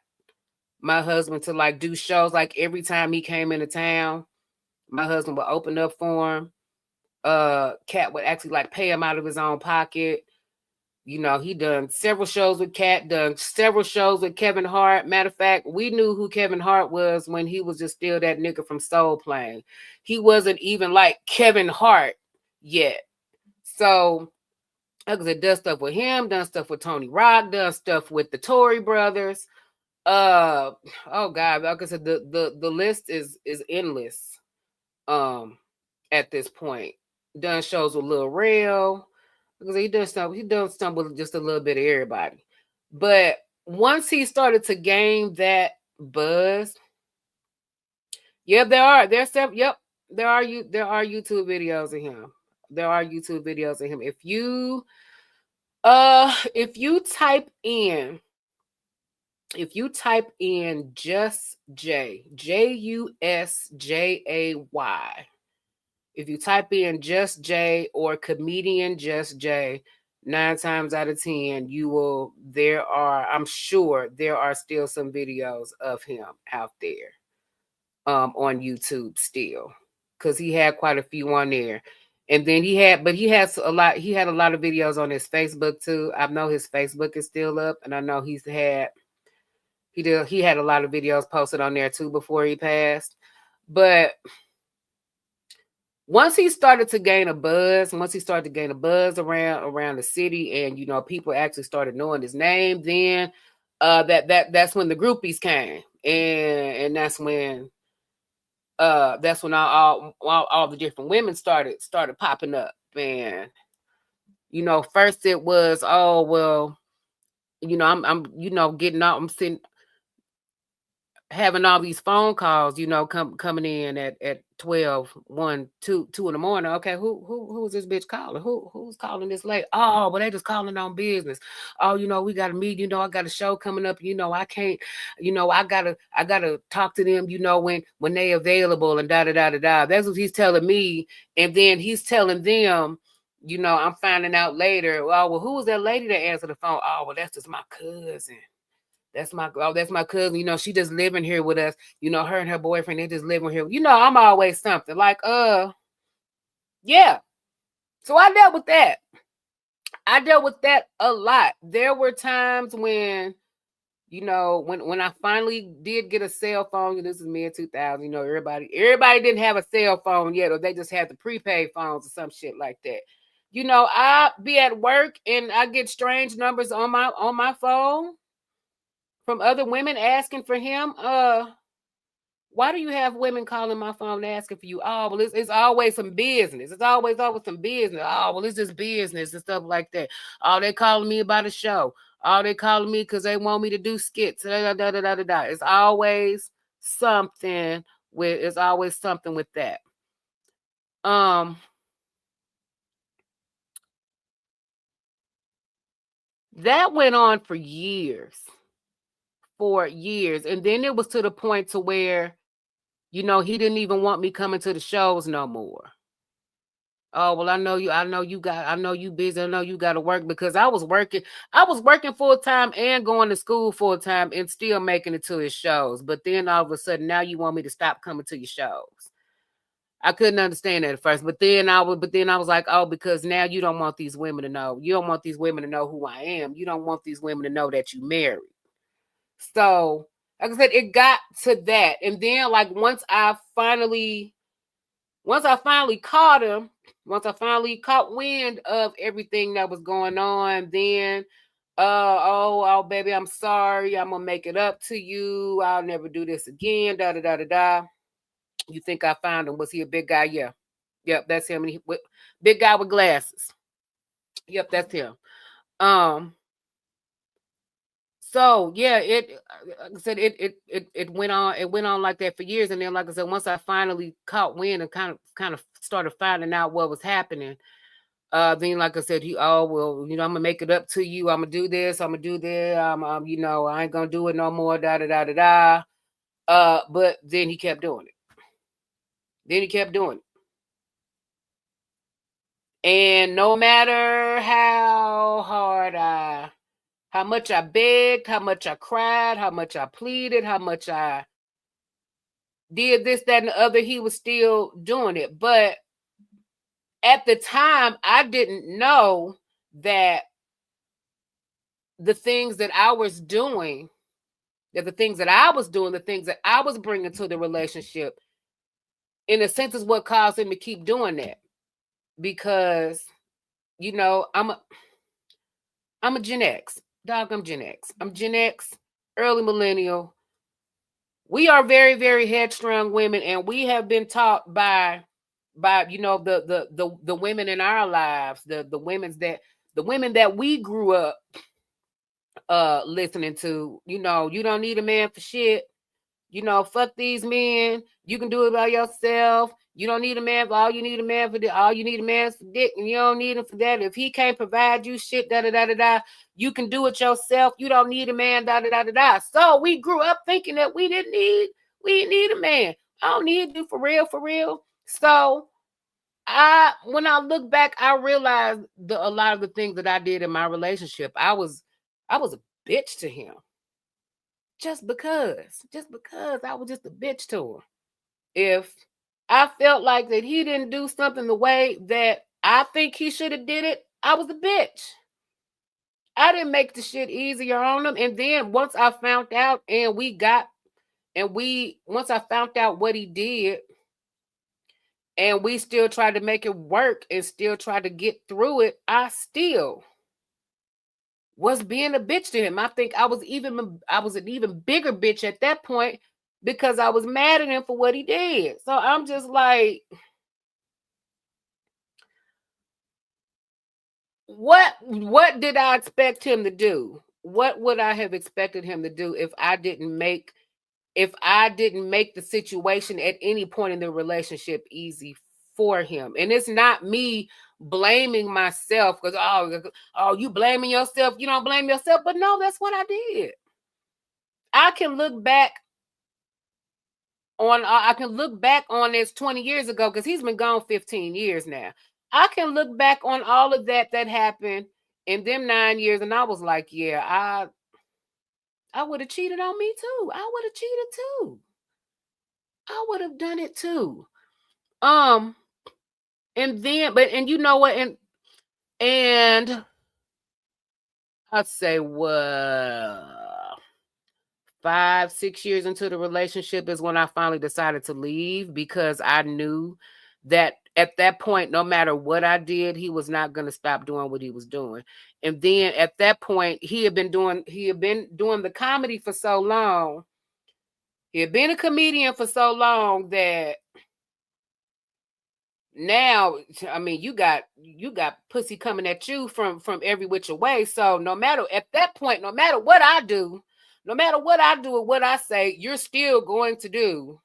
my husband to like do shows. Like every time he came into town, my husband would open up for him. Cat would actually like pay him out of his own pocket. You know, he done several shows with Cat, done several shows with Kevin Hart. Matter of fact, we knew who Kevin Hart was when he was just still that nigga from Soul Plane. He wasn't even like Kevin Hart yet. So, like I said, done stuff with him, done stuff with Tony Rock, done stuff with the Tory brothers. Oh God, like I said, the list is endless. At this point, done shows with Lil Rel. Because he done stumble just a little bit of everybody. But once he started to gain that buzz, there's several YouTube videos of him. There are YouTube videos of him. If you type in Just Jay, JUSJAY, if you type in Just Jay or comedian Just Jay, 9 times out of 10, I'm sure there are still some videos of him out there on YouTube still, because he had quite a few on there. And then he had a lot of videos on his Facebook too. I know his Facebook is still up, and I know he had a lot of videos posted on there too before he passed. But once he started to gain a buzz around the city, and people actually started knowing his name, then that's when the groupies came, and that's when all the different women started popping up. And first it was, oh well, I'm getting out, I'm sitting having all these phone calls, coming in at 12, 1, 2 in the morning. Okay, who is this bitch calling? Who's calling this late? Oh, well, they just calling on business. Oh, we got a meeting, I got a show coming up, I can't, I gotta talk to them, when they available, and da da da da da. That's what he's telling me. And then he's telling them, I'm finding out later, oh, well, who was that lady that answered the phone? Oh, well, that's just my cousin. That's my cousin. She just living here with us. Her and her boyfriend, they just living here. I'm always something like, yeah. So I dealt with that. A lot. There were times when, when I finally did get a cell phone. This is mid 2000. Everybody didn't have a cell phone yet, or they just had the prepaid phones or some shit like that. I be at work and I get strange numbers on my phone from other women asking for him. Why do you have women calling my phone asking for you? Oh, well, it's always some business. It's always some business. Oh, well, it's just business and stuff like that. Oh, they calling me about a show. Oh, they calling me because they want me to do skits. It's always something with that. That went on for years. And then it was to the point to where, he didn't even want me coming to the shows no more. Oh, well, I know you busy. I know you got to work, because I was working full time and going to school full time and still making it to his shows. But then all of a sudden, now you want me to stop coming to your shows. I couldn't understand that at first, but then I was like, oh, because now you don't want these women to know. You don't want these women to know who I am. You don't want these women to know that you married. So, like I said, it got to that. And then, like, once I finally caught him, once I finally caught wind of everything that was going on, then, oh, baby, I'm sorry. I'm going to make it up to you. I'll never do this again. Da, da, da, da, da. You think I found him? Was he a big guy? Yeah. Yep, that's him. And big guy with glasses. Yep, that's him. So yeah, like I said, it went on like that for years. And then, like I said, once I finally caught wind and kind of started finding out what was happening, then, like I said, I'm gonna make it up to you. I'm gonna do this. I'm gonna do that. I ain't gonna do it no more. Da da da da da. But then he kept doing it. And no matter how much I begged, how much I cried, how much I pleaded, how much I did this, that, and the other, he was still doing it. But at the time, I didn't know that the things that I was doing, the things that I was bringing to the relationship, in a sense, is what caused him to keep doing that. Because, I'm a Gen X. Dog, I'm Gen X. I'm Gen X, early millennial. We are very, very headstrong women, and we have been taught by the women in our lives, the women that we grew up listening to. You don't need a man for shit. Fuck these men. You can do it by yourself. You don't need a man for all you need a man for this. All you need a man for dick, and you don't need him for that. If he can't provide you shit, you can do it yourself. You don't need a man, So we grew up thinking that we didn't need a man. I don't need you for real. So when I look back, I realized a lot of the things that I did in my relationship. I was a bitch to him. Just because I was just a bitch to him. If I felt like that he didn't do something the way that I think he should have did it, I was a bitch. I didn't make the shit easier on him. And then once I found out once I found out what he did, and we still tried to make it work and still tried to get through it, I still was being a bitch to him. I think I was an even bigger bitch at that point because I was mad at him for what he did. So I'm just like, what did I expect him to do? What would I have expected him to do if I didn't make the situation at any point in the relationship easy for him? And it's not me blaming myself because you blaming yourself. You don't blame yourself, but no, that's what I did. I can look back on this 20 years ago because he's been gone 15 years now. I can look back on all of that happened in them 9 years, and I was like, yeah, I would have cheated on me too. I would have cheated too. I would have done it too. And you know what? And I'd say 5-6 years into the relationship is when I finally decided to leave because I knew that at that point, no matter what I did, he was not going to stop doing what he was doing. And then at that point, he had been doing the comedy for so long. He had been a comedian for so long that now, I mean, you got pussy coming at you from every which way. So at that point, no matter what I do or what I say, you're still going to do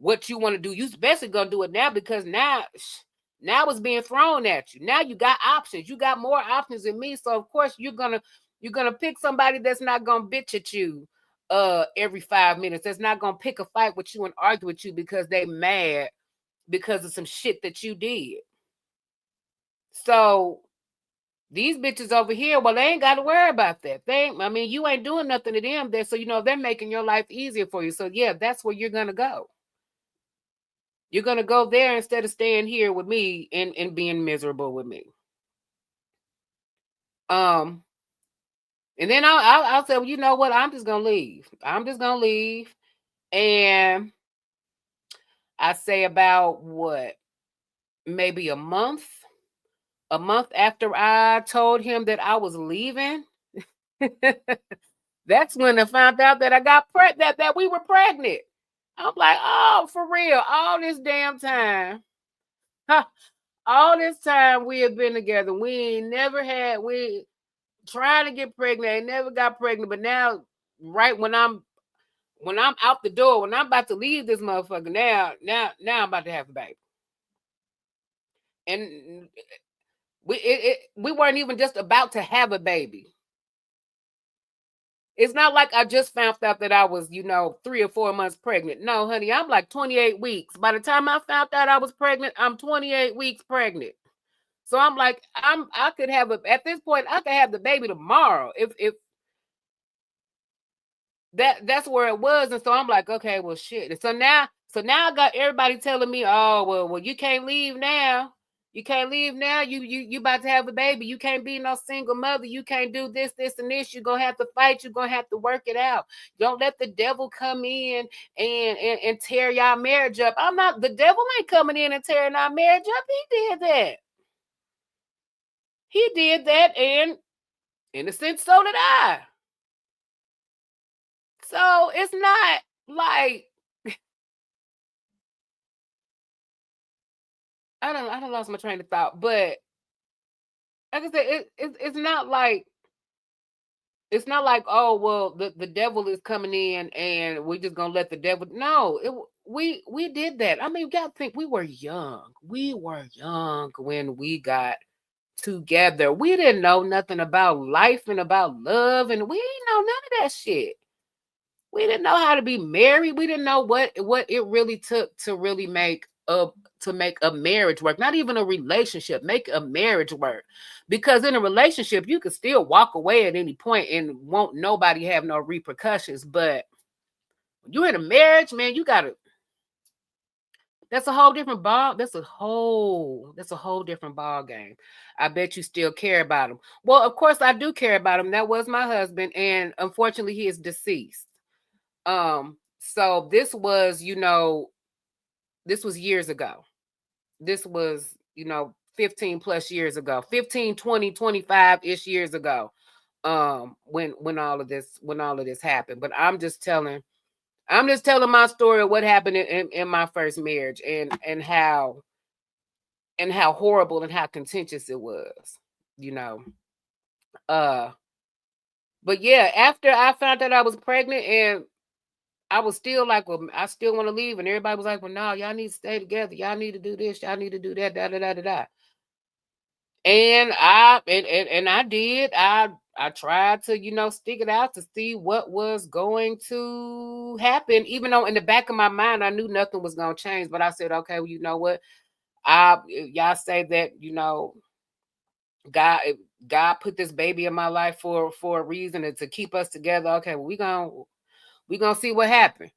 what you want to do. You're basically going to do it now because now it's being thrown at you. Now you got options. You got more options than me. So of course you're gonna pick somebody that's not gonna bitch at you every 5 minutes. That's not gonna pick a fight with you and argue with you because they mad because of some shit that you did. So these bitches over here, well, they ain't got to worry about that. You ain't doing nothing to them there. So, they're making your life easier for you. So yeah, that's where you're going to go. You're going to go there instead of staying here with me and being miserable with me. And then I'll say, well, you know what? I'm just going to leave. And I say about maybe a month after I told him that I was leaving, that's when I found out that I got pregnant, that we were pregnant. I'm like, oh, for real, all this damn time. All this time we have been together. We trying to get pregnant, ain't never got pregnant, but now, right when I'm out the door, when I'm about to leave this motherfucker, now I'm about to have a baby. And we weren't even just about to have a baby. It's not like I just found out that I was, 3 or 4 months pregnant. No, honey, I'm like 28 weeks. By the time I found out I was pregnant, I'm 28 weeks pregnant. So I'm like, at this point, I could have the baby tomorrow. If that's where it was. And so I'm like, okay, well, shit. And so now I got everybody telling me, oh, well, you can't leave now. You can't leave now. You about to have a baby. You can't be no single mother. You can't do this, and this. You're going to have to fight. You're going to have to work it out. Don't let the devil come in and tear y'all marriage up. The devil ain't coming in and tearing our marriage up. He did that. And in a sense, so did I. So it's not like I don't lost my train of thought, but like I said, it's not like oh well the devil is coming in and we're just gonna let the devil. No, we did that. I mean, you gotta think we were young. We were young when we got together. We didn't know nothing about life and about love, and we didn't know none of that shit. We didn't know how to be married. We didn't know what it really took to really make a marriage work. Not even a relationship, make a marriage work. Because in a relationship, you could still walk away at any point and won't nobody have no repercussions. But when you're in a marriage, man, you gotta. That's a whole different ball. That's a whole different ball game. I bet you still care about him. Well, of course I do care about him. That was my husband, and unfortunately he is deceased. So this was, this was years ago. This was, 15 plus years ago, 15, 20, 25-ish years ago. When all of this happened. But I'm just telling my story of what happened in my first marriage and how horrible and how contentious it was, But yeah, after I found out I was pregnant and I was still like, well, I still want to leave. And everybody was like, well, no, y'all need to stay together. Y'all need to do this. Y'all need to do that, da, da, da, da, da. And I did. I tried to, stick it out to see what was going to happen, even though in the back of my mind, I knew nothing was going to change. But I said, okay, well, you know what? Y'all say that, God put this baby in my life for a reason and to keep us together. Okay, well, we gonna see what happened.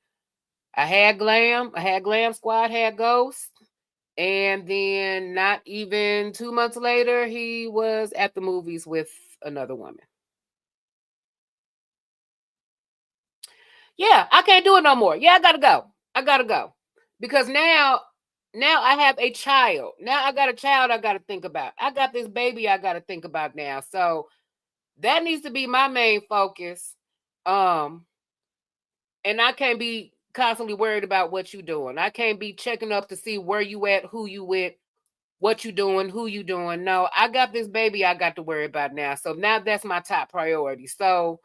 I had Glam Squad, had Ghost. And then not even 2 months later, he was at the movies with another woman. Yeah, I can't do it no more. Yeah, I gotta go. Because now I have a child. Now I got a child I gotta think about. I got this baby I gotta think about now. So that needs to be my main focus. And I can't be constantly worried about what you're doing. I can't be checking up to see where you at, who you with, what you doing, who you doing. No, I got this baby I got to worry about now. So now that's my top priority. So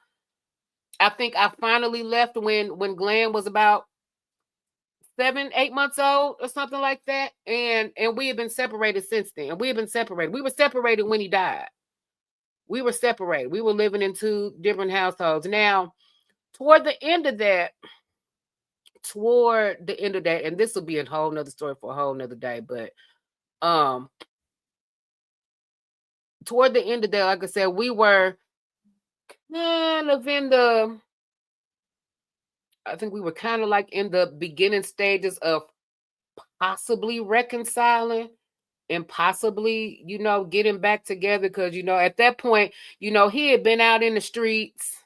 I think I finally left when Glenn was about 7-8 months old or something like that. And we have been separated since then. We were separated when he died. We were separated. We were living in 2 different households. Now, toward the end of that, and this will be a whole nother story for a whole nother day, but toward the end of that, like I said, we were kind of I think we were kind of like in the beginning stages of possibly reconciling and possibly, getting back together. Because, at that point, he had been out in the streets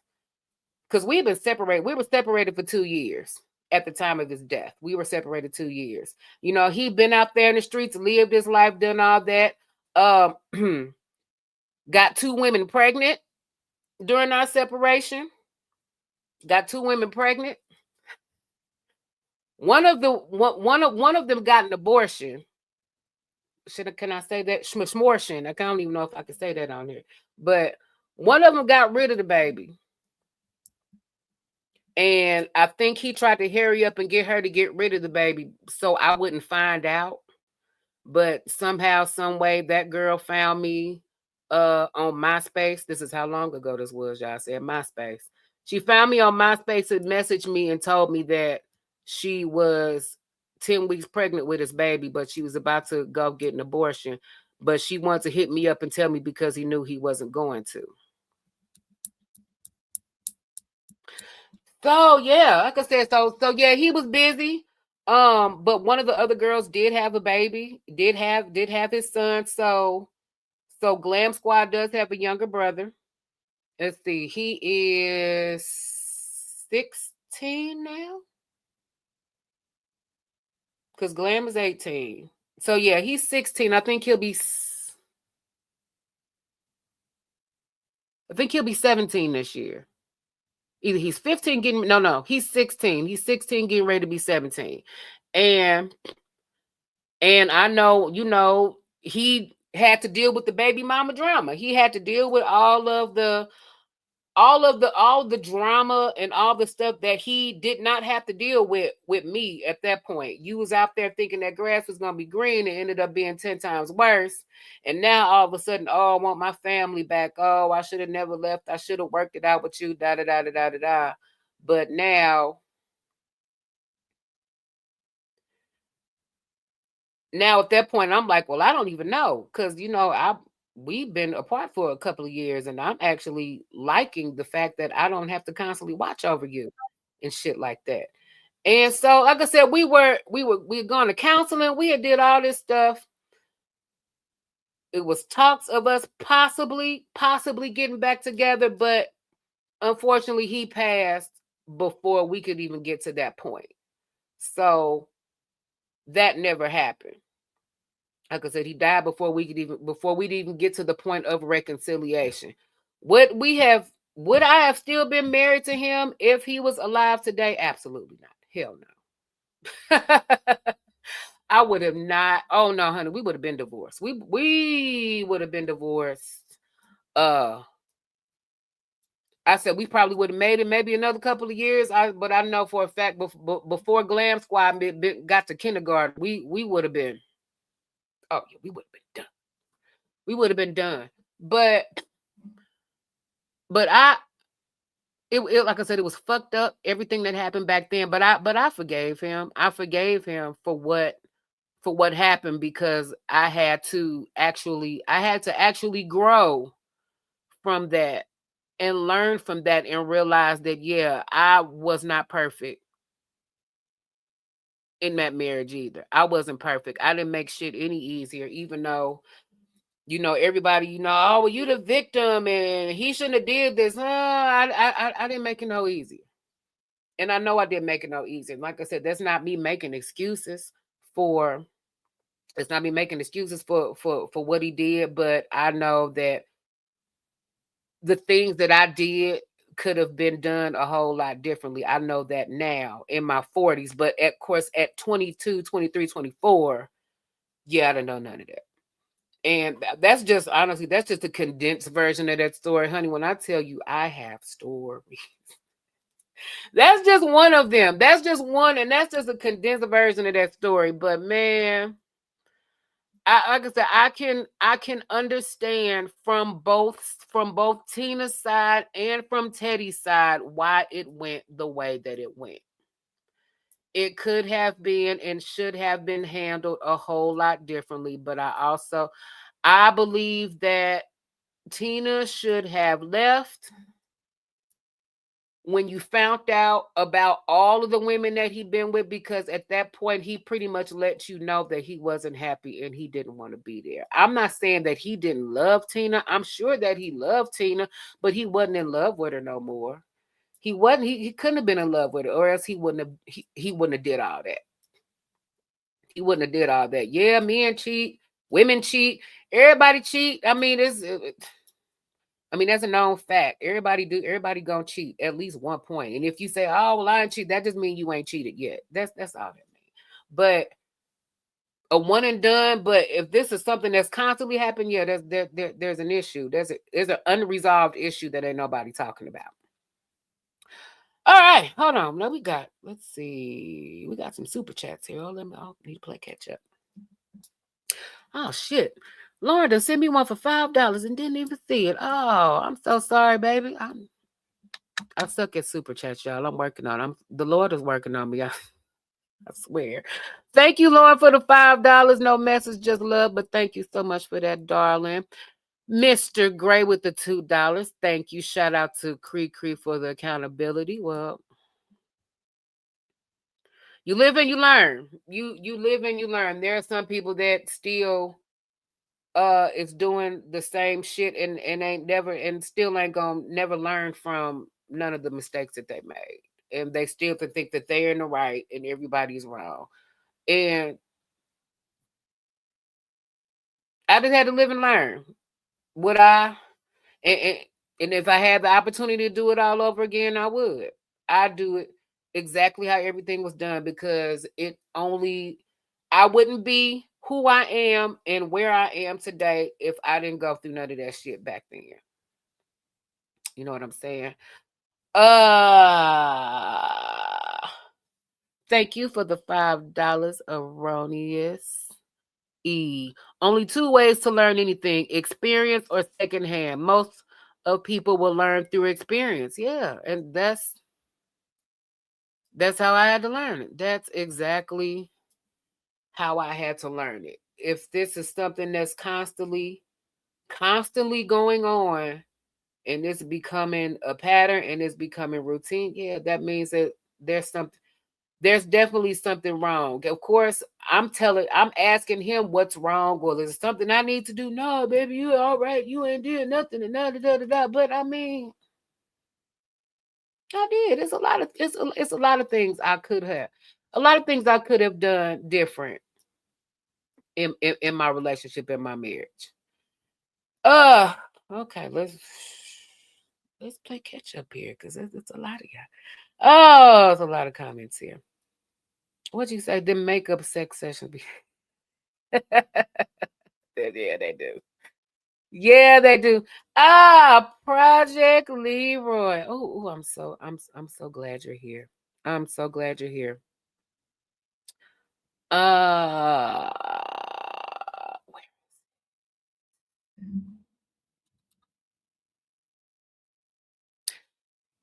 because we've been separated. We were separated for 2 years at the time of his death. We were separated 2 years. He'd been out there in the streets, lived his life, done all that. Got 2 women pregnant during our separation. Got 2 women pregnant. One of them got an abortion. Can I say that? Schmortion. I don't even know if I can say that on here. But one of them got rid of the baby. And I think he tried to hurry up and get her to get rid of the baby so I wouldn't find out. But somehow, some way, that girl found me on MySpace. This is how long ago this was, y'all. I said MySpace. She found me on MySpace and messaged me and told me that she was 10 weeks pregnant with his baby, but she was about to go get an abortion. But she wanted to hit me up and tell me because he knew he wasn't going to. So yeah, like I said, so yeah, he was busy. But one of the other girls did have a baby, did have his son. So Glam Squad does have a younger brother. Let's see, he is 16 now. Because Glam is 18. So yeah, he's 16. I think he'll be 17 this year. Either he's 15 he's 16. He's 16 getting ready to be 17. And I know, he had to deal with the baby mama drama. He had to deal with all of the all the drama and all the stuff that he did not have to deal with me at that point. You was out there thinking that grass was gonna be green, and ended up being 10 times worse. And now all of a sudden, oh, I want my family back. Oh, I should have never left. I should have worked it out with you. Da da da da da da da. But now at that point, I'm like, well, I don't even know, because we've been apart for a couple of years, and I'm actually liking the fact that I don't have to constantly watch over you and shit like that. And so, like I said, we were going to counseling. We had did all this stuff. It was talks of us possibly getting back together, but unfortunately, he passed before we could even get to that point. So that never happened. Like I said, he died before we'd even get to the point of reconciliation. Would I have still been married to him if he was alive today? Absolutely not. Hell no. I would have not. Oh no, honey, we would have been divorced. We would have been divorced. I said we probably would have made it maybe another couple of years. But I know for a fact before Glam Squad got to kindergarten, we would have been. Oh yeah, we would have been done. We would have been done. But it like I said, it was fucked up, everything that happened back then. But I forgave him. I forgave him for what happened, because I had to actually grow from that and learn from that and realize that, yeah, I was not perfect in that marriage either. I wasn't perfect. I didn't make shit any easier, even though, everybody, oh, well, you the victim and he shouldn't have did this. I didn't make it no easier. And I know I didn't make it no easier. Like I said, that's not me making excuses for what he did, but I know that the things that I did could have been done a whole lot differently. I know that now in my 40s, but of course at 22, 23, 24, yeah, I don't know none of that. And that's just a condensed version of that story, honey. When I tell you I have stories, that's just one of them. That's just one, and that's just a condensed version of that story. But man, like I said, I can understand from both Tina's side and from Teddy's side why it went the way that it went. It could have been and should have been handled a whole lot differently, but I believe that Tina should have left when you found out about all of the women that he'd been with, because at that point, he pretty much let you know that he wasn't happy and he didn't want to be there. I'm not saying that he didn't love Tina. I'm sure that he loved Tina, but he wasn't in love with her no more. He wasn't. He couldn't have been in love with her, or else he wouldn't have did all that. He wouldn't have did all that. Yeah, men cheat, women cheat, everybody cheat. I mean, that's a known fact. Everybody gonna cheat at least one point. And if you say, oh, well, I ain't cheat, that just means you ain't cheated yet. That's all that means. But a one and done. But if this is something that's constantly happening, yeah, there's an issue. There's an unresolved issue that ain't nobody talking about. All right, hold on. Now let's see. We got some super chats here. I need to play catch up. Oh shit. Lauren done sent me one for $5 and didn't even see it. Oh, I'm so sorry, baby. I suck at super chats, y'all. I'm working on it. The Lord is working on me. I swear. Thank you, Lauren, for the $5. No message, just love. But thank you so much for that, darling. Mr. Gray with the $2. Thank you. Shout out to KreKre for the accountability. Well, you live and you learn. You live and you learn. There are some people that still is doing the same shit and still ain't gonna never learn from none of the mistakes that they made. And they still think that they're in the right and everybody's wrong. And I just had to live and learn. And if I had the opportunity to do it all over again, I would. I'd do it exactly how everything was done, because I wouldn't be who I am and where I am today if I didn't go through none of that shit back then. You know what I'm saying? Thank you for the $5, Erroneous E. Only 2 ways to learn anything: experience or secondhand. Most of people will learn through experience. Yeah, and that's how I had to learn it. That's exactly how I had to learn it. If this is something that's constantly going on and it's becoming a pattern and it's becoming routine, yeah, that means that there's definitely something wrong. Of course, I'm asking him what's wrong. Well, is it something I need to do? No, baby, you all right. You ain't did nothing and da. But I mean, I did. It's a lot of things I could have done different in my relationship, in my marriage. Okay, let's play catch up here because it's a lot of y'all. Oh, it's a lot of comments here. What'd you say? The makeup sex session. Yeah, they do. Yeah, they do. Project Leroy. Oh, I'm so glad you're here. I'm so glad you're here.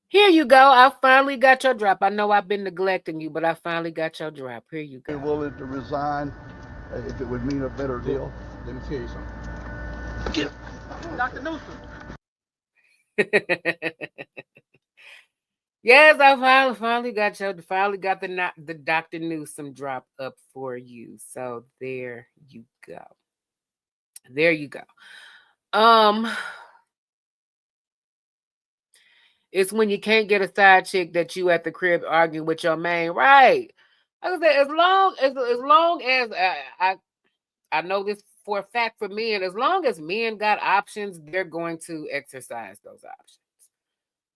Here you go. I finally got your drop. I know I've been neglecting you, but I finally got your drop. Here you go. Willing to resign if it would mean a better deal. Let me tell you something. Dr. Newsom. Yes, I finally got the Dr. Newsom drop up for you. So there you go. There you go. It's when you can't get a side chick that you at the crib arguing with your man, right? Like I said, as long as I know this for a fact for men, as long as men got options, they're going to exercise those options.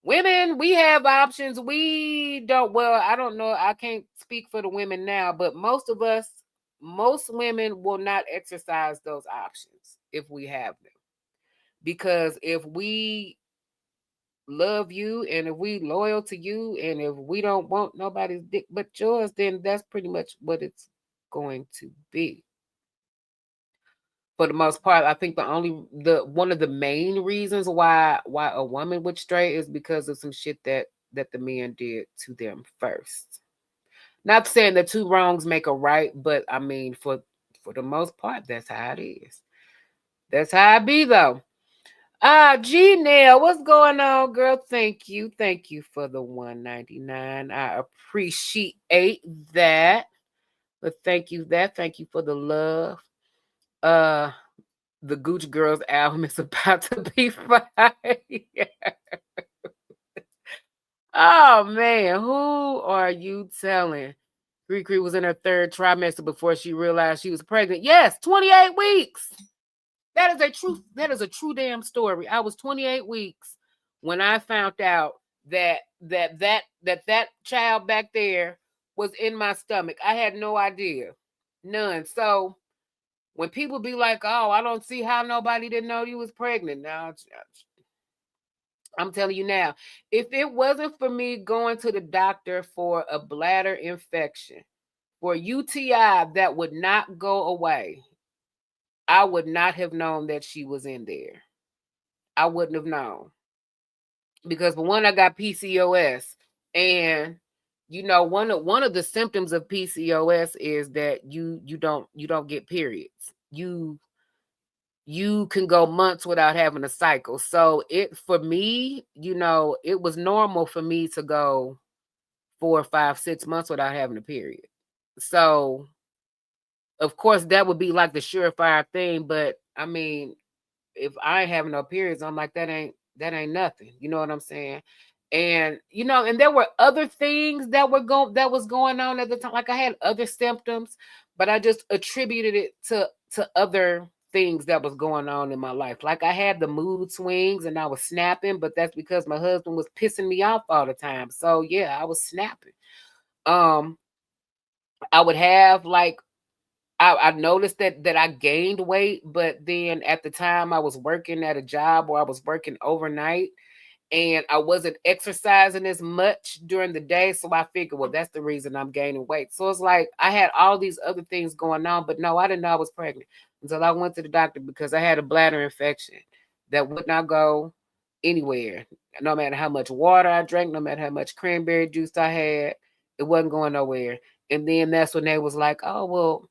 Women, we have options. We don't. Well, I don't know. I can't speak for the women now, but most women will not exercise those options if we have them. Because if we love you and if we loyal to you and if we don't want nobody's dick but yours, then that's pretty much what it's going to be. For the most part, I think one of the main reasons why a woman would stray is because of some shit that the men did to them first. Not saying that 2 wrongs make a right, but I mean for the most part, that's how it is. That's how it be though. G-Nail, what's going on, girl? Thank you for the $1.99. I appreciate that. But thank you for the love. The Gucci Girls album is about to be fire. Oh man, who are you telling? KreKre was in her 3rd trimester before she realized she was pregnant. Yes, 28 weeks. That is a true damn story. I was 28 weeks when I found out that child back there was in my stomach. I had no idea. None. So when people be like, "Oh, I don't see how nobody didn't know you was pregnant." Now, I'm telling you now, if it wasn't for me going to the doctor for a bladder infection, for UTI that would not go away, I would not have known that she was in there. I wouldn't have known. Because for one, I got PCOS. And you know, one of the symptoms of PCOS is that you don't get periods. You can go months without having a cycle. So for me, you know, it was normal for me to go 4, 5, 6 months without having a period. So of course that would be like the surefire thing, but I mean, if I ain't having no periods, I'm like, that ain't nothing. You know what I'm saying? And you know, and there were other things that was going on at the time. Like I had other symptoms, but I just attributed it to other things that was going on in my life. Like I had the mood swings and I was snapping, but that's because my husband was pissing me off all the time. So yeah, I was snapping. I would have like I noticed that I gained weight, but then at the time I was working at a job where I was working overnight, and I wasn't exercising as much during the day. So I figured, well, that's the reason I'm gaining weight. So it's like I had all these other things going on, but no, I didn't know I was pregnant until I went to the doctor because I had a bladder infection that would not go anywhere. No matter how much water I drank, no matter how much cranberry juice I had, it wasn't going nowhere. And then that's when they was like, oh, well,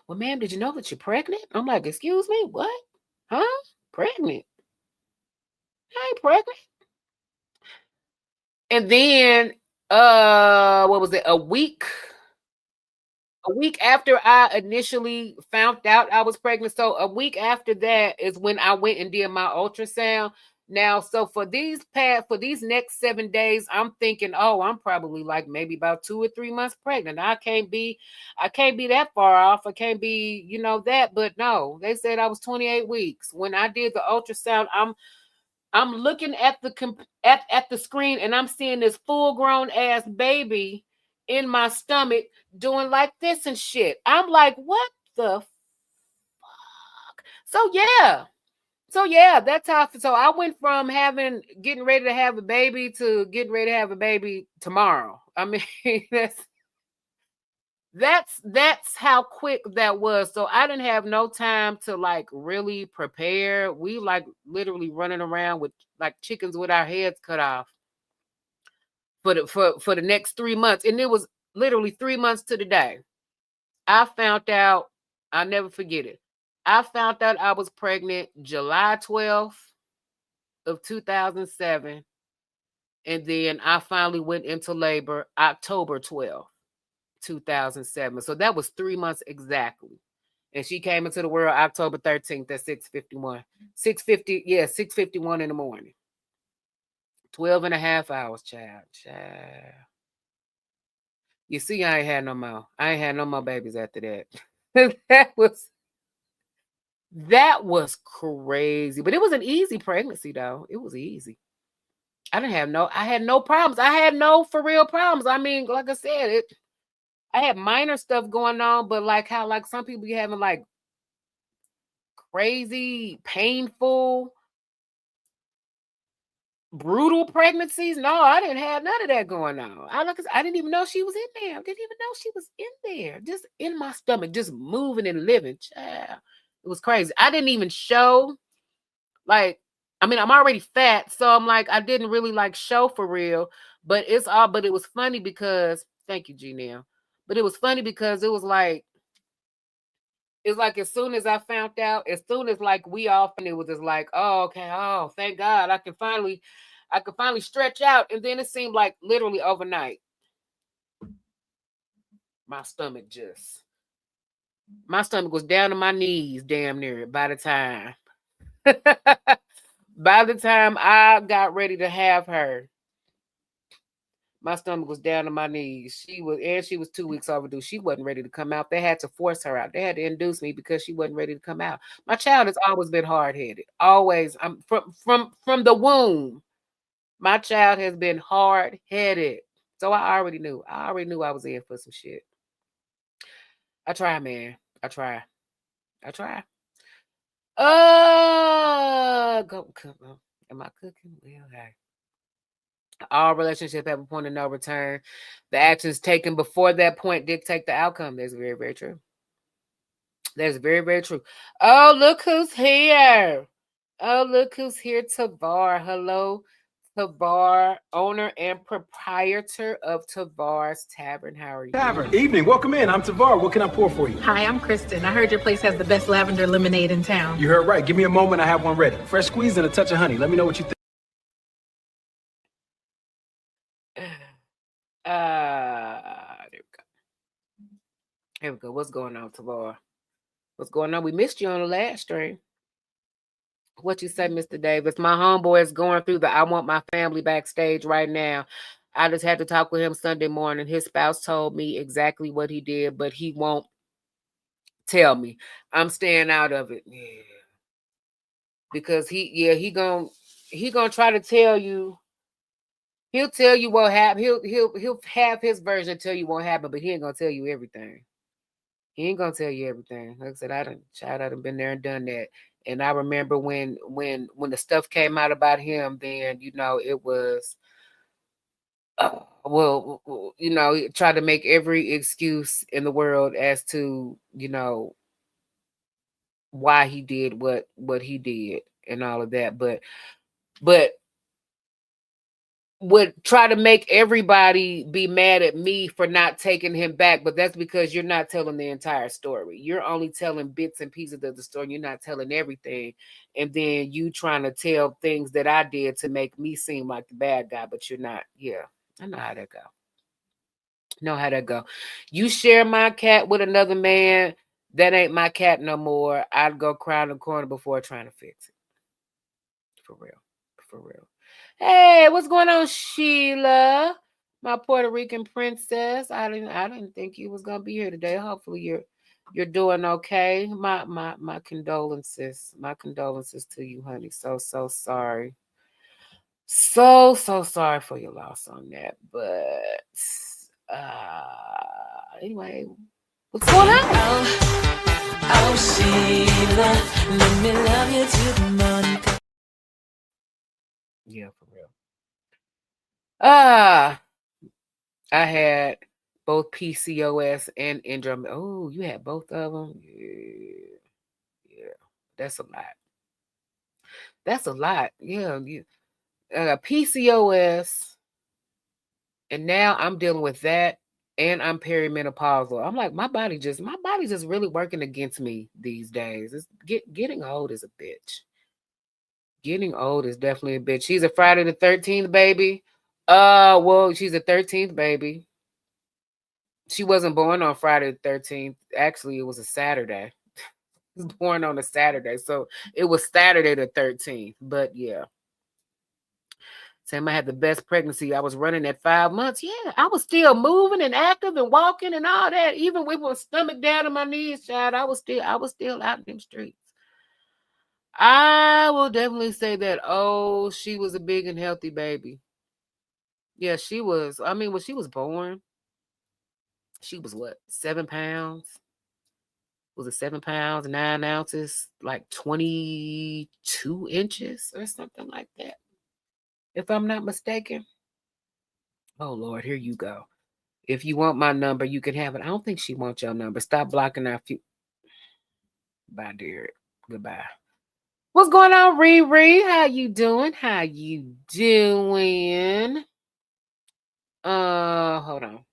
ma'am, did you know that you're pregnant? I'm like, excuse me, what? Huh? Pregnant? I ain't pregnant. And then, what was it? A week after I initially found out I was pregnant. So a week after that is when I went and did my ultrasound. Now, so for these next 7 days, I'm thinking, oh, I'm probably like maybe about 2 or 3 months pregnant. I can't be that far off. I can't be, that. But no, they said I was 28 weeks. When I did the ultrasound, I'm looking at the screen and I'm seeing this full-grown ass baby in my stomach doing like this and shit. I'm like, what the fuck? So yeah, that's how. So I went from getting ready to have a baby to getting ready to have a baby tomorrow. I mean, that's how quick that was. So I didn't have no time to like really prepare. We like literally running around with like chickens with our heads cut off for the next 3 months. And it was literally 3 months to the day. I found out, I'll never forget it. I found out I was pregnant July 12th of 2007. And then I finally went into labor October 12th. 2007. So that was 3 months exactly. And she came into the world October 13th at 6:51. 6:51 in the morning. 12 and a half hours, child. You see, I ain't had no more. I ain't had no more babies after that. That was crazy. But it was an easy pregnancy, though. It was easy. I had no problems. I had no for real problems. I mean, like I said, I had minor stuff going on, but like how like some people be having like crazy, painful, brutal pregnancies. No, I didn't have none of that going on. I didn't even know she was in there. I didn't even know she was in there, just in my stomach, just moving and living. Child. It was crazy. I didn't even show. Like, I mean, I'm already fat, so I'm like, I didn't really like show for real. But it was funny because thank you, Janelle. But it was funny because it was like as soon as I found out, as soon as like we all, it was just like, oh, okay, oh, thank God, I can finally stretch out. And then it seemed like literally overnight, my stomach was down to my knees, damn near by the time. By the time I got ready to have her, my stomach was down to my knees. She was 2 weeks overdue. She wasn't ready to come out. They had to force her out. They had to induce me because she wasn't ready to come out. My child has always been hard-headed. Always. I'm from the womb. My child has been hard-headed. So I already knew. I was in for some shit. I try, man. I try. Am I cooking? Well, okay. All relationships have a point of no return. The actions taken before that point dictate the outcome. That's very, very true. That's very, very true. Oh, look who's here. Tavar. Hello, Tavar, owner and proprietor of Tavar's Tavern. How are you? Tavern. Evening. Welcome in. I'm Tavar. What can I pour for you? Hi, I'm Kristen. I heard your place has the best lavender lemonade in town. You heard right. Give me a moment. I have one ready. Fresh squeeze and a touch of honey. Let me know what you think. Here we go. What's going on, Tavar? What's going on? We missed you on the last stream. What you say, Mr. Davis? My homeboy is going through the I want my family backstage right now. I just had to talk with him Sunday morning. His spouse told me exactly what he did, but he won't tell me. I'm staying out of it. Yeah. Because he gonna try to tell you. He'll tell you what happened. He'll have his version tell you what happened, but he ain't gonna tell you everything. He ain't gonna tell you everything. Like I said, I done been there and done that. And I remember when the stuff came out about him, then it was tried to make every excuse in the world as to why he did what he did and all of that, but would try to make everybody be mad at me for not taking him back. But that's because you're not telling the entire story. You're only telling bits and pieces of the story. You're not telling everything. And then you trying to tell things that I did to make me seem like the bad guy, but you're not. Yeah, I know how that go. You share my cat with another man, that ain't my cat no more. I'd go cry in the corner before trying to fix it. For real. Hey, what's going on, Sheila? My Puerto Rican princess. I didn't think you was gonna be here today. Hopefully you're doing okay. My condolences. My condolences to you, honey. So sorry. So sorry for your loss on that. But anyway, what's going on? Oh, Sheila, let me love you to the morning. Yeah, for real. I had both PCOS and endometriosis. Oh, you had both of them? Yeah. That's a lot. Yeah, PCOS, and now I'm dealing with that, and I'm perimenopausal. I'm like, my body's just really working against me these days. It's getting old is a bitch. Getting old is definitely a bitch. She's a Friday the 13th baby. Well, she's a 13th baby. She wasn't born on Friday the 13th. Actually, it was a Saturday. She was born on a Saturday. So it was Saturday the 13th. But yeah. Sam, I had the best pregnancy. I was running at 5 months. Yeah, I was still moving and active and walking and all that. Even with my stomach down to my knees, child, I was still out in them streets. I will definitely say that. Oh, she was a big and healthy baby. Yeah, she was. I mean, when she was born, she was what, 7 pounds? Was it 7 pounds, 9 ounces, like 22 inches or something like that, if I'm not mistaken. Oh, Lord, here you go. If you want my number, you can have it. I don't think she wants your number. Stop blocking our few. Bye, dear. Goodbye. What's going on, Riri? How you doing? Hold on.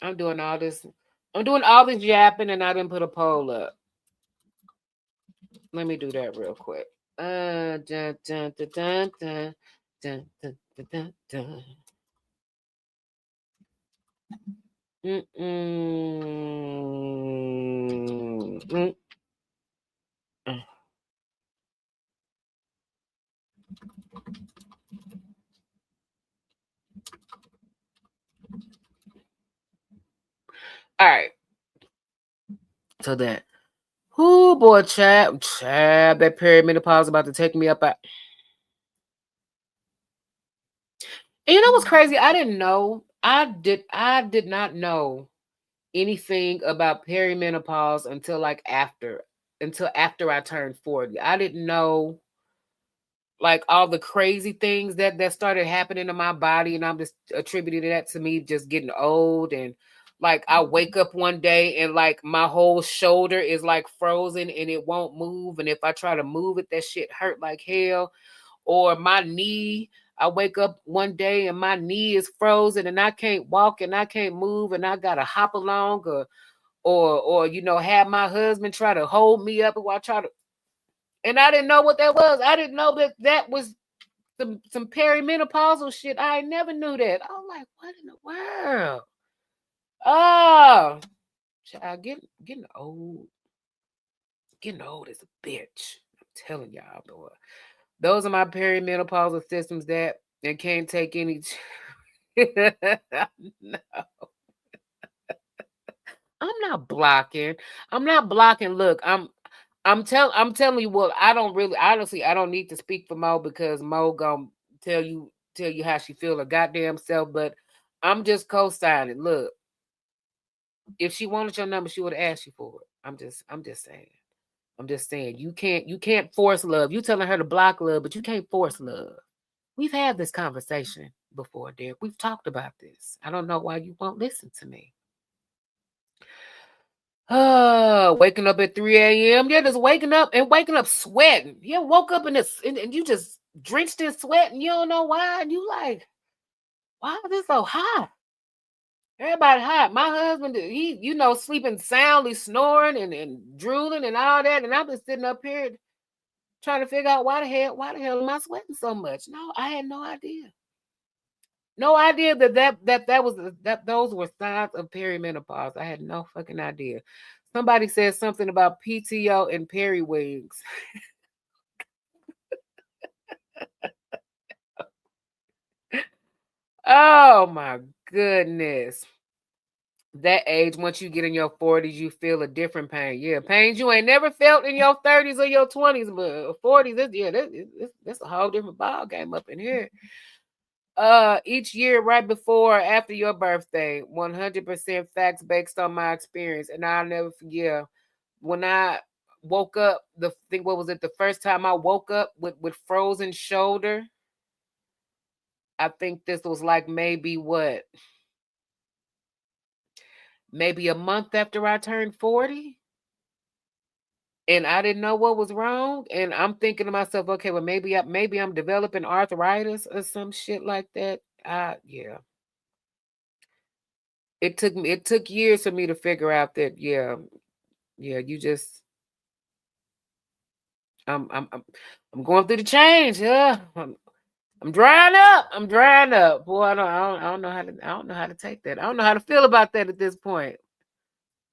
I'm doing all this yapping, and I didn't put a poll up. Let me do that real quick. Dun, dun, dun, dun, dun, dun, dun, dun, dun, dun. All right. So that, oh boy, Chad, that perimenopause is about to take me up. And you know what's crazy? I didn't know. I did not know anything about perimenopause until after I turned 40. I didn't know like all the crazy things that started happening in my body, and I'm just attributing that to me just getting old. And like I wake up one day and like my whole shoulder is like frozen and it won't move, and if I try to move it, that shit hurt like hell. Or my knee, I wake up one day and my knee is frozen and I can't walk and I can't move, and I gotta hop along or have my husband try to hold me up while I try to. And I didn't know what that was. I didn't know that was some perimenopausal shit. I never knew that. I was like, what in the world? Oh, child, getting old. Getting old is a bitch. I'm telling y'all, boy. Those are my perimenopausal systems that can't take any. No. I'm not blocking. Look, I'm telling you what, I don't really, honestly, I don't need to speak for Mo, because Mo gonna tell you how she feel her goddamn self. But I'm just co-signing. Look, if she wanted your number, she would have asked you for it. I'm just saying. I'm just saying, you can't force love. You telling her to block love, but you can't force love. We've had this conversation before, Derek. We've talked about this. I don't know why you won't listen to me. Waking up at 3 a.m. Yeah, just waking up sweating. Yeah, woke up in this and you just drenched in sweat and you don't know why. And you like, why is this so hot? Everybody hot. My husband, he, sleeping soundly, snoring and drooling and all that. And I'm just sitting up here trying to figure out why the hell am I sweating so much? No, I had no idea. No idea that those were signs of perimenopause. I had no fucking idea. Somebody said something about PTO and periwigs. Oh my goodness. That age, once you get in your 40s, you feel a different pain. Yeah, pains you ain't never felt in your 30s or your 20s, but 40s, that's a whole different ball game up in here. Each year right before or after your birthday, 100% facts based on my experience. And I'll never forget when I woke up, the first time I woke up with frozen shoulder. I think this was like maybe a month after I turned 40. And I didn't know what was wrong. And I'm thinking to myself, okay, well, maybe I'm developing arthritis or some shit like that. Yeah. It took years for me to figure out that, you just I'm going through the change. Yeah. I'm drying up. Boy, I don't know how to take that. I don't know how to feel about that at this point.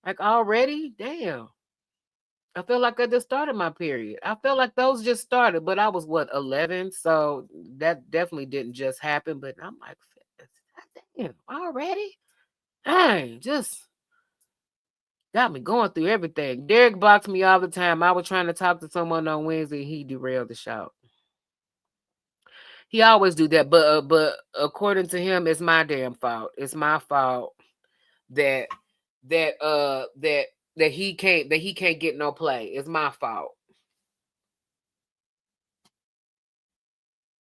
Like already? Damn. I feel like I just started my period. I feel like those just started, but I was 11, so that definitely didn't just happen. But I'm like, damn, already? Dang, just got me going through everything. Derek blocks me all the time. I was trying to talk to someone on Wednesday. He derailed the show. He always do that, but according to him, it's my damn fault. It's my fault that he can't get no play. It's my fault.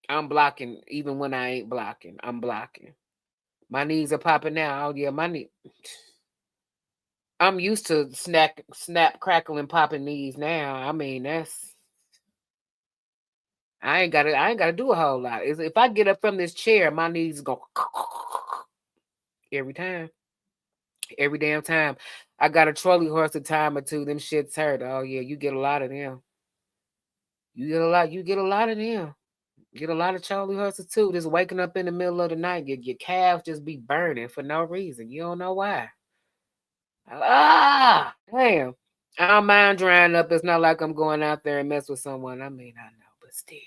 I'm blocking even when I ain't blocking. I'm blocking. My knees are popping now. Oh yeah, my knee. I'm used to snap, crackle, and popping knees now. I mean, I ain't gotta do a whole lot. If I get up from this chair, my knees go every time. Every damn time. I got a trolley horse a time or two. Them shits hurt. Oh yeah, you get a lot of them. You get a lot of them. Get a lot of trolley horses too. Just waking up in the middle of the night, your calves just be burning for no reason. You don't know why. Damn. I don't mind drying up. It's not like I'm going out there and mess with someone. I mean, I know, but still.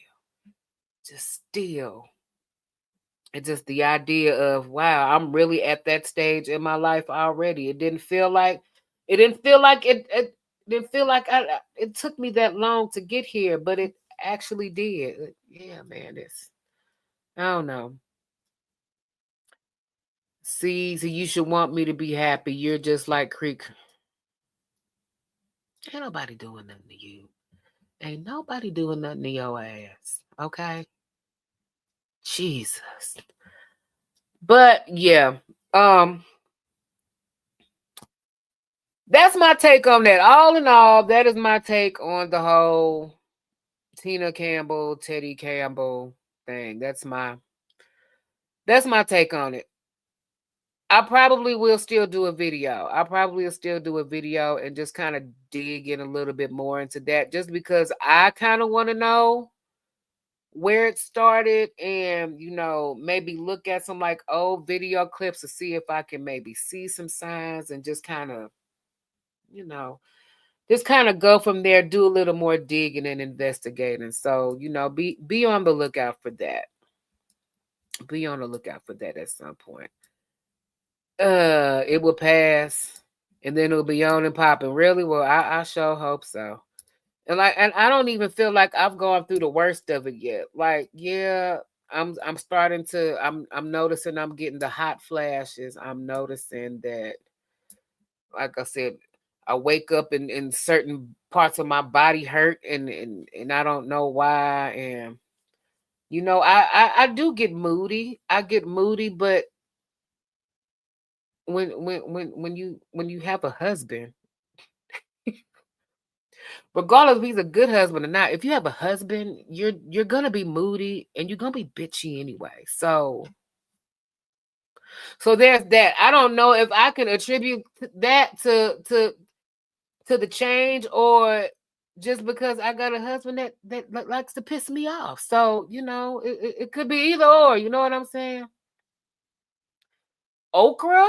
It's just the idea of, wow, I'm really at that stage in my life already. It didn't feel like it took me that long to get here, but it actually did. Yeah, man, I don't know. See, so you should want me to be happy. You're just like KreKre. Ain't nobody doing nothing to you. Ain't nobody doing nothing to your ass. Okay? Jesus. But yeah, that's my take on that. All in all, that is my take on the whole Tina Campbell, Teddy Campbell thing. That's my take on it. I probably will still do a video. And just kind of dig in a little bit more into that, just because I kind of want to know where it started and, maybe look at some like old video clips to see if I can maybe see some signs and just kind of, just kind of go from there, do a little more digging and investigating. So, be on the lookout for that. Be on the lookout for that at some point. It will pass and then it'll be on and popping. Really? Well, I sure hope so. And I don't even feel like I've gone through the worst of it yet. Like, yeah, I'm noticing I'm getting the hot flashes. I'm noticing that, like I said, I wake up and certain parts of my body hurt and I don't know why. And you know, I do get moody. I get moody, but when you have a husband, regardless if he's a good husband or not, if you have a husband, you're gonna be moody and you're gonna be bitchy anyway. So there's that. I don't know if I can attribute that to the change or just because I got a husband that likes to piss me off. So, you know, it could be either or, you know what I'm saying? Okra?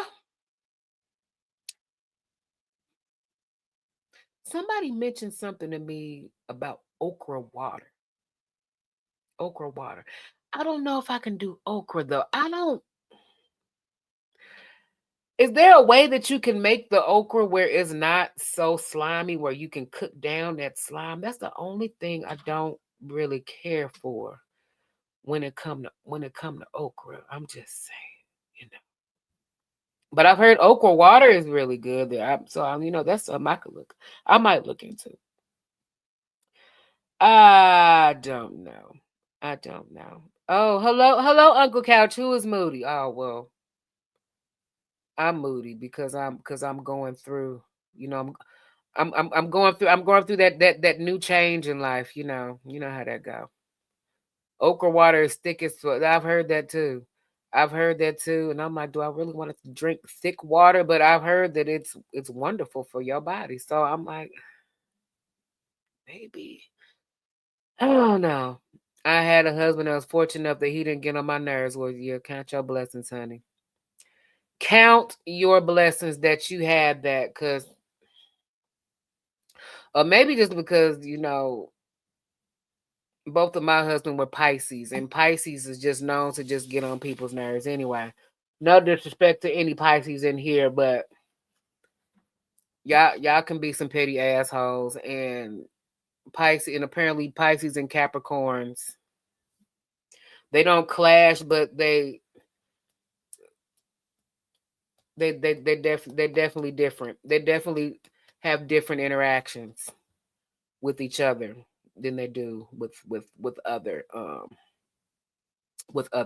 Somebody mentioned something to me about okra water. Okra water. I don't know if I can do okra though. Is there a way that you can make the okra where it's not so slimy, where you can cook down that slime? That's the only thing I don't really care for when it come to okra. I'm just saying, you know. But I've heard okra water is really good there. You know, that's something I might look into. I don't know. Oh, hello, Uncle Couch. Who is moody? Oh, well, I'm moody because I'm going through, you know, I'm going through that new change in life, you know how that go. Okra water is thick as fuck. I've heard that too. And I'm like, do I really want to drink thick water? But I've heard that it's wonderful for your body. So I'm like, maybe. I don't know. I had a husband that was fortunate enough that he didn't get on my nerves. Well, yeah, count your blessings, honey. Count your blessings that you had that, because, or maybe just because, you know, both of my husbands were Pisces, and Pisces is just known to just get on people's nerves anyway. No disrespect to any Pisces in here, but y'all can be some petty assholes. And Pisces, and apparently Pisces and Capricorns, they don't clash, but they definitely different. They definitely have different interactions with each other than they do with other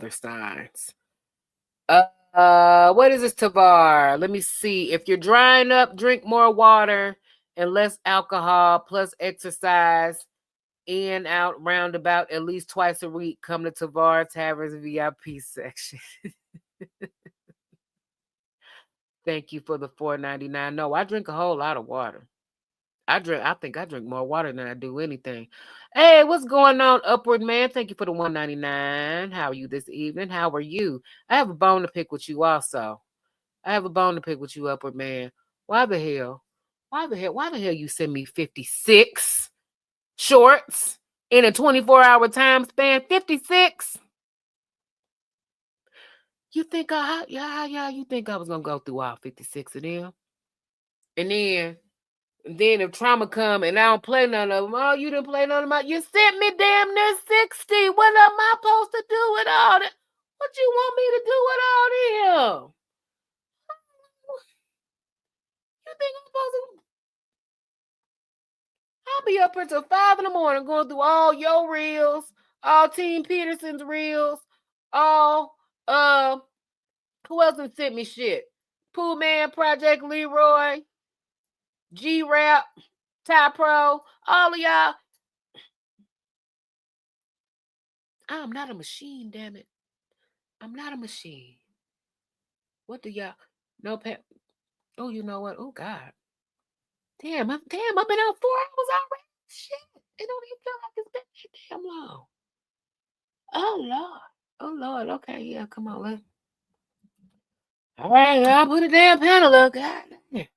signs. What is this, Tavar? Let me see. If you're drying up, drink more water and less alcohol, plus exercise in, out, roundabout at least twice a week. Come to Tavar Tavern's VIP section. Thank you for the $4.99. No, I drink a whole lot of water. I think I drink more water than I do anything. Hey, what's going on, Upward Man? Thank you for the $1.99. How are you this evening? How are you? I have a bone to pick with you also. Upward Man. Why the hell you send me 56 shorts in a 24-hour time span? 56? You think you think I was gonna go through all 56 of them? And then if trauma come and I don't play none of them, oh, you didn't play none of them. You sent me damn near 60. What am I supposed to do with all that? What you want me to do with all them? You think I'm supposed to? I'll be up until 5 in the morning going through all your reels, all Team Peterson's reels, all who else done sent me shit? Pooh Man, Project Leroy, G-Rap, Ty Pro, all of y'all. I'm not a machine, damn it. I'm not a machine. What do y'all? No pet. Oh, you know what? Oh God. Damn, I've been out 4 hours already. Shit. It don't even feel like it's been that damn long. Oh Lord. Okay, yeah, come on, all right, I'll put a damn panel up. God damn.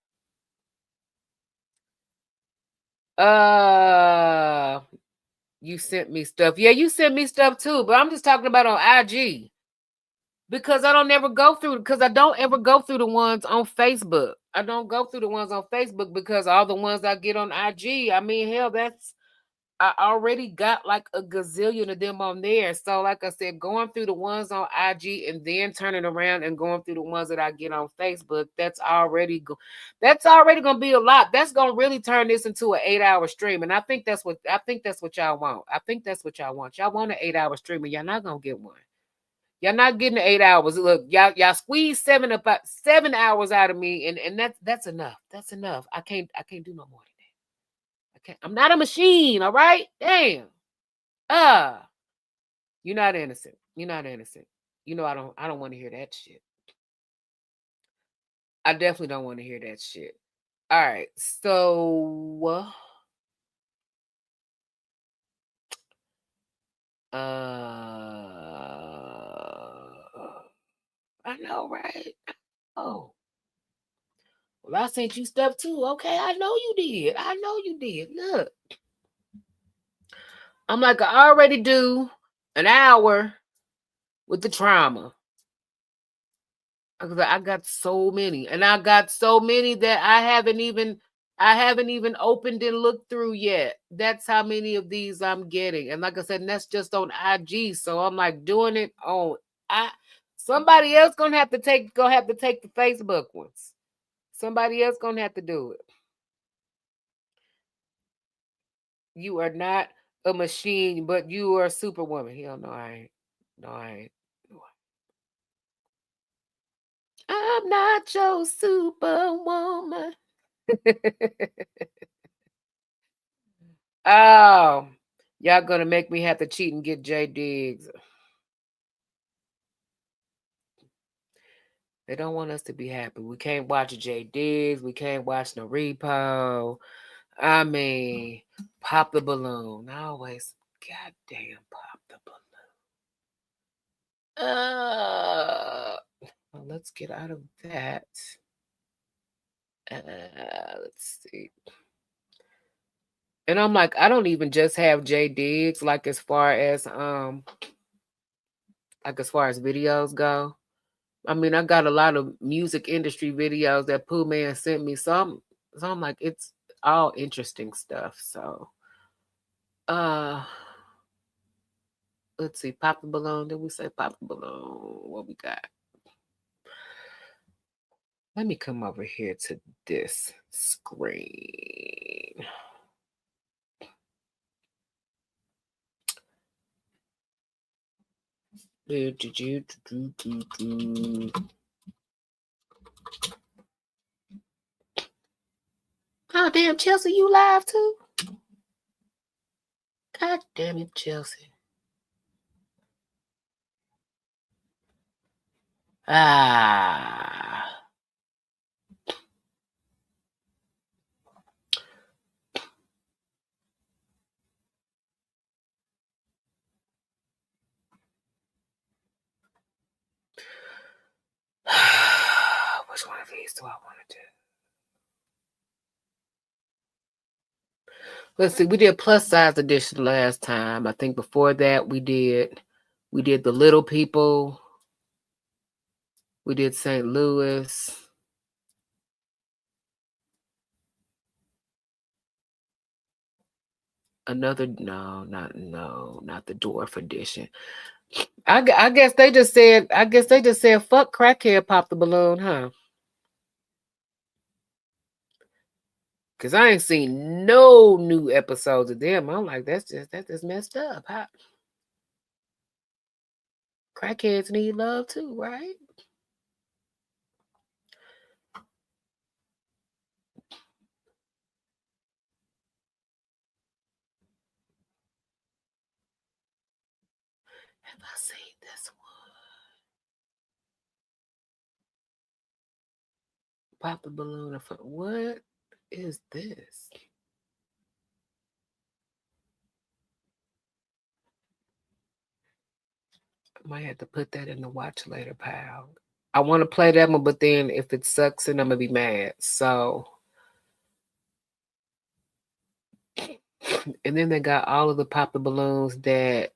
You sent me stuff. Yeah, you sent me stuff too, but I'm just talking about on IG. Because I don't ever go through the ones on Facebook. Because all the ones I get on IG, I mean, hell, I already got like a gazillion of them on there. So like I said, going through the ones on IG and then turning around and going through the ones that I get on Facebook, that's already gonna be a lot. That's gonna really turn this into an 8-hour stream. And I think that's what y'all want. I think that's what y'all want. Y'all want an 8-hour stream, and y'all not gonna get one. Y'all not getting the 8 hours. Look, y'all squeeze 7 hours out of me, and that's enough. That's enough. I can't do no more than that. I can't. I'm not a machine, all right? Damn. You're not innocent. You're not innocent. You know I don't want to hear that shit. I definitely don't want to hear that shit. All right. So I know, right? Oh. Well, I sent you stuff too. Okay, I know you did. I know you did. Look. I'm like, I already do an hour with the trauma. I got so many. And I got so many that I haven't even opened and looked through yet. That's how many of these I'm getting. And like I said, that's just on IG. So I'm like doing it on somebody else gonna have to take the Facebook ones. Somebody else gonna have to do it. You are not a machine, but you are a superwoman. Hell no, I ain't. No, I ain't. I'm not your superwoman. Oh, y'all gonna make me have to cheat and get J Diggs. They don't want us to be happy. We can't watch J Diggs. We can't watch no repo. I mean, pop the balloon. I always, goddamn, pop the balloon. Well, let's get out of that. Let's see. And I'm like, I don't even just have J Diggs, like as far as videos go. I mean, I got a lot of music industry videos that Pooh Man sent me. So I'm like, it's all interesting stuff. So let's see, pop the balloon. Did we say pop the balloon? What we got? Let me come over here to this screen. Oh, damn, Chelsea, you live too? God damn it, Chelsea. Which one of these do I want to do? Let's see. We did plus size edition last time. I think before that we did the little people. We did St. Louis. Not the dwarf edition. I guess they just said fuck crackhead, pop the balloon, huh? Cause I ain't seen no new episodes of them. I'm like, that's just messed up. Huh? Crackheads need love too, right? Have I seen this one? Pop the balloon. What is this? I might have to put that in the watch later pile. I want to play that one, but then if it sucks, then I'm gonna be mad. So, and then they got all of the pop the balloons that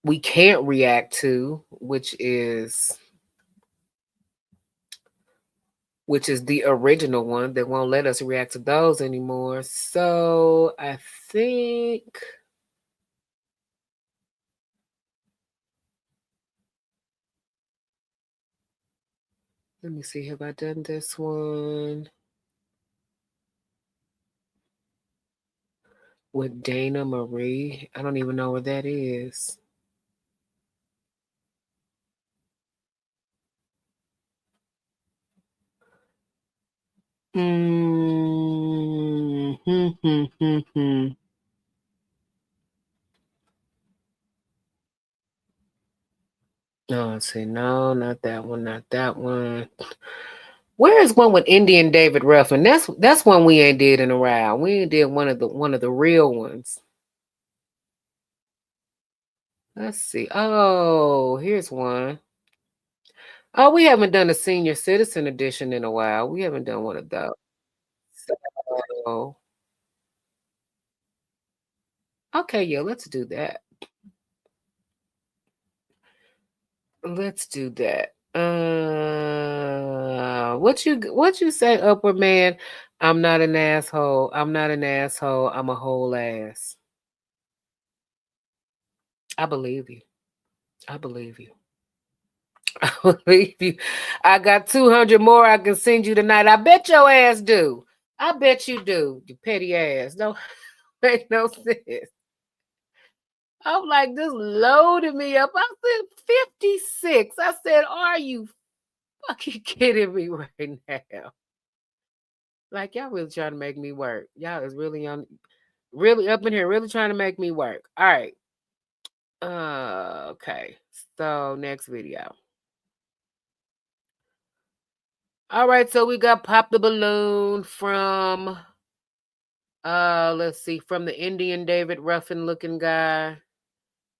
we can't react to, which is the original one. That won't let us react to those anymore. So I think Let me see. Have I done this one? With Dana Marie. I don't even know what that is. No, see, no, not that one, not that one. Where is one with Indian David Ruffin? That's one we ain't did in a while. We ain't did one of the real ones. Let's see. Oh, here's one. Oh, we haven't done a senior citizen edition in a while. We haven't done one of those. So, okay, yeah, let's do that. Let's do that. What you say, Upward Man? I'm not an asshole. I'm not an asshole. I'm a whole ass. I believe you. I believe you. I believe you. I got 200 more I can send you tonight. I bet your ass do. I bet you do. You petty ass. No, make no sense. I'm like, this loaded me up. I said 56. I said, are you fucking kidding me right now? Like, y'all really trying to make me work. Y'all is really up in here, really trying to make me work. All right. Okay. So next video. All right, so we got Pop the Balloon from let's see, from the Indian David Ruffin looking guy.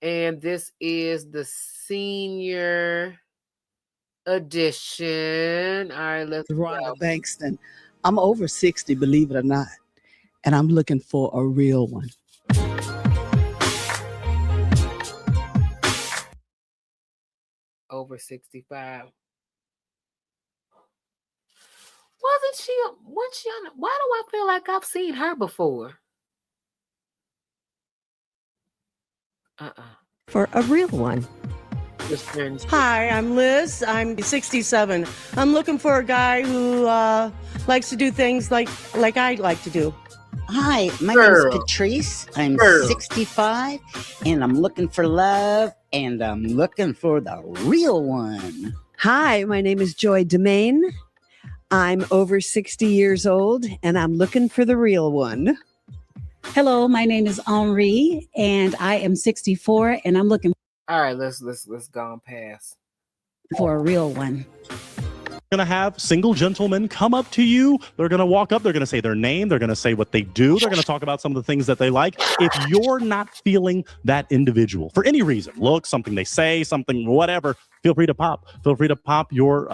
And this is the senior edition. All right, let's Rhonda Bankston. I'm over 60, believe it or not, and I'm looking for a real one. Over 65. Wasn't she on? Why do I feel like I've seen her before? For a real one. Hi, I'm Liz. I'm 67. I'm looking for a guy who likes to do things like I like to do. Hi, my name is Patrice. I'm 65, and I'm looking for love, and I'm looking for the real one. Hi, my name is Joy Demain. I'm over 60 years old, and I'm looking for the real one. Hello, my name is Henri, and I am 64, and I'm looking All right, let's go on past. for a real one. Going to have single gentlemen come up to you. They're going to walk up. They're going to say their name. They're going to say what they do. They're going to talk about some of the things that they like. If you're not feeling that individual for any reason, look, something they say, something, whatever, feel free to pop. Feel free to pop your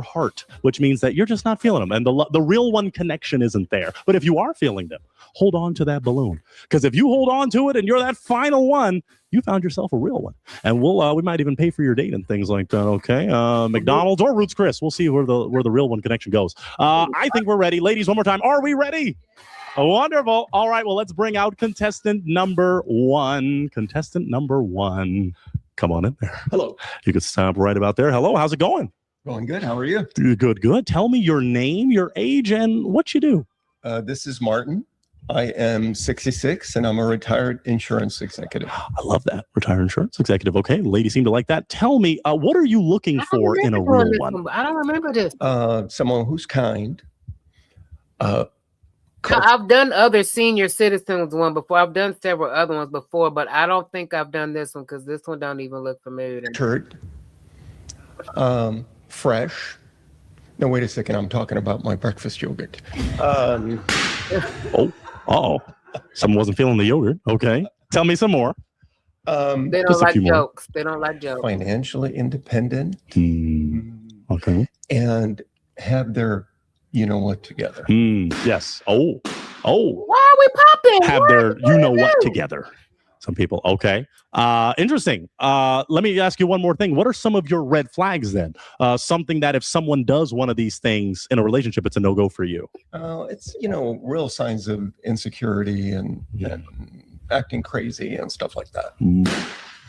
heart, which means that you're just not feeling them. And the real one connection isn't there. But if you are feeling them, hold on to that balloon. Because if you hold on to it and you're that final one, you found yourself a real one. And we might even pay for your date and things like that. Okay. McDonald's or Roots Chris. We'll see where the real one connection goes. I think we're ready. Ladies, one more time. Are we ready? Wonderful. All right. Well, let's bring out contestant number one. Contestant number one. Come on in there. Hello. You can stop right about there. Hello. How's it going? Going good. How are you? Good, good. Tell me your name, your age, and what you do. This is Martin. I am 66 and I'm a retired insurance executive. I love that. Retired insurance executive. Okay. Ladies seem to like that. Tell me, what are you looking for in a real one? I don't remember this. Someone who's kind. I've done other senior citizens one before. I've done several other ones before, but I don't think I've done this one because this one don't even look familiar to me. Fresh. No, wait a second. I'm talking about my breakfast yogurt. Someone wasn't feeling the yogurt. Okay. Tell me some more. They don't like jokes. They don't like jokes. Financially independent. Okay. And have their, you know what, together. Yes. Oh. Why are we popping? Have their, you know what, together. Some people. Okay. Interesting. Let me ask you one more thing. What are some of your red flags then? Something that if someone does one of these things in a relationship, it's a no-go for you. It's, real signs of insecurity and acting crazy and stuff like that.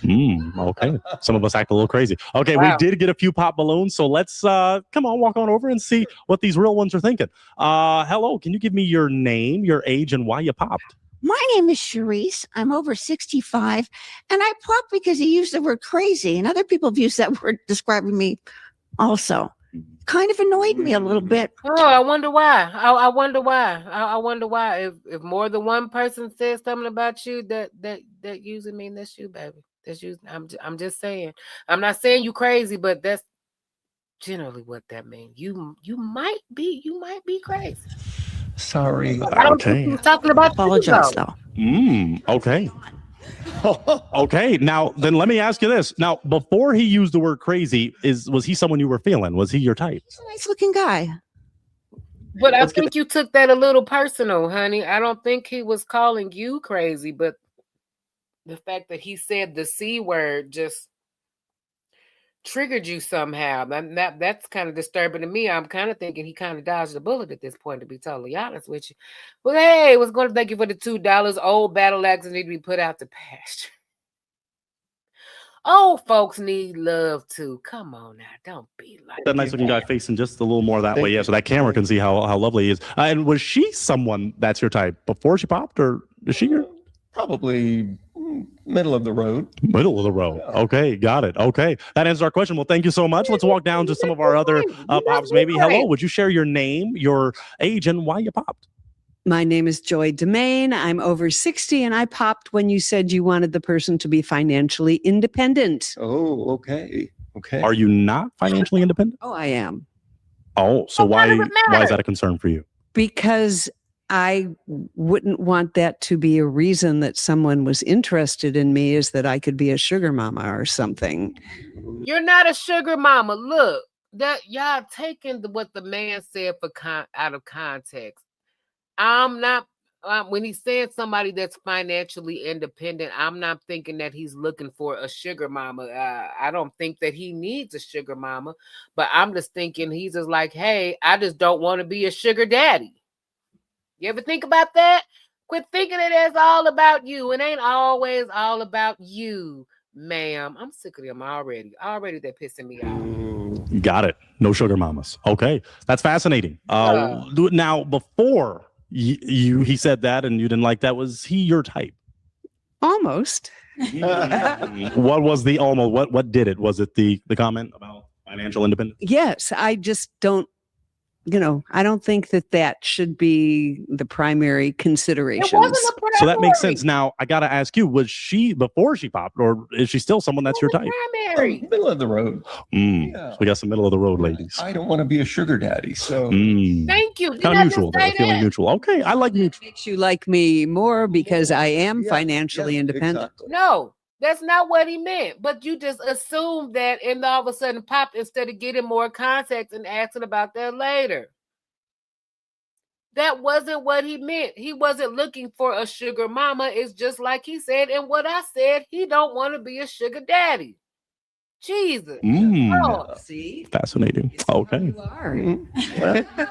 Okay. Some of us act a little crazy. Okay, Wow. we did get a few pop balloons, so let's come on, walk on over and see what these real ones are thinking. Hello, can you give me your name, your age, and why you popped? My name is Charisse. I'm over 65, and I popped because he used the word crazy, and other people have used that word describing me also. Kind of annoyed me a little bit. Oh, I wonder why. I wonder why. I wonder why. If more than one person says something about you, that usually mean that's you, baby. That's you. I'm just saying. I'm not saying you crazy, but that's generally what that means. You might be crazy. Sorry. I don't think he was talking about Apologize, you, though. Okay. Okay, now then let me ask you this. Now, before he used the word crazy, was he someone you were feeling? Was he your type? He's a nice looking guy. But I think you took that a little personal, honey. I don't think he was calling you crazy, but the fact that he said the C word just triggered you somehow. That's kind of disturbing to me. I'm kind of thinking he kind of dodged the bullet at this point, to be totally honest with you. Well, hey, was going to thank you for the $2. Old battle axes need to be put out to pasture. Old folks need love too. Come on now, don't be like That nice looking guy facing just a little more that way. Yeah, so that camera can see how lovely he is. And was she someone that's your type before she popped, or is she your? Probably middle of the road. Middle of the road. Okay, got it. Okay, that answers our question. Well, thank you so much. Let's walk down to some of our other pops. Maybe. Hello, would you share your name, your age, and why you popped? My name is Joy Demain. I'm over 60, and I popped when you said you wanted the person to be financially independent. Oh, okay. Okay. Are you not financially independent? Oh, I am. Oh, so why is that a concern for you? Because I wouldn't want that to be a reason that someone was interested in me, is that I could be a sugar mama or something. You're not a sugar mama. Look, that y'all taking what the man said for out of context. I'm not. When he's saying somebody that's financially independent, I'm not thinking that he's looking for a sugar mama. I don't think that he needs a sugar mama, but I'm just thinking he's just like, hey, I just don't want to be a sugar daddy. You ever think about that? Quit thinking it is all about you. It ain't always all about you, ma'am. I'm sick of them already. Already they're pissing me off. Got it. No sugar mamas. Okay, that's fascinating. Now, before he said that and you didn't like that, was he your type? Almost. What was the almost? What did it? Was it the comment about financial independence? Yes, I just don't. I don't think that should be the primary considerations. So that makes sense. Now, I got to ask you, was she, before she popped, or is she still someone that's your type? Primary. Middle of the road. So we got some middle of the road ladies. I don't want to be a sugar daddy, so. Thank you. Kind of neutral, though. Feeling neutral. Okay, I like neutral. Makes you like me more because I am financially independent. Exactly. No, that's not what he meant. But you just assumed that and all of a sudden popped instead of getting more context and asking about that later. That wasn't what he meant. He wasn't looking for a sugar mama. It's just like he said. And what I said, he don't want to be a sugar daddy. Jesus. See? Fascinating. Okay.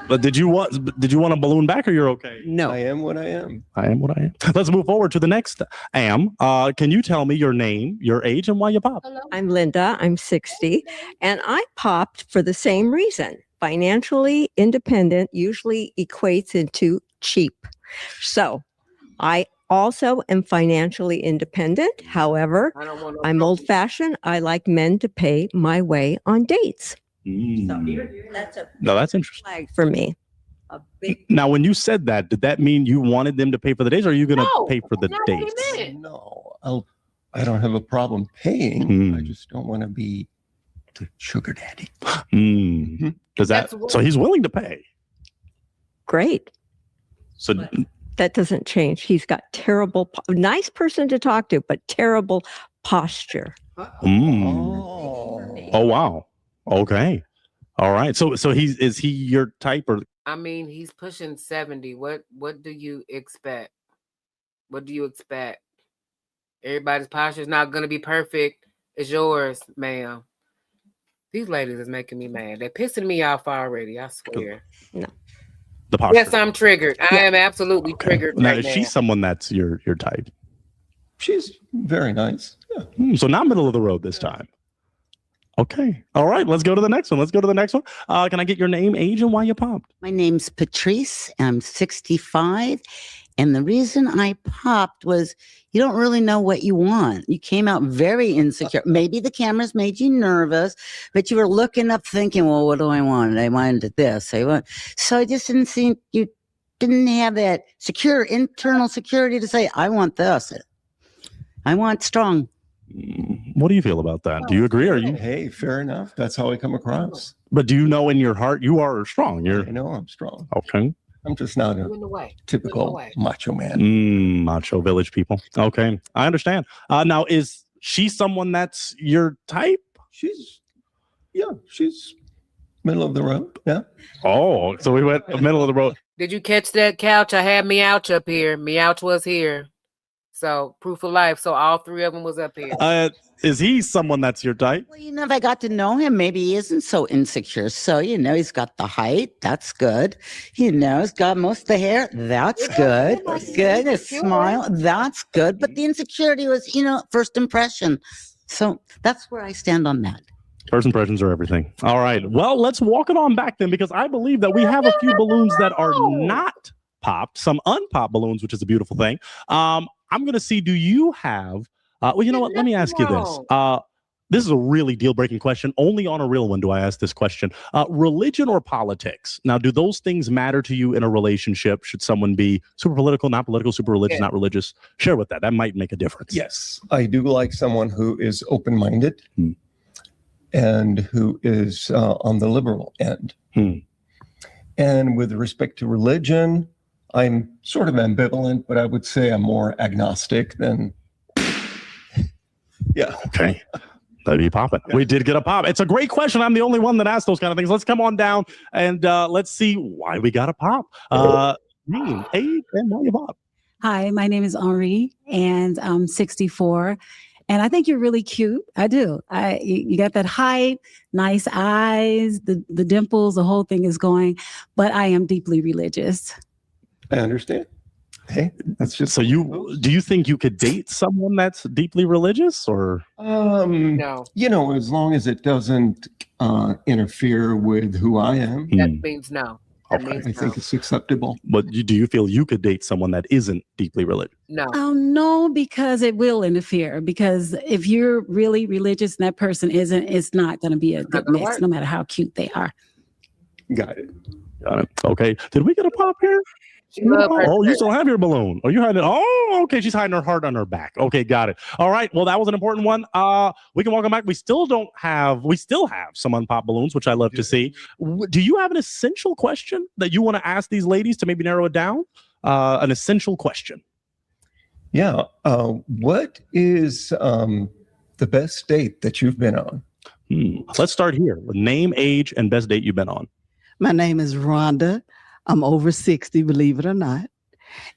But did you want a balloon back, or you're okay? No. I am what I am. I am what I am. Let's move forward to the next can you tell me your name, your age, and why you popped? I'm Linda. I'm 60, and I popped for the same reason. Financially independent usually equates into cheap. So I also am financially independent. However, I'm old-fashioned. I like men to pay my way on dates. That's interesting. Flag for me. Now, when you said that, did that mean you wanted them to pay for the dates, or are you going to pay for the dates? No, I don't have a problem paying. I just don't want to be the sugar daddy. Does that? So he's willing to pay. Great. So that doesn't change. He's got nice person to talk to, but terrible posture. Oh wow. Okay. All right. So is he your type, or? I mean, he's pushing 70. What do you expect? What do you expect? Everybody's posture is not going to be perfect. It's yours, ma'am. These ladies is making me mad. They're pissing me off already. I swear. No. The posture. Yes, I'm triggered. I am absolutely triggered. Now, right is she someone that's your type? She's very nice. So not middle of the road this time. Okay. All right. Let's go to the next one. Can I get your name, age, and why you popped? My name's Patrice. I'm 65. And the reason I popped was you don't really know what you want. You came out very insecure. Maybe the cameras made you nervous, but you were looking up thinking, well, what do I want? I wanted this. So I just didn't think you didn't have that internal security to say, I want this. I want strong. What do you feel about that? Do you agree? Are you? Hey, fair enough. That's how I come across. But do you know in your heart you are strong? I know I'm strong. Okay. I'm just not a typical macho man. Macho village people. Okay. I understand. Now, is she someone that's your type? She's middle of the road. Yeah. Oh, so we went middle of the road. Did you catch that couch? I had Meouch up here. Meouch was here. So proof of life. So all three of them was up here. Is he someone that's your type? Well, if I got to know him, maybe he isn't so insecure. So, he's got the height. That's good. He's got most of the hair. That's good. Good. His smile. That's good. But the insecurity was, first impression. So that's where I stand on that. First impressions are everything. All right. Well, let's walk it on back then, because I believe that we have a few balloons that are not popped, some unpopped balloons, which is a beautiful thing. I'm going to see, do you have... well, you know what? Let me ask you this. This is a really deal-breaking question. Only on a real one do I ask this question. Religion or politics? Now, do those things matter to you in a relationship? Should someone be super political, not political, super religious, not religious? Share with that. That might make a difference. Yes. I do like someone who is open-minded and who is on the liberal end. And with respect to religion, I'm sort of ambivalent, but I would say I'm more agnostic than... Yeah. Okay. That'd be popping. We did get a pop. It's a great question. I'm the only one that asked those kind of things. Let's come on down and let's see why we got a pop. Name, age, and why you pop. Hi, my name is Henri, and I'm 64. And I think you're really cute. I do. You got that height, nice eyes, the dimples, the whole thing is going. But I am deeply religious. I understand. Hey, that's just so. Do you think you could date someone that's deeply religious, or no? As long as it doesn't interfere with who I am. That means no. Okay. I think it's acceptable. But do you feel you could date someone that isn't deeply religious? No. No, because it will interfere. Because if you're really religious and that person isn't, it's not going to be a good mix, no matter how cute they are. Got it. Okay. Did we get a pop here? Oh, you still have your balloon. Oh, you hiding it. Oh, okay. She's hiding her heart on her back. Okay, got it. All right. Well, that was an important one. We can welcome back. We still have some unpopped balloons, which I love to see. Do you have an essential question that you want to ask these ladies to maybe narrow it down? An essential question. Yeah. What is the best date that you've been on? Let's start here with name, age, and best date you've been on. My name is Rhonda. I'm over 60, believe it or not.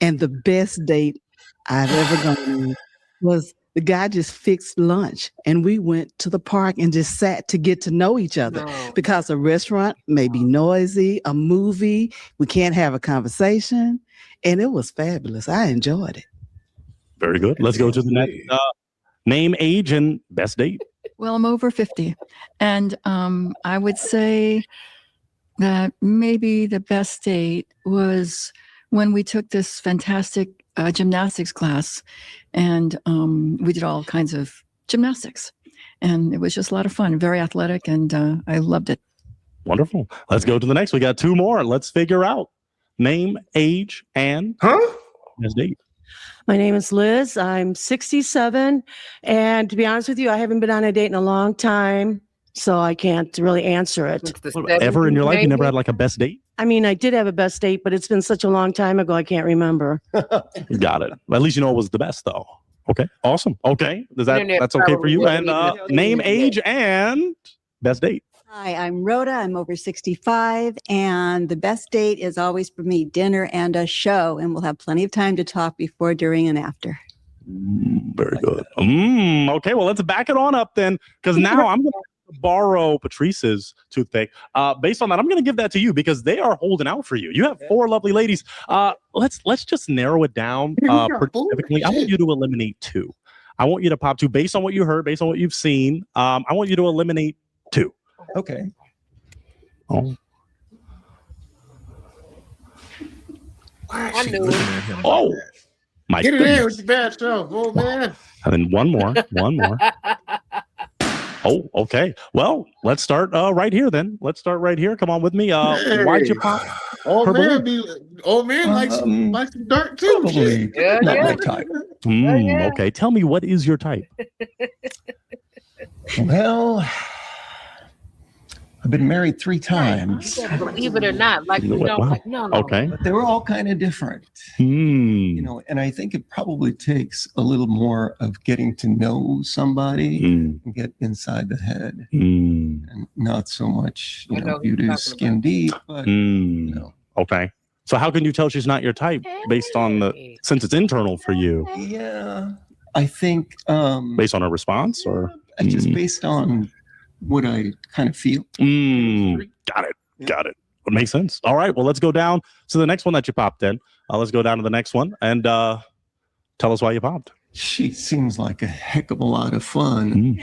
And the best date I've ever gone on was the guy just fixed lunch and we went to the park and just sat to get to know each other because a restaurant may be noisy, a movie, we can't have a conversation. And it was fabulous. I enjoyed it. Very good. Let's go to the next name, age, and best date. Well, I'm over 50. And I would say that maybe the best date was when we took this fantastic gymnastics class, and we did all kinds of gymnastics, and it was just a lot of fun, very athletic, and I loved it. Wonderful. Let's go to the next. We got two more. Let's figure out name, age, and best date. My name is Liz. I'm 67, and to be honest with you, I haven't been on a date in a long time. So I can't really answer it. Ever in your life, you never had like a best date? I mean, I did have a best date, but it's been such a long time ago, I can't remember. Got it. At least you know it was the best, though. Okay, awesome. Okay, that's okay for you? And name, age, and best date. Hi, I'm Rhoda. I'm over 65, and the best date is always for me dinner and a show, and we'll have plenty of time to talk before, during, and after. Very good. Okay, well, let's back it on up then, because now I'm borrow Patrice's toothpick. Based on that, I'm going to give that to you because they are holding out for you. You have 4 lovely ladies. Let's just narrow it down. Specifically, I want you to eliminate 2. I want you to pop 2 based on what you heard, based on what you've seen. I want you to eliminate 2. Okay. Oh. I knew it. Oh, my Get it goodness. in with your bad self, old man. And then one more. Oh, okay. Well, let's start right here then. Let's start right here. Come on with me. Why'd you pop? Old her man, balloon? old man likes some dark too. Probably Yeah, not yeah. my type. Okay. Tell me, what is your type? Well, I've been married 3 times. Believe it or not, like you know, Wow. like, no. Okay. But they were all kind of different. You know, and I think it probably takes a little more of getting to know somebody and get inside the head, and not so much, you know, beauty is skin deep, but you know. Okay. So how can you tell she's not your type based on since it's internal for you? Yeah, I think based on her response, or just based on what I kind of feel. Got it. It makes sense. All right. Well, let's go down to the next one that you popped in. Let's go down to the next one and tell us why you popped. She seems like a heck of a lot of fun.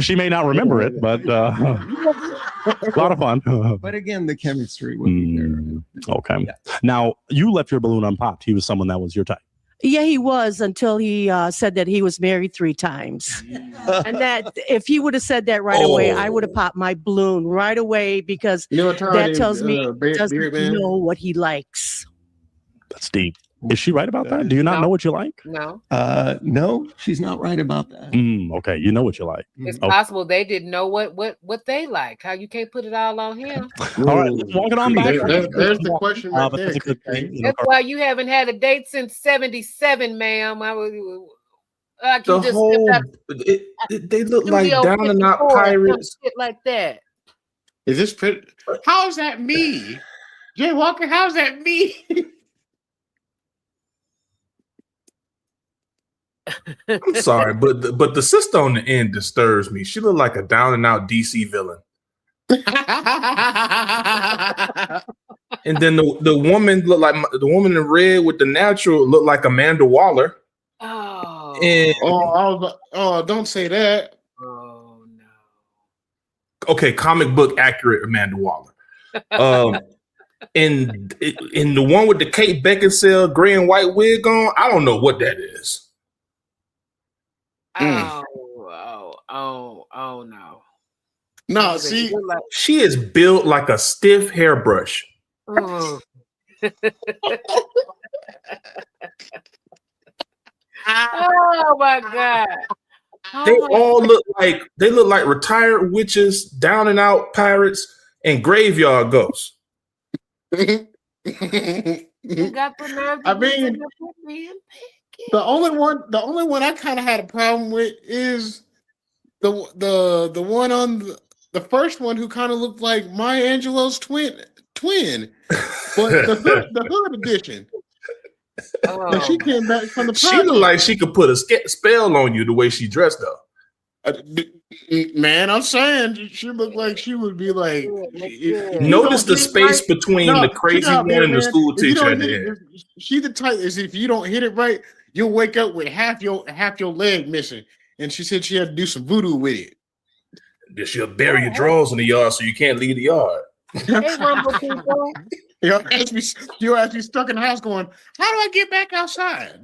She may not remember it, but a lot of fun. But again, the chemistry would be there. Okay. Now, you left your balloon unpopped. He was someone that was your type. Yeah, he was until he said that he was married 3 times. And that if he would have said that right away, I would have popped my balloon right away because that tells me he doesn't know what he likes. That's deep. Is she right about that? Do you not know what you like? No. No, she's not right about that. Okay, you know what you like. It's possible they didn't know what they like. How you can't put it all on him. All right, let's walk it on back. There's the question right there. That's a good thing. You know, That's why you haven't had a date since '77, ma'am. I was like you The just whole, they look like down and out pirates. Shit like that. Is this pretty? How is that me? Jay Walker, how's that me? I'm sorry, but the sister on the end disturbs me. She looked like a down and out DC villain. And then the woman looked like the woman in red with the natural looked like Amanda Waller. Oh, and, don't say that. Oh no. Okay, comic book accurate Amanda Waller. And the one with the Kate Beckinsale gray and white wig on, I don't know what that is. Oh no. No, see, she is built like a stiff hairbrush. Oh. Oh my God. They all look like retired witches, down and out pirates, and graveyard ghosts. You got the nerve to I mean, the only one I kind of had a problem with is the one on the first one who kind of looked like Maya Angelou's twin, but the hood edition. Oh. She came back from the. She looked like she could put a spell on you the way she dressed though. Man, I'm saying she looked like she would be like. Notice the space between the crazy one and the school teacher at the end. She the type is if you don't hit it right, you'll wake up with half your leg missing. And she said she had to do some voodoo with it. Then she'll bury your drawers in the yard so you can't leave the yard. Hey, Rumble people. You're actually stuck in the house going, how do I get back outside?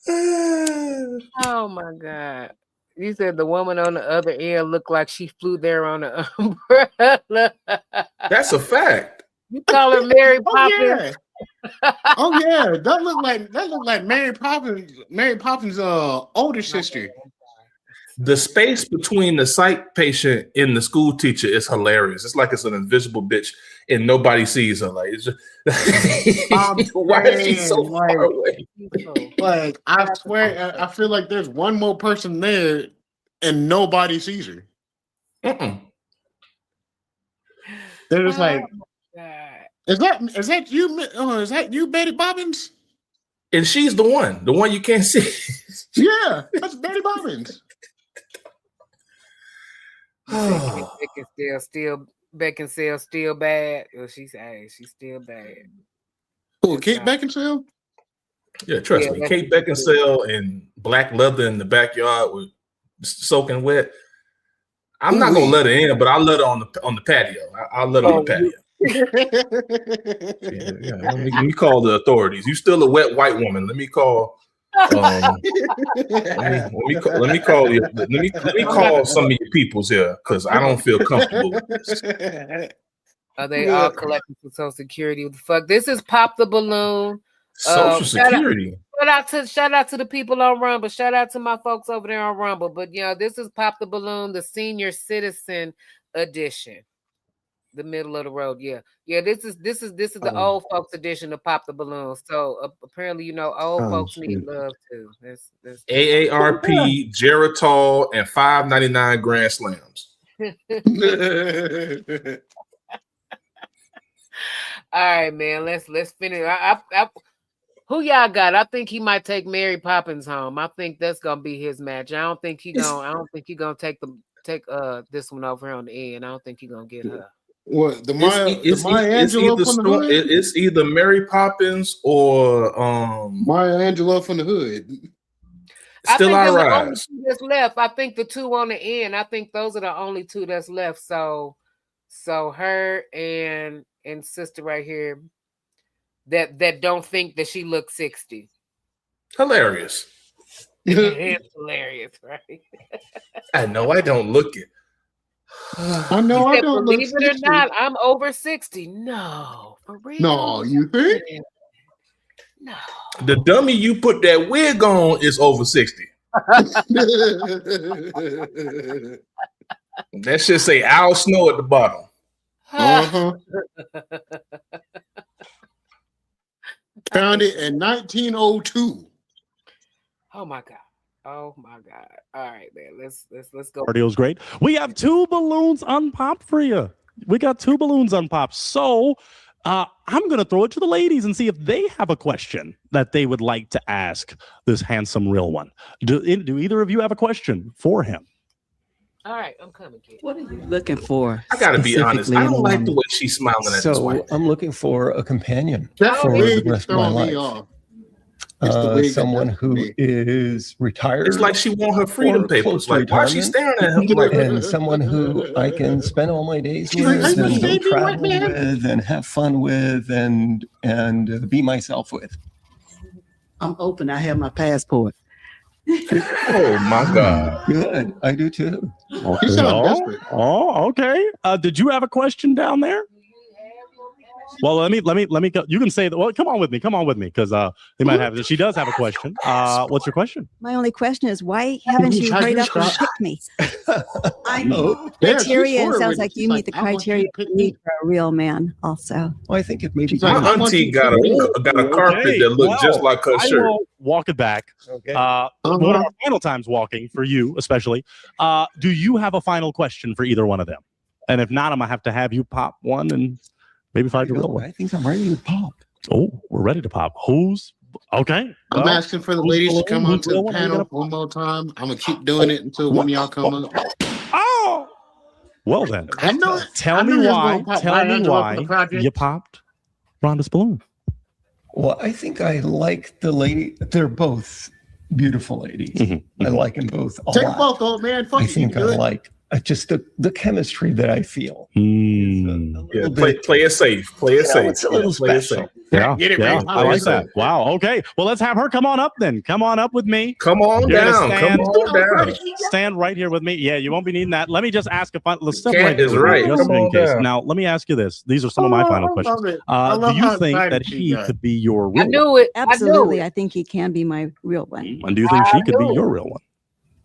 Oh my God. You said the woman on the other end looked like she flew there on an umbrella. That's a fact. You call her Mary Poppins? Oh yeah, that looked like Mary Poppins' older sister. The space between the psych patient and the school teacher is hilarious. It's like it's an invisible bitch and nobody sees her. Like, it's just, why is she so far away? Like, I swear, I feel like there's one more person there and nobody sees her. They're just like, is that you? Is that you, Betty Bobbins? And she's the one you can't see. Yeah, that's Betty Bobbins. Beckinsale still bad. Well, she's still bad. Oh, Kate Beckinsale? Yeah, trust me. Kate Beckinsale and black leather in the backyard with soaking wet. I'm not gonna let her in, but I'll let her on the patio. I'll let her on the patio. Let me call the authorities. You still a wet white woman. Let me call. Let me call you. Let me call some of your peoples here because I don't feel comfortable with this. Are they all collecting for Social Security? What the fuck? This is Pop the Balloon. Social Security. Shout out to the people on Rumble. Shout out to my folks over there on Rumble. But this is Pop the Balloon, the senior citizen edition. The middle of the road. Yeah. This is the old folks edition of Pop the Balloon. So apparently, old folks need love too. That's AARP, Geritol, and $5.99 Grand Slams. All right, man. Let's finish. Who y'all got? I think he might take Mary Poppins home. I think that's gonna be his match. I don't think he gonna take this one over here on the end. I don't think he gonna get her. What the Maya Angelou from the hood? It's either Mary Poppins or Maya Angelou from the hood. Still I rise. The only two that's left. I think the two on the end. I think those are the only two that's left. So her and sister right here that don't think that she looks 60. Hilarious. It's hilarious, right? I know I don't look it. I know I don't believe look it 60. or not, I'm over 60. No, for real. No, you think? No. The dummy you put that wig on is over 60. That should say Al Snow at the bottom. Found it in 1902. Oh my God. All right, man. Let's go. Cardio's great. We have 2 balloons unpopped for you. We got 2 balloons unpopped. So I'm going to throw it to the ladies and see if they have a question that they would like to ask this handsome real one. Do either of you have a question for him? All right, I'm coming, kid. What are you looking for? I got to be honest. I don't like the way she's smiling at this white. I'm looking for a companion That for wig the is rest of my throwing me life. off. It's Someone who is retired. It's like she want her freedom papers. Like, why is she staring at him? Like, and someone who I can spend all my days with, and go travel with, and have fun with, and be myself with. I'm open. I have my passport. Oh my God! Good, I do too. You sound desperate. Oh, okay. Did you have a question down there? Well, let me go. You can say that. Well, come on with me, because they might have. She does have a question. What's your question? My only question is, why haven't you hurried up and picked me? I know criteria. It sounds like you meet the criteria you need for a real man. Also, well, I think if maybe my auntie got a carpet that looked just like her shirt. I will walk it back. Okay. One of our final times walking for you, especially. Do you have a final question for either one of them? And if not, I'm gonna have to have you pop one and. Maybe find the real one. I think I'm ready to pop. Oh, we're ready to pop. Who's okay? I'm asking for the ladies to come onto the panel one more time. I'm gonna keep doing it until one of y'all come up. Oh, well then. I know. Tell me why you popped Rhonda's balloon. Well, I think I like the lady. They're both beautiful ladies. Mm-hmm. I like them both. Take both, old man. Fuck I think I like. Just the chemistry that I feel. Yeah, play it safe. Play it safe. It's a little special. Yeah, I like that. Wow. Okay. Well, let's have her come on up then. Come on up with me. Come on down. Come on down. Stand right here with me. Yeah, you won't be needing that. Let me just ask a final. Cat is right. Come on down. Now, let me ask you this. These are some of my final questions. Do you think that he could be your real one? I knew it. Absolutely. I think he can be my real one. And do you think she could be your real one?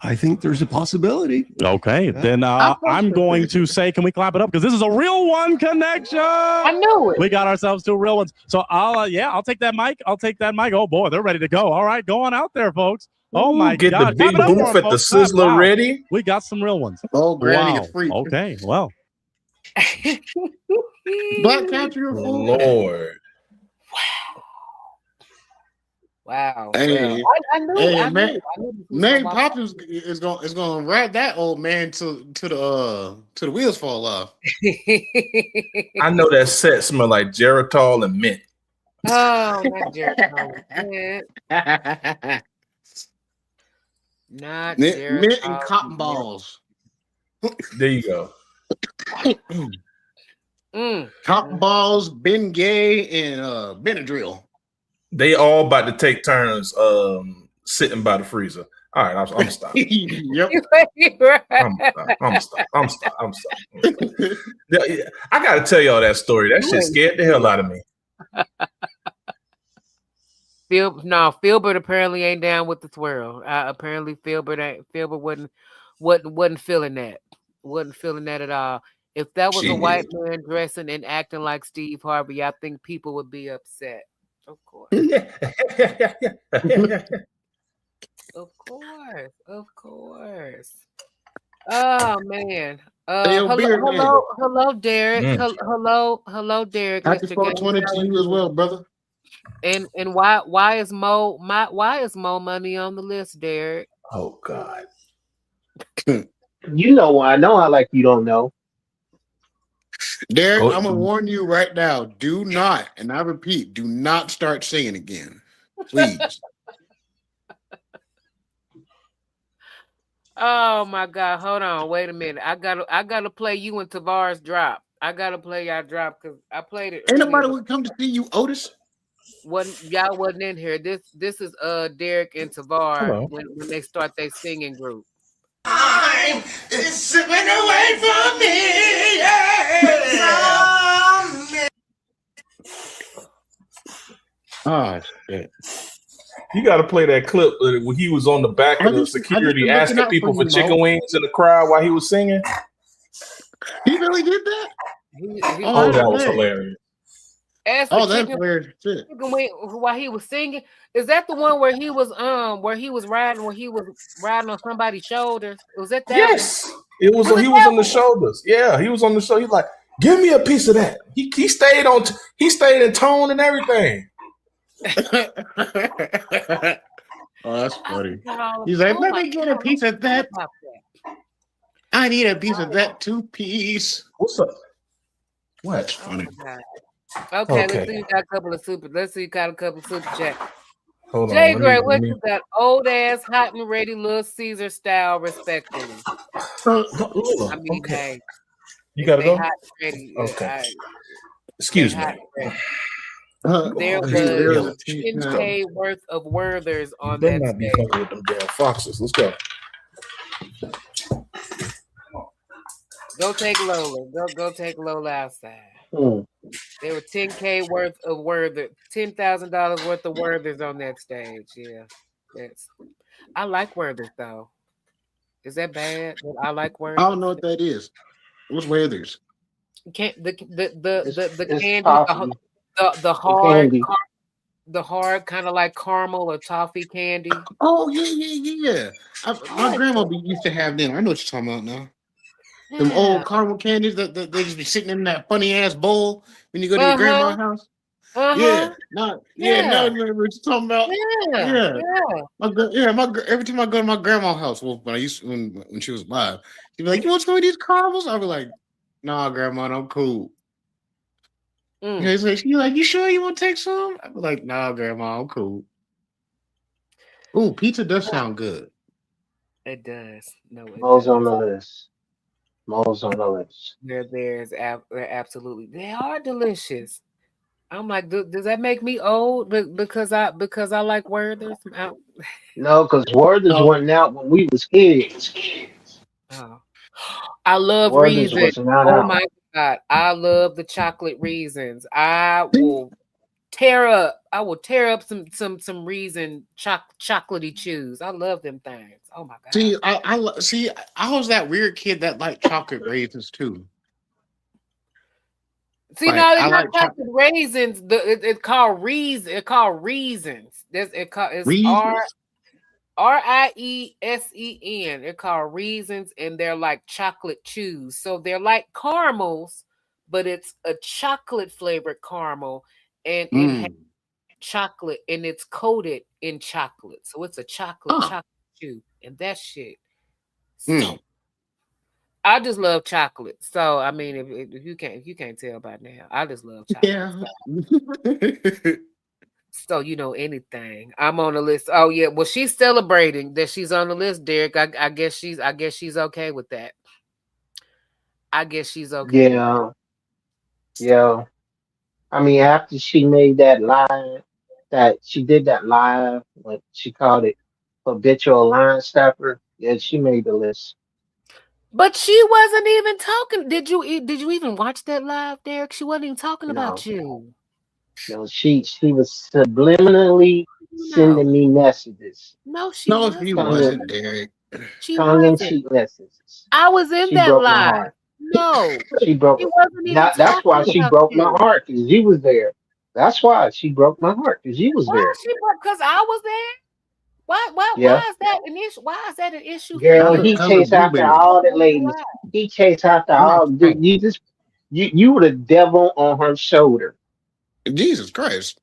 I think there's a possibility. Okay, then I'm going to say, can we clap it up? Because this is a real one connection. I knew it. We got ourselves 2 real ones. So I'll take that mic. Oh boy, they're ready to go. All right, go on out there, folks. Oh my God. God. Get the big booth at the Sizzler ready. We got some real ones. Oh, Granny, it's free. Okay, well. Black country. Lord. Wow. Hey, Well, I knew this was Mary gonna Poppins is going to ride that old man to the wheels fall off. I know that set smell like Geritol and mint. Oh, not Geritol. Not Mint and Geritol. cotton balls. There you go. Cotton balls, Bengay, and Benadryl. They all about to take turns sitting by the freezer. All right, I'm stopping. Yep. I'm stopping. Yeah, I got to tell y'all that story. That shit scared the hell out of me. Filbert apparently ain't down with the swirl. Apparently Filbert wasn't feeling that. Wasn't feeling that at all. If that was a white man dressing and acting like Steve Harvey, I think people would be upset. Of course. Of course. Oh man. Hello, Derek. Hello, Derek. Happy Mr. 420 to you as well, brother. And why is Mo Money on the list, Derek? Oh God. You know why? I know I like you don't know. Derek, I'm gonna warn you right now. Do not, and I repeat, do not start singing again. Please. Oh my God! Hold on, wait a minute. I gotta play you and Tavares drop. I gotta play y'all drop because I played it. Ain't nobody would come to see you, Otis. Y'all wasn't in here. This is Derek and Tavares when they start their singing group. I'm slipping away from me. Oh shit. You got to play that clip when he was on the back of the security asking people for chicken wings in the crowd while he was singing. He really did that? That was hilarious. That's hilarious shit. While he was singing, is that the one where he was riding on somebody's shoulders? Was that that? Yes, it was. He was on the shoulders. Yeah, he was on the show. He's like, "Give me a piece of that." He stayed on. He stayed in tone and everything. Oh, that's funny. He's like, let me get a piece of that. I need a piece of that 2-piece. What's up? What? That's funny. Okay, let's see. You got a couple of super. Let's see. You got a couple of super chats. Hold on. Jay Gray, what you got? Old ass, hot and ready, Little Caesar style, respectfully. I mean, hey, you gotta go. Hot and ready. Okay. Excuse me. There was 10K worth of Werthers on that not be stage. fucking with them damn foxes. Let's go. Go take Lola. Go take Lola outside. There were 10K worth of Werther, $10,000 worth of Werthers on that stage. Yeah, I like Werthers though. Is that bad? I like Werthers. I don't know what that is. What's Werthers? The candy, toffee. the hard kind of like caramel or toffee candy. Oh yeah. My grandma used to have them. I know what you're talking about now. Them old caramel candies that they just be sitting in that funny ass bowl when you go to your grandma's house. Yeah, now I remember what you're talking about. Every time I go to my grandma's house, well, when she was alive, she'd be like, "You want some of these caramels?" I'd be like, "Nah, grandma, I'm cool." She's like, "You sure you want to take some?" I'd be like, "Nah, grandma, I'm cool." Ooh, pizza does sound good. It does. No, it Mo's does. on the list. Mo's on the list. They're absolutely. They are delicious. I'm like, does that make me old? Because I like Werther's. No, because Werther's wasn't out when we was kids. Oh. I love Werther's Reese's. was not Oh out. my God, I love the chocolate Reese's. I will tear up some Reese's chocolatey chews. I love them things. Oh my God. I was that weird kid that liked chocolate raisins too. See, no, they're not chocolate raisins. It's called Reese's. It's called Reese's. It's Riesen. They're called Reese's, and they're like chocolate chews. So they're like caramels, but it's a chocolate flavored caramel, and it has chocolate and it's coated in chocolate. So it's a chocolate chew. And that shit. So I just love chocolate. So I mean, if you can't tell by now, I just love chocolate. Yeah. So you know anything. I'm on the list. Oh yeah. Well, she's celebrating that she's on the list, Derek. I guess she's okay with that. I guess she's okay with that. Yeah. I mean, after she made that she did that live, what she called it, habitual line stopper. Yeah, she made the list. But she wasn't even talking. Did you even watch that live, Derek? She wasn't even talking about No, you. no, she was subliminally No. sending me messages, No, she No, he wasn't. wasn't, Derek. She tongue in wasn't. cheek messages. I was in She that broke my live. heart. No. She broke. She wasn't even That's talking why she about broke my you. heart because you was there. That's why she broke my heart because you was Why there. she broke? Because I was there. Yeah, Why is that an issue? Why is that an issue for girl, you? he Color chased after blueberry. all the ladies. He chased after all. You just you were the devil on her shoulder. Jesus Christ.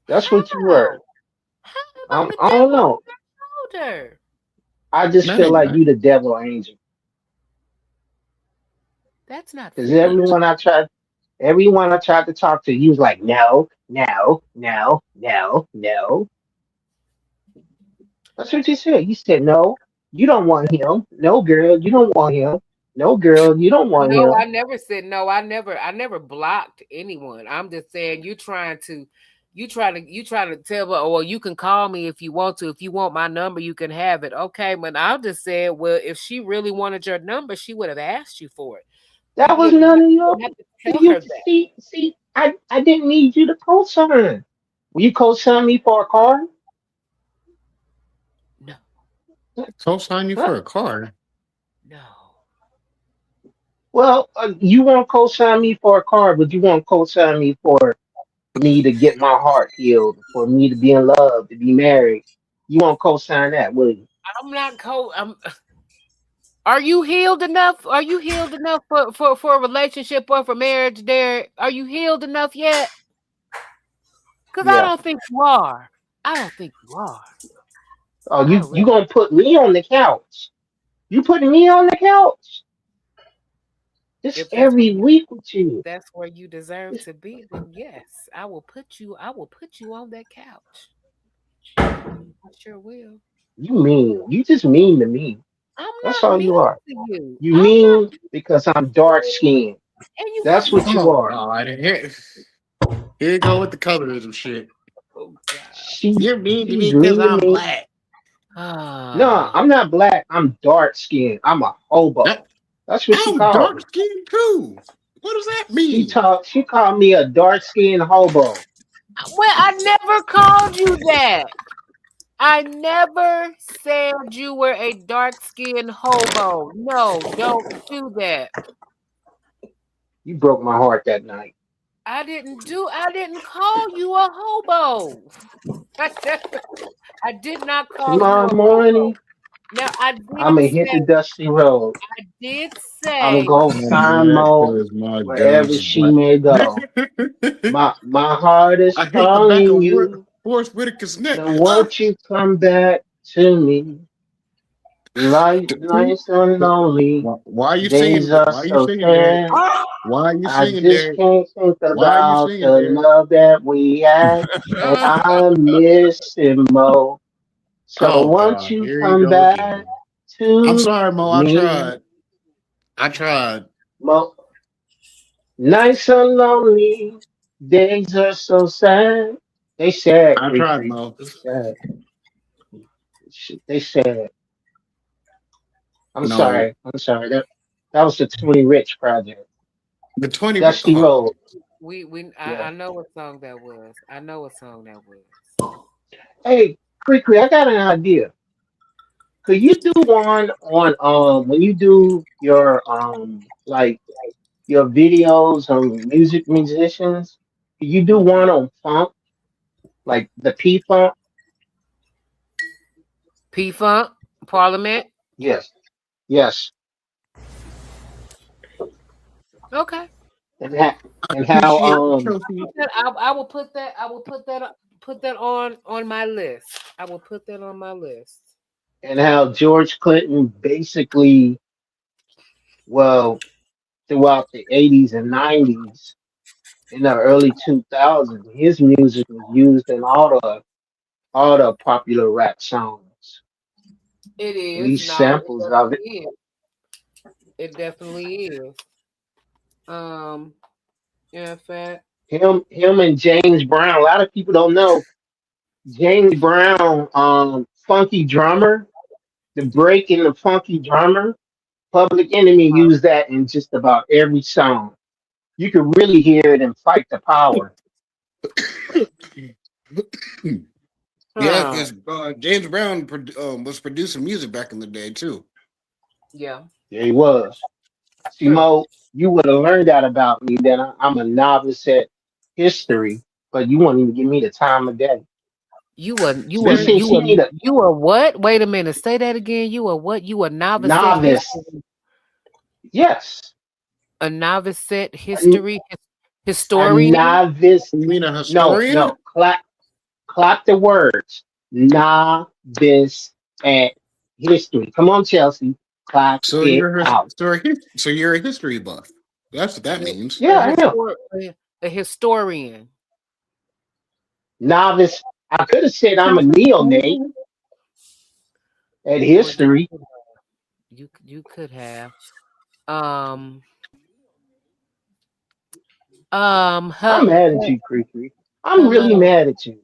That's what you were. How am I the I don't devil know. on her shoulder? I just That feel ain't like right. you the devil angel. That's not Because fair. everyone I tried to talk to, you was like, no, no, no, no, no. That's what you said. You said, no, you don't want him. No, girl, you don't want him. No, girl, you don't want No, him. I never said no. I never blocked anyone. I'm just saying you trying to tell me, oh well, you can call me if you want to. If you want my number, you can have it. Okay, but I'll just say, well, if she really wanted your number, she would have asked you for it. That was You none of your. didn't have to tell You her that. see, I didn't need you to co-sign. Will you co-sign me for a car? No. Co-sign you Huh? for a car. No. Well, you won't co-sign me for a car, but you won't co-sign me for me to get my heart healed, for me to be in love, to be married. You won't co-sign that, will you? I'm not Are you healed enough? Are you healed enough for a relationship or for marriage, Derek? Are you healed enough yet? Because I Yeah. don't think you are. I don't think you are. Oh, I you really. gonna put me on the couch? You putting me on the couch? This If that's every week with you. that's where you deserve to be, then yes, I will put you on that couch. I sure will. You mean? You just mean to me. I'm That's not all mean you are. to you. You I'm not mean because I'm dark skinned. and you That's what you Oh are. God. Here you go with the colorism shit. oh God. She You're mean to she's me because mean to I'm me. black. No, I'm not black. I'm dark skinned. I'm a hobo. That's what she I'm called me. dark skinned too. What does that She mean? talked. She called me a dark skinned hobo. Well, I never called you that. I never said you were a dark-skinned hobo. No, don't do that. You broke my heart that night. I didn't call you a hobo. I did not call you Tomorrow a hobo. morning, Now I'ma hit the dusty road. I did I'ma say go I do find that Mo because my wherever guns is she black. may go. My heart is I hate the back calling of you. Forrest Whitaker's neck. Now won't you come back to me? Life nights are lonely. Why are you Days singing? are Why are you so singing, Derek? sad. Why are you I singing, just Derek? can't think Why are you about singing, the Derek? love that we had. And I miss it, Mo. So Oh won't God, you here you come go back again. I'm to sorry, Mo. I me? tried. I tried. Mo, nights are lonely. Days are so sad. They sad, I tried, KreKre. Mo. They sad. They sad. I'm No, sorry. I'm sorry. That was the 20 Rich project. the 20. Dusty Oh, Road. I Yeah. know what song that was. I know what song that was. Hey, KreKre, I got an idea. Could you do one on when you do your like your videos on musicians? Could you do one on funk, like the P funk? P-Funk, Parliament. Yes. Yes. Okay. and how and how Appreciate the trophy. I will put that on my list. I will put that on my list. and how George Clinton basically, well, throughout the 80s and 90s, in the early 2000s, his music was used in all the popular rap songs. It At is. least No, it samples of it. definitely is. It definitely is. In fact, Him and James Brown. A lot of people don't know James Brown, Funky Drummer, the break in the Funky Drummer. Public Enemy used that in just about every song. You could really hear it in Fight the Power. Yeah, because James Brown was producing music back in the day too. Yeah. There he was. See, Mo, you would have learned that about me. That I'm a novice at history, but you won't even give me the time of day. You were what? Wait a minute. Say that again. You were what? You were novice at history? Yes. A novice at history historian? A novice. You mean a historian? No. Clap the words. Novice at history. Come on, Chelsea. Clap So it you're out. So you're a history buff. That's what that means. Yeah, I am. A historian. Novice. I could have said I'm a neonate at history. You could have. I'm mad at you, KreKre. I'm really mad at you.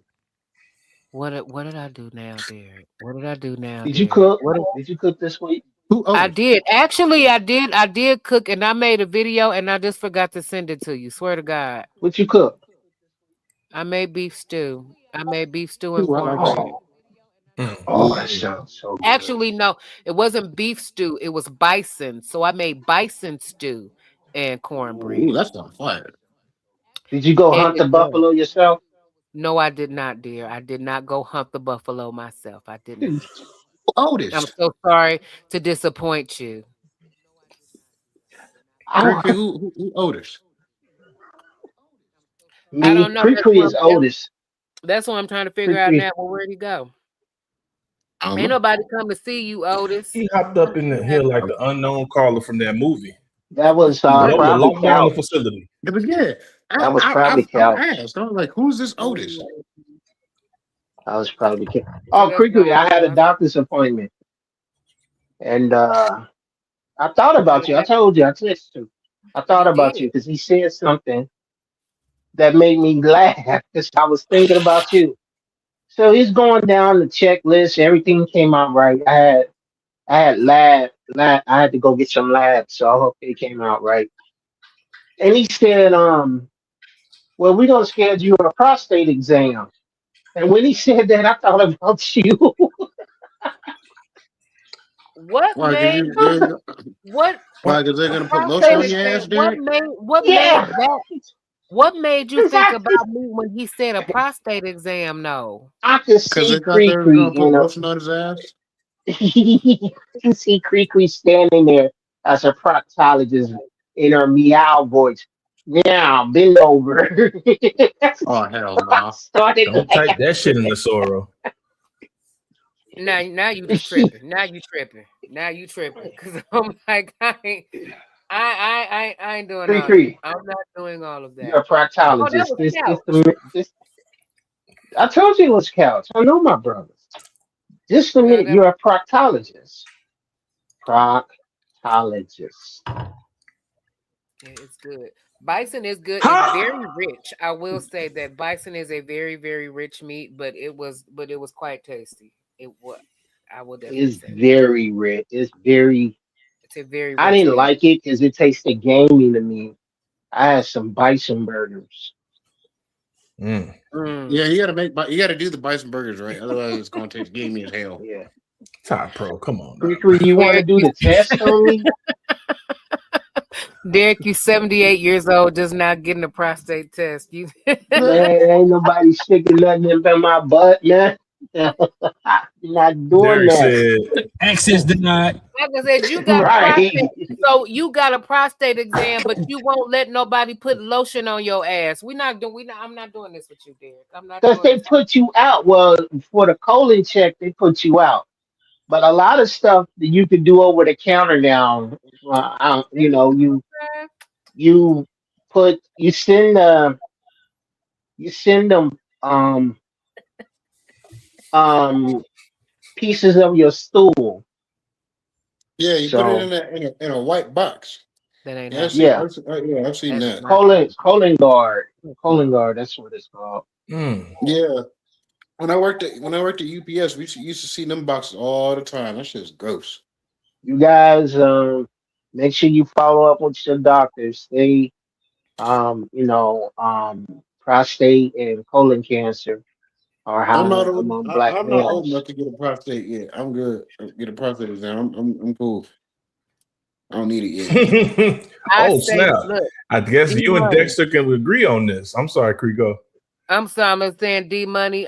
What did I do now, Derek? What did I do now? Did you cook? Did you cook this week? I did. Actually, I did cook, and I made a video, and I just forgot to send it to you. Swear to God. What you cook? I made beef stew. And cornbread. Oh, that sounds so good. Actually, no, it wasn't beef stew. It was bison. So I made bison stew and cornbread. Ooh, that's not fire. Did you go hunt the buffalo yourself? No, I did not, dear. I did not go hunt the buffalo myself. I didn't. Otis. I'm so sorry to disappoint you. Who Otis? I don't know. KreKre is Otis. That's what I'm trying to figure out now. Well, where'd he go? Ain't nobody come to see you, Otis. He hopped up in here like the unknown caller from that movie. That was probably Cal. down the facility. But yeah, that was probably Cal. I was like, who's this Otis? I was probably Cal. Oh, KreKre, I had a doctor's appointment, and I thought about you. I told you, I texted you. I thought about you because he said something that made me laugh because I was thinking about you. So he's going down the checklist. Everything came out right. I had lab. I had to go get some labs, so I hope it came out right. And he said, well, we're gonna schedule you a prostate exam. And when he said that, I thought about you. What made what? Why? Because they're gonna put lotion on your ass, Derek? What made you think about me when he said a prostate exam? No, I could see KreKre put lotion on his ass. You can see KreKre standing there as a proctologist in her meow voice. Meow, bend over. Oh hell no! Don't type that shit in the Soro. Now you just tripping. Now you tripping. Because I'm like, I ain't doing all that. I'm not doing all of that. You're a proctologist. I told you it was couch. I know my brothers. Just a minute, you're a proctologist. Proctologist. Yeah, it's good. Bison is good. It's very rich. I will say that bison is a very, very rich meat, but it was quite tasty. It was. I will definitely say very rich. It's a very rich. I didn't like it because it tasted gamey to me. I had some bison burgers. Yeah, you gotta do the bison burgers right. Otherwise, it's gonna taste gamey as hell. Yeah. Top Pro, come on. KreKre, you want to do the test on me? Derek, you 78 years old, just not getting a prostate test. You man, ain't nobody sticking nothing in my butt, man. Not doing Derek that. said, access denied. Like I said, you got a Right. prostate, so you got a prostate exam, but you won't let nobody put lotion on your ass. I'm not doing this with you, Derek. I'm not Because doing they this. put you out. Well, for the colon check, they put you out. But a lot of stuff that you can do over the counter now, you put you send them um pieces of your stool. Yeah, you put it So in a white box. That ain't Yeah, happening. yeah, I've seen that. colon guard. Colon guard, that's what it's called. Yeah. When I worked at UPS, we used to see them boxes all the time. That shit's gross. You guys make sure you follow up with your doctors. They prostate and colon cancer are I'm high not old. among black I'm not old males. enough to get a prostate yet. I'm good. Get a prostate exam. I'm cool. I don't need it yet. I oh say, snap! look, I guess D you and Money. Dexter can agree on this. I'm sorry, Krigo. I'm sorry, I'm saying D Money.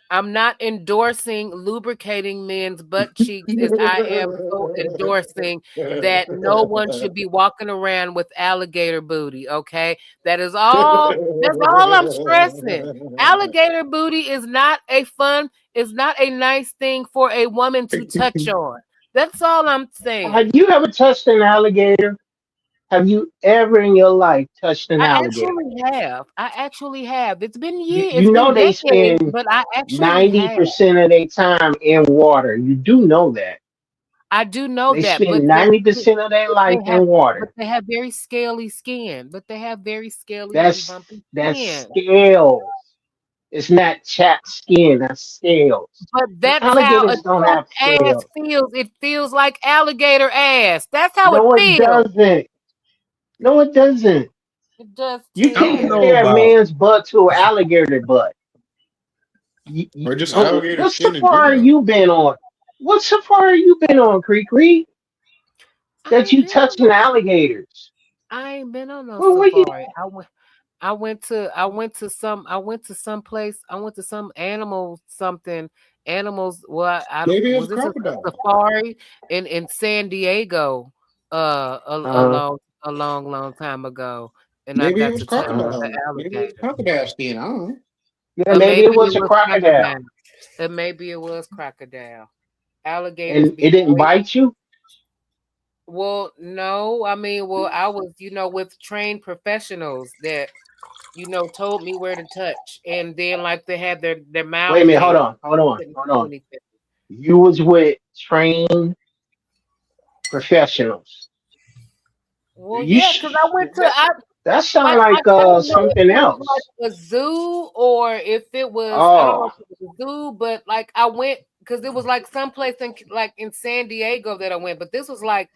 I'm not endorsing lubricating men's butt cheeks as I am so endorsing that no one should be walking around with alligator booty. Okay. That's all I'm stressing. Alligator booty is not a nice thing for a woman to touch on. That's all I'm saying. Have you ever touched an alligator? Have you ever in your life touched an I alligator? actually have. It's been years, it's You know been they decades, spend but I actually have. 90% of their time in water. You do know that. I do know They that, spend 90% of their life in water. they have very scaly skin. But they have very scaly and That's bumpy that's skin. scales. It's not chapped skin. That's scales. But that's how a Alligators don't have chapped ass scales. feels. It feels like alligator ass. That's how No, it it feels. doesn't. No, it doesn't. It does You too. can't know compare a about- man's butt to an alligator butt. Or just alligator What skin in safari general. you been on? What safari you been on, KreKre? That you touching alligators? I ain't been on no Well, what you? safari. I went to some animals. Well, I don't Maybe it was was this a crocodile. safari in San Diego a long time ago, and I Maybe it got was to touch on crocodile. the Maybe it was alligator. crocodile skin. I don't know. Yeah, Or maybe maybe it it was a was crocodile, crocodile. Or maybe it was crocodile. Alligators and be it didn't poison. bite you. Well, no, I mean, I was, with trained professionals that, told me where to touch, and then like they had their Wait mouth a minute. there. Hold on. Couldn't Hold do on. anything. You was with trained professionals. Well, You yeah, because I went to that sound I like don't know if something it was else. like a zoo or if it was I don't know Oh, if it was a zoo, but like I went because it was like someplace in San Diego that I went, but this was like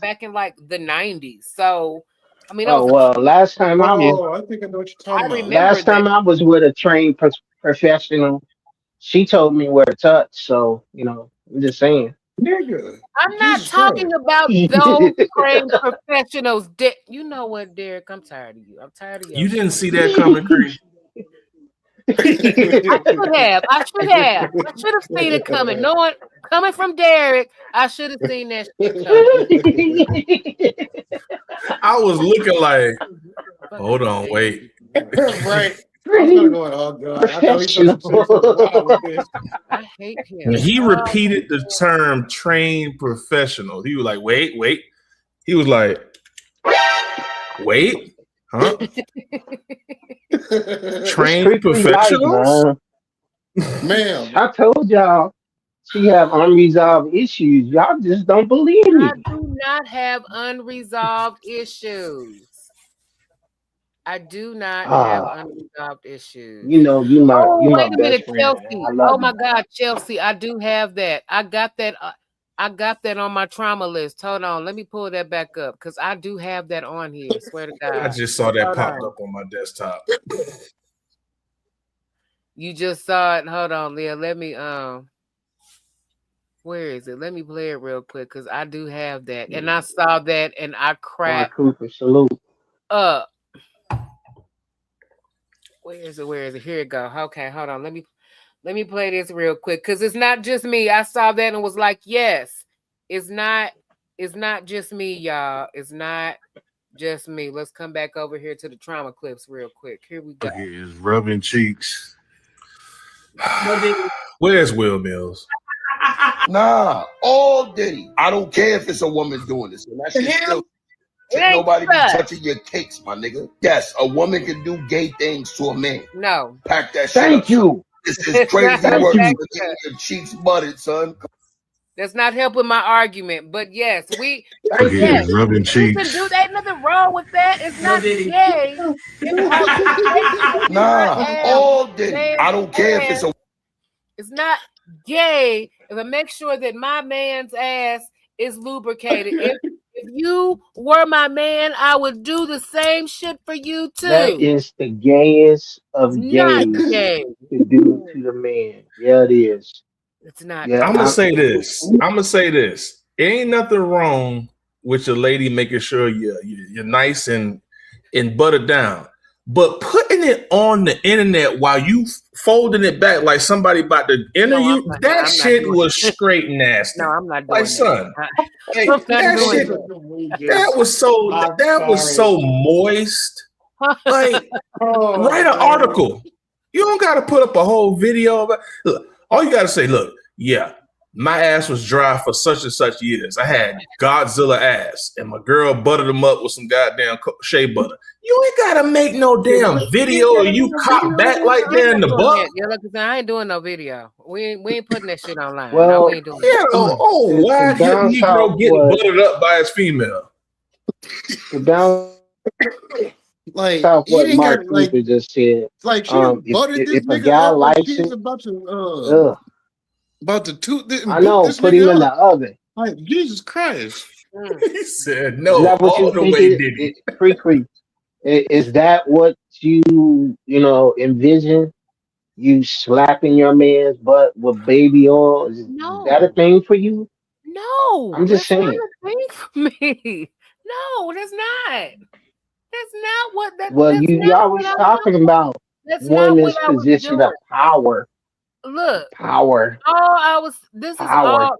back in like the 90s. So I mean, I was oh a well. kid. Oh, I think I know what you're talking I about. remember Last that. time I was with a trained professional, she told me where to touch. So I'm just saying. Nigga. I'm not Jesus talking Christ. about those trained professionals. You know what, Derek? I'm tired of you. I'm tired of You your didn't shit. see that coming, Krieg. I should have seen it coming. Coming from Derek, I should have seen that shit coming. I was looking like, hold on, wait. Right. I was gonna go, oh God. I know he's supposed to say something wild with this. I hate him. When he repeated the term trained professional, he was like, wait. He was like, wait, huh? Trained professionals? Ma'am. I told y'all she have unresolved issues. Y'all just don't believe me. I do not have unresolved issues. I do not have unresolved issues. You my Wait a best minute, friend. Chelsea. I love Oh my you. God, Chelsea, I do have that. I got that on my trauma list. Hold on, let me pull that back up because I do have that on here. Swear to God. I just saw that Hold popped on. up on my desktop. You just saw it. Hold on, Leah. Let me where is it? Let me play it real quick because I do have that. And I saw that and I cracked Cooper, salute. up. Where is it? Here it go. Okay, hold on. Let Let me play this real quick because it's not just me. I saw that and was like, yes, it's not just me, y'all. It's not just me. Let's come back over here to the trauma clips real quick. Here we go. He is rubbing cheeks. Where's Will Mills? Nah, all day. I don't care if it's a woman doing this. And that shit still. Nobody be touching your cakes, my nigga. Yes, a woman can do gay things to a man. No. Pack that shit Thank up. you. This is crazy Thank work. you. You're getting your cheeks butted, son. That's not helping my argument. But yes, we He is rubbing you cheeks. can do that. Nothing wrong with that. It's not gay. Nah, all day. I don't care if it's a. It's not gay if I make sure that my man's ass is lubricated. If you were my man, I would do the same shit for you too. That is the gayest of Not gays gay. to do to the man. Yeah, it is. It's not. Yeah, I'm gonna say this. Ain't nothing wrong with your lady making sure you're nice and buttered down. But putting it on the internet while you folding it back like somebody about to enter you, that shit was straight nasty. No, I'm not doing like, son, that. like, that was so moist. Like, write an article. You don't got to put up a whole video of it. Look, all you got to say, look, yeah, my ass was dry for such and such years. I had Godzilla ass, and my girl buttered them up with some goddamn shea butter. You ain't got to make no damn video or you cop back like that in the butt. Yeah, look, I ain't doing no video. We ain't putting that shit online. Well, no, we ain't doing yeah, why down him south getting was- buttered up by his female? The down Like, south, you what ain't Mark got, like- Cooper just said. Like, she buttered this If a nigga guy up likes like he's it, about to toot this. I know, This put nigga him in the up. oven. Like, Jesus Christ. He said Is no that what all you the think way, it- Diddy. KreKre, is that what you envision? You slapping your man's butt with baby oil? Is that a thing for you? No, I'm just that's not saying. a thing for me. No, that's not. That's not what that. Well, that's you not always what I talking was. about That's not women's what I was position doing. of power. Look, Power. This is Power.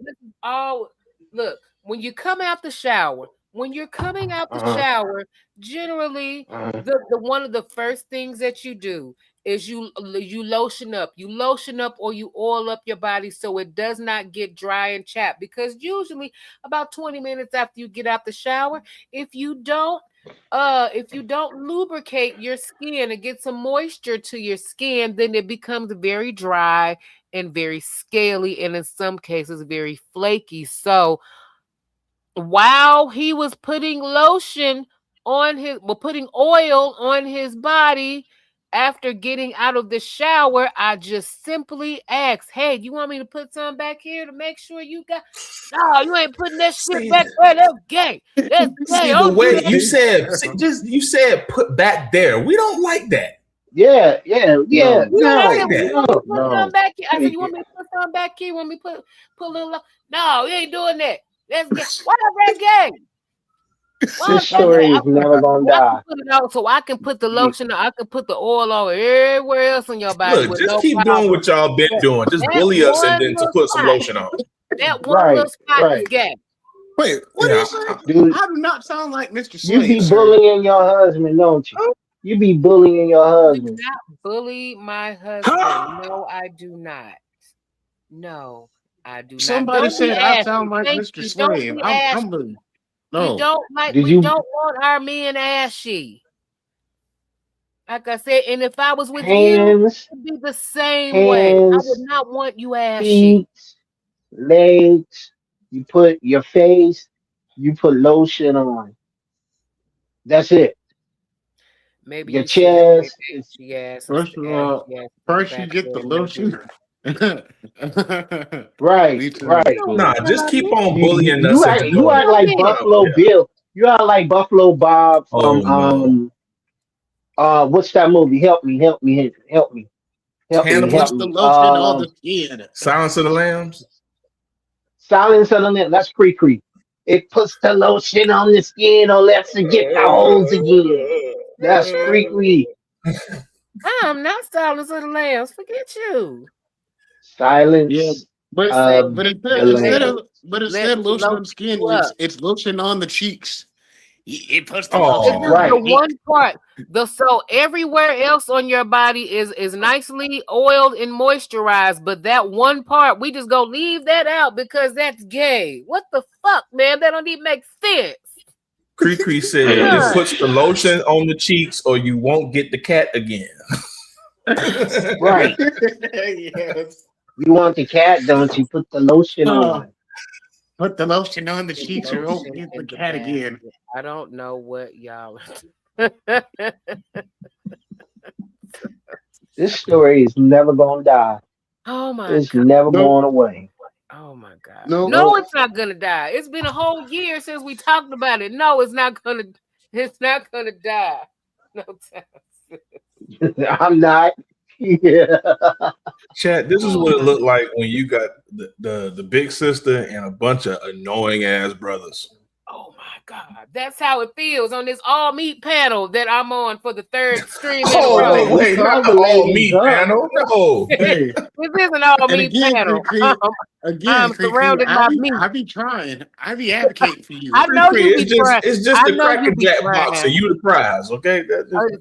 all. Look, when you come out the shower, when you're coming out the Uh-huh. shower, generally the one of the first things that you do is you lotion up. You lotion up or you oil up your body so it does not get dry and chapped. Because usually about 20 minutes after you get out the shower, if you don't lubricate your skin and get some moisture to your skin, then it becomes very dry and very scaly and in some cases very flaky. So while he was putting putting oil on his body after getting out of the shower, I just simply asked, hey, you want me to put some back here to make sure you got? No, you ain't putting that shit back there. That's gay. That's gay. See, the way you said put back there. We don't like that. Yeah. You No, like that. no, Put no. some back here. I said, you want me to put some back here? Want me to put a little? No, you ain't doing that. That's gay. Why is that gay? This story is never gonna die. Put it out so I can put the lotion, I can put the oil on everywhere else on your body. Look, with just no keep problem. doing what y'all been doing. Just That bully us and one then to little put some spot. lotion on. That one little spot is gay. Wait, what is that? Dude, I do not sound like Mr. You Slade, be sir. bullying your husband, don't you? You be bullying your I do husband. not bully my husband. No, I do not. No, I do not. Somebody Don't be said I ashy. sound like Thank Mr. you. Don't Slade. be I'm ashy. the We no. don't want our men ashy. Like I said, and if I was with you, Hands, it would be the same way. I would hands, not want you ashy. feet, legs. You put your face. You put lotion on. That's it. Maybe Your you should have chest. ashy ass. First of all, first you get the lotion. Right, Me too. right. Nah, just keep on You, bullying you us act, into you doing act it. like Yeah. Buffalo Yeah. Bill. You act like Buffalo Bob Oh, from no. what's that movie? Help me. Puts the lotion on the skin. Silence of the Lambs. Silence of the Lambs. That's KreKre. It puts the lotion on the skin or lets it get the holes again. That's KreKre. I'm not Silence of the Lambs. Forget you. Silence. Yeah, but The Lambs. instead lotion on the skin, it's lotion on the cheeks. It puts the This lotion is on the the one part. So everywhere else on your body is nicely oiled and moisturized, but that one part we just go leave that out because that's gay. What the fuck, man? That don't even make sense. KreKre said it puts the lotion on the cheeks or you won't get the cat again. Right. Yes. You want the cat, don't you? Put the lotion on. Put the lotion on the cheeks or don't get the cat again. I don't know what y'all. This story is never gonna die. Oh my It's God. never going away. Oh my God. No, No, it's not gonna die. It's been a whole year since we talked about it. No, it's not gonna die. No time. I'm not. Yeah. Chat, this is what it looked like when you got the big sister and a bunch of annoying ass brothers. Oh my God. That's how it feels on this all meat panel that I'm on for the third stream in a row. Wait, not the all meat panel. No. Hey. This isn't all meat panel. I'm surrounded by meat. I be trying. I be advocating for you. I know you be trying. It's just the Cracker Jack box and you the prize, okay?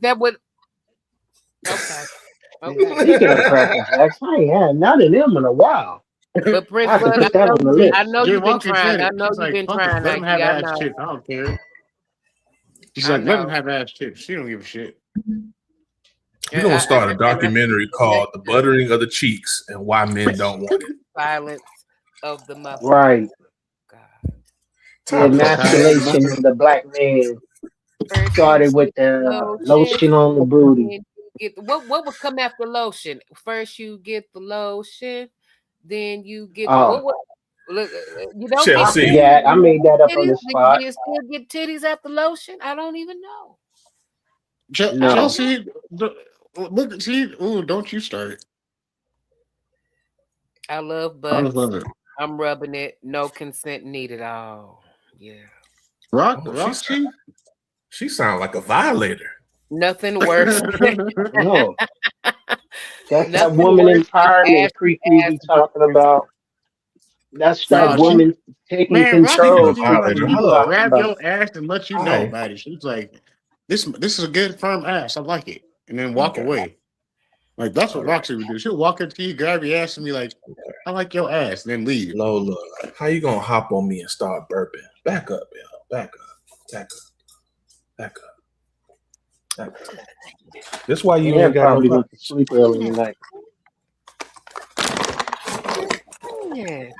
That would. Okay. Speaking of Cracker Jacks, I ain't had none of them in a while. But Prince, I put that on the list. I know you've been trying. I know She's you've been fuck it, trying. let them have Nike, I ass know. chips. I don't care. She's I like, let know. them have ass chips. She don't give a shit. You're gonna start a documentary called "The Buttering of the Cheeks" and Why Men Don't Want It. Silence of the muffin. Right. The emasculation of the black man started with the lotion on the booty. What would come after lotion? First you get the lotion, then you get Oh. Look, you don't Chelsea. get I made that up on the titties. spot. Do you still get titties after lotion? I don't even know. No. Chelsea, look, see, ooh, don't you start it. I love I butts. love it. I'm rubbing it. No consent needed. Oh, yeah. Roxy? She sounds like a violator. Nothing worse. No. That's that woman empowerment KreKre be talking about. That's that woman taking control. Grab your ass and let you know about it. She's like, this is a good firm ass. I like it. And then walk away. Like that's what Roxy would do. She'll walk up to you, grab your ass, and be like, I like your ass, and then leave. Lola, how you gonna hop on me and start burping? Back up, yo. Back up. Back up. Back up. Back up. That's why you ain't got probably no went to sleep early tonight. Yeah.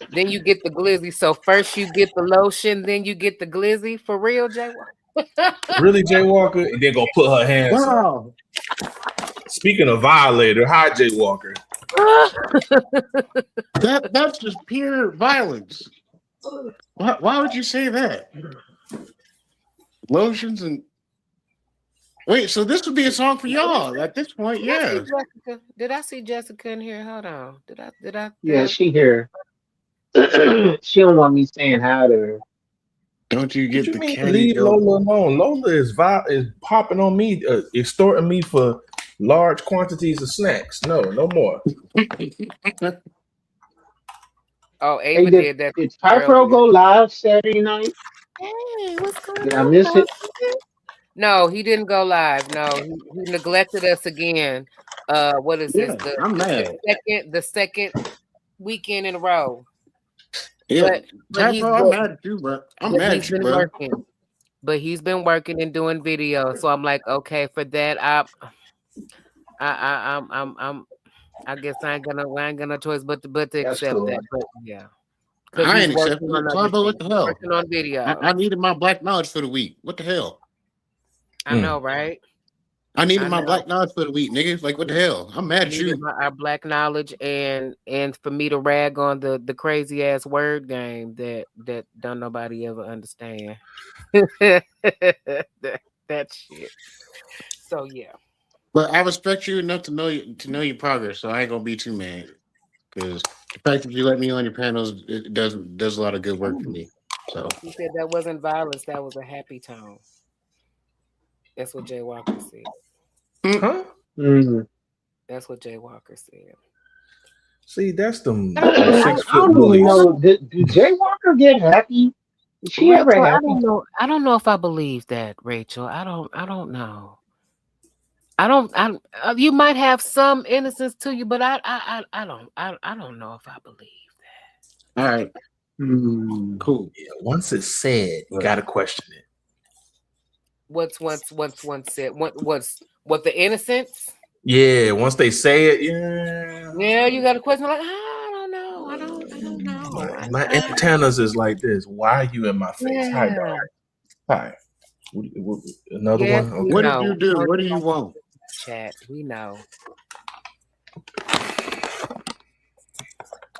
Then you get the glizzy. So first you get the lotion, then you get the glizzy. For real, Jay Walker? Really, Jay Walker? And then go put her hands up. Speaking of violator, hi, Jay Walker. That's just pure violence. Why would you say that? Lotions and wait, so this would be a song for y'all at this point, yeah. Did I see Jessica in here? Hold on. Did I? Yeah, she here. She don't want me saying hi to her. Don't you get the cat? Leave Lola alone. Lola is popping on me, extorting me for large quantities of snacks. No more. Oh, Ava did that. Did Typro go live Saturday night? Hey, what's going on? Did I miss it? No, he didn't go live. No, he neglected us again. What is this? I'm mad. The second weekend in a row. Yeah, but I'm mad at you, bro. I'm mad at you, bro. Working. But he's been working and doing videos, so I'm like, okay, for that, I guess I ain't gonna choice but to accept cool. that. But yeah, I ain't accepting it. What the hell? Working on video. I needed my black knowledge for the week. What the hell? I know, right? I needed my black knowledge for the week, nigga. Like, what the hell? I'm mad at you. Our black knowledge and for me to rag on the crazy ass word game that don't nobody ever understand. that shit. So yeah. But I respect you enough to know your progress, so I ain't gonna be too mad. Because the fact that you let me on your panels, it does a lot of good work for me. So he said that wasn't violence, that was a happy tone. That's what Jay Walker said. Huh? Mm-hmm. That's what Jay Walker said. See, that's them I 6 I foot don't even bullies. know. Do Jaywalker get happy? Is she ever Rachel, I happy? don't know. I don't know if I believe that, Rachel. I don't know. I don't. You might have some innocence to you, but I don't know if I believe. All right. Cool. Yeah, once it's said, you gotta question it. What's said? What the innocence? Yeah, once they say it, yeah. Yeah, you got a question like I don't know. I don't know. My antennas is like this. Why are you in my face? Hi, Yeah. dog. Hi. Another Yes, one? we Okay. What did know. you do? What do you want? Chat, we know.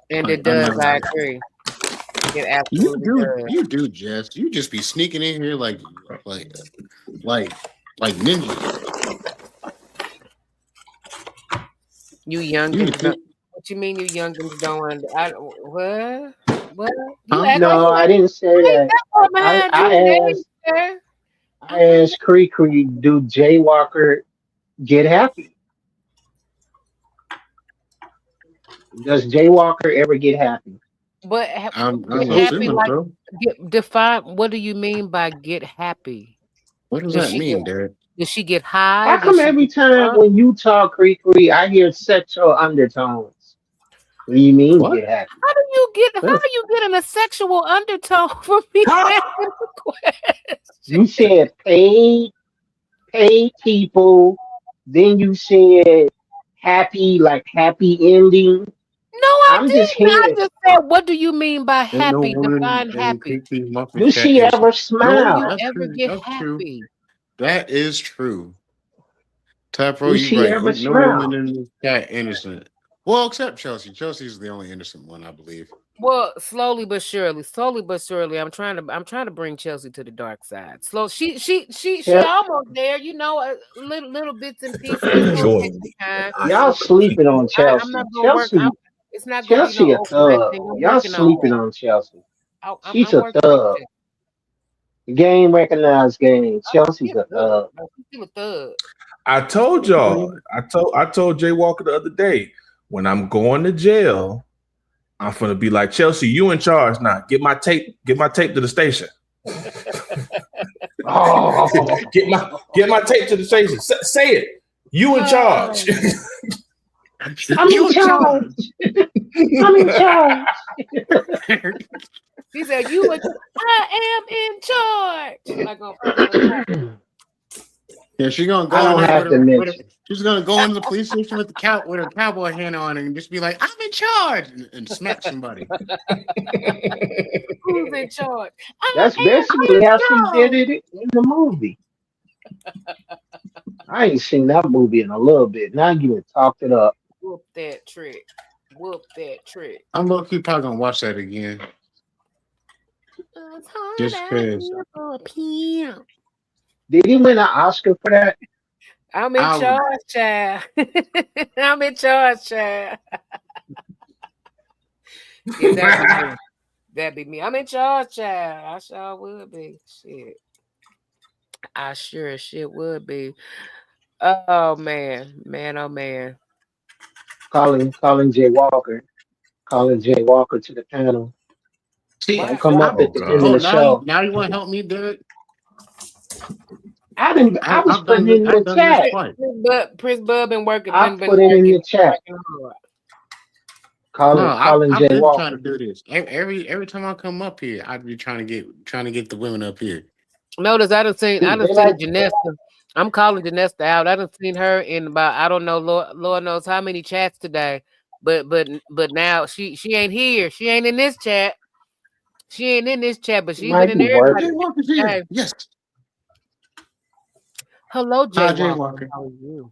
And it does. I agree. It absolutely does. You do, Jess. You just be sneaking in here like ninja. You youngins don't. What you mean you youngins don't? What? You act No, like I didn't say that. I asked KreKre, do Jaywalker get happy? Does Jaywalker ever get happy? But I'm get happy, assuming like so. define. What do you mean by get happy? What does that mean, Derek? Does she get high? How come every time when you talk KreKre, I hear sexual undertones? What do you mean get happy? How are you getting a sexual undertone from me asking the question? You said paid people, then you said happy, like happy ending. No, I I'm didn't. just here. I just said, what do you mean by happy? Define happy. Do she ever smile? Do you ever get happy? That is true. Taprow, Do you she right. ever No smile? woman in this chat innocent. Well, except Chelsea. Chelsea's the only innocent one, I believe. Well, slowly but surely, I'm trying to bring Chelsea to the dark side. She almost there, you know, little bits and pieces. It's gonna take some time. Y'all sleeping on Chelsea. I'm not gonna work. It's not gonna be Chelsea no a overnight thug. thing. I'm Y'all working on sleeping that. on Chelsea. She's I'm a working on thug. that. The game recognized game. Chelsea's a thug. She's a thug. I told y'all. I told Jaywalker the other day, when I'm going to jail, I'm gonna be like, Chelsea, you in charge now. Get my tape to the station. Oh. Get my tape to the station. Say it. You in charge. I'm in charge. I'm in charge. He said, I am in charge. Like on Yeah, she's gonna go. I don't have to mention. She's gonna go in the police station with her cowboy hat on and just be like, "I'm in charge," and smack somebody. Who's in charge? That's basically how she did it in the movie. I ain't seen that movie in a little bit. Now you done talked it up. Whoop that trick. I'm low-key probably gonna watch that again. Just because. Did he win an Oscar for that? I'm in charge, child. I'm in charge, child. Yeah, that'd be me. I'm in charge, child. I sure would be. Shit. I sure as shit would be. Oh man. Oh man. Calling Jaywalker. Calling Jaywalker to the panel. Don't come up at the end of the show. Now you want to help me, Derek? I was putting it in the chat. Prince Bub been working. I put it in the chat. Calling I've been Jaywalker. trying to do this. Every time I come up here, I'd be trying to get the women up here. Notice I done seen Janessa. I'm calling Janessa out. I done seen her in about, I don't know, Lord knows how many chats today. But now she ain't here. She ain't in this chat. She ain't in this chat, but she's been in there. Yes. Hello, Jaywalker. How are you?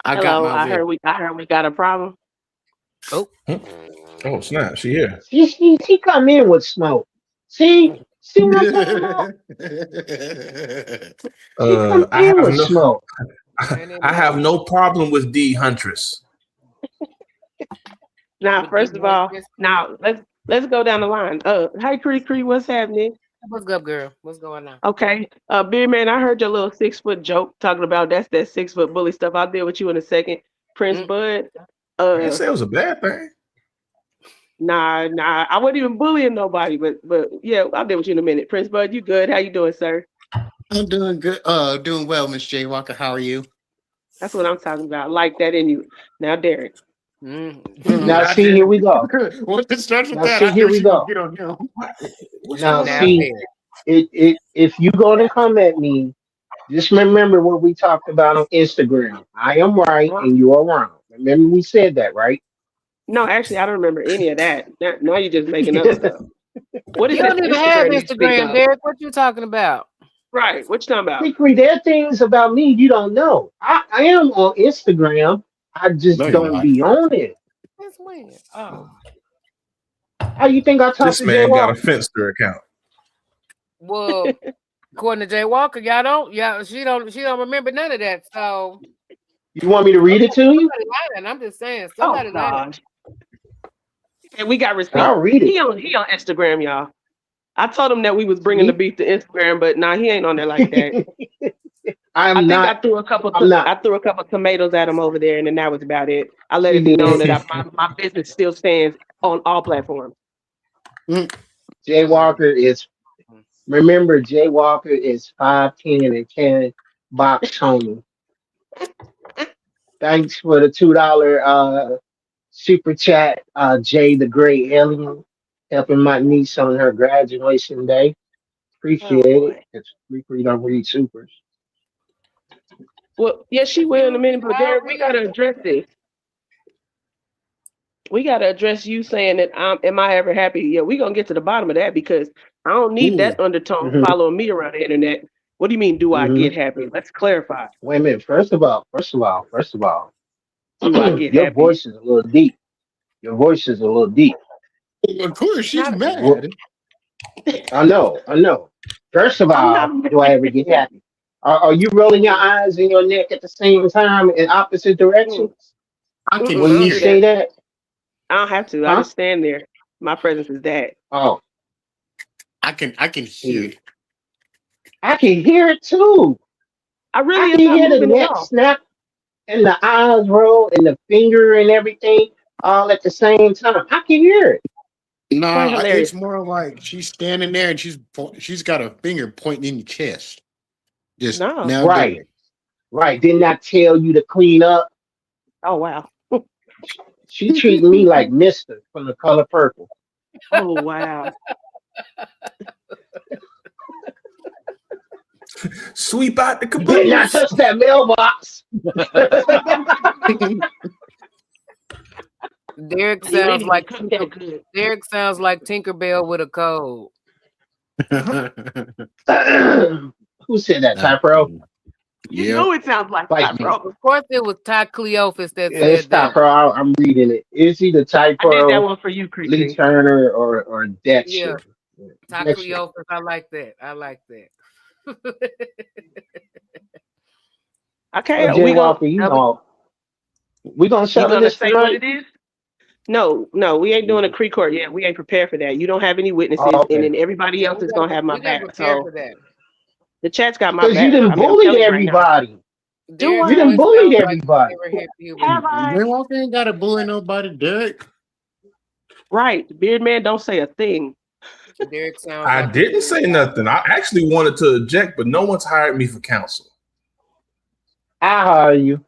Hello, I heard we got a problem. Oh snap! She here. She come in with smoke. See what I'm talking about? I have no problem with D Huntress. Now, first of all, let's go down the line. Hi, KreKre, what's happening? What's up, girl? What's going on? Okay, Beard Man, I heard your little 6 foot joke talking about that's that 6 foot bully stuff. I'll deal with you in a second. Prince Bud, I didn't say it was a bad thing. Nah, I wasn't even bullying nobody, but yeah, I'll deal with you in a minute. Prince Bud, you good? How you doing, sir? I'm doing good. Doing well, Miss J. Walker. How are you? That's what I'm talking about. I like that in you. Now, Derek. Now, see, here we go. Once it starts with Now, that, see, I here knew we she go. would get on him. Now, see, if you gonna come at me, just remember what we talked about on Instagram. I am right and you are wrong. Remember we said that, right? No, actually, I don't remember any of that. Now you're just making up stuff. What is You this don't even have Instagram you speak Instagram, of? Derek. What you talking about? Right. What you talking about? KreKre, there are things about me you don't know. I am on Instagram. I just No, you're don't not. be on it. That's weird. Oh. How you think I talk This to Jay man got a Walker? Finster account. Well, according to Jay Walker, she don't remember none of that. So You want me to read it to you? somebody lying. I'm just saying, Oh somebody lying. gosh. And we got receipts. I'll read it. He on Instagram, y'all. I told him that we was bringing the beef to Instagram, but nah, he ain't on there like that. I threw a couple tomatoes at him over there, and then that was about it. I let it be known that my business still stands on all platforms. Jay Walker is, remember, Jay Walker is 5'10" and can box Tony. Thanks for the $2 super chat, Jay the Great Alien, helping my niece on her graduation day. Appreciate it. It's free don't read supers. Well, yeah, she will in a minute, but Derek, we gotta address this. We gotta address you saying that am I ever happy? Yeah, we gonna get to the bottom of that because I don't need that undertone following me around the internet. What do you mean, do I get happy? Let's clarify. Wait a minute. First of all, Do I get your happy? voice is a little deep. Your voice is a little deep. Of course, she's mad. I know. First of all, do I ever get happy? Are you rolling your eyes and your neck at the same time in opposite directions? When you say that, I don't have to. I just stand there. My presence is that. Oh, I can hear it. I can hear it too. I really can hear the neck snap and the eyes roll and the finger and everything all at the same time. I can hear it. No, it's more like she's standing there and she's got a finger pointing in your chest. Just now, right. Didn't I tell you to clean up? Oh wow. She treating me like Mister from The Color Purple. Oh wow. Sweep out the caboose. Did not touch that mailbox. Derek sounds like Tinkerbell with a cold. Who said that, Ty Pro? You know it sounds like Ty Pro. Of course, it was Ty Cleophas that Yeah, it's said Ty that. Pro. I'm reading it. Is he the Ty Pro? I did that one for you, KreKre. Lee Turner or Dexter? Yeah. Ty Cleophas. I like that. Okay, Jay Walker, we gonna settle this say what tonight? it is? No, we ain't doing a KreKre yet. We ain't prepared for that. You don't have any witnesses, and then everybody else is gonna have my back. So the chat's got my back. Because you done bullied everybody. You done bullied everybody. Have I? Jay Walker ain't got to bully nobody, Derek. Right, Beard Man don't say a thing. Derek sounds. I didn't say nothing. I actually wanted to object, but no one's hired me for counsel. I hire you.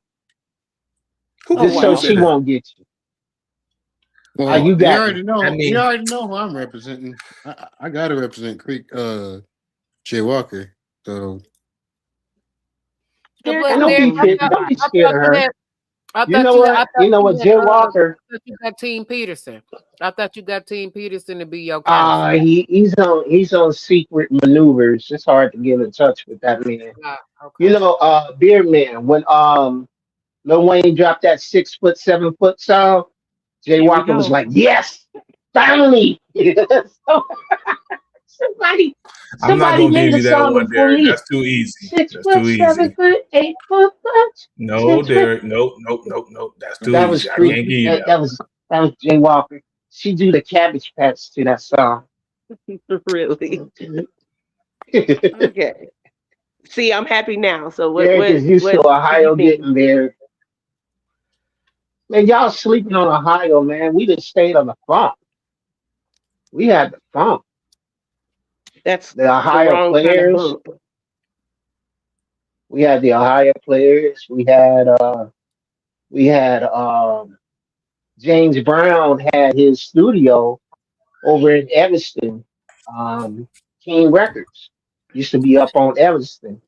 Just so she won't get you. Well, you got already me. know. You already know who I'm representing. I got to represent Jay Walker. So Don't be scared of her. You know what, Jay Walker. I thought you got Team Peterson. I thought you got Team Peterson to be your counsel. He's on secret maneuvers. It's hard to get in touch with that man. Okay. You know, Beard Man, when Lil Wayne dropped that 6 foot, 7 foot song, Jay Walker was like, "Yes, finally." Somebody I'm not gonna made give a you that song one, before Derek. me. That's too easy. 6 That's foot, too 7 easy. foot, 8 foot. No, Derek. Nope. That's too That easy. was I can't give you that was Jay Walker. She do the Cabbage Patch to that song. Really? Okay. See, I'm happy now. So what? Derek is used to Ohio getting there. Man, y'all sleeping on Ohio, man. We just stayed on the funk. We had the funk. That's the Ohio wrong kind of players. bump. We had the Ohio players. We had James Brown had his studio over in Evanston. King Records used to be up on Evanston.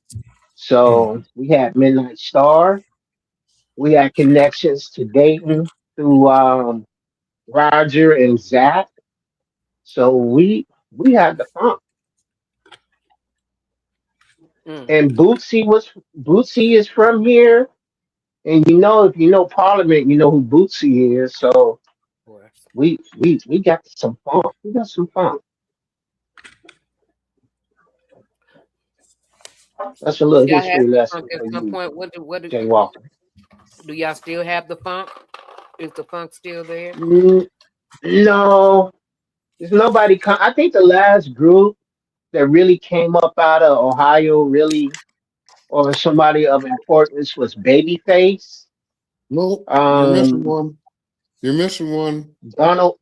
So we had Midnight Star. We had connections to Dayton through Roger and Zach. So we had the funk. And Bootsy is from here. And you know, if you know Parliament, you know who Bootsy is. So we got some funk. We got some funk. That's a little Y'all had history the lesson funk for at some you, point. What Jay Walker. do y'all still have the funk? Is the funk still there? No, there's nobody. I think the last group that really came up out of Ohio, really, or somebody of importance, was Babyface. Nope, you're missing one. You're missing one. Donald.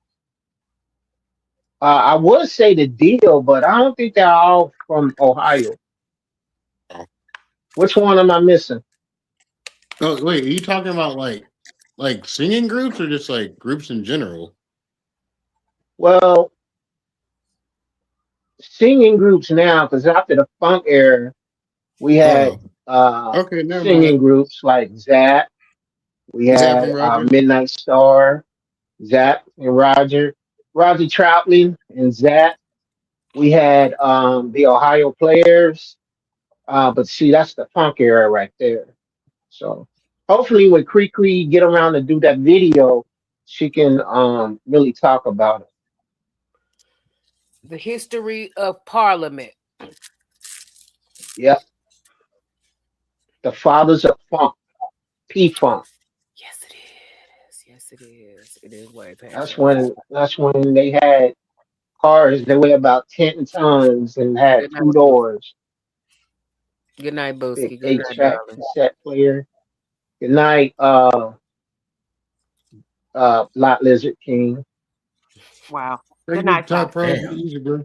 I would say the Deal, but I don't think they're all from Ohio. Which one am I missing? Oh wait, are you talking about like singing groups or just like groups in general? Well, singing groups now, because after the funk era, we had Okay, never singing mind. groups like Zach. We Zach had and Roger. Midnight Star, Zach and Roger Troutman and Zach. We had the Ohio Players. But see, that's the funk era right there. So hopefully when KreKre get around to do that video, she can really talk about it. The history of Parliament. Yep. The fathers of funk. P-Funk. Yes, it is. Yes, it is. It is way past That's when they had cars that weigh about 10 tons and had Good night, two doors. Good night, Big Booski. Good night, 8-track darling. cassette player. Good night, Lot Lizard King. Wow. Take Good night, top y'all. pro easy, bro.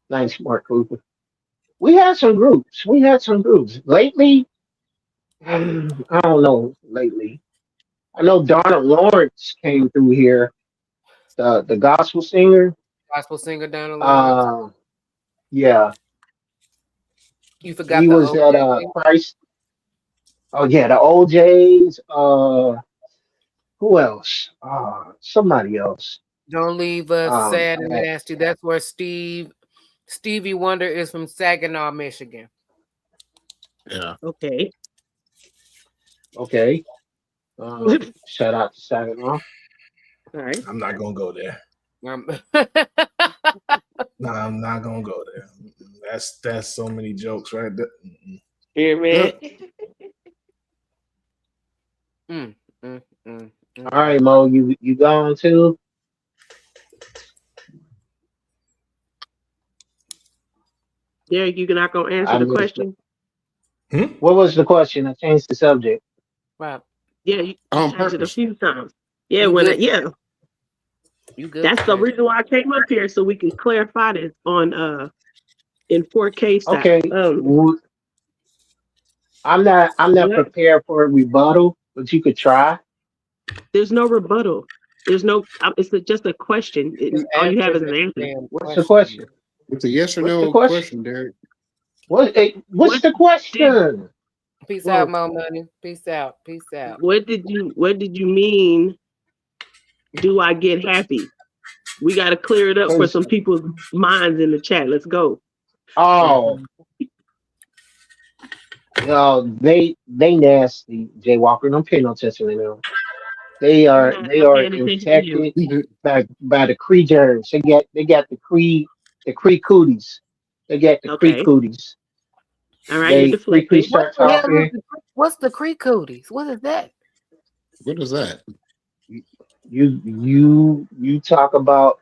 Nice, Mark Cooper. We had some groups. Lately, I don't know. Lately, I know Donna Lawrence came through here, the gospel singer. Gospel singer Donna Lawrence. Yeah, You forgot we the was at OJ. Christ. Oh yeah, the OJ's. Who else? Somebody else. Don't leave us sad and That- nasty. That's where Stevie Wonder is from Saginaw, Michigan. Yeah. Okay. Okay. Shout out to Saginaw. All right. I'm not gonna go there. No, I'm not gonna go there. That's so many jokes right there. Here, man. All right, Mo, you gone too? Derek, you're not gonna answer the question. What was the question? I changed the subject. Right. Yeah, you On answered a purpose. few times. Yeah, You when good? yeah. You good? That's the reason why I came up here so we can clarify this on in 4K style. Okay. I'm not prepared for a rebuttal, but you could try. There's no rebuttal. There's no. It's just a question. All you have is an answer. What's the question? It's a yes or What's no the question? question, Derek. What's the question? Peace out, Mo Money. Peace out. Peace out. What did you mean? Do I get happy? We got to clear it up for some people's minds in the chat. Let's go. Oh. No, they nasty, Jay Walker. Don't pay no attention to them. They are infected by the Kree germs. They got the Kree cooties. They got the Kree cooties. All right, you're deflecting. Start talking. What's the Kree cooties? What is that? What is that? You talk about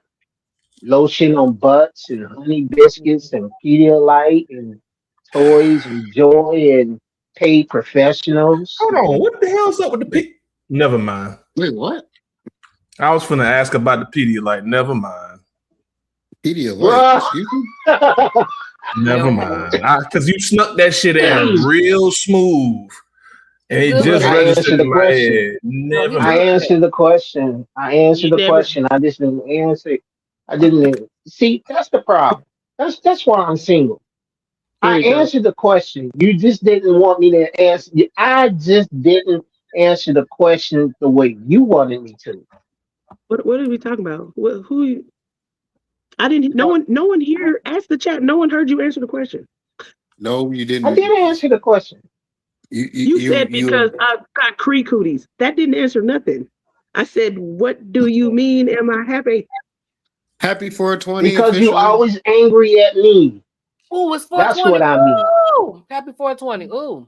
lotion on butts and honey biscuits and Pedialyte and toys and joy and paid professionals. Hold on, what the hell's up with the P? Never mind. Wait, what? I was finna ask about the Pedialyte. Never mind. Pedialyte. Excuse me? Never mind. Because you snuck that shit in real smooth. And it just I registered answered the in my question. head. Never I mind. answered the question. I answered the question. I just didn't answer. I didn't see. That's the problem. That's why I'm single. I answered the question. You just didn't want me to answer. I just didn't answer the question the way you wanted me to. What are we talking about? Who? I didn't. No one here asked the chat. No one heard you answer the question. No, you didn't. I didn't answer the question. You said because I've got Kree cooties. That didn't answer nothing. I said, what do you mean? Am I happy? Happy 420 Because officially? you always angry at me. Ooh, it's 420. That's what I mean. Ooh, happy 420. Ooh.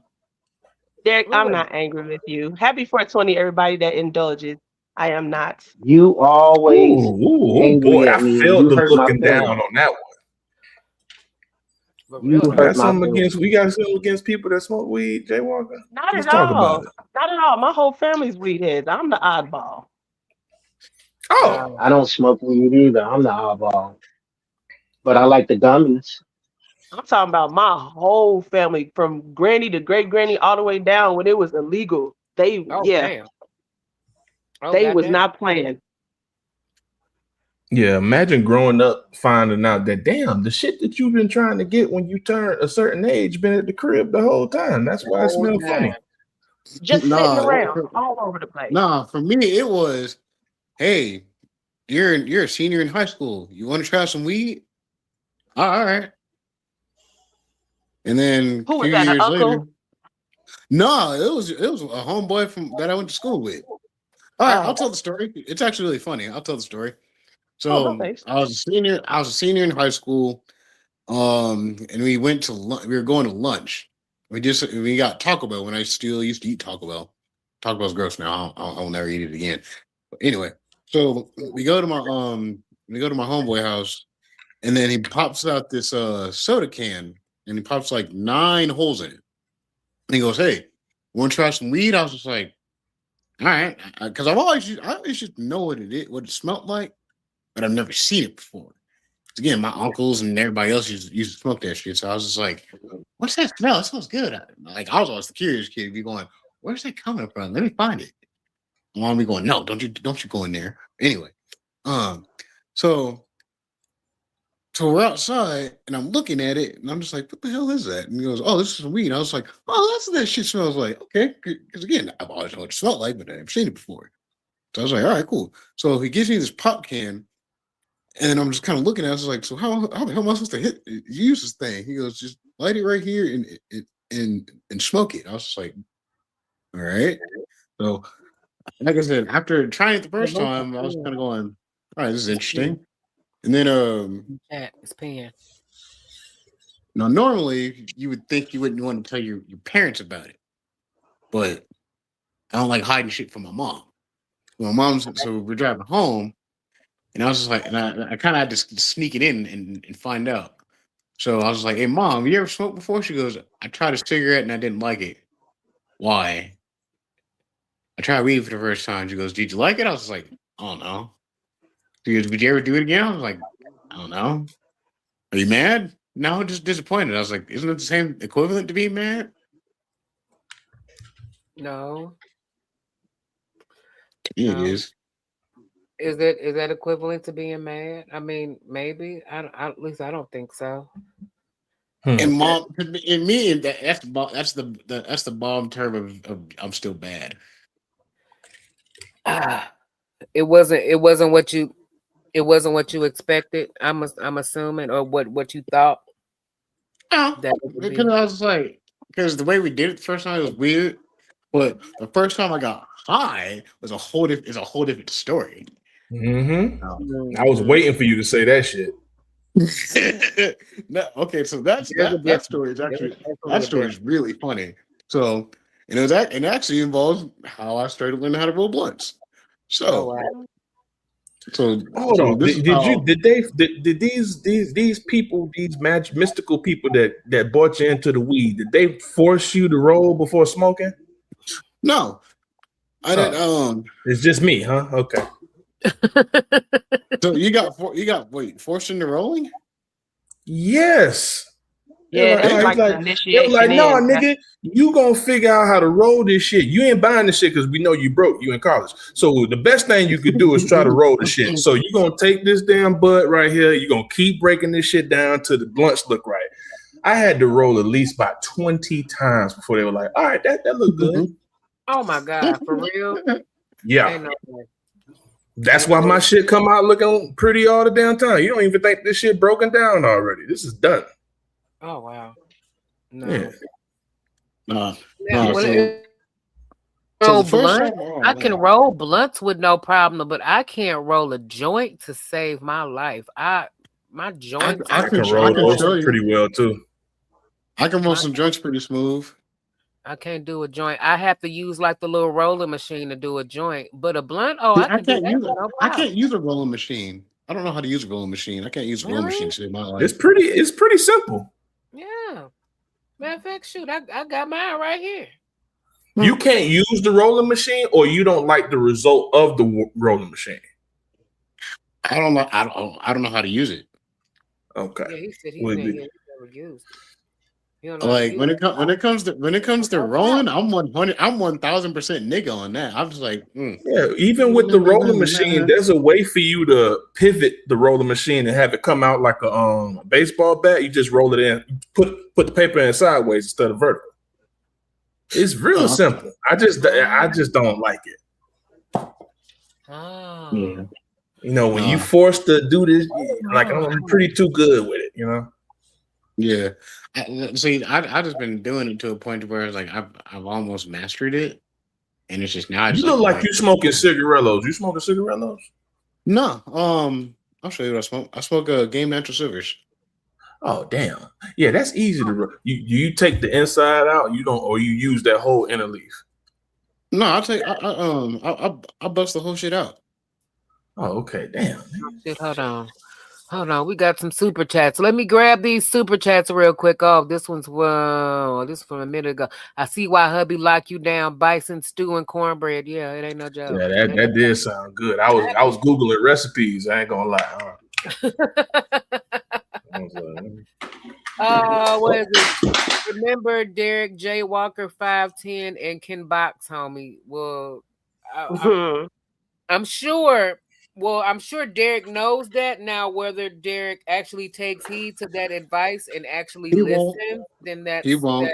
Derek, I'm not angry with you. Happy 420, everybody that indulges. I am not. You always angry boy, at I me. felt You the hurt my looking down feelings. on that one. You We hurt got my something feelings. against. We got something against people that smoke weed. Jay Walker. Not Let's at talk all. about it. Not at all. My whole family's weed heads. I'm the oddball. Oh, I don't smoke weed either. I'm the oddball. But I like the gummies. I'm talking about my whole family, from granny to great granny, all the way down when it was illegal. They Damn. Oh, they was goddamn. not playing. yeah. Imagine growing up finding out that damn the shit that you've been trying to get when you turn a certain age been at the crib the whole time. That's why it smells funny. Just sitting around all over the place. Nah, for me it was, hey, you're a senior in high school. You want to try some weed? All right. And then Who a was few that, an years uncle? later, no, it was a homeboy that I went to school with. All right, I'll tell the story. It's actually really funny. I'll tell the story. So no thanks. I was a senior in high school. And we went to we were going to lunch. We got Taco Bell when I still used to eat Taco Bell. Taco Bell's gross now. I'll never eat it again. But anyway, so we go to my homeboy house, and then he pops out this soda can, and he pops like 9 holes in it. And he goes, "Hey, want to try some weed?" I was just like, "All right," because I always just know what it is, what it smelled like, but I've never seen it before. Again, my uncles and everybody else used to smoke that shit. So I was just like, what's that smell? It smells good. Like, I was always the curious kid, be going, where's that coming from? Let me find it. Mom be going, no, don't you go in there. Anyway, so we're outside and I'm looking at it and I'm just like, what the hell is that? And he goes, oh, this is weed. I was like, oh, that's what that shit smells like. Okay. Because again, I've always known what it smelled like, but I've never seen it before. So I was like, all right, cool. So he gives me this pop can. And then I'm just kind of looking at it. I was like, so how the hell am I supposed to use this thing? He goes, just light it right here and smoke it. I was just like, all right. So, like I said, after trying it the first time, I was kind of going, all right, this is interesting. And then, It's pan. now normally you would think you wouldn't want to tell your parents about it, but I don't like hiding shit from my mom. So we're driving home. And I was just like, and I kind of had to sneak it in and find out. So I was like, hey, Mom, you ever smoked before? She goes, I tried a cigarette and I didn't like it. Why? I tried weed for the first time. She goes, did you like it? I was like, I don't know. She goes, would you ever do it again? I was like, I don't know. Are you mad? No, just disappointed. I was like, isn't it the same equivalent to being mad? No. Yeah, it is. Is that equivalent to being mad? I mean, maybe. At least I don't think so. And Mom, in me, that's the bomb term of I'm still bad. It wasn't what you expected. I'm assuming, or what you thought. Because I was like, because the way we did it the first time, it was weird. But the first time I got high was a whole different story. Mm-hmm. I was waiting for you to say that shit. No, okay, so that story is really funny. So, and it actually involves how I started learning how to roll blunts. So, So hold on. this is Did these people, these mystical people that brought you into the weed, did they force you to roll before smoking? No, I didn't. It's just me, huh? Okay. So you got forced into rolling? Yes. Yeah, They that's were like the like, initiation. no, nigga, you gonna figure out how to roll this shit. You ain't buying this shit because we know you broke. You in college. So the best thing you could do is try to roll the shit. So you gonna take this damn butt right here. You gonna keep breaking this shit down till the blunts look right. I had to roll at least about 20 times before they were like, all right, that look good. Oh my God, for real? Yeah. Ain't no way. That's why my shit come out looking pretty all the damn time. You don't even think this shit broken down already. This is done. Oh wow. No. Yeah. Roll blunt. I can roll blunts with no problem, but I can't roll a joint to save my life. My joints. I can roll those pretty well too. I can roll some joints pretty smooth. I can't do a joint. I have to use like the little rolling machine to do a joint. But a blunt, I can't use a rolling machine. I don't know how to use a rolling machine. I can't use a rolling machine to save my life. It's pretty simple. Yeah. Matter of fact, shoot, I got mine right here. You can't use the rolling machine, or you don't like the result of the rolling machine. I don't know. I don't know how to use it. Okay. Yeah, he said he never used it. Like when it comes to rolling, I'm 1000% nigga on that. I'm just like, yeah. Even with the rolling machine, there's a way for you to pivot the rolling machine and have it come out like a baseball bat. You just roll it in, put the paper in sideways instead of vertical. It's real simple. I just don't like it. Oh. Yeah. You know, when you forced to do this, like I'm pretty too good with it. You know. Yeah. See, I just been doing it to a point where it's like I've almost mastered it, and it's just now. You look like you smoking cigarillos. You smoking cigarillos? No. I'll show you what I smoke. I smoke Game Natural Silvers. Oh damn! Yeah, that's easy to. You take the inside out. You don't, or you use that whole inner leaf. No, I bust the whole shit out. Oh, okay. Damn. Shit, hold on. We got some super chats. Let me grab these super chats real quick. Oh, this one's from a minute ago. I see why hubby locked you down. Bison stew and cornbread. Yeah, it ain't no joke. Yeah, that did sound good. I was googling recipes. I ain't gonna lie. What is it? Remember Derek J. Walker 5'10" and Ken Box, homie. Well, I'm sure. Well, I'm sure Derek knows that now. Whether Derek actually takes heed to that advice and actually listens, then he won't.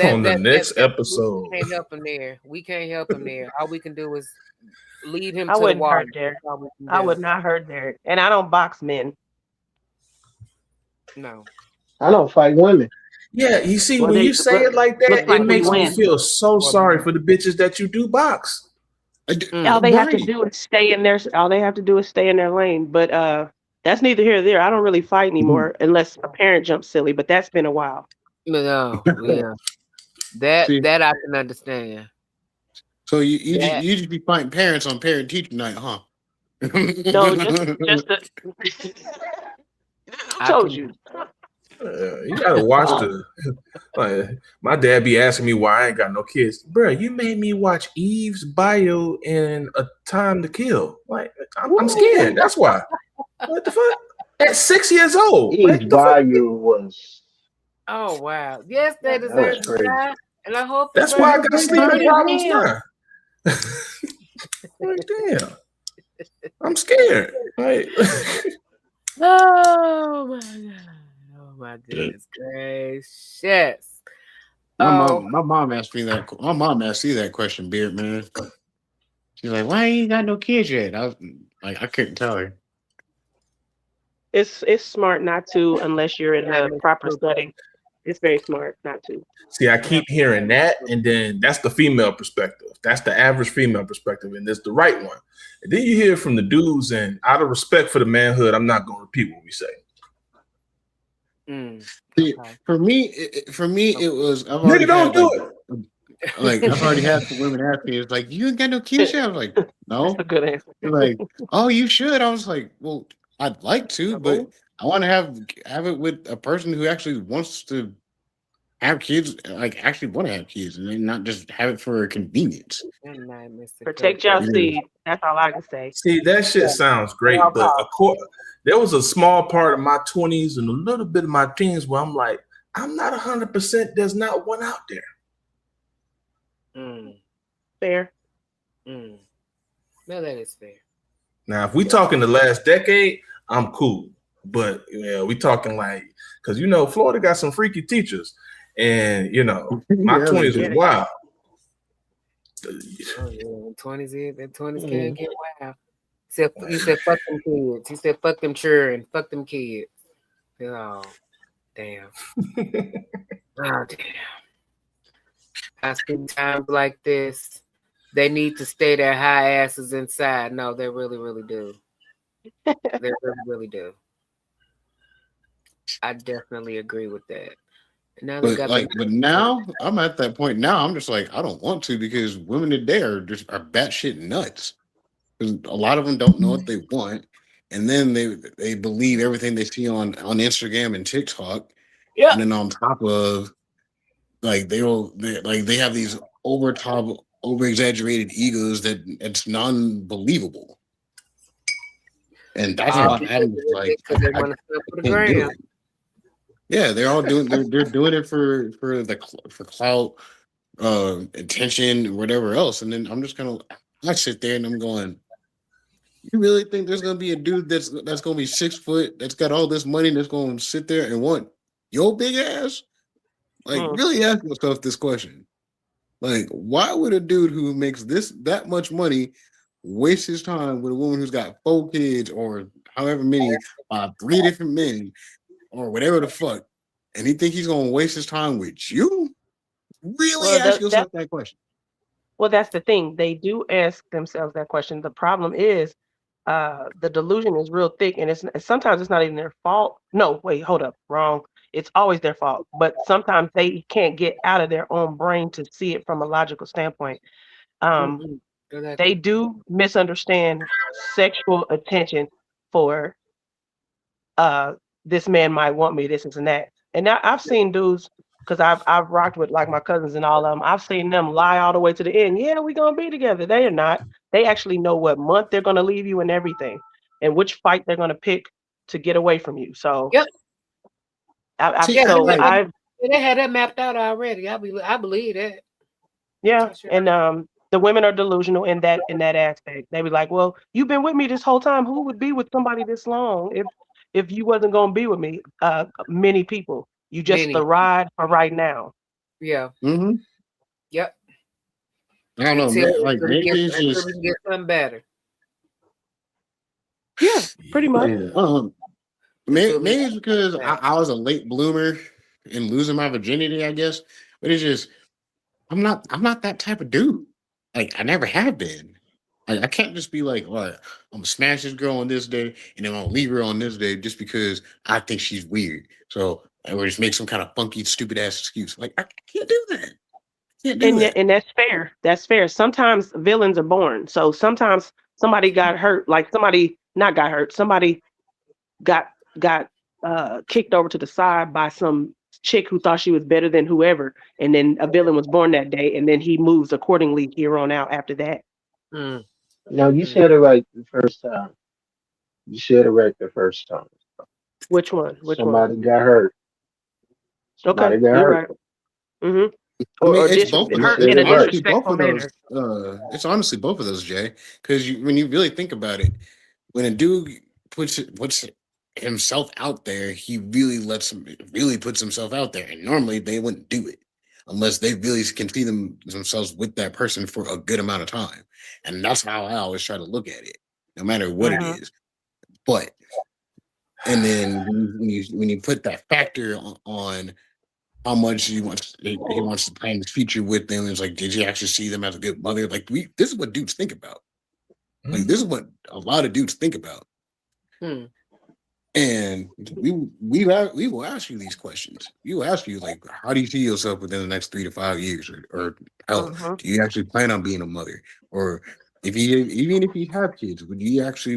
On the next episode, we can't help him there. We can't help him there. All we can do is lead him I to the wouldn't water. hurt Derek. I would not hurt Derek, and I don't box men. No, I don't fight women. Yeah, you see, when you say it like that, it makes me feel so sorry for the bitches that you do box. All they have to do is stay in their. All they have to do is stay in their lane. But that's neither here nor there. I don't really fight anymore unless a parent jumps silly. But that's been a while. No, yeah, that I can understand. So you just be fighting parents on parent teacher night, huh? No, just who told you? You gotta watch my dad be asking me why I ain't got no kids. Bro, you made me watch Eve's bio in A Time to Kill. Like, I'm scared. That's why. What the fuck? At 6 years old. Eve's bio was. Oh wow! Yes, they deserve to die, and I hope that's why I got sleeping problems now. Like, damn, I'm scared. Like, oh my god. Oh my goodness gracious! My mom asked me that. My mom asked you that question, Beard man. She's like, "Why ain't you got no kids yet?" I was like, I couldn't tell her. It's smart not to unless you're in a proper setting. It's very smart not to. See, I keep hearing that, and then that's the female perspective. That's the average female perspective, and it's the right one. And then you hear from the dudes, and out of respect for the manhood, I'm not going to repeat what we say. See, for me, it was. Nigga, don't do it. Like I've already had some women ask me, it's like, you ain't got no kids yet? I was like, no. That's a good answer. They're like, oh, you should. I was like, well, I'd like to, but I want to have it with a person who actually wants to have kids, like actually want to have kids, and then not just have it for convenience. Protect your seed. That's all I can say. See, that shit sounds great, but there was a small part of my 20s and a little bit of my teens where I'm like, I'm not 100%. There's not one out there. Fair. No, that is fair. Now, if we talking the last decade, I'm cool. But we talking like, because Florida got some freaky teachers, and my 20s was wild. Oh yeah, 20s can't get wild. He said, fuck them kids. He said, fuck them children, fuck them kids. Oh, damn. Oh, damn. I spend times like this. They need to stay their high asses inside. No, they really, really do. They really, really do. I definitely agree with that. Now But now I'm at that point. Now I'm just like, I don't want to, because women today are batshit nuts. Because a lot of them don't know what they want, and then they believe everything they see on Instagram and TikTok. Yeah. And then on top of they have these over exaggerated egos that it's non-believable. And that's why I'm like, they want to step for the gram. Yeah, they're all doing. They're doing it for clout, attention, whatever else. And then I'm just I sit there and I'm going, you really think there's gonna be a dude that's gonna be 6 foot, that's got all this money, that's gonna sit there and want your big ass? Like, really ask yourself this question. Like, why would a dude who makes that much money waste his time with a woman who's got 4 kids or however many, 3 different men, or whatever the fuck, and he think he's gonna waste his time with you? Really ask yourself that question. Well, that's the thing. They do ask themselves that question. The problem is the delusion is real thick, and sometimes it's not even their fault. No, wait, hold up, wrong. It's always their fault, but sometimes they can't get out of their own brain to see it from a logical standpoint. They do misunderstand sexual attention for this man might want me, this and that. And now I've seen dudes, because I've rocked with like my cousins and all of them. I've seen them lie all the way to the end. Yeah, we're gonna be together. They are not. They actually know what month they're gonna leave you and everything, and which fight they're gonna pick to get away from you. So yep. They had that mapped out already. I believe that. Yeah, sure. And the women are delusional in that aspect. They be like, well, you've been with me this whole time. Who would be with somebody this long if you wasn't gonna be with me? Many people. You just the ride for right now. Yeah. Mm-hmm. Yep. I don't know, man. Like, maybe it's just get something better. Yeah, pretty much. Yeah. Maybe it's because I was a late bloomer in losing my virginity, I guess. But it's just I'm not that type of dude. Like, I never have been. I can't just be like, well, I'm gonna smash this girl on this day and then I'm gonna leave her on this day just because I think she's weird. So I would just make some kind of funky, stupid ass excuse. Like, I can't do that. And that's fair. That's fair. Sometimes villains are born. So sometimes somebody got hurt, like somebody not got hurt. Somebody got kicked over to the side by some chick who thought she was better than whoever, and then a villain was born that day, and then he moves accordingly here on out after that. No, you said it right the first time. You said it right the first time. Which one? Somebody got hurt. Somebody got hurt. Right. Mm-hmm. I mean, it's honestly both of those, Jay. Because when you really think about it, when a dude puts himself out there, he really puts himself out there, and normally they wouldn't do it unless they really can see themselves with that person for a good amount of time. And that's how I always try to look at it, no matter what it is. But and then when you put that factor on how much he wants to plan his future with them, it's like, did you actually see them as a good mother? Like, this is what dudes think about. Like, this is what a lot of dudes think about. And we will ask you these questions. We will ask you like, how do you see yourself within the next 3 to 5 years, or hell, do you actually plan on being a mother, or even if you have kids, do you actually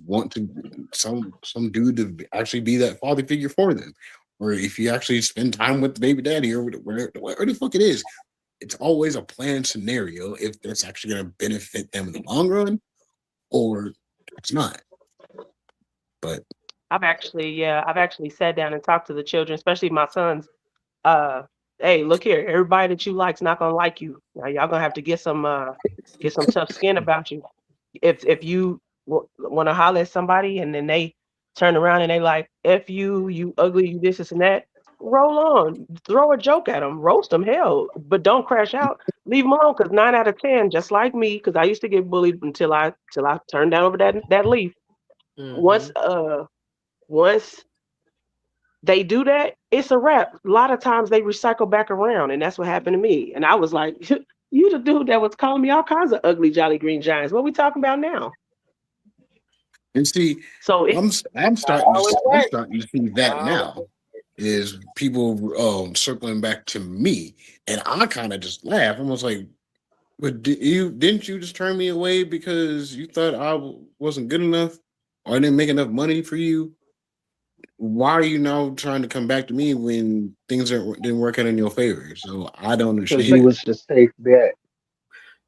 want to some dude to actually be that father figure for them, or if you actually spend time with the baby daddy or whatever the fuck it is, it's always a planned scenario if that's actually going to benefit them in the long run, or it's not. But I've actually sat down and talked to the children, especially my sons. Hey, look here, everybody that you like's not gonna like you. Now y'all gonna have to get some tough skin about you. If you want to holler at somebody and then they turn around and they like, "F you, you ugly, you this and that," roll on, throw a joke at them, roast them, hell, but don't crash out. Leave them alone, because 9 out of 10, just like me, because I used to get bullied until I turned down over that leaf. Once they do that, it's a wrap. A lot of times they recycle back around, and that's what happened to me. And I was like, "You the dude that was calling me all kinds of ugly Jolly Green Giants. What are we talking about now?" And see, so I'm starting to see that now. Is people circling back to me, and I kind of just laugh. I was like, "But didn't you just turn me away because you thought I wasn't good enough, or I didn't make enough money for you? Why are you now trying to come back to me when things didn't work out in your favor?" So I don't understand. Because you was the safe bet.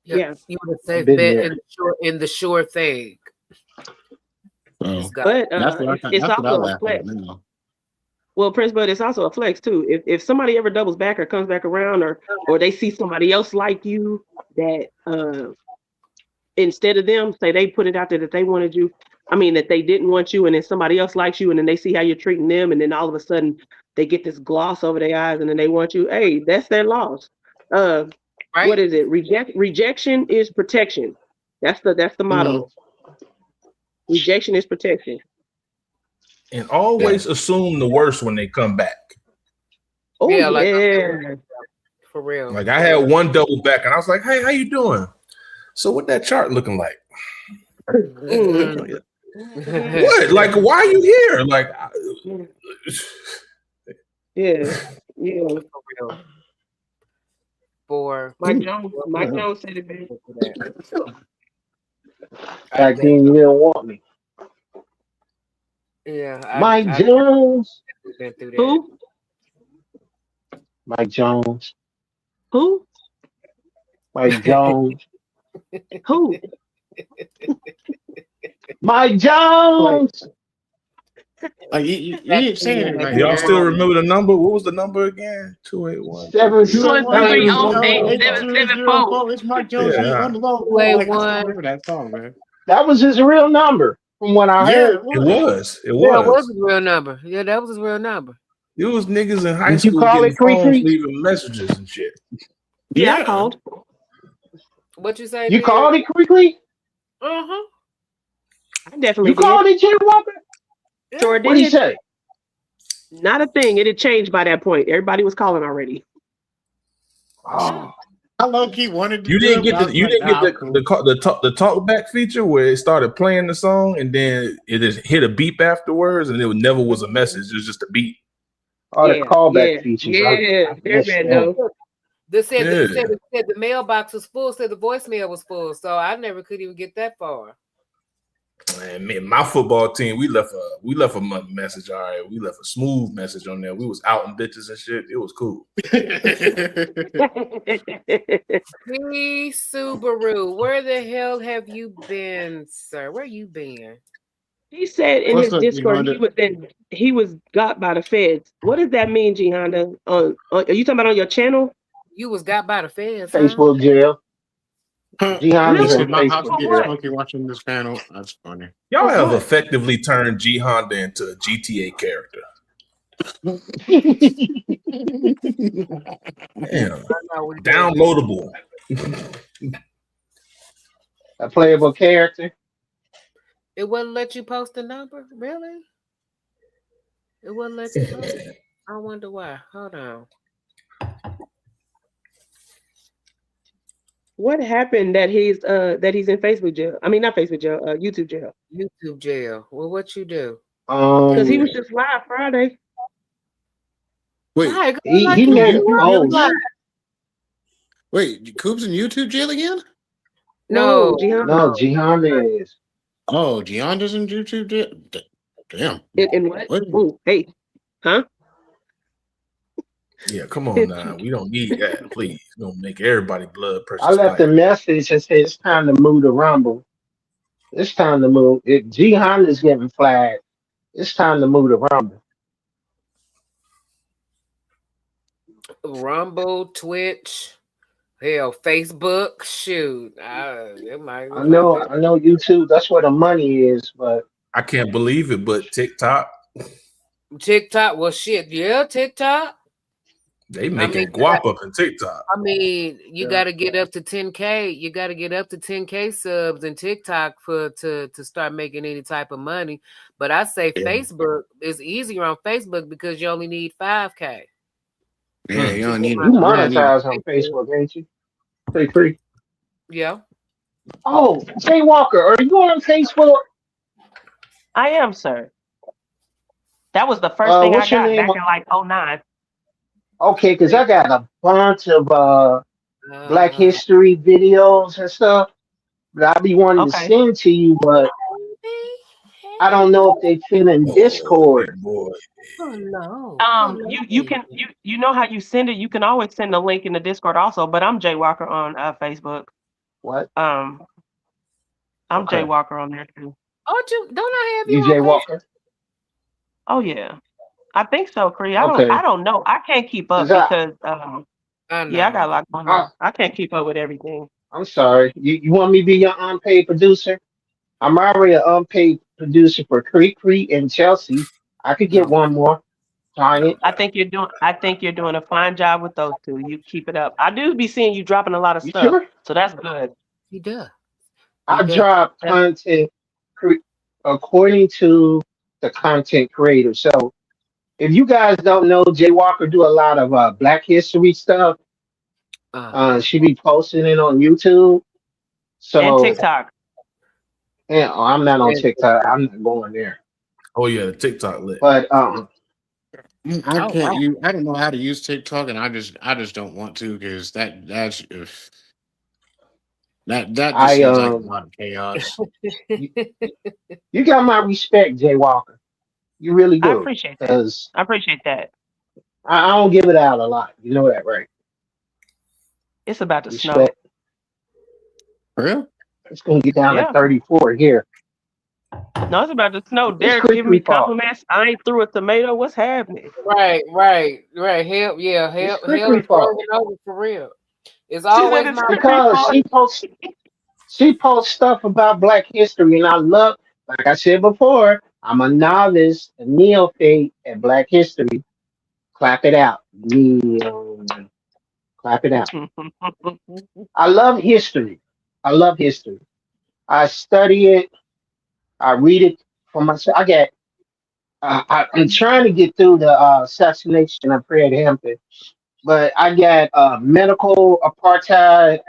Yeah, you would have safe been bet there. in the sure thing. Oh, But it's also a flex. Well, Prince, but it's also a flex too. If somebody ever doubles back or comes back around, or they see somebody else like you that instead of them, say they put it out there that they wanted you, that they didn't want you, and then somebody else likes you, and then they see how you're treating them, and then all of a sudden they get this gloss over their eyes, and then they want you. Hey, that's their loss. What is it? Rejection is protection. That's the motto. Rejection is protection. And always assume the worst when they come back. Oh yeah, for real. Like I had one double back, and I was like, "Hey, how you doing? So what that chart looking like?" What? Like, why are you here? Like, yeah. For real. For Mike Jones said it best. Back then, you didn't want me. Yeah, Mike Jones. Been through that. Who? Mike Jones. Who? Mike Jones. Who? Mike Jones. You ain't saying it right. Y'all still remember the number? What was the number again? 281. 773-08-774. It's Mike Jones. Yeah. On the low. I remember that song, man. That was his real number, from what I heard. It was. That was his real number. Yeah, that was his real number. It was niggas in high Did you school call getting it KreKre? phones, leaving messages and shit. Yeah, I called. What you say? You called it KreKre? I definitely You called it, Jay Walker? Sure did. What did he say? Not a thing. It had changed by that point. Everybody was calling already. Oh. I low key wanted to. You didn't get the talk back feature where it started playing the song and then it just hit a beep afterwards, and it never was a message. It was just a beep. Oh, the callback features. Yeah, everybody knows. They said the mailbox was full. Said the voicemail was full. So I never could even get that far. Man, my football team, we left a message. All right, we left a smooth message on there. We was out in bitches and shit. It was cool. Hey, Subaru, where the hell have you been, sir? Where you been? He said in his Discord he was got by the feds. What does that mean, G Honda? Are you talking about on your channel? You was got by the feds. Facebook jail. Really? My house getting smoky watching this panel. That's funny. Y'all have effectively turned G Honda into a GTA character. Damn. Downloadable. A playable character. It wouldn't let you post the number, really? It wouldn't let you post it. I wonder why. Hold on. What happened that he's in Facebook jail? I mean, not Facebook jail, YouTube jail. YouTube jail. Well, what you do? Because he was just live Friday. Wait, Right, he made a post. Wait, Coop's in YouTube jail again? No, No, Jihan is. Oh, Gianna's in YouTube jail? Damn. In what? Ooh, hey. Huh? Yeah, come on now. We don't need that, please. We're gonna make everybody blood pressure I left spike. a message that said it's time to move the Rumble. It's time to move. If Jihan is getting flagged, it's time to move the Rumble. Rumble, Twitch, hell, Facebook. Shoot, I know YouTube. That's where the money is, but I can't believe it, but TikTok. TikTok. Well, shit, yeah, TikTok. They making guap up in TikTok. I mean, you got to get up to 10K. You got to get up to 10K subs in TikTok to start making any type of money. But I say Facebook is easier on Facebook because you only need 5K. Yeah, you don't need. You monetize on Facebook, ain't you? KreKre. Yeah. Oh, Jay Walker, are you on Facebook? I am, sir. That was the first thing I what's your got name? back in like 09. Okay, because I got a bunch of Black History videos and stuff that I be wanting to send to you, but I don't know if they fit in Discord. Oh no. You know how you send it. You can always send the link in the Discord also. But I'm Jay Walker on Facebook. What? I'm Jay Walker on there too. Oh, don't I have you on Jay Facebook? Walker? Oh yeah, I think so, Kree. Okay. I don't know. I can't keep up because I got a lot going on. I can't keep up with everything. I'm sorry. You want me to be your unpaid producer? I'm already an unpaid producer for KreKre and Chelsea. I could get one more. Giant. I think you're doing a fine job with those two. You keep it up. I do be seeing you dropping a lot of stuff, sure? so that's good. He does. I drop content according to the content creator. So if you guys don't know, Jay Walker do a lot of Black History stuff. She be posting it on YouTube. So and TikTok. Yeah, I'm not on TikTok. I'm not going there. Oh yeah, TikTok lit. But I don't know how to use TikTok, and I just don't want to because that just seems like a lot of chaos. You got my respect, Jay Walker. You really do. I appreciate that. I appreciate that. I don't give it out a lot. You know that, right? It's about to snow. Respect. For real? It's gonna get down to 34 here. No, it's about to snow. Derek giving me compliments. I ain't through a tomato. What's happening? Right. Help, yeah, help is frozen over for real. It's always because she posts stuff about Black history, and I love, like I said before, I'm a novice, a neophyte at Black history. Clap it out. Clap it out. I love history. I study it. I read it for myself. I'm trying to get through the assassination of Fred Hampton, but I got medical apartheid.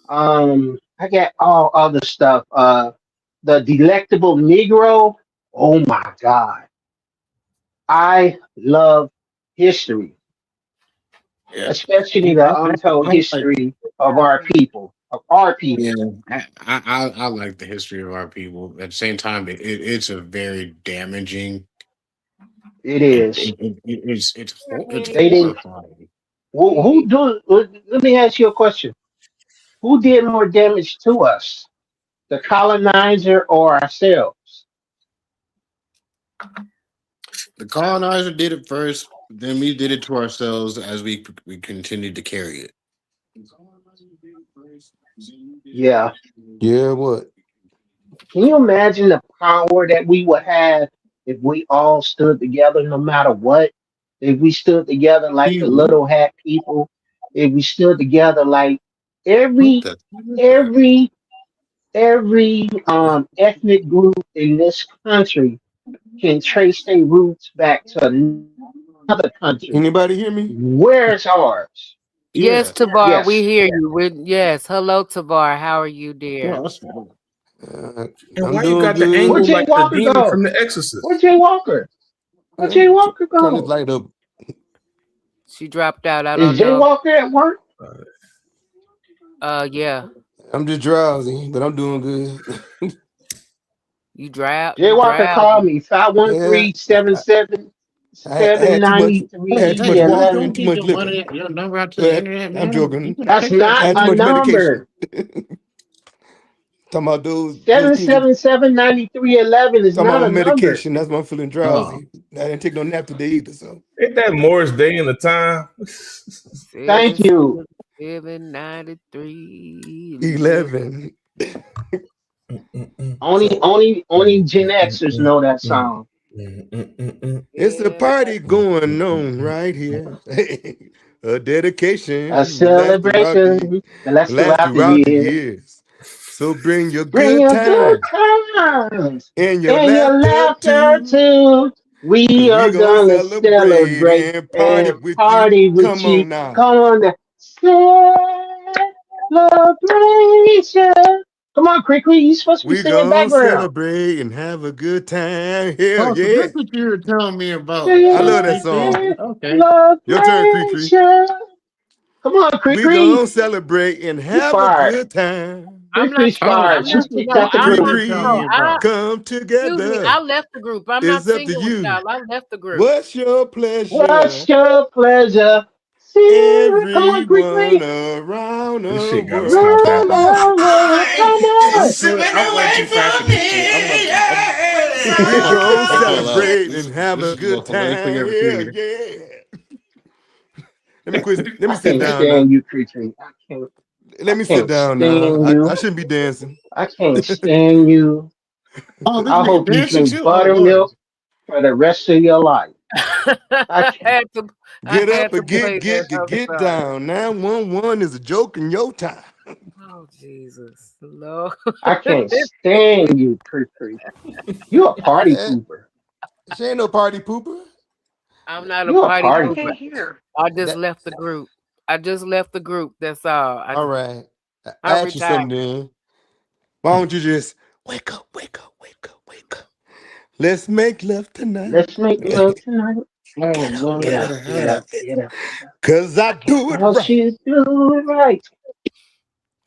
I got all other stuff. The Delectable Negro. Oh my God. I love history, especially the untold history of our people. Yeah, I like the history of our people. At the same time, it's a very damaging. It is. It's they didn't. Let me ask you a question. Who did more damage to us, the colonizer or ourselves? The colonizer did it first. Then we did it to ourselves as we continued to carry it. Yeah. Yeah, what? Can you imagine the power that we would have if we all stood together no matter what? If we stood together like the little hat people, if we stood together like every ethnic group in this country can trace their roots back to another country. Anybody hear me? Where's ours? Yes, Tavar, Yes. we hear you. Yes, hello, Tavar. How are you, dear? And I'm why you doing got the good. angle Where'd Jay like the Walker demon go? from The Exorcist? Where'd Jay Walker? Where'd Jay Walker Turn this go? light up. She dropped out. I Is don't Jay know. Walker at work? Yeah. I'm just drowsy, but I'm doing good. You drown. Jay You Walker called drowsy. me Yeah, 513-77-793-11. I had too much You water and don't too give much your liquor. money, your number out to the internet, I'm man. You joking. better That's take that I not had shit. too a much medication. number. Talking about those people. 777-93-11 is Talking about not my a number. medication. That's why I'm feeling drowsy. I didn't take no nap today either. So Ain't that Morris Day in the time? Thank you. 793. 11. Only Gen Xers know that song. It's a party going on right here. A A dedication celebration that lasts last throughout the throughout the year. years. So bring your Bring good your good time times and your and your laughter laughter too. too. We 'Cause we are gonna gonna celebrate celebrate and party and with you. party with Come you. on now. Come on, now. Celebration. Come on, KreKre, you supposed to be We singing gonna background. celebrate and have a good time. Hell Oh, so yeah. that's what you were telling me about. I love that song. Okay. Your turn, KreKre. Celebration. Come on, We KreKre. gonna celebrate and You have a fired. good time. I'm not. KreKre's fired. I'm She's not. kicked No, out the I'm group. not. No, KreKre, I. come Excuse me. together. I left the group. I'm not It's up to singing with you. y'all. I left the group. What's your pleasure? What's your pleasure? Come on, Everyone KreKre. around This the shit gotta world. stop Round Come happening. on. the world. Come on. I'm way too fast for this shit. We gonna I'm going out. celebrate This and have this a is the good most hilarious thing I time. ever Yeah, seen. yeah. Let me I sit can't down now. stand you, KreKre. I Let me sit can't down now. stand I you. shouldn't be dancing. I can't stand you. Oh, this I nigga hope you dancing drink too. Oh Lord. buttermilk for the rest of your life. I I can't. had to. I Get had up to and play that. I'm get sorry. down. 911 is a joke in your time. Oh Jesus, Lord. I can't stand you, KreKre. You a party Eh, pooper. She ain't no party pooper. I'm not a You a party party pooper. pooper. I just That left the group. I just left the group. That's all. all right. I I ask you retired. something then. Why don't you just wake up, wake up, wake up, wake up? Let's make love tonight. Let's make love tonight. Oh Get up, Lord, Get get what up, up, the get get hell? up, up, get get up. up. Cause I do it Cause right. you do it right.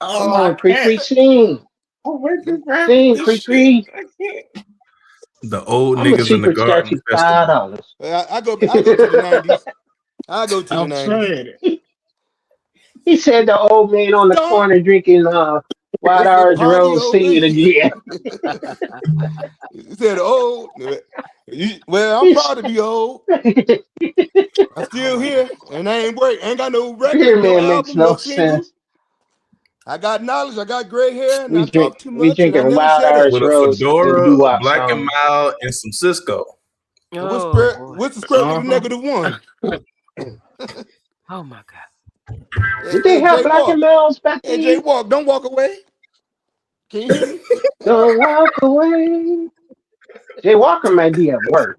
Come Oh, I on, can't. KreKre, sing. I'm way too fast for Sing, this shit. KreKre. I can't. The old I'm gonna niggas in the secret charge garden you festival. $5. I go to the 90s. I go to the I'm 90s. saying it. He said the old man on the Stop. corner drinking White It's a Orange party Rose over singing here. again. He said old. Well, I'm He proud to said, be old. I'm Oh still my here, and I ain't got no record, Beer no man makes album, no no single. sense. I got knowledge, I got gray hair, and I talk too We much, and I drinking never Wild shut up. Irish With a Rose and fedora, doo a wop black and song. mild, and some Cisco. And Oh boy. what's the square root of Uh-huh. -1? Oh my God. Did they have Jay black and Walk. males back Hey, Jay then? Walk, don't walk away. Can you hear me? Don't walk away. Jay Walker might be at work.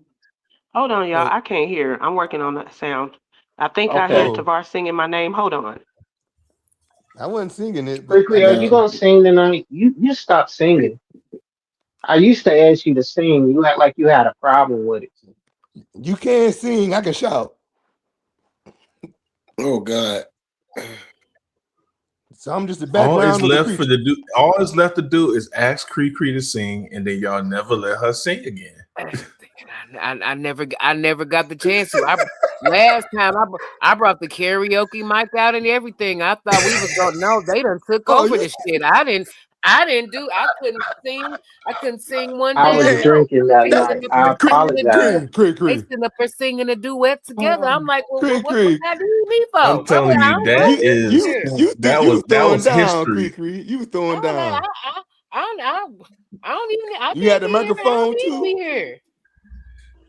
Hold on, y'all. Oh, I can't hear. I'm working on that sound. I think I hear Okay. oh, Tavar singing my name. Hold on. I wasn't singing it, but I KreKre, are got you No. gonna sing tonight? You stop singing. I used to ask you to sing. You act like you had a problem with it. you can't sing. I can shout. Oh God. So I'm just the All is background of the left for preacher. the do. All is left to do is ask KreKre to sing, and then y'all never let her sing again. I never got the chance to. Last time I brought the karaoke mic out and everything. I thought we was going. No, they done took Oh, over you the shit. I didn't do. I couldn't sing. I couldn't sing one I damn was hey, note. drinking that They that night. sitting up I there singing a apologize. duet. They KreKre. sitting up there singing a duet together. I'm like, well, what KreKre. that do me for? I'm telling I you, don't that like You this is here. you was that throwing was down, history. KreKre. You was I throwing don't like. down. I don't even. I You had can't the be here. I don't microphone need to too. be here.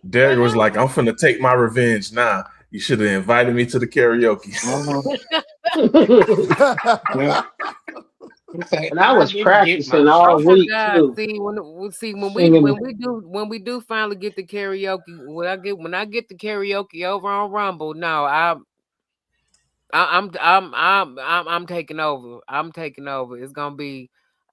Derek was like, "I'm finna take my revenge now. You should have invited me to the karaoke." Yeah. Okay. And I was didn't get my practicing all Oh my week God! too, See when singing. we do finally get the karaoke, when I get the karaoke over on Rumble, no, I'm taking over. I'm taking over. It's gonna be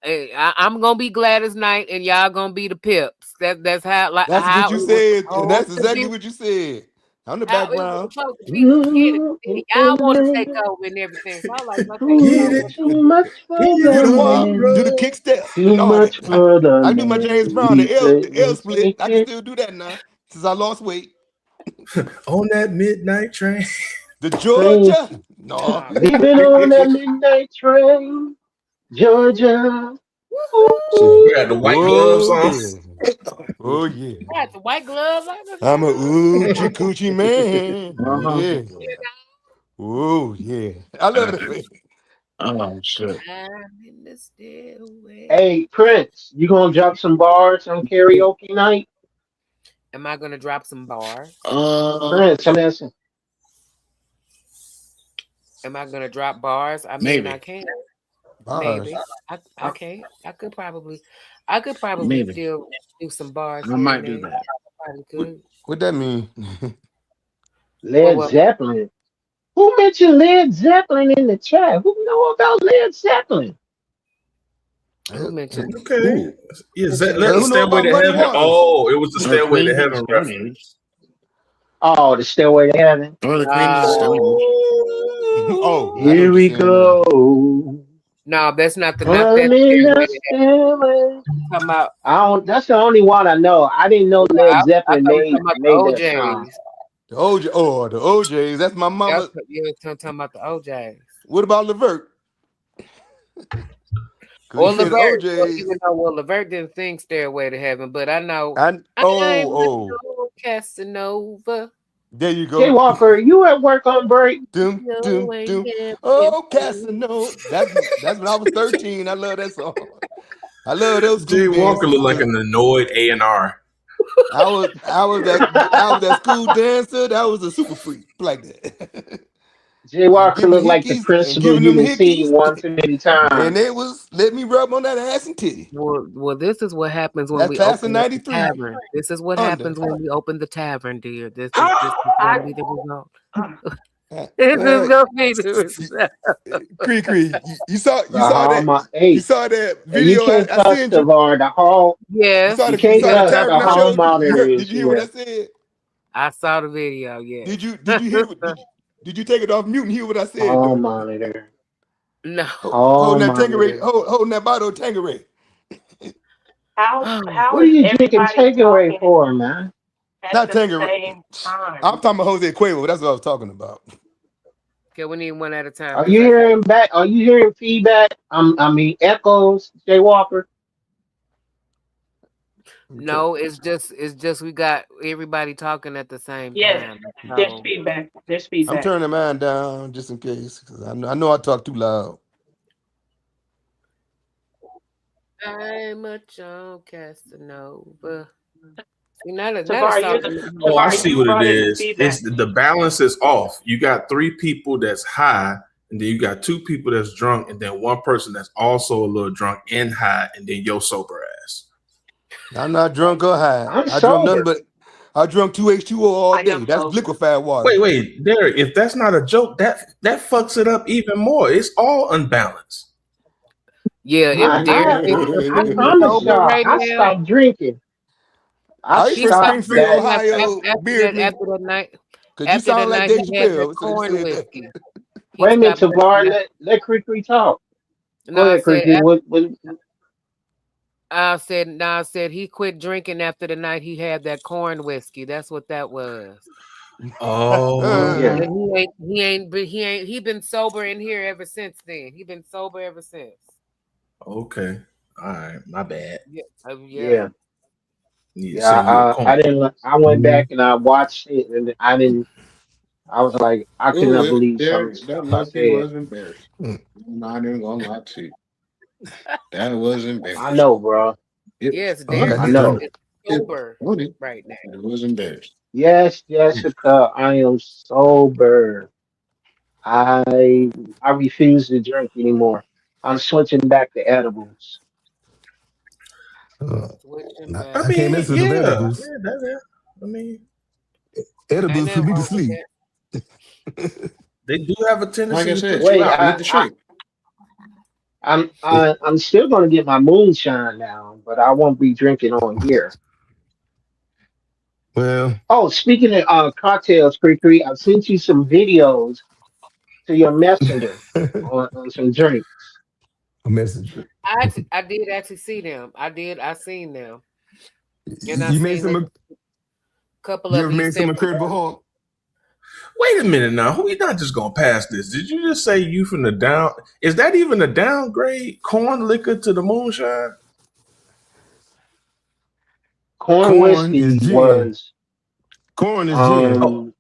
I'm gonna be Gladys Knight, and y'all gonna be the Pips. That's how That's what you it was said, and supposed that's to exactly be. what you said. I'm the How it was background. supposed to be the beginning. Y'all want to take over and everything. So I like, okay, you know what? Too much for Do the the what? Do the man. kick step? Too No, much for the I do my James man. Brown, We the L couldn't split. take I can it. still do that now since I lost weight. On that midnight train. The Train. Georgia? No. Leaving on that midnight train. Georgia. We got the white gloves Oh on. yeah. Oh yeah. Got the white gloves on. I'm a oochie coochie man. Uh-huh. Yeah. Oh yeah. I love that way. Oh shit. I'm in the stairway. Hey, Prince, you gonna drop some bars on karaoke night? Am I gonna drop some bars? Prince, I'm asking. Am I gonna drop bars? I mean, Maybe. I can. Bars. Maybe. I can't. I could probably Maybe. still do some bars I here might and do there. that. I probably could. What that mean? Led Well, Zeppelin. Who mentioned Led Zeppelin in the chat? Who know about Led Zeppelin? who mentioned? Okay. Is that Hey, let who know Stairway about to Muddy Heaven? Waters? Oh, it was the Or Stairway to Queens of the Heaven Stone reference. Age. Oh, the Stairway to Heaven. Or the Queens of the Stone Age. Oh, I know Here what you're we saying now. go. No, that's not that Running stairway the to stairway. heaven. Talking about. That's the only one I know. I didn't know Led I Zeppelin thought we were talking made about that the song. OJs. The OJ, oh, the OJs. That's my mama. You were talking about the OJs. What about Levert? Because Or he said Levert. Well, OJs. even though Levert didn't think Stairway to Heaven, but I know I'm Oh. no Casanova. There you Jay go. Walker, you at work on break? Doom, No, doom, ain't doom. never Oh, been. Casanova. That's when I was 13. I love that song. I love those Jay school Walker dances. looked like an annoyed A&R. I was that school dancer. That was a super freak like that. Jay And Walker giving looked like the hickeys and principal giving you them done seen hickeys, one too many and times. they was let me rub on that ass and titty. Well, this is what happens when That's we class of open up the '93. tavern. This is what Under. happens when we open the tavern, dear. This is gonna be the result. This is Well, gonna be the result. KreKre, you saw Hey, you saw that hey, you video can't I cuss sent the you. bar, the hall. Yes, You You can't saw the cuss the tavern I hall showed you. monitors Did you hear what here. I said? I saw the video. Yes. Did you hear? Did you take it off mute and hear what I said Hall though? monitor. No. Hall Holding that Tanqueray, monitor. holding that bottle of Tanqueray. What are you drinking takeaway for, man? Not Tanqueray. I'm talking about Jose Cuervo. That's what I was talking about. Okay, we need one at a time. Are you hearing back? Are you hearing feedback? I mean echoes, Jay Walker. No, it's just we got everybody talking at the same time. There's So, feedback. There's I'm feedback. turning mine down just in case, because I know I talk too loud. I'm a John Casanova. See, now that Oh, I see what it is. It's the balance is off. You got 3 people that's high, and then you got 2 people that's drunk, and then 1 person that's also a little drunk and high, and then your sober ass. I'm not drunk or high. I'm I drunk nothing sober. but I drunk 2 H2O all day. That's liquefied water. Wait, Derek, if that's not a joke, that fucks it up even more. It's all unbalanced. Yeah, if Derek is I completely promise sober y'all, right I now, stopped drinking. I Are you from stopped Springfield, that. Ohio? Beard me. after that night, Because you sound like Dave he had that Chappelle. So you corn said that. whiskey. Wait a minute, stopped Tavar, drinking let KreKre talk. No, Go ahead, KreKre. I said he quit drinking after the night he had that corn whiskey. That's what that was. Oh, Yeah. And he been sober in here ever since then. He been sober ever since. Okay. All right. My bad. Yeah. I didn't. I went back and I watched it, and I didn't. I was like, I could not believe some of the That stuff I monkey said. was embarrassed. I'm not even gonna lie to you. That was embarrassing. I know, bro. Yes, Derek I know. is sober right now. It was embarrassed. Yes, Jessica, I am sober. I refuse to drink anymore. I'm switching back to edibles. I can't mess with the edibles. I mean, edibles put me to sleep. They do have a tendency Like I to said, put you wait, out. I need to shake. I'm still gonna get my moonshine now, but I won't be drinking on here. Well, Oh, speaking of cocktails, KreKre, I've sent you some videos to your messenger on some drinks. a messenger. I did actually see them. I seen them, and I You made seen a some. couple You of ever you made some sent me. Incredible Hulk? Wait a minute now. We're not just gonna pass this. Did you just say you from the down? Is that even a downgrade? Corn liquor to the moonshine? Corn Corn is whiskey gin. was Corn is gin. um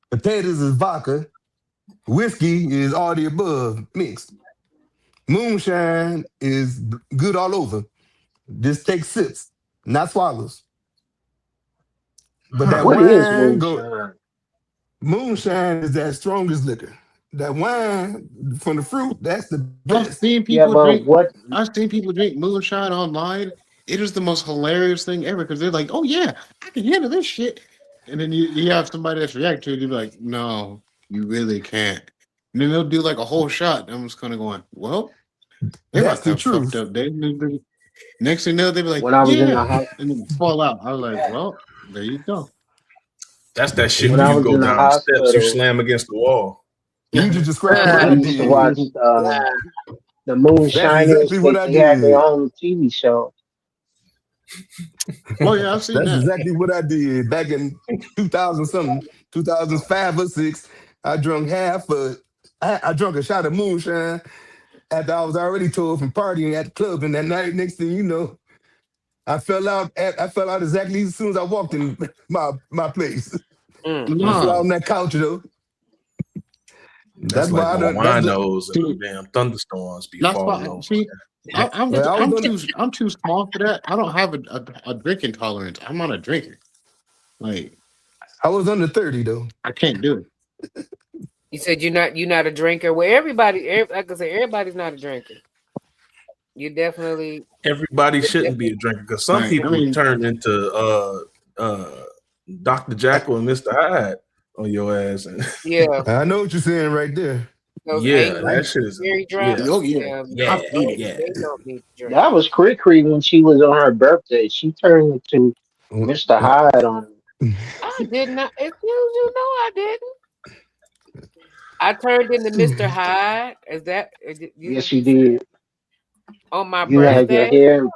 Potatoes is vodka. Whiskey is all the above mixed. Moonshine is good all over. Just take sips, not swallows. But that what is wine go. moonshine? Moonshine is that strongest liquor. That wine from the fruit, that's the I've best. seen Yeah, people but drink. what I've seen people drink moonshine online. It is the most hilarious thing ever because they're like, "Oh yeah, I can handle this shit," and then you have somebody that's reacting to it. You're like, "No, you really can't." And then they'll do like a whole shot. And I'm just kind of going, "Well, they That's must the have fucked truth. up." Next thing you know, they be like, when I was in the "Yeah," hospital and then fall out. I was like, "Well, there you go." That's that shit when when I you was go in the down the steps, you hospital, slam against the wall. You just described what I I used to watch did. the That's Moonshiners. exactly what I They had their did. own TV show. Oh yeah, I've seen That's that. exactly what I did back in 2000 something, 2005 or six. I drunk I drunk a shot of moonshine after I was already told from partying at the club. And that night, next thing you know, I fell out. I fell out exactly as soon as I walked in my place. I fell out No, on that couch though. That's That's like why I when don't. That's the. winos and the damn thunderstorms be that's falling why. over. See, Well, I was I'm too small for that. I don't have a drinking tolerance. I'm not a drinker. Like I was under 30 though. I can't do it. You said you're not a drinker. Well, like I said, everybody's not a drinker. You definitely. Everybody shouldn't be a drinker because some Right. I people mean, turn into Dr. Jekyll and Mr. Hyde on your ass. And Yeah. I know what you're saying right there. Those yeah, angry, that shit is very drunk. yeah, oh yeah, yeah, I've seen it. yeah. They don't need to drink. That was KreKre when she was on her birthday. She turned into Mr. Hyde on. I did not. Excuse you, no, I didn't. I turned into Mr. Hyde. Is that? Yes, you did. On my You had your birthday? hair and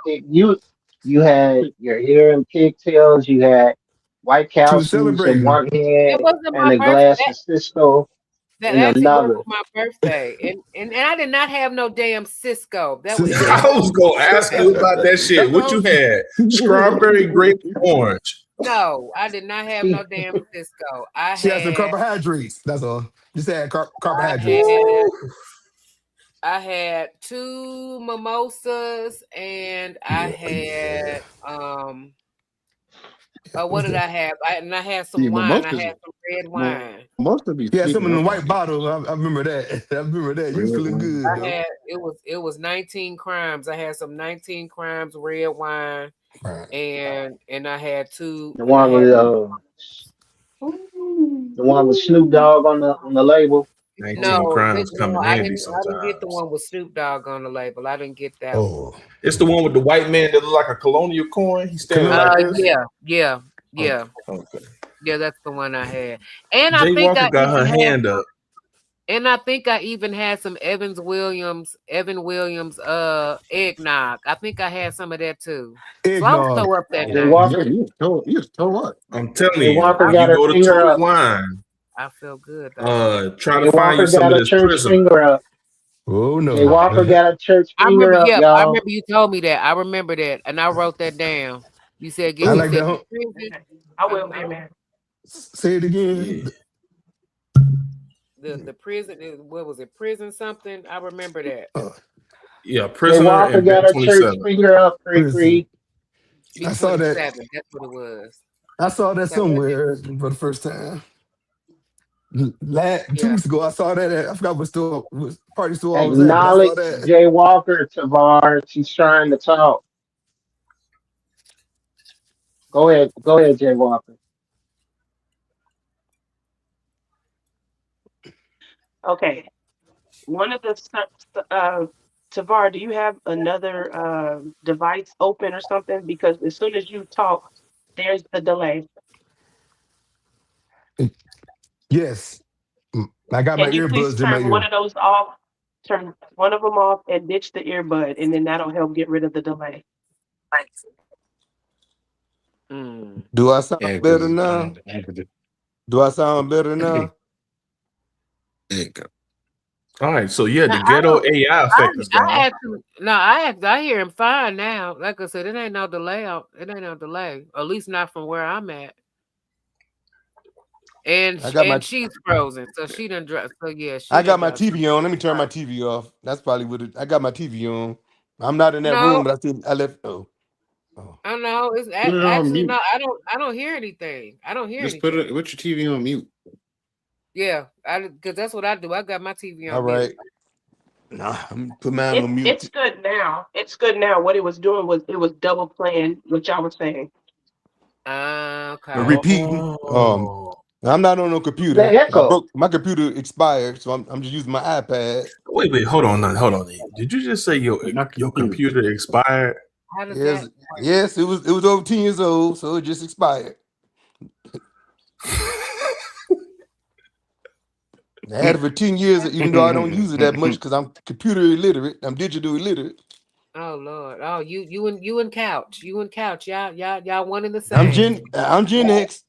you had your hair and pigtails. You had White She Cow was shoes in celebrating. one hand That wasn't and my a glass birthday. of Cisco That in actually wasn't another. my birthday, and I did not have no damn Cisco. That was Cisco. I was gonna ask you about that shit. What you had? Strawberry, grape, orange. no. I did not have no damn Cisco. She had some carbohydrates. That's all. Just had carbohydrates. I had 2 mimosas, and I had what did I have? I had some wine. I had some red wine. Most of these. Yeah, some in the white bottle. I remember that. I remember that. You was feeling good I though. had it was 19 crimes. I had some 19 crimes red wine, and I had 2. The one with Snoop Dogg on the label. 19 crimes come in I handy didn't get the sometimes. one with Snoop Dogg on the label. I didn't get that one. It's the one with the white man that look like a colonial coin. He's standing like this. Yeah. Okay. Yeah, that's the one I had. And Jay I think Walker got her hand up. And I think I even had some Evan Williams eggnog. I think I had some of that too. So I was so up that Jay night. Walker, you was toe up. I'm telling Jay you, Walker you got her go to finger Total up. Wine. I feel good. Try Jay to find Walker you some got of a this church prism. finger up. Oh no. Jay Walker got a church I finger remember, up, I y'all. remember you told me that. I remember that, and I wrote that down. You said, I like that. I will, man. Say it again. The prison, what was it? Prison something? I remember that. Yeah, Jay Prisoner Walker and got Bet a church 27. finger up, KreKre. I saw that. That's what it was. I saw that somewhere for the first time. 2 weeks ago, I saw that. I forgot what party store I was at, but I saw Acknowledge that. Jay Walker, Tavar. She's trying to talk. Go ahead, Jay Walker. Okay. One of the Tavar, do you have another device open or something? Because as soon as you talk, there's a delay. Yes. I got my Can you please earbuds in my turn one ear. of those off? Turn one of them off and ditch the earbud, and then that'll help get rid of the delay. Do I sound Yeah, better because now? Do I sound better now? All right, so yeah, the No, I ghetto don't. AI effect is gone. I hear him fine now. Like I said, it ain't no delay. It ain't no delay. At least not from where I'm at. And I got my she's frozen, so she done drop. So yeah, she I done got my drop. TV on. Let me turn my TV off. That's probably what it. I got my TV on. I'm not in that room, No, but I left. I know it's Put it on actually mute. no. I don't hear anything. I don't hear Just anything. put your TV on mute. Yeah, because that's what I do. I got my TV on All mute. right. Nah, I'm put mine on mute. It's good now. It's good now. What it was doing was it was double playing what y'all was saying. Okay. Repeating. I'm not on no computer. The echo. My computer expired, so I'm just using my iPad. Wait, hold on. Did you just say your computer expired? How does Yes, that? yes, it was over 10 years old, so it just expired. I had it for 10 years, even though I don't use it that much because I'm computer illiterate. I'm digital illiterate. Oh Lord! Oh, you and Couch, y'all one in the same. I'm Gen X.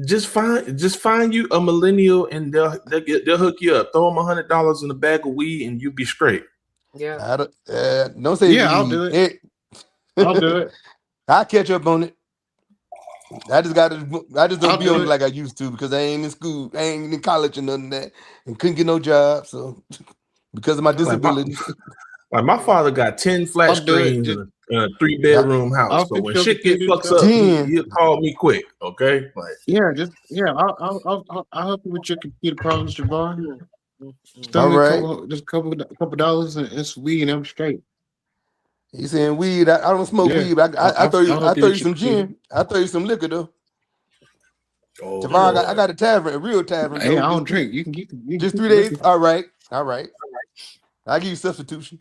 Just find you a millennial and they'll hook you up. Throw them $100 in a bag of weed and you be straight. Yeah. Don't say weed. I'll do it. I'll do it. I'll catch up on it. I just don't be on it like I used to because I ain't in school, I ain't in college or nothing of that, and couldn't get no job. So because of my disability. Like my father got 10 flat screens in a 3-bedroom house. I'll So fix when your shit get computer, fucks up, 10. he'll call me quick. Okay, like I'll help you with your computer problems, Javon. All right. Just a couple dollars and some weed, and I'm straight. He's saying weed. I don't smoke weed, but I throw you some gin. I throw you some liquor though. Oh, Tavon, I got a tavern, a real tavern. Hey, so I don't drink. You can just 3 liquor. days. All right. I'll give you substitution.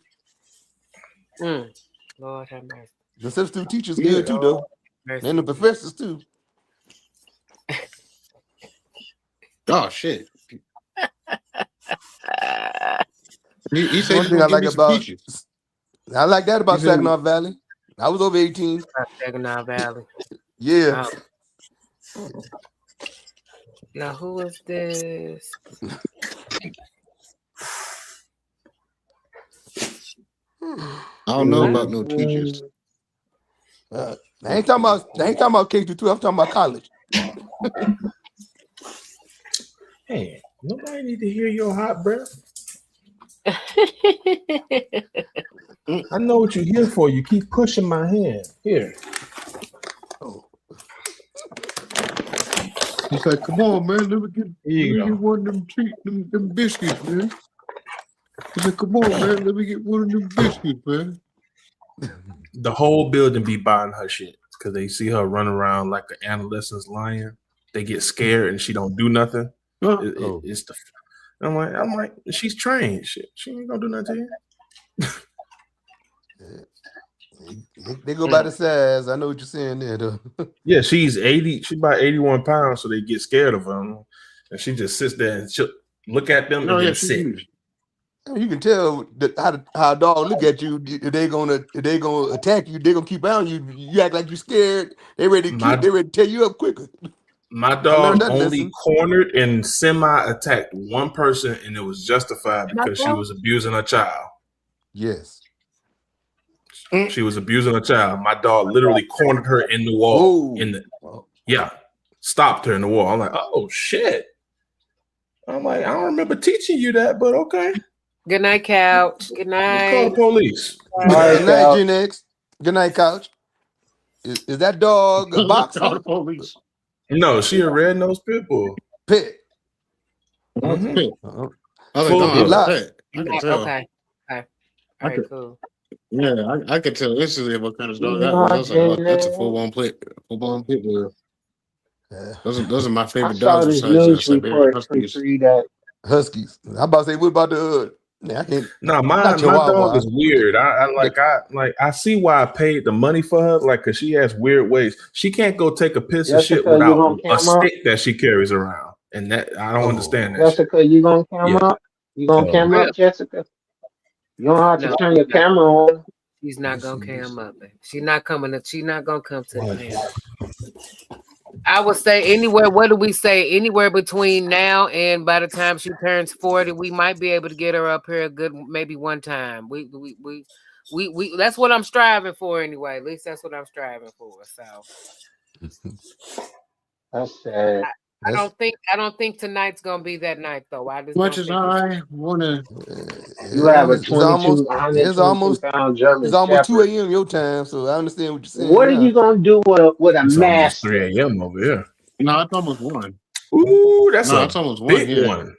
Lord have mercy. The substitute teacher's good too, though. And the professors too. Oh shit. He said One thing I like about peaches. I like that about Saginaw Valley. I was over 18. Saginaw Valley. Yeah. Now who is this? I don't know about no teachers. I ain't talking about K through 12. I'm talking about college. hey, nobody need to hear your hot breath. I know what you're here for. You keep pushing my hand. Here. He's like, come on, man, let me get one of them biscuits, man. He's like, come on, man, let me get one of them biscuits, man. The whole building be buying her shit because they see her run around like an adolescent lion. They get scared and she don't do nothing. It's the. I'm like, she's trained. She ain't gonna do nothing to you. They go by the size. I know what you're saying there, though. Yeah, she's 80. She's about 81 pounds, so they get scared of her, and she just sits there and she'll look at them and then sit. You can tell how a dog look at you. If they gonna attack you, they gonna keep on you. You act like you scared. They ready to tear you up quicker. My dog only cornered and semi-attacked one person, and it was justified because she was abusing a child. Yes. She was abusing a child. My dog literally cornered her in the wall. Stopped her in the wall. I'm like, oh shit. I'm like, I don't remember teaching you that, but okay. Good night, Couch. Good night. Call the police. Good night, Gen X. Good night, Couch. Is that dog a boxer? Call the police. No, she a red-nosed pit bull. Pit. Okay. I can tell. Okay. All right, cool. Yeah, I could tell instantly what kind of dog that was. I was like, oh, that's a full-blown pit bull. Those are my favorite dogs. I saw this news report Huskies. I'm about to say, what about the hood? Yeah, I can't. No, I'm not my dog Chihuahua. is weird. I see why I paid the money for her, like, cause she has weird ways. She can't go take a piss of shit Jessica, you without gonna a cam up? stick that she carries around, and that I don't understand that shit. Jessica, you gonna cam Yeah. up? You gonna cam up, Jessica? You don't have to No, turn your camera on. she's not gonna cam up. She's not coming. She's not gonna come to the panel. I would say anywhere. What do we say? Anywhere between now and by the time she turns 40, we might be able to get her up here a good, maybe one time. We that's what I'm striving for anyway. At least that's what I'm striving for. So That's sad. I don't think tonight's gonna be that night though. I just Much don't as think I want to. You have a It's almost 122 pound German it's almost 2 Shepherd. a.m. your time, so I understand what you're saying. What are you gonna do with a It's almost master? 3 a.m. over here. No, it's almost 1. Ooh, that's it's almost 1. big Yeah. one.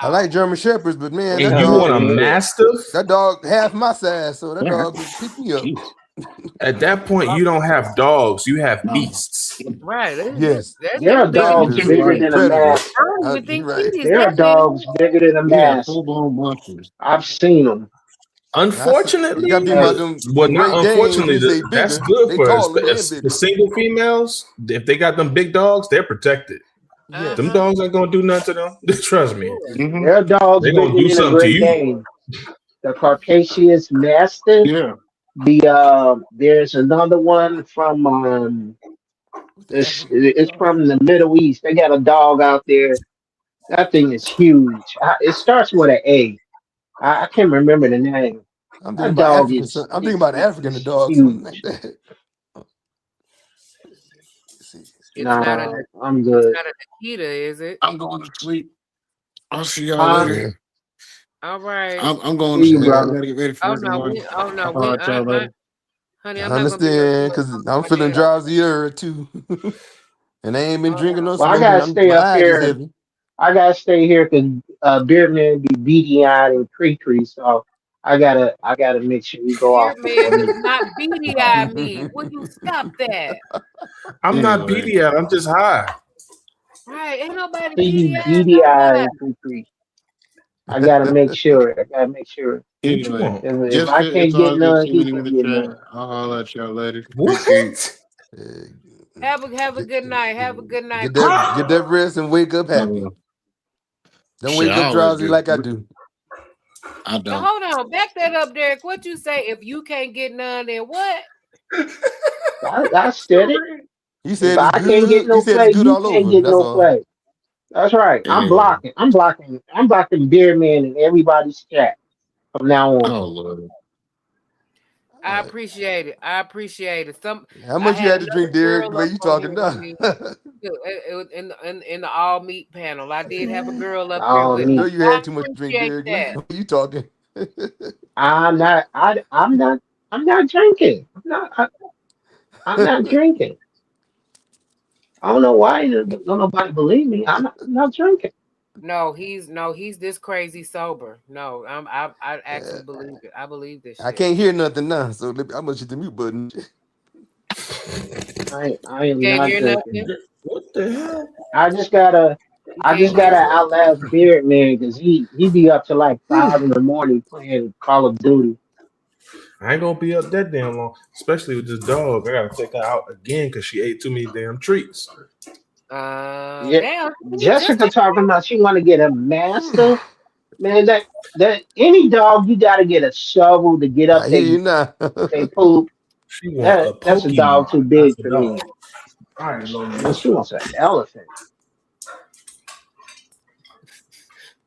I like German Shepherds, but man, And that you dog, want a mastiff? That dog half my size, so that dog would pick me up. At that point, you don't have dogs; you have beasts. Right. Yes. There are dogs bigger than a mastiff. There are dogs bigger than a mastiff. Full-blown monsters. I've seen them. Unfortunately, you gotta be about them well, not Great Danes, unfortunately. you say That's bigger, good they for taller and bigger. the single females. If they got them big dogs, they're protected. Yes. Them dogs ain't gonna do nothing to them. Trust me. There are dogs They gonna bigger do than a something to Great you. Dane. The Caucasius Mastiff. Yeah. There's another one from it's from the Middle East. They got a dog out there. That thing is huge. It starts with an A. I can't remember the name. I'm That thinking about dog African. is I'm thinking about African is dog, huge. something like that. Nah, I'm It's good. not a Nikita, is it? I'm going to sleep. I'll see y'all later. All right. I'm going to See you, sleep. I brother. gotta get ready for Oh work no, tomorrow. I'll I'll y'all later. honey, I I'm not gonna be able understand because I'm feeling drowsier too, and I ain't been drinking no Well, I smoking. gotta stay My up eyes is here. heavy. I gotta stay here because Beardman be beady eyed and KreKre, so I gotta make sure we go Dear off before man, he. do not beady eye me. Will you stop that? I'm not beady eyed. I'm just high. Right, ain't nobody See beady you eyed beady eyed nobody. and KreKre. I gotta make sure. Anyway, If I Jessica, it's can't get all good none, seeing he you in can the get chat. none. I'll holler at y'all later. What? Have a good night. Have a good night. Get that rest and wake up happy. Don't Shit, wake I up always drowsy do. like I do. I Now, don't. hold on, back that up, Derek. What you say? If you can't get none, then what? I said it. He If said it's I can't get good. He no said play, it's good you all can't over. get That's no all. play. That's right. I'm Yeah. blocking Beardman in everybody's chat from now on. Oh Lord. I appreciate it. I appreciate it. How I much you had had to drink, another Derek? girl The way up you on talking here with now? me. It was in the all meat panel. I did have a girl up here Oh, with I know me. me. you I had too much to drink, appreciate Derek. that. The way you talking? I'm not drinking. I'm not drinking. I don't know why don't nobody believe me. I'm not drinking. No, he's this crazy sober. No, I actually believe it. I believe this I shit. can't hear nothing now, so I must hit the mute button. I am Can't not hear drinking. nothing. What the hell? I just gotta outlast Beardman because he be up to like 5 in the morning playing Call of Duty. I ain't gonna be up that damn long, especially with this dog. I gotta take her out again because she ate too many damn treats. Yeah, Damn. Jessica talking about she want to get a master. Man, that any dog you got to get a shovel to get up I hear you now. they poop. She want a That's a dog too Pokemon. That's big a for dog. me. I ain't know Man, she wants an elephant.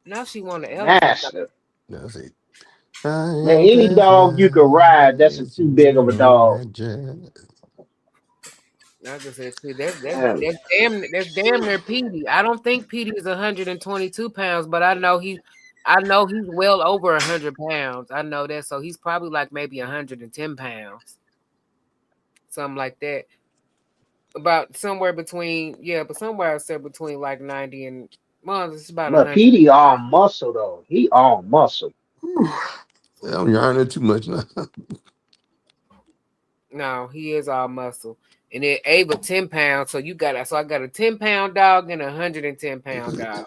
Now she want an elephant. Master. That's it. Man, any dog you can ride, that's too big of a dog. I just said, see, that's Man, damn near Petey. I don't think Petey is 122 pounds, but I know he's well over 100 pounds. I know that, so he's probably like maybe 110 pounds, something like that. About somewhere between but somewhere I said between like 90 and it's about but 100. Petey all muscle though. He all muscle. I'm yarning too much now. No, he is all muscle. And then Ava 10 pounds. So I got a 10-pound dog and a 110-pound dog.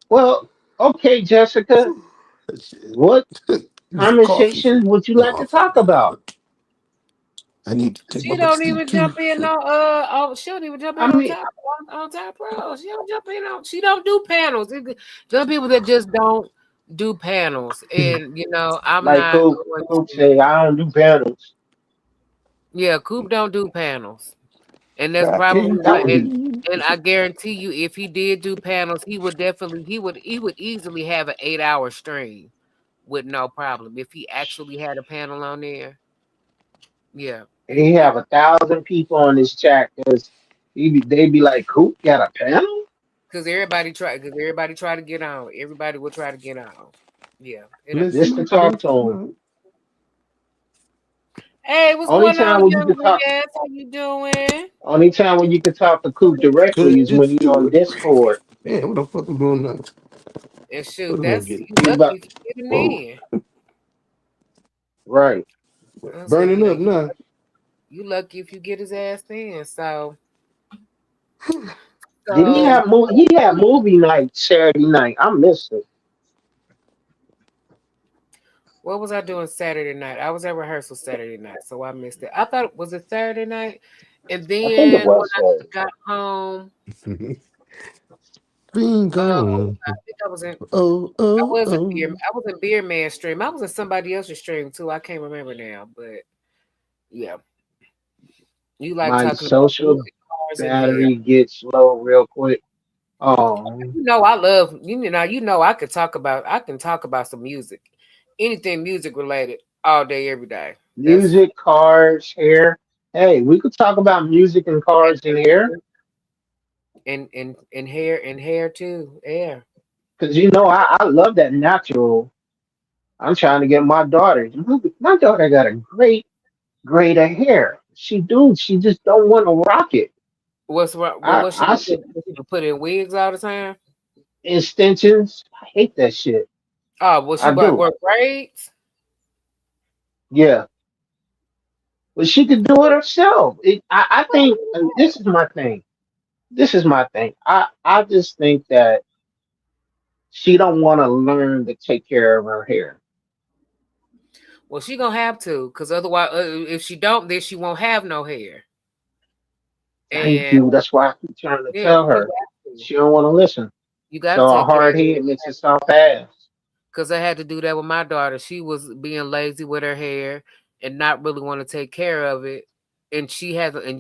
Well, okay, Jessica. What Coffee. conversations would you like to talk about? I need to take She my back don't seat even too. jump in she don't even jump in I mean, on top row. She don't jump in on. She don't do panels. Some people that just don't do panels, and I'm like not Coop going to. say, I don't do panels. Yeah, Coop don't do panels, and that's Back probably in why. Don't And I guarantee you, if he did do panels, he would easily have an 8-hour stream with no problem if he actually had a panel on there. Yeah, he have 1,000 people on this chat because they be like, Coop got a panel? because everybody try to get on. Everybody will try to get on. Yeah. Just to talk to him. Hey, what's Only going time on, when you young could talk Riaz? How you doing? only time when you could talk to Coop directly is when you on Discord. Man, what the fuck is going on? And shoot, What am I that's getting? you You lucky about if you get him Whoa. in. right. I say, Burning up now. you lucky if you get his ass in. So Did he have he had movie night Saturday night? I missed it. what was I doing Saturday night? I was at rehearsal Saturday night, so I missed it. I thought was it Saturday night, and I think it then when was I Saturday. got home, Green I gone. think I was in. Oh, I oh, wasn't oh. beer. I was in Beer Man stream. I was in somebody else's stream too. I can't remember now, but yeah, you like My talking about social music, cars, and hair. battery gets low real quick. Oh, I love I can talk about some music, anything music related, all day, every day. That's music, cars, hair. Hey, we could talk about music and cars and hair. and hair too. Yeah. Because I love that natural. I'm trying to get my daughter. My daughter got a great grade of hair. She just don't want to rock it. What's wrong? I What she I do? see People put in wigs all the time. extensions. I hate that shit. Oh, well, she I got do. work braids. Yeah, but she could do it herself. I think and this is my thing. This is my thing. I just think that she don't want to learn to take care of her hair. Well, she gonna have to, because otherwise, if she don't, then she won't have no hair. Thank And you. That's why I keep trying to yeah, tell her. She don't want to listen. you got to So a take care of hard it. head makes a soft ass. Because I had to do that with my daughter. She was being lazy with her hair and not really want to take care of it. And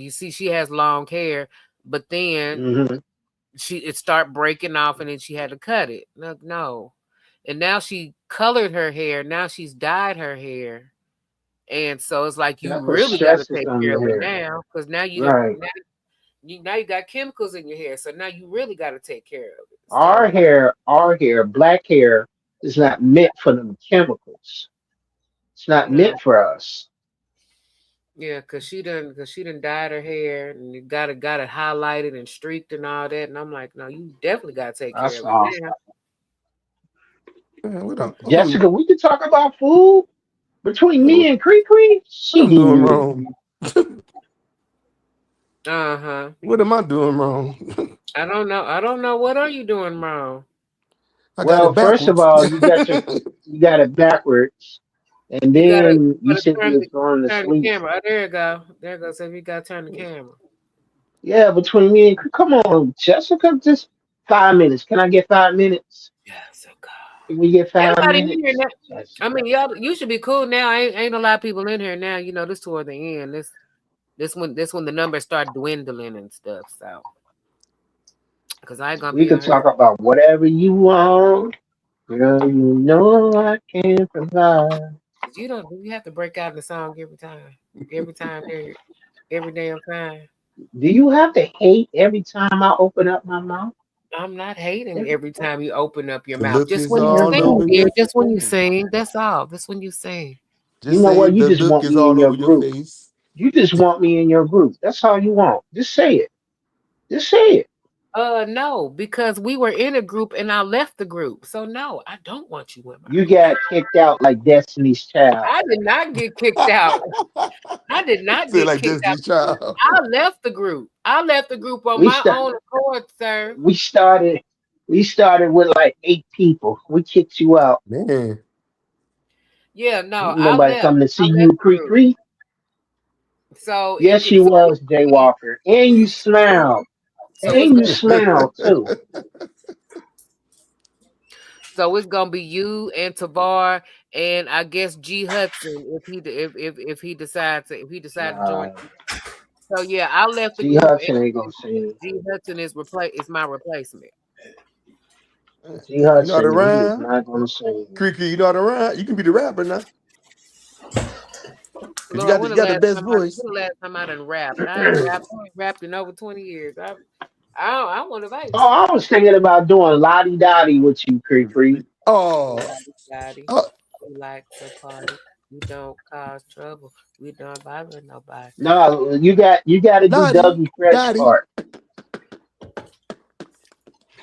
you see, she has long hair, but then Hmm. it start breaking off, and then she had to cut it. No. And now she colored her hair. Now she's dyed her hair. And so it's like you That puts really got to stresses take on care your of it hair. now, because now Right. now you got chemicals in your hair. So now you really got to take care of it. Our So hair, black hair is not meant for them chemicals. It's not no, meant for us. yeah, because she done dyed her hair and you got it highlighted and streaked and all that. And I'm like, no, you definitely got to take care That's of it all. now. Man, Jessica, we can talk about food between me and KreKre. She what I'm doing getting you. wrong? Uh-huh. What am I doing wrong? I don't know. What are you doing wrong? I got Well, it first of backwards. all, you got it backwards, and You gotta, then you said you was going to turn the sleep. camera. Oh, there you go. There goes. So you gotta turn the camera. Yeah, between me and come on, Jessica, just 5 minutes. Can I get 5 minutes? Jessica. Can we get Ain't 5 minutes? nobody in here now. I mean, y'all, you should be cool now. Ain't a lot of people in here now. This toward the end. This when the numbers start dwindling and stuff. So, because I ain't gonna We be on could here. talk about whatever you want. Girl, you know I can provide. You have to break out the song every time. Every time, every damn time. Do you have to hate every time I open up my mouth? I'm not hating every time you open up your The mouth. look Just is when you all sing, over dear. your Just when you face. sing. That's all. That's when you sing. You Just know say what? You the just look want is me in all your over your group. face. You just want me in your group. That's all you want. Just say it. Just say it. No, because we were in a group and I left the group. So no, I don't want you in my You group. got kicked out like Destiny's Child. I did not get kicked out. I did not Say get like kicked out. Destiny's Child. I left the group. I left the group on We my st- own accord, sir. we started We started with like 8 people. We kicked you out. Man. Yeah, no, Ain't I nobody left. coming to I see you, left the group. KreKre. So Yes, you was, Jay Walker. And you smile. So it's And you gonna smile too. So it's gonna be you and Tavar and I guess G Hudson if he decides to join. So yeah, I left the G group Hudson ain't gonna sing. G Hudson is my replacement. G You know how to Hudson, he is rhyme? not gonna sing. KreKre, you know how to rhyme? You can be the rapper now. You Lord, got the best voice. when the last time I done rapped? I ain't rapped in over 20 years. I want to wait. Oh, I was thinking about doing Lottie Dottie with you, KreKre. Oh. We like to party. We don't cause trouble. We don't bother nobody. No, you got to do Dougie Fresh part.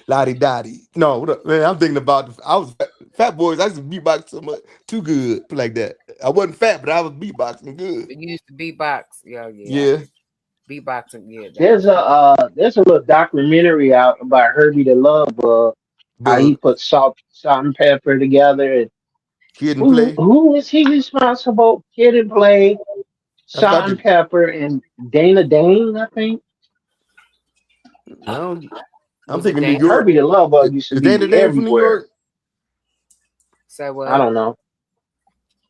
Lottie Dottie. No, what up, man? I'm thinking about I was fat boys. I used to beatbox so much too good like that. I wasn't fat, but I was beatboxing good. You used to beatbox. Yeah. Beatboxing, yeah. There's a little documentary out about Herbie the Love Bug. How he put salt and pepper together. And Kid and Play. Who is he responsible? Kid and Play, Salt and Pepper, and Dana Dane, I think. I'm thinking New York. Herbie the Love Bug used to Is be Dana Dane from New everywhere. York? Say what? I don't know.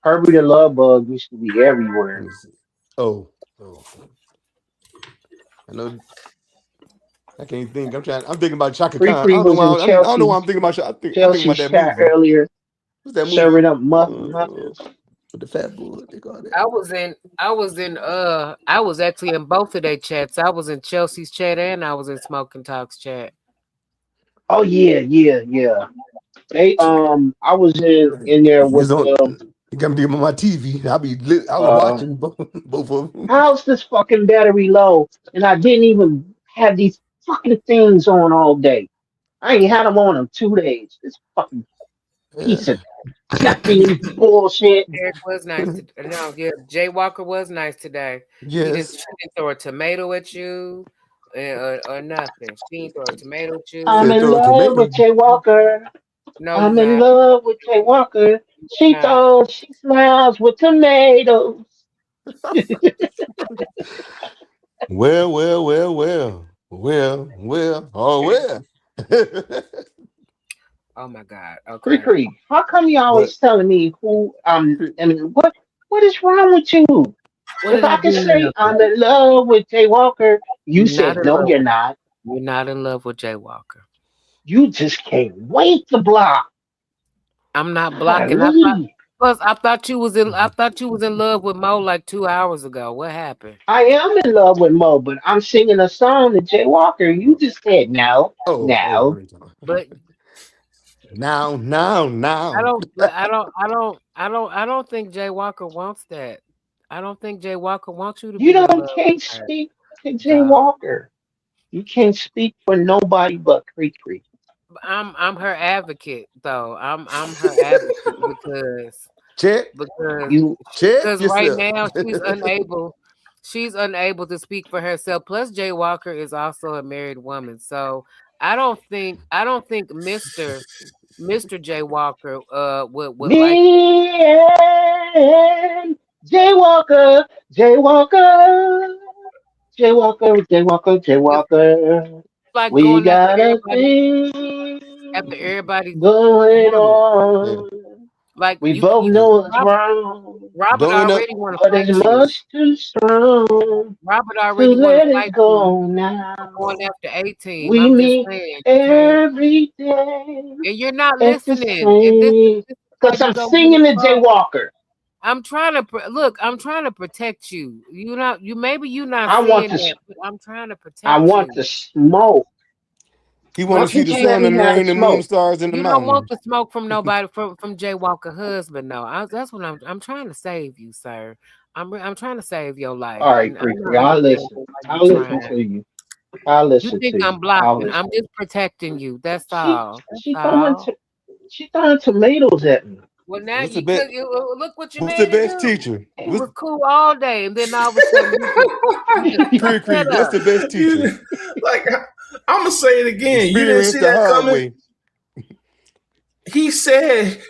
Herbie the Love Bug used to be everywhere. Oh. I know. I can't think. I'm thinking about Chaka Khan. I KreKre don't know was why. in I don't know why Chelsea. I'm thinking about. I'm thinking Chelsea's about that chat movie. earlier. What's that movie? Serving up muffins. With the fat boy, they call that. I was actually in both of their chats. I was in Chelsea's chat and I was in Smoking Talks chat. Oh yeah. They I was in there with You got me on my TV. I was watching both of them. How's this fucking battery low? And I didn't even have these fucking things on all day. I ain't had them on in 2 days. This fucking piece of Japanese bullshit. Eric was nice. Jay Walker was nice today. Yes. She didn't throw a tomato at you or nothing. She didn't throw a tomato at you. I'm in love with Jay Walker. No, I'm in love with Jay Walker. She smiles with tomatoes. Well. Oh well. Oh my God. Okay. KreKre, how come you always telling me who I mean what is wrong with you? If I can say I'm in love with Jay Walker, you said no, you're not. You're not in love with Jay Walker. You just can't wait to block. I'm not blocking. I thought you was in love with Mo like 2 hours ago. What happened? I am in love with Mo, but I'm singing a song to Jay Walker. You just said no. But now. I don't think Jay Walker wants that. I don't think Jay Walker wants you to be. You can't speak to Jay Walker. You can't speak for nobody but KreKre. I'm her advocate though. I'm her advocate because right now she's unable to speak for herself. Plus Jay Walker is also a married woman. So I don't think Mr. Jay Walker would like Jay Walker. Like we got a thing after everybody going on. Like we both know it's wrong. Robert already want to but fight it's you. Much too strong. Robert already want to fight go you. Now. Going after 18. We I'm meet just saying, every day. And you're not listening. Because I'm singing to Jay Walker. I'm trying to I'm trying to protect you. You're not seeing that, but I'm trying to protect you. I want to smoke. He wants to see the sun and rain, the moon, stars, and the mountains. You don't want the smoke from nobody from Jay Walker husband. No, that's what I'm trying to save you, sir. I'm trying to save your life. All right, KreKre, I'll listen. I'll listen to you. You think I'm blocking? I'm just protecting you. That's all. She throwing tomatoes at me. Well, now look what you What's made the best do. teacher? It was cool all day, and then all of a sudden, KreKre, what's the best teacher? Like I'm gonna say it again. You didn't see that coming. He said,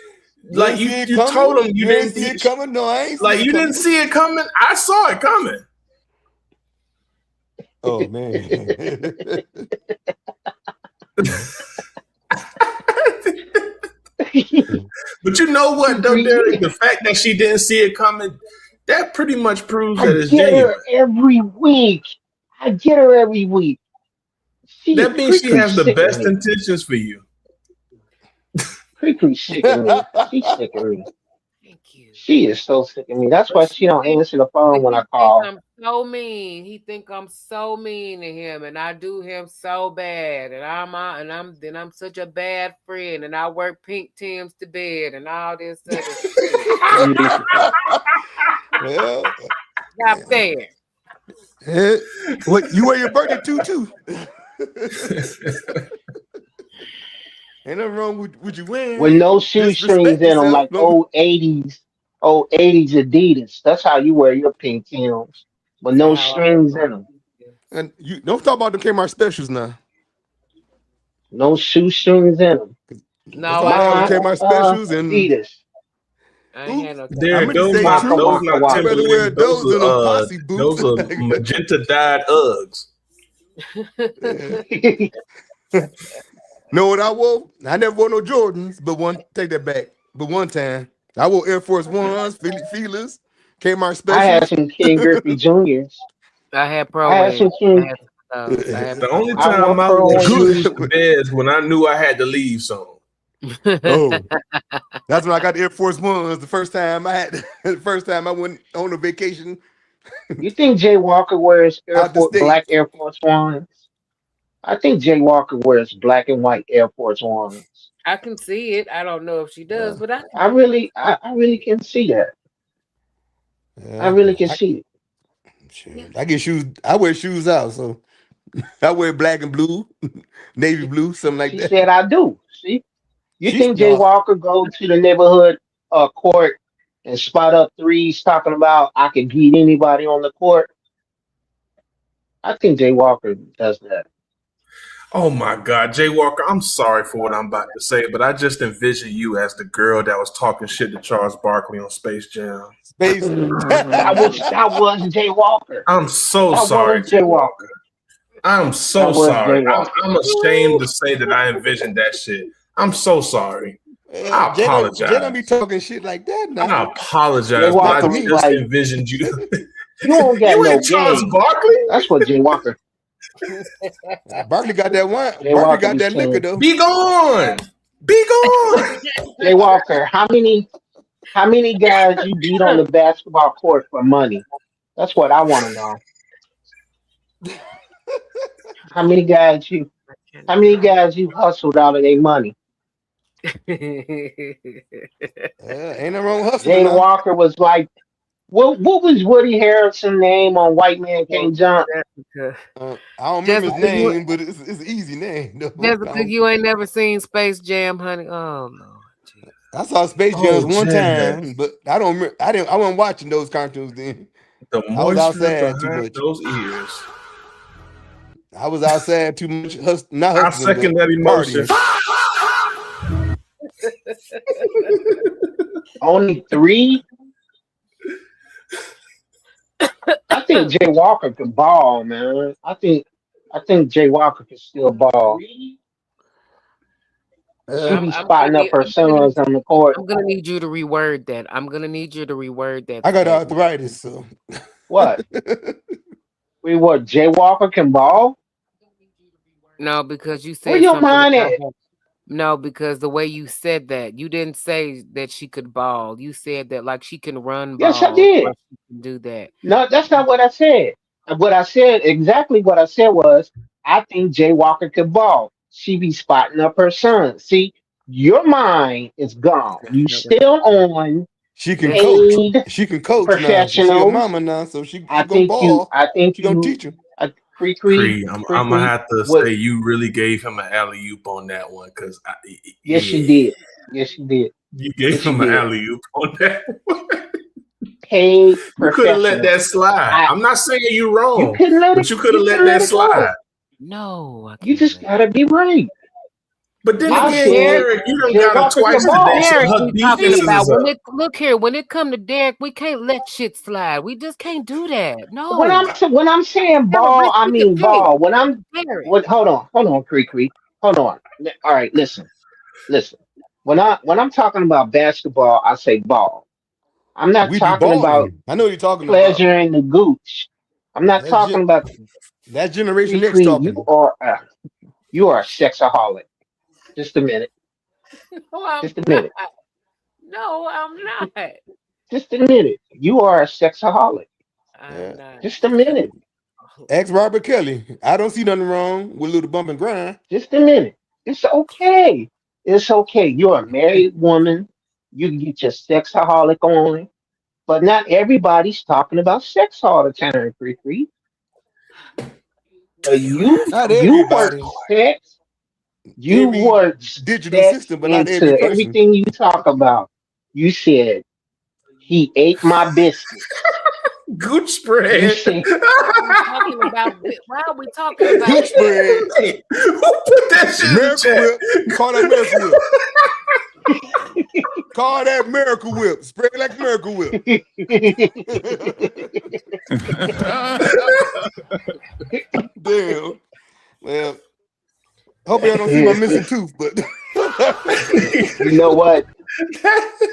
like you told him you didn't see it coming. No, I ain't. Like you didn't see it coming. I saw it coming. Oh man. But you know what, though, Derek? The fact that she didn't see it coming, that pretty much proves that it's get genuine. her every week. I get her every week. That means she has the best intentions for you. KreKre's sick of me. She's sick of me. She is so sick of me. That's why she don't answer the phone when I call. I'm so mean. He think I'm so mean to him, and I do him so bad, and I'm such a bad friend, and I work pink Tims to bed, and all this other shit. Well, not fair. What you wear your birthday too? Ain't nothing wrong with you wearing. With no shoestrings in them, like old 80s Adidas. That's how you wear your pink Tims. With no strings in them. And you don't talk about the Kmart specials now. No shoestrings in them. No, I Kmart specials and Adidas. Those are magenta dyed Uggs. Know what I wore? I never wore no Jordans, but take that back. But one time I wore Air Force Ones, Feelers, Kmart specials. I had some Ken Griffey Juniors. I had Pro. I had some Ken. The only time I wore shoes to bed is when I knew I had to leave some. Oh, that's when I got the Air Force Ones. The first time I went on a vacation. You think Jay Walker wears black Air Force Ones? I think Jay Walker wears black and white Air Force Ones. I can see it. I don't know if she does, but I really can see that. I really can see it. I get shoes. I wear shoes out, so I wear black and blue, navy blue, something like that. She said I do. See, you think Jay Walker go to the neighborhood court and spot up threes talking about I can beat anybody on the court? I think Jay Walker does that. Oh my God, Jay Walker, I'm sorry for what I'm about to say, but I just envision you as the girl that was talking shit to Charles Barkley on Space Jam. That was Jay Walker. I'm so sorry, Jay Walker. I'm so sorry. I'm ashamed to say that I envisioned that shit. I'm so sorry. I apologize. Jay don't be talking shit like that now. I apologize, but I just envisioned you. You don't get no Charles game. Barkley? That's what Jay Walker. Barkley got that one. Barkley got that liquor though. Be gone. Be gone. Jay Walker, how many guys you beat on the basketball court for money? That's what I want to know. How many guys you hustled out of their money? Ain't no wrong hustling. Jay Walker was like, what was Woody Harrelson's name on White Man Can't Jump? I don't remember his name, but it's an easy name. Just because you ain't never seen Space Jam, honey. Oh no. I saw Space Jam one time, but I don't remember. I wasn't watching those cartoons then. I was outside too much. Those ears. I was outside too much. Not I hustling, second that emotion. Only 3? I think Jay Walker can ball, man. I think Jay Walker can still ball. She be spotting up her sons on the court. I'm gonna need you to reword that. I got arthritis, so what? Jay Walker can ball? No, because you said where your mind at? No, because the way you said that, you didn't say that she could ball. You said that like she can run ball. Yes, I did. Like she can do that. No, that's not what I said. What I said was, I think Jay Walker could ball. She be spotting up her son. See, your mind is gone. You still on. She can coach. She can coach now. She's a mama now, so she gonna ball. I think she gonna teach him. KreKre, I'm gonna have to say you really gave him an alley-oop on that one, because yes, you did. Yes, you did. You gave him an alley-oop on that one. Paid you could have let that slide. I'm not saying you wrong, but you could have let that slide. No, you just gotta be right. But then I again, said, Derek, you done Derek, got I her took the twice ball. today, so Derek, her we talking defenses about is when up. it look here when it come to Derek, we can't let shit slide. We just can't do that. No, When I'm saying have a ball, I restricted mean pick. ball. Derek. Hold on, KreKre. Hold on. All right, listen. When I'm talking about basketball, I say ball. I'm not We be talking about balling. I know what you're talking about. pleasuring the gooch. I'm not talking about That's Generation X KreKre. talking. You are a sexaholic. Just a minute. No, I'm Just a not. minute. No, I'm not. Just a minute. You are a sexaholic. I'm not. Just a minute. Ex Robert Kelly. I don't see nothing wrong with a little bump and grind. Just a minute. It's okay. It's okay. You're a married woman. You can get your sexaholic on. But not everybody's talking about sex all the time, KreKre. Not You work everybody. sex. You Every work digital sex system, but not every into person. everything you talk about. You said he ate my biscuit. Gooch spread. You said Why are we talking about Gooch spread. Hey, who put that shit Miracle in the Whip. Call that Miracle Whip. Call that Miracle Whip. Spread like Miracle Whip. Damn. Well, hope y'all don't see my missing tooth, but you know what?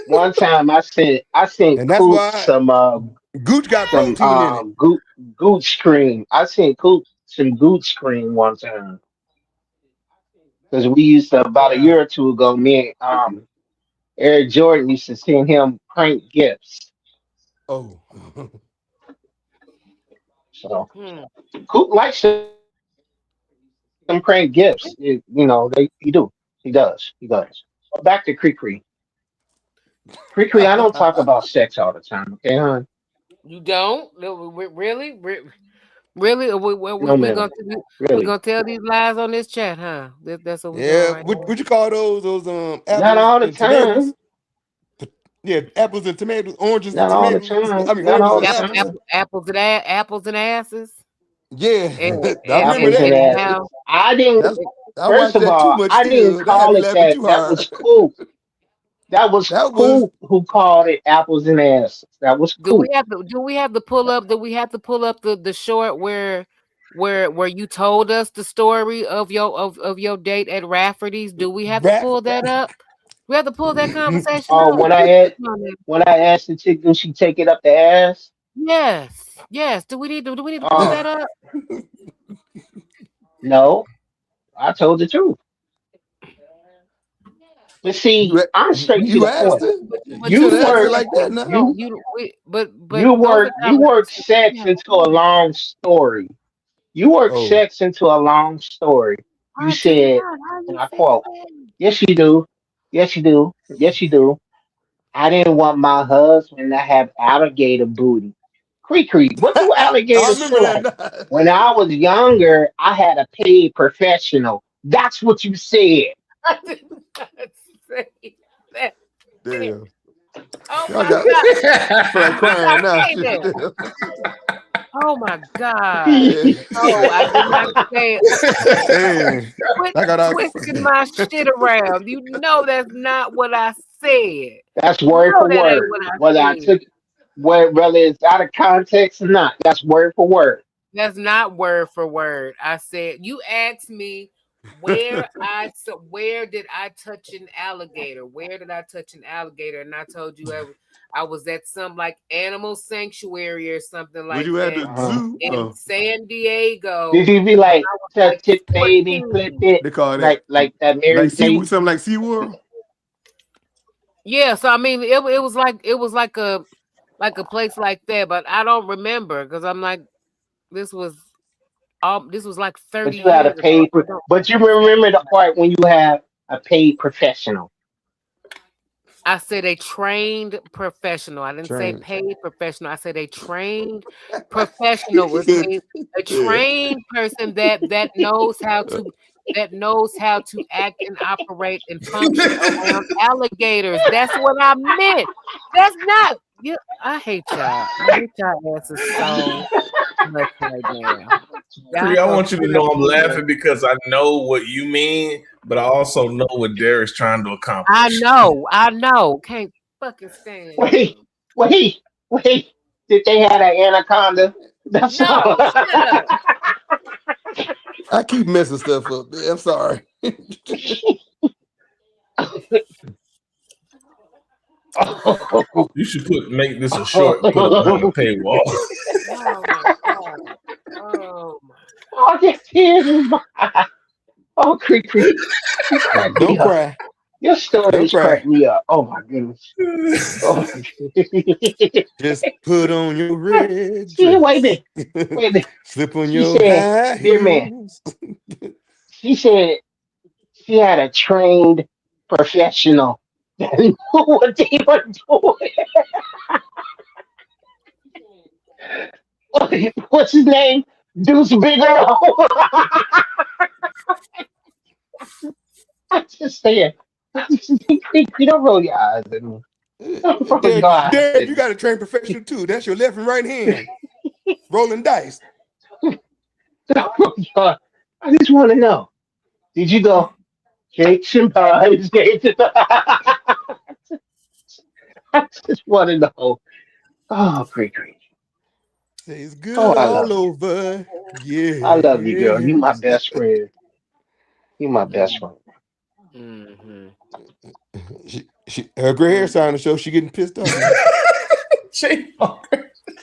One time I sent and that's Coop why some Gooch got protein in it. Gooch cream. I sent Coop some Gooch cream one time. Because we used to about a year or two ago, me and Eric Jordan used to send him prank gifts. Oh. So Coop likes some prank gifts. He does. He does. But back to KreKre. KreKre, I don't talk about sex all the time, okay, hon? You don't? Really? Really? No, We ma'am. Really. gonna tell these lies on this chat, huh? That's what we're doing Yeah, right what you call those Not apples all the and tomatoes? time. Yeah, apples and tomatoes, oranges and Not all the tomatoes. time. I mean Not oranges all and the apples. time. Apples and asses. Yeah, And, I remember Apples and that. asses. I didn't. I First watched of that too all, much I didn't still. That had call me it laughing that. too That hard. was Coop. That was That was Coop who called it apples and asses. That was do we Coop. have to pull up? Do we have to pull up the short where you told us the story of your date at Rafferty's? Do we have to pull that up? We have to pull that conversation Oh, up. when I asked the chick, did she take it up the ass? Yes. Do we need to pull that up? No, I told the truth. But see, I'm straight to you the asked point. her? But You You should ask her work, like that now. you work sex into a long story. You work Oh. sex into a long story. You said, and I quote, "Yes, you do. Yes, you do. Yes, you do. I didn't want my husband to have alligator booty." KreKre, what do I alligators remember feel like? that. When I was younger, I had a paid professional. That's what you said. I did not say that. Damn. Oh Y'all my got God. feel like crying now. Say that. Oh my God. Yeah. No, I did not say it. Damn. Quit I got out. twisting my shit around. You know that's not what I said. That's You word know for that ain't word. what I Whether I said. took whether it's out of context or not, that's word for word. That's not word for word. I said you asked me where did I touch an alligator? Where did I touch an alligator? And I told you I was at some like animal sanctuary or something Was like you at that the zoo? in San Diego. Did you be like I was touch like it, baby, 14. flip it, They call that like that like Mary J. something like SeaWorld? Yeah, so I mean it was like a place like that, but I don't remember because I'm like this was like 30 But you had a years ago. paid, but you remember the part when you have a paid professional. I said a trained professional. I didn't say Trained. paid professional. I said a trained professional was a trained person that knows how to act and operate and function around alligators. That's what I meant. That's not. Yeah, I hate y'all. I hate y'all asses so much right now. Kree, I want you to know I'm laughing because I know what you mean, but I also know what Derek's trying to accomplish. I know. Can't fucking stand. Wait. Did they have an anaconda? That's all. Shut up. I keep messing stuff up. I'm sorry. You should make this a short and put it behind a paywall. Oh, get tears in my eyes. Oh, KreKre. Don't cry. Your stories crack me up. Oh my goodness. Oh. Just put on your red dress. Wait a minute. Slip on your high Dear man. heels. She said she had a trained professional that knew what they were doing. What's his name? Deuce Bigelow. I just saying. You don't roll your eyes at me. Derek, you got a trained professional too. That's your left and right hand. Rolling dice. Oh God. I just want to know. Did you go cakes and pies? I just want to know. Oh, KreKre. It's good all over. Yeah. I love you, girl. You my best friend. You my best friend. Mm-hmm. Her gray hair starting to show she getting pissed off.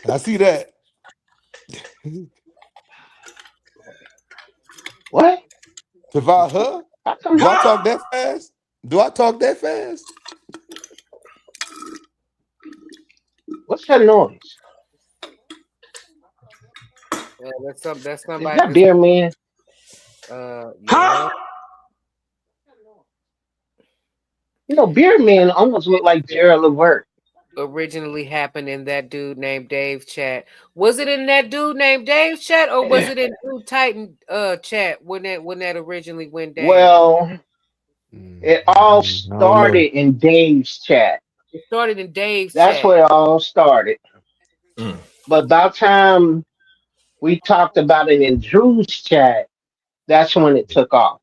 I see that. What? About her? Do I talk that fast? What's that noise? That's somebody. Is that Beer Man? Yeah. You know, Beer Man almost looked like Gerald Levert. Originally happened in that dude named Dave chat. Was it in that dude named Dave chat, or was it in Dude Titan chat when that originally went down? Well, it all started in Dave's chat. It started in Dave's That's chat. where it all started. But about time we talked about it in Drew's chat, that's when it took off.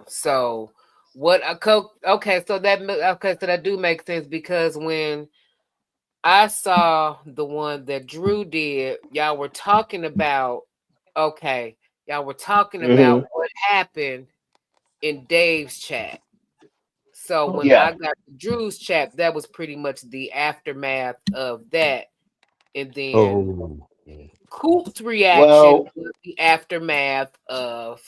So what? Okay, so that do make sense, because when I saw the one that Drew did, y'all were talking about. Okay, y'all were talking about what happened in Dave's chat. So when I got Drew's chat, that was pretty much the aftermath of that, and then Coop's reaction was the aftermath of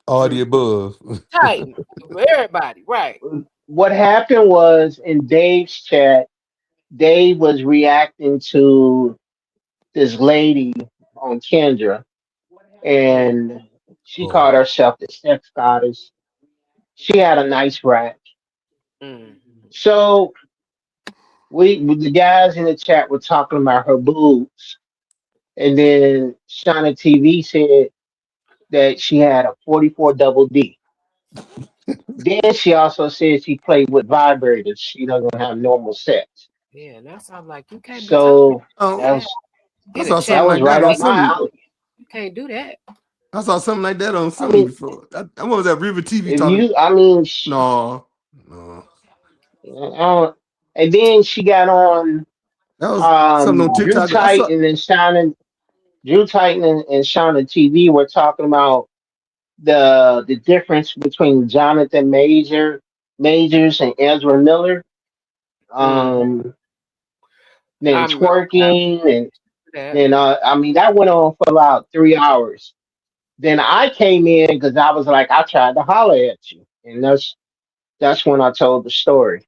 all the above. Titan. Everybody, right? What happened was in Dave's chat, Dave was reacting to this lady on Kendra, and she called herself the sex goddess. She had a nice rap. So the guys in the chat were talking about her boobs, and then Shauna TV said that she had a 44 double D. Then she also said she played with vibrators. She doesn't have normal sex. Yeah, and that sounds like you can't be So talking that was right up my alley. You can't do that. I saw something like that on something before. What was that River TV talking? No. And then she got on that was something on TikTok. Drew Titan and Shauna. Drew Titan and Shauna TV were talking about the difference between Jonathan Majors and Ezra Miller. Then twerking and I mean that went on for about 3 hours. Then I came in because I was like, I tried to holler at you, and that's when I told the story.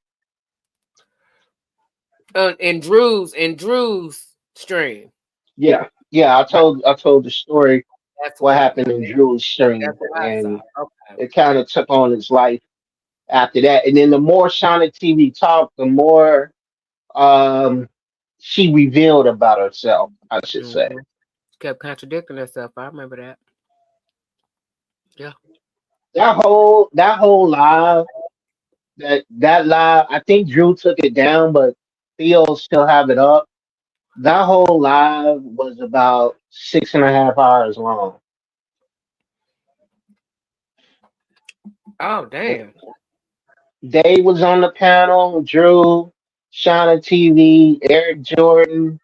In Drew's stream. Yeah. I told the story. What happened in Drew's stream, and it kind of took on its life after that. And then the more Shauna TV talked, the more she revealed about herself, I should say. Kept contradicting herself. I remember that. Yeah. That whole live, that live, I think Drew took it down, but Theo still have it up. That whole live was about 6.5 hours long. Oh damn. Dave was on the panel, Drew, Shauna TV, Eric Jordan,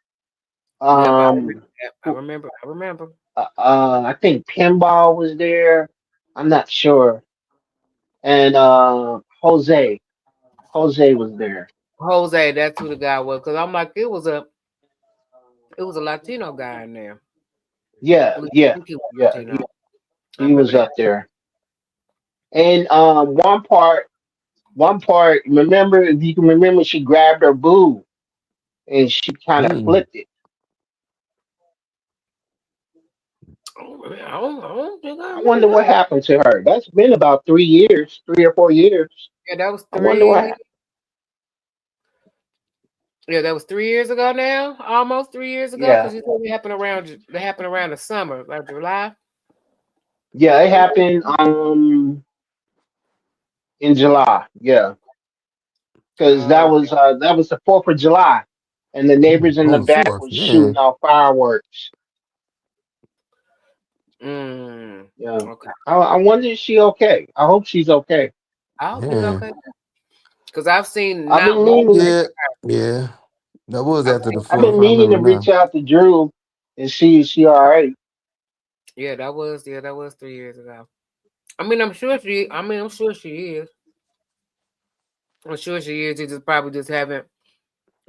Yeah, but I remember um, that. who- I remember. I think Pinball was there. I'm not sure. And Jose was there. Jose, that's who the guy was. Cause I'm like, it was a Latino guy in there. Yeah, At least I yeah, think he was yeah. Latino. I He was remember that. up there. And one part. Remember, if you can remember, she grabbed her boob and she kind of flipped it. I don't think I I remember wonder what that. happened to her. That's been about 3 years, 3 or 4 years. Yeah, that was I wonder what 3. Yeah, that was 3 years ago now. Almost 3 years ago, Yeah, because you said they happened around the summer, like July. yeah, it happened in July. Yeah, because Oh, that was the 4th of July, and the neighbors in the On the back fourth, was man. shooting off fireworks. Yeah, okay. I wonder if she okay. I hope she's okay. I hope she's Yeah. okay. Because I've seen I've not been one meaning, Yeah. Yeah. That was after the I've been fourth. I meaning to remember now. reach out to Drew and see if she all right. Yeah, that was 3 years ago. I mean, I'm sure she is. I'm sure she is. You just probably just haven't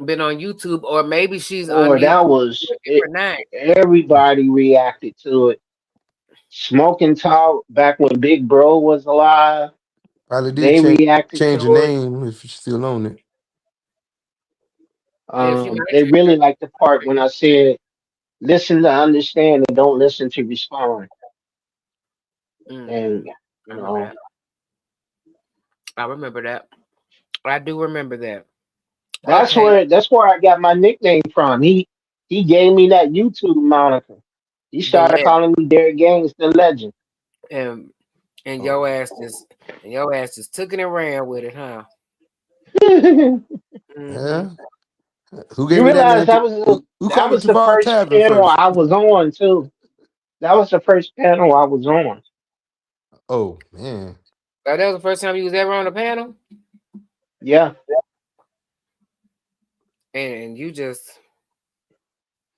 been on YouTube, or maybe she's on Or YouTube that with was a it. different name. Everybody reacted to it. Smoking Talk back when Big Bro was alive. Probably did They reacted change the to it. name if she's still on it. Yeah, she might They change really liked the part when I said, "Listen to understand and don't listen to respond." And I remember that. I remember that. I do remember that. Okay. that's where I got my nickname from. He gave me that YouTube moniker. He The started legend. calling me Derek Gaines, the legend. And Oh. your ass just took it and ran with it, huh? Yeah. Who You gave you that realize name? Who that called you was the Tavon first Tavern panel first? I was on too. That was the first panel I was on. Oh man. That was the first time you was ever on the panel? Yeah. And you just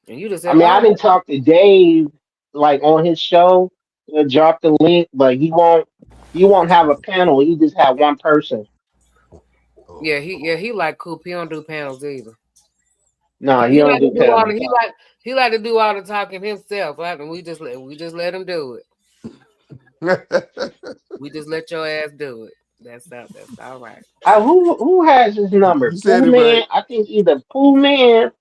I said, mean, I oh, didn't talk to Dave like on his show. He'll drop the link, but he won't have a panel. He just have one person. yeah, he like Coop. He don't do panels either. No, he don't do panels. He like to do all the talking himself, right? And we just let him do it. We just let your ass do it. That's all right. Who has his number? You said Pooh it Man. right. I think either Pooh Man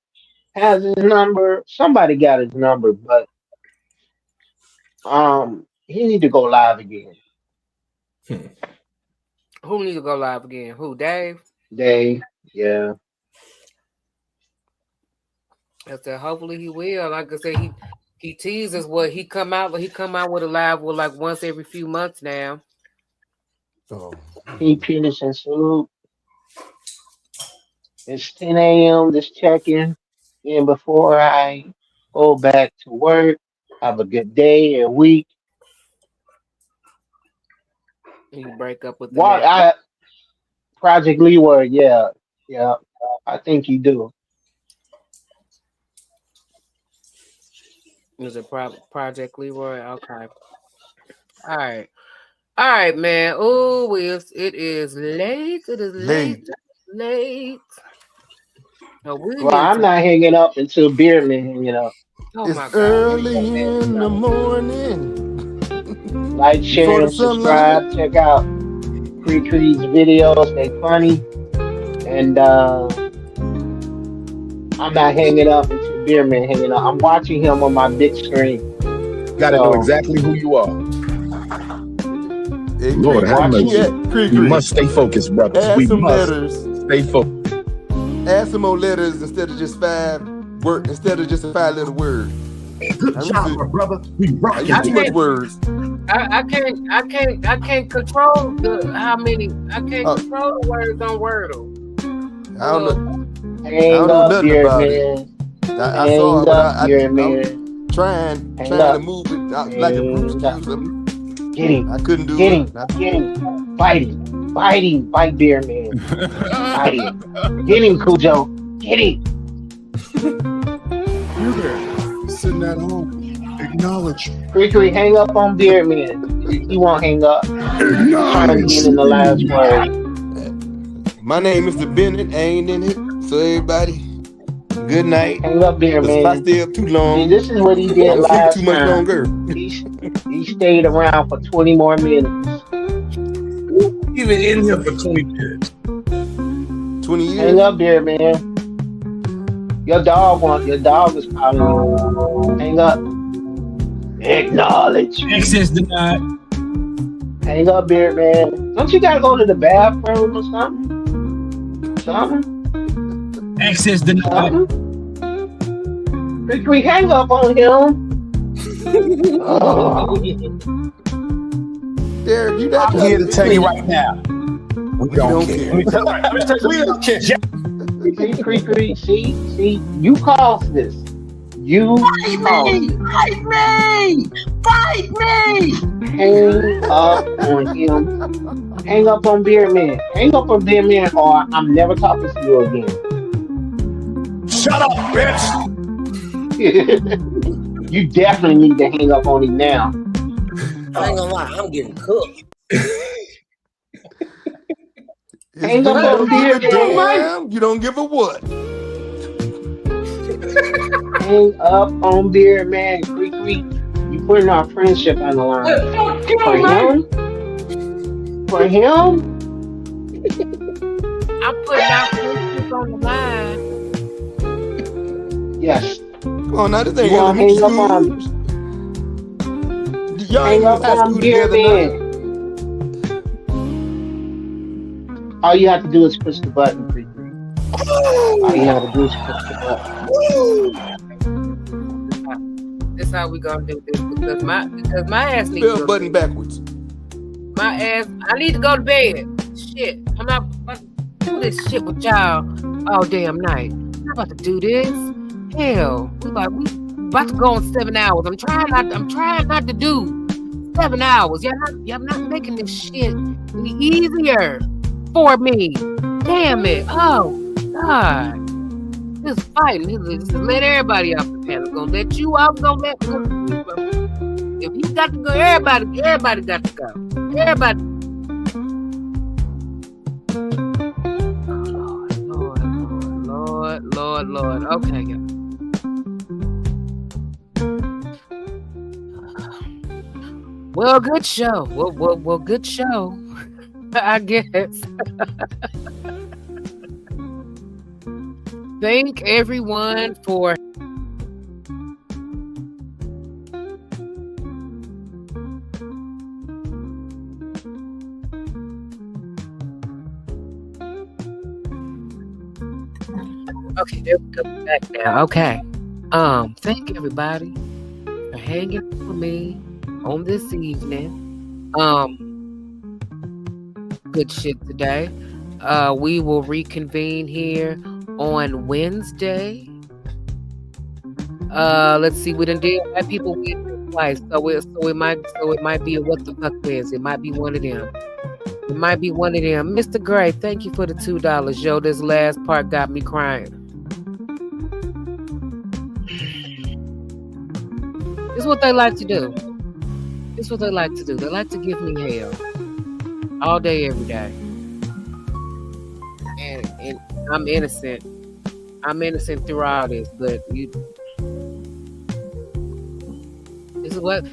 has his number. Somebody got his number, but he need to go live again. Who needs to go live again? Who, Dave? Dave, yeah. I said, hopefully he will. Like I said, he teases what he come out with a live with like once every few months now. Oh. Pete Peterson salute. It's 10 a.m. Just checking in before I go back to work. Have a good day and week. You break up with the Project Leeward, yeah. I think you do. Is it Project Leroy? Okay. All right, man. Oh, it is late. It is late. So Well, I'm not hanging up until Beerman hanging up. Oh It's my God. early in the morning. Like, share, and subscribe. Check out KreKre's videos. They funny. And I'm not hanging up until Beerman hanging up. I'm watching him on my big screen. Got to know exactly who you are. Hey, Lord, have mercy. We must stay focused, brothers. Add We some must letters. stay focused. Add some more letters instead of just a 5-letter word. Good job, my brother. We rock. I use too much words. I can't control control the words on Wordle. I don't know Hang nothing up, about Beerman. it. I saw it, but Beer I'm Man. trying to move it like a Bruce Lee or something. Get him. I couldn't do Get it. him. Get him. Bite him. Bite him. Bite Beer Man. Bite him. Get him, Cujo. Get him. You there. Sitting at home. Acknowledge. KreKre, hang up on Beer Man. He won't hang up. He's trying to get in the last word. My name is Mr. Bennett. I ain't in it. So everybody, good night. Hang up, Beer Man. If I stay up too long, See, this is what he did last too much time. longer. He stayed around for 20 more minutes. Even in here for 20 minutes. 20 years. Hang up, Beer Man. Your dog is calling you. Hang up. Acknowledge. Access denied. Hang up, Beard Man. Don't you gotta go to the bathroom or something? Access denied. KreKre, hang up on him. Derek, you not I'm here to tell you right now. We don't care. We don't care. KreKre, see, you caused this. You caused it. Fight me! Hang up on him. Hang up on Beard Man. Hang up on Beard Man, or I'm never talking to you again. Shut up, bitch! You definitely need to hang up on him now. I ain't gonna lie, I'm getting cooked. Hang up on Beard Man. You don't give a what. Hang up on Beard Man. KreKre, you putting our friendship on the line. For him? I'm putting our friendship on the line. Yes. Come on, now this ain't You elementary hang up on school. Y'all hang ain't up high on school Beard together now. Man. All you have to do is push the button, KreKre. All you have to do is push the button. That's how we gonna do this because my ass needs Spell button backwards. My ass, I need to go to bed. Shit, I'm not about to do this shit with y'all all damn night. I'm not about to do this. Hell, we about to go on 7 hours. I'm trying not to do 7 hours. Y'all not making this shit any easier for me. Damn it. Oh God. This fighting. Just let everybody off the panel. Gonna let you off. Gonna let. If you got to go, everybody got to go. Everybody. Lord. Okay, yeah. Well, good show. Well, good show. I guess. Thank everyone for okay, there we go. Back now. Okay. Thank everybody for hanging with me on this evening. Good shit today. We will reconvene here on Wednesday. Let's see. We done did white people Wednesday twice, so it might be a what the fuck Wednesday. It might be one of them. It might be one of them. Mr. Gray, thank you for the $2. Yo, this last part got me crying. This is what they like to do. They like to give me hell all day, every day. And I'm innocent. I'm innocent through all this, but this is what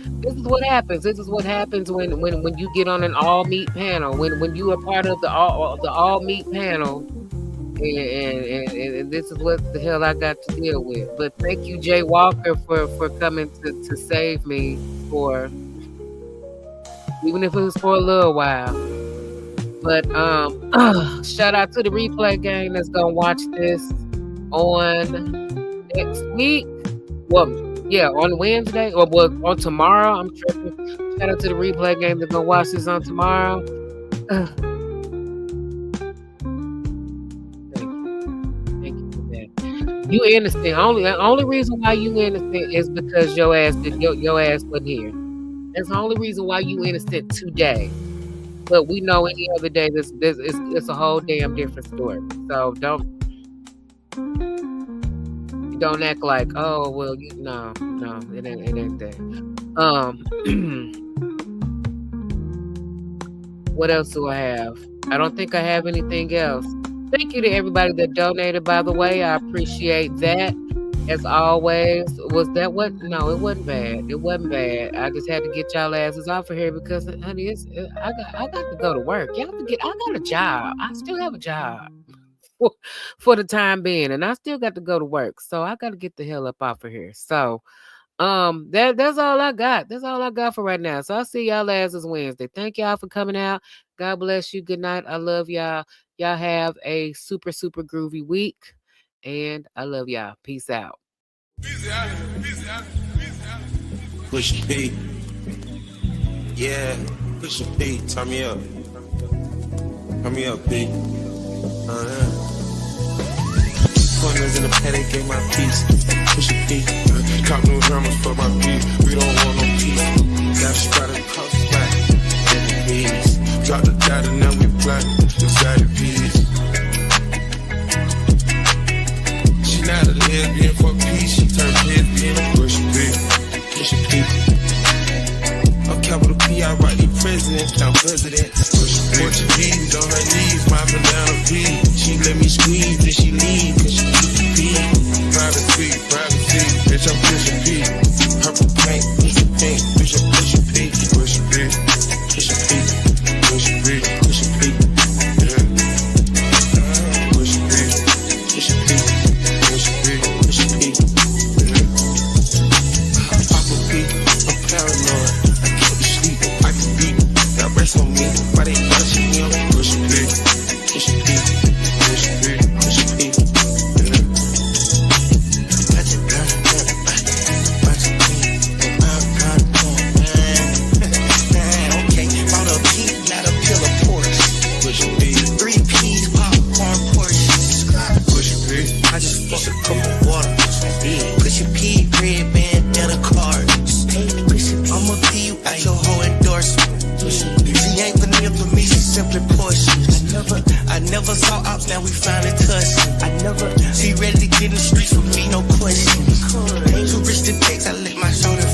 happens. This is what happens when you get on an all meat panel. When you are part of the all meat panel, and this is what the hell I got to deal with. But thank you, Jay Walker, for coming to save me for, even if it was for a little while. But shout out to the replay gang that's gonna watch this on next week. Well, yeah, on Wednesday or on tomorrow. I'm tripping. Shout out to the replay gang that's gonna watch this on tomorrow. Thank you for that. You innocent. Only reason why you innocent is because your ass wasn't here. That's the only reason why you innocent today. But we know any other day it's a whole damn different story. So don't act like, oh well, no, it ain't that. What else do I have? I don't think I have anything else. Thank you to everybody that donated, by the way. I appreciate that. As always, was that what? No, it wasn't bad. It wasn't bad. I just had to get y'all asses off of here because, honey, I got to go to work. I got a job. I still have a job for the time being, and I still got to go to work. So I got to get the hell up off of here. So, that's all I got. That's all I got for right now. So I'll see y'all asses Wednesday. Thank y'all for coming out. God bless you. Good night. I love y'all. Y'all have a super, super groovy week. And I love y'all. Peace out. Push P. Yeah, push P. Turn me up. Turn me up, P. Corners in the paddock, gave my piece. Push P. Cop new drummers for my piece. We don't want no peace. Got started across the back. Peace. Drop the data, now we black. Inside the peace. Not a lesbian for peace, she turned lesbian. Push P. I'm capital P, I write the president, count presidents. Portuguese on her knees, mopping down a P. She let me squeeze, then she leave, cause she keep the P. Privacy, bitch, I'm pushing P. Purple paint, pushing pink, bitch, I'm pushing P. Pushing P, pushing P, pushing P, pushing P. Yeah. Pushing P, pushing P. Paranoid, I can't sleep, I can beat. Now rest on me, why they touching me? I'm pushing big, pushing big, pushing big, pushing big. Watch it down, watch it clean. Okay, bought a peak, not a pill of Porsche. Pushing big, 3 P's, popcorn Porsche. Pushing big, I just fucked a cup of water. Pushing P, red bandana card. I'ma pee you at your whole endorsement. She ain't vanilla for me, she simply portion. I never saw ops, now we finally touching. She ready to get in the streets with me, no question. Too rich to text, I let my shoulder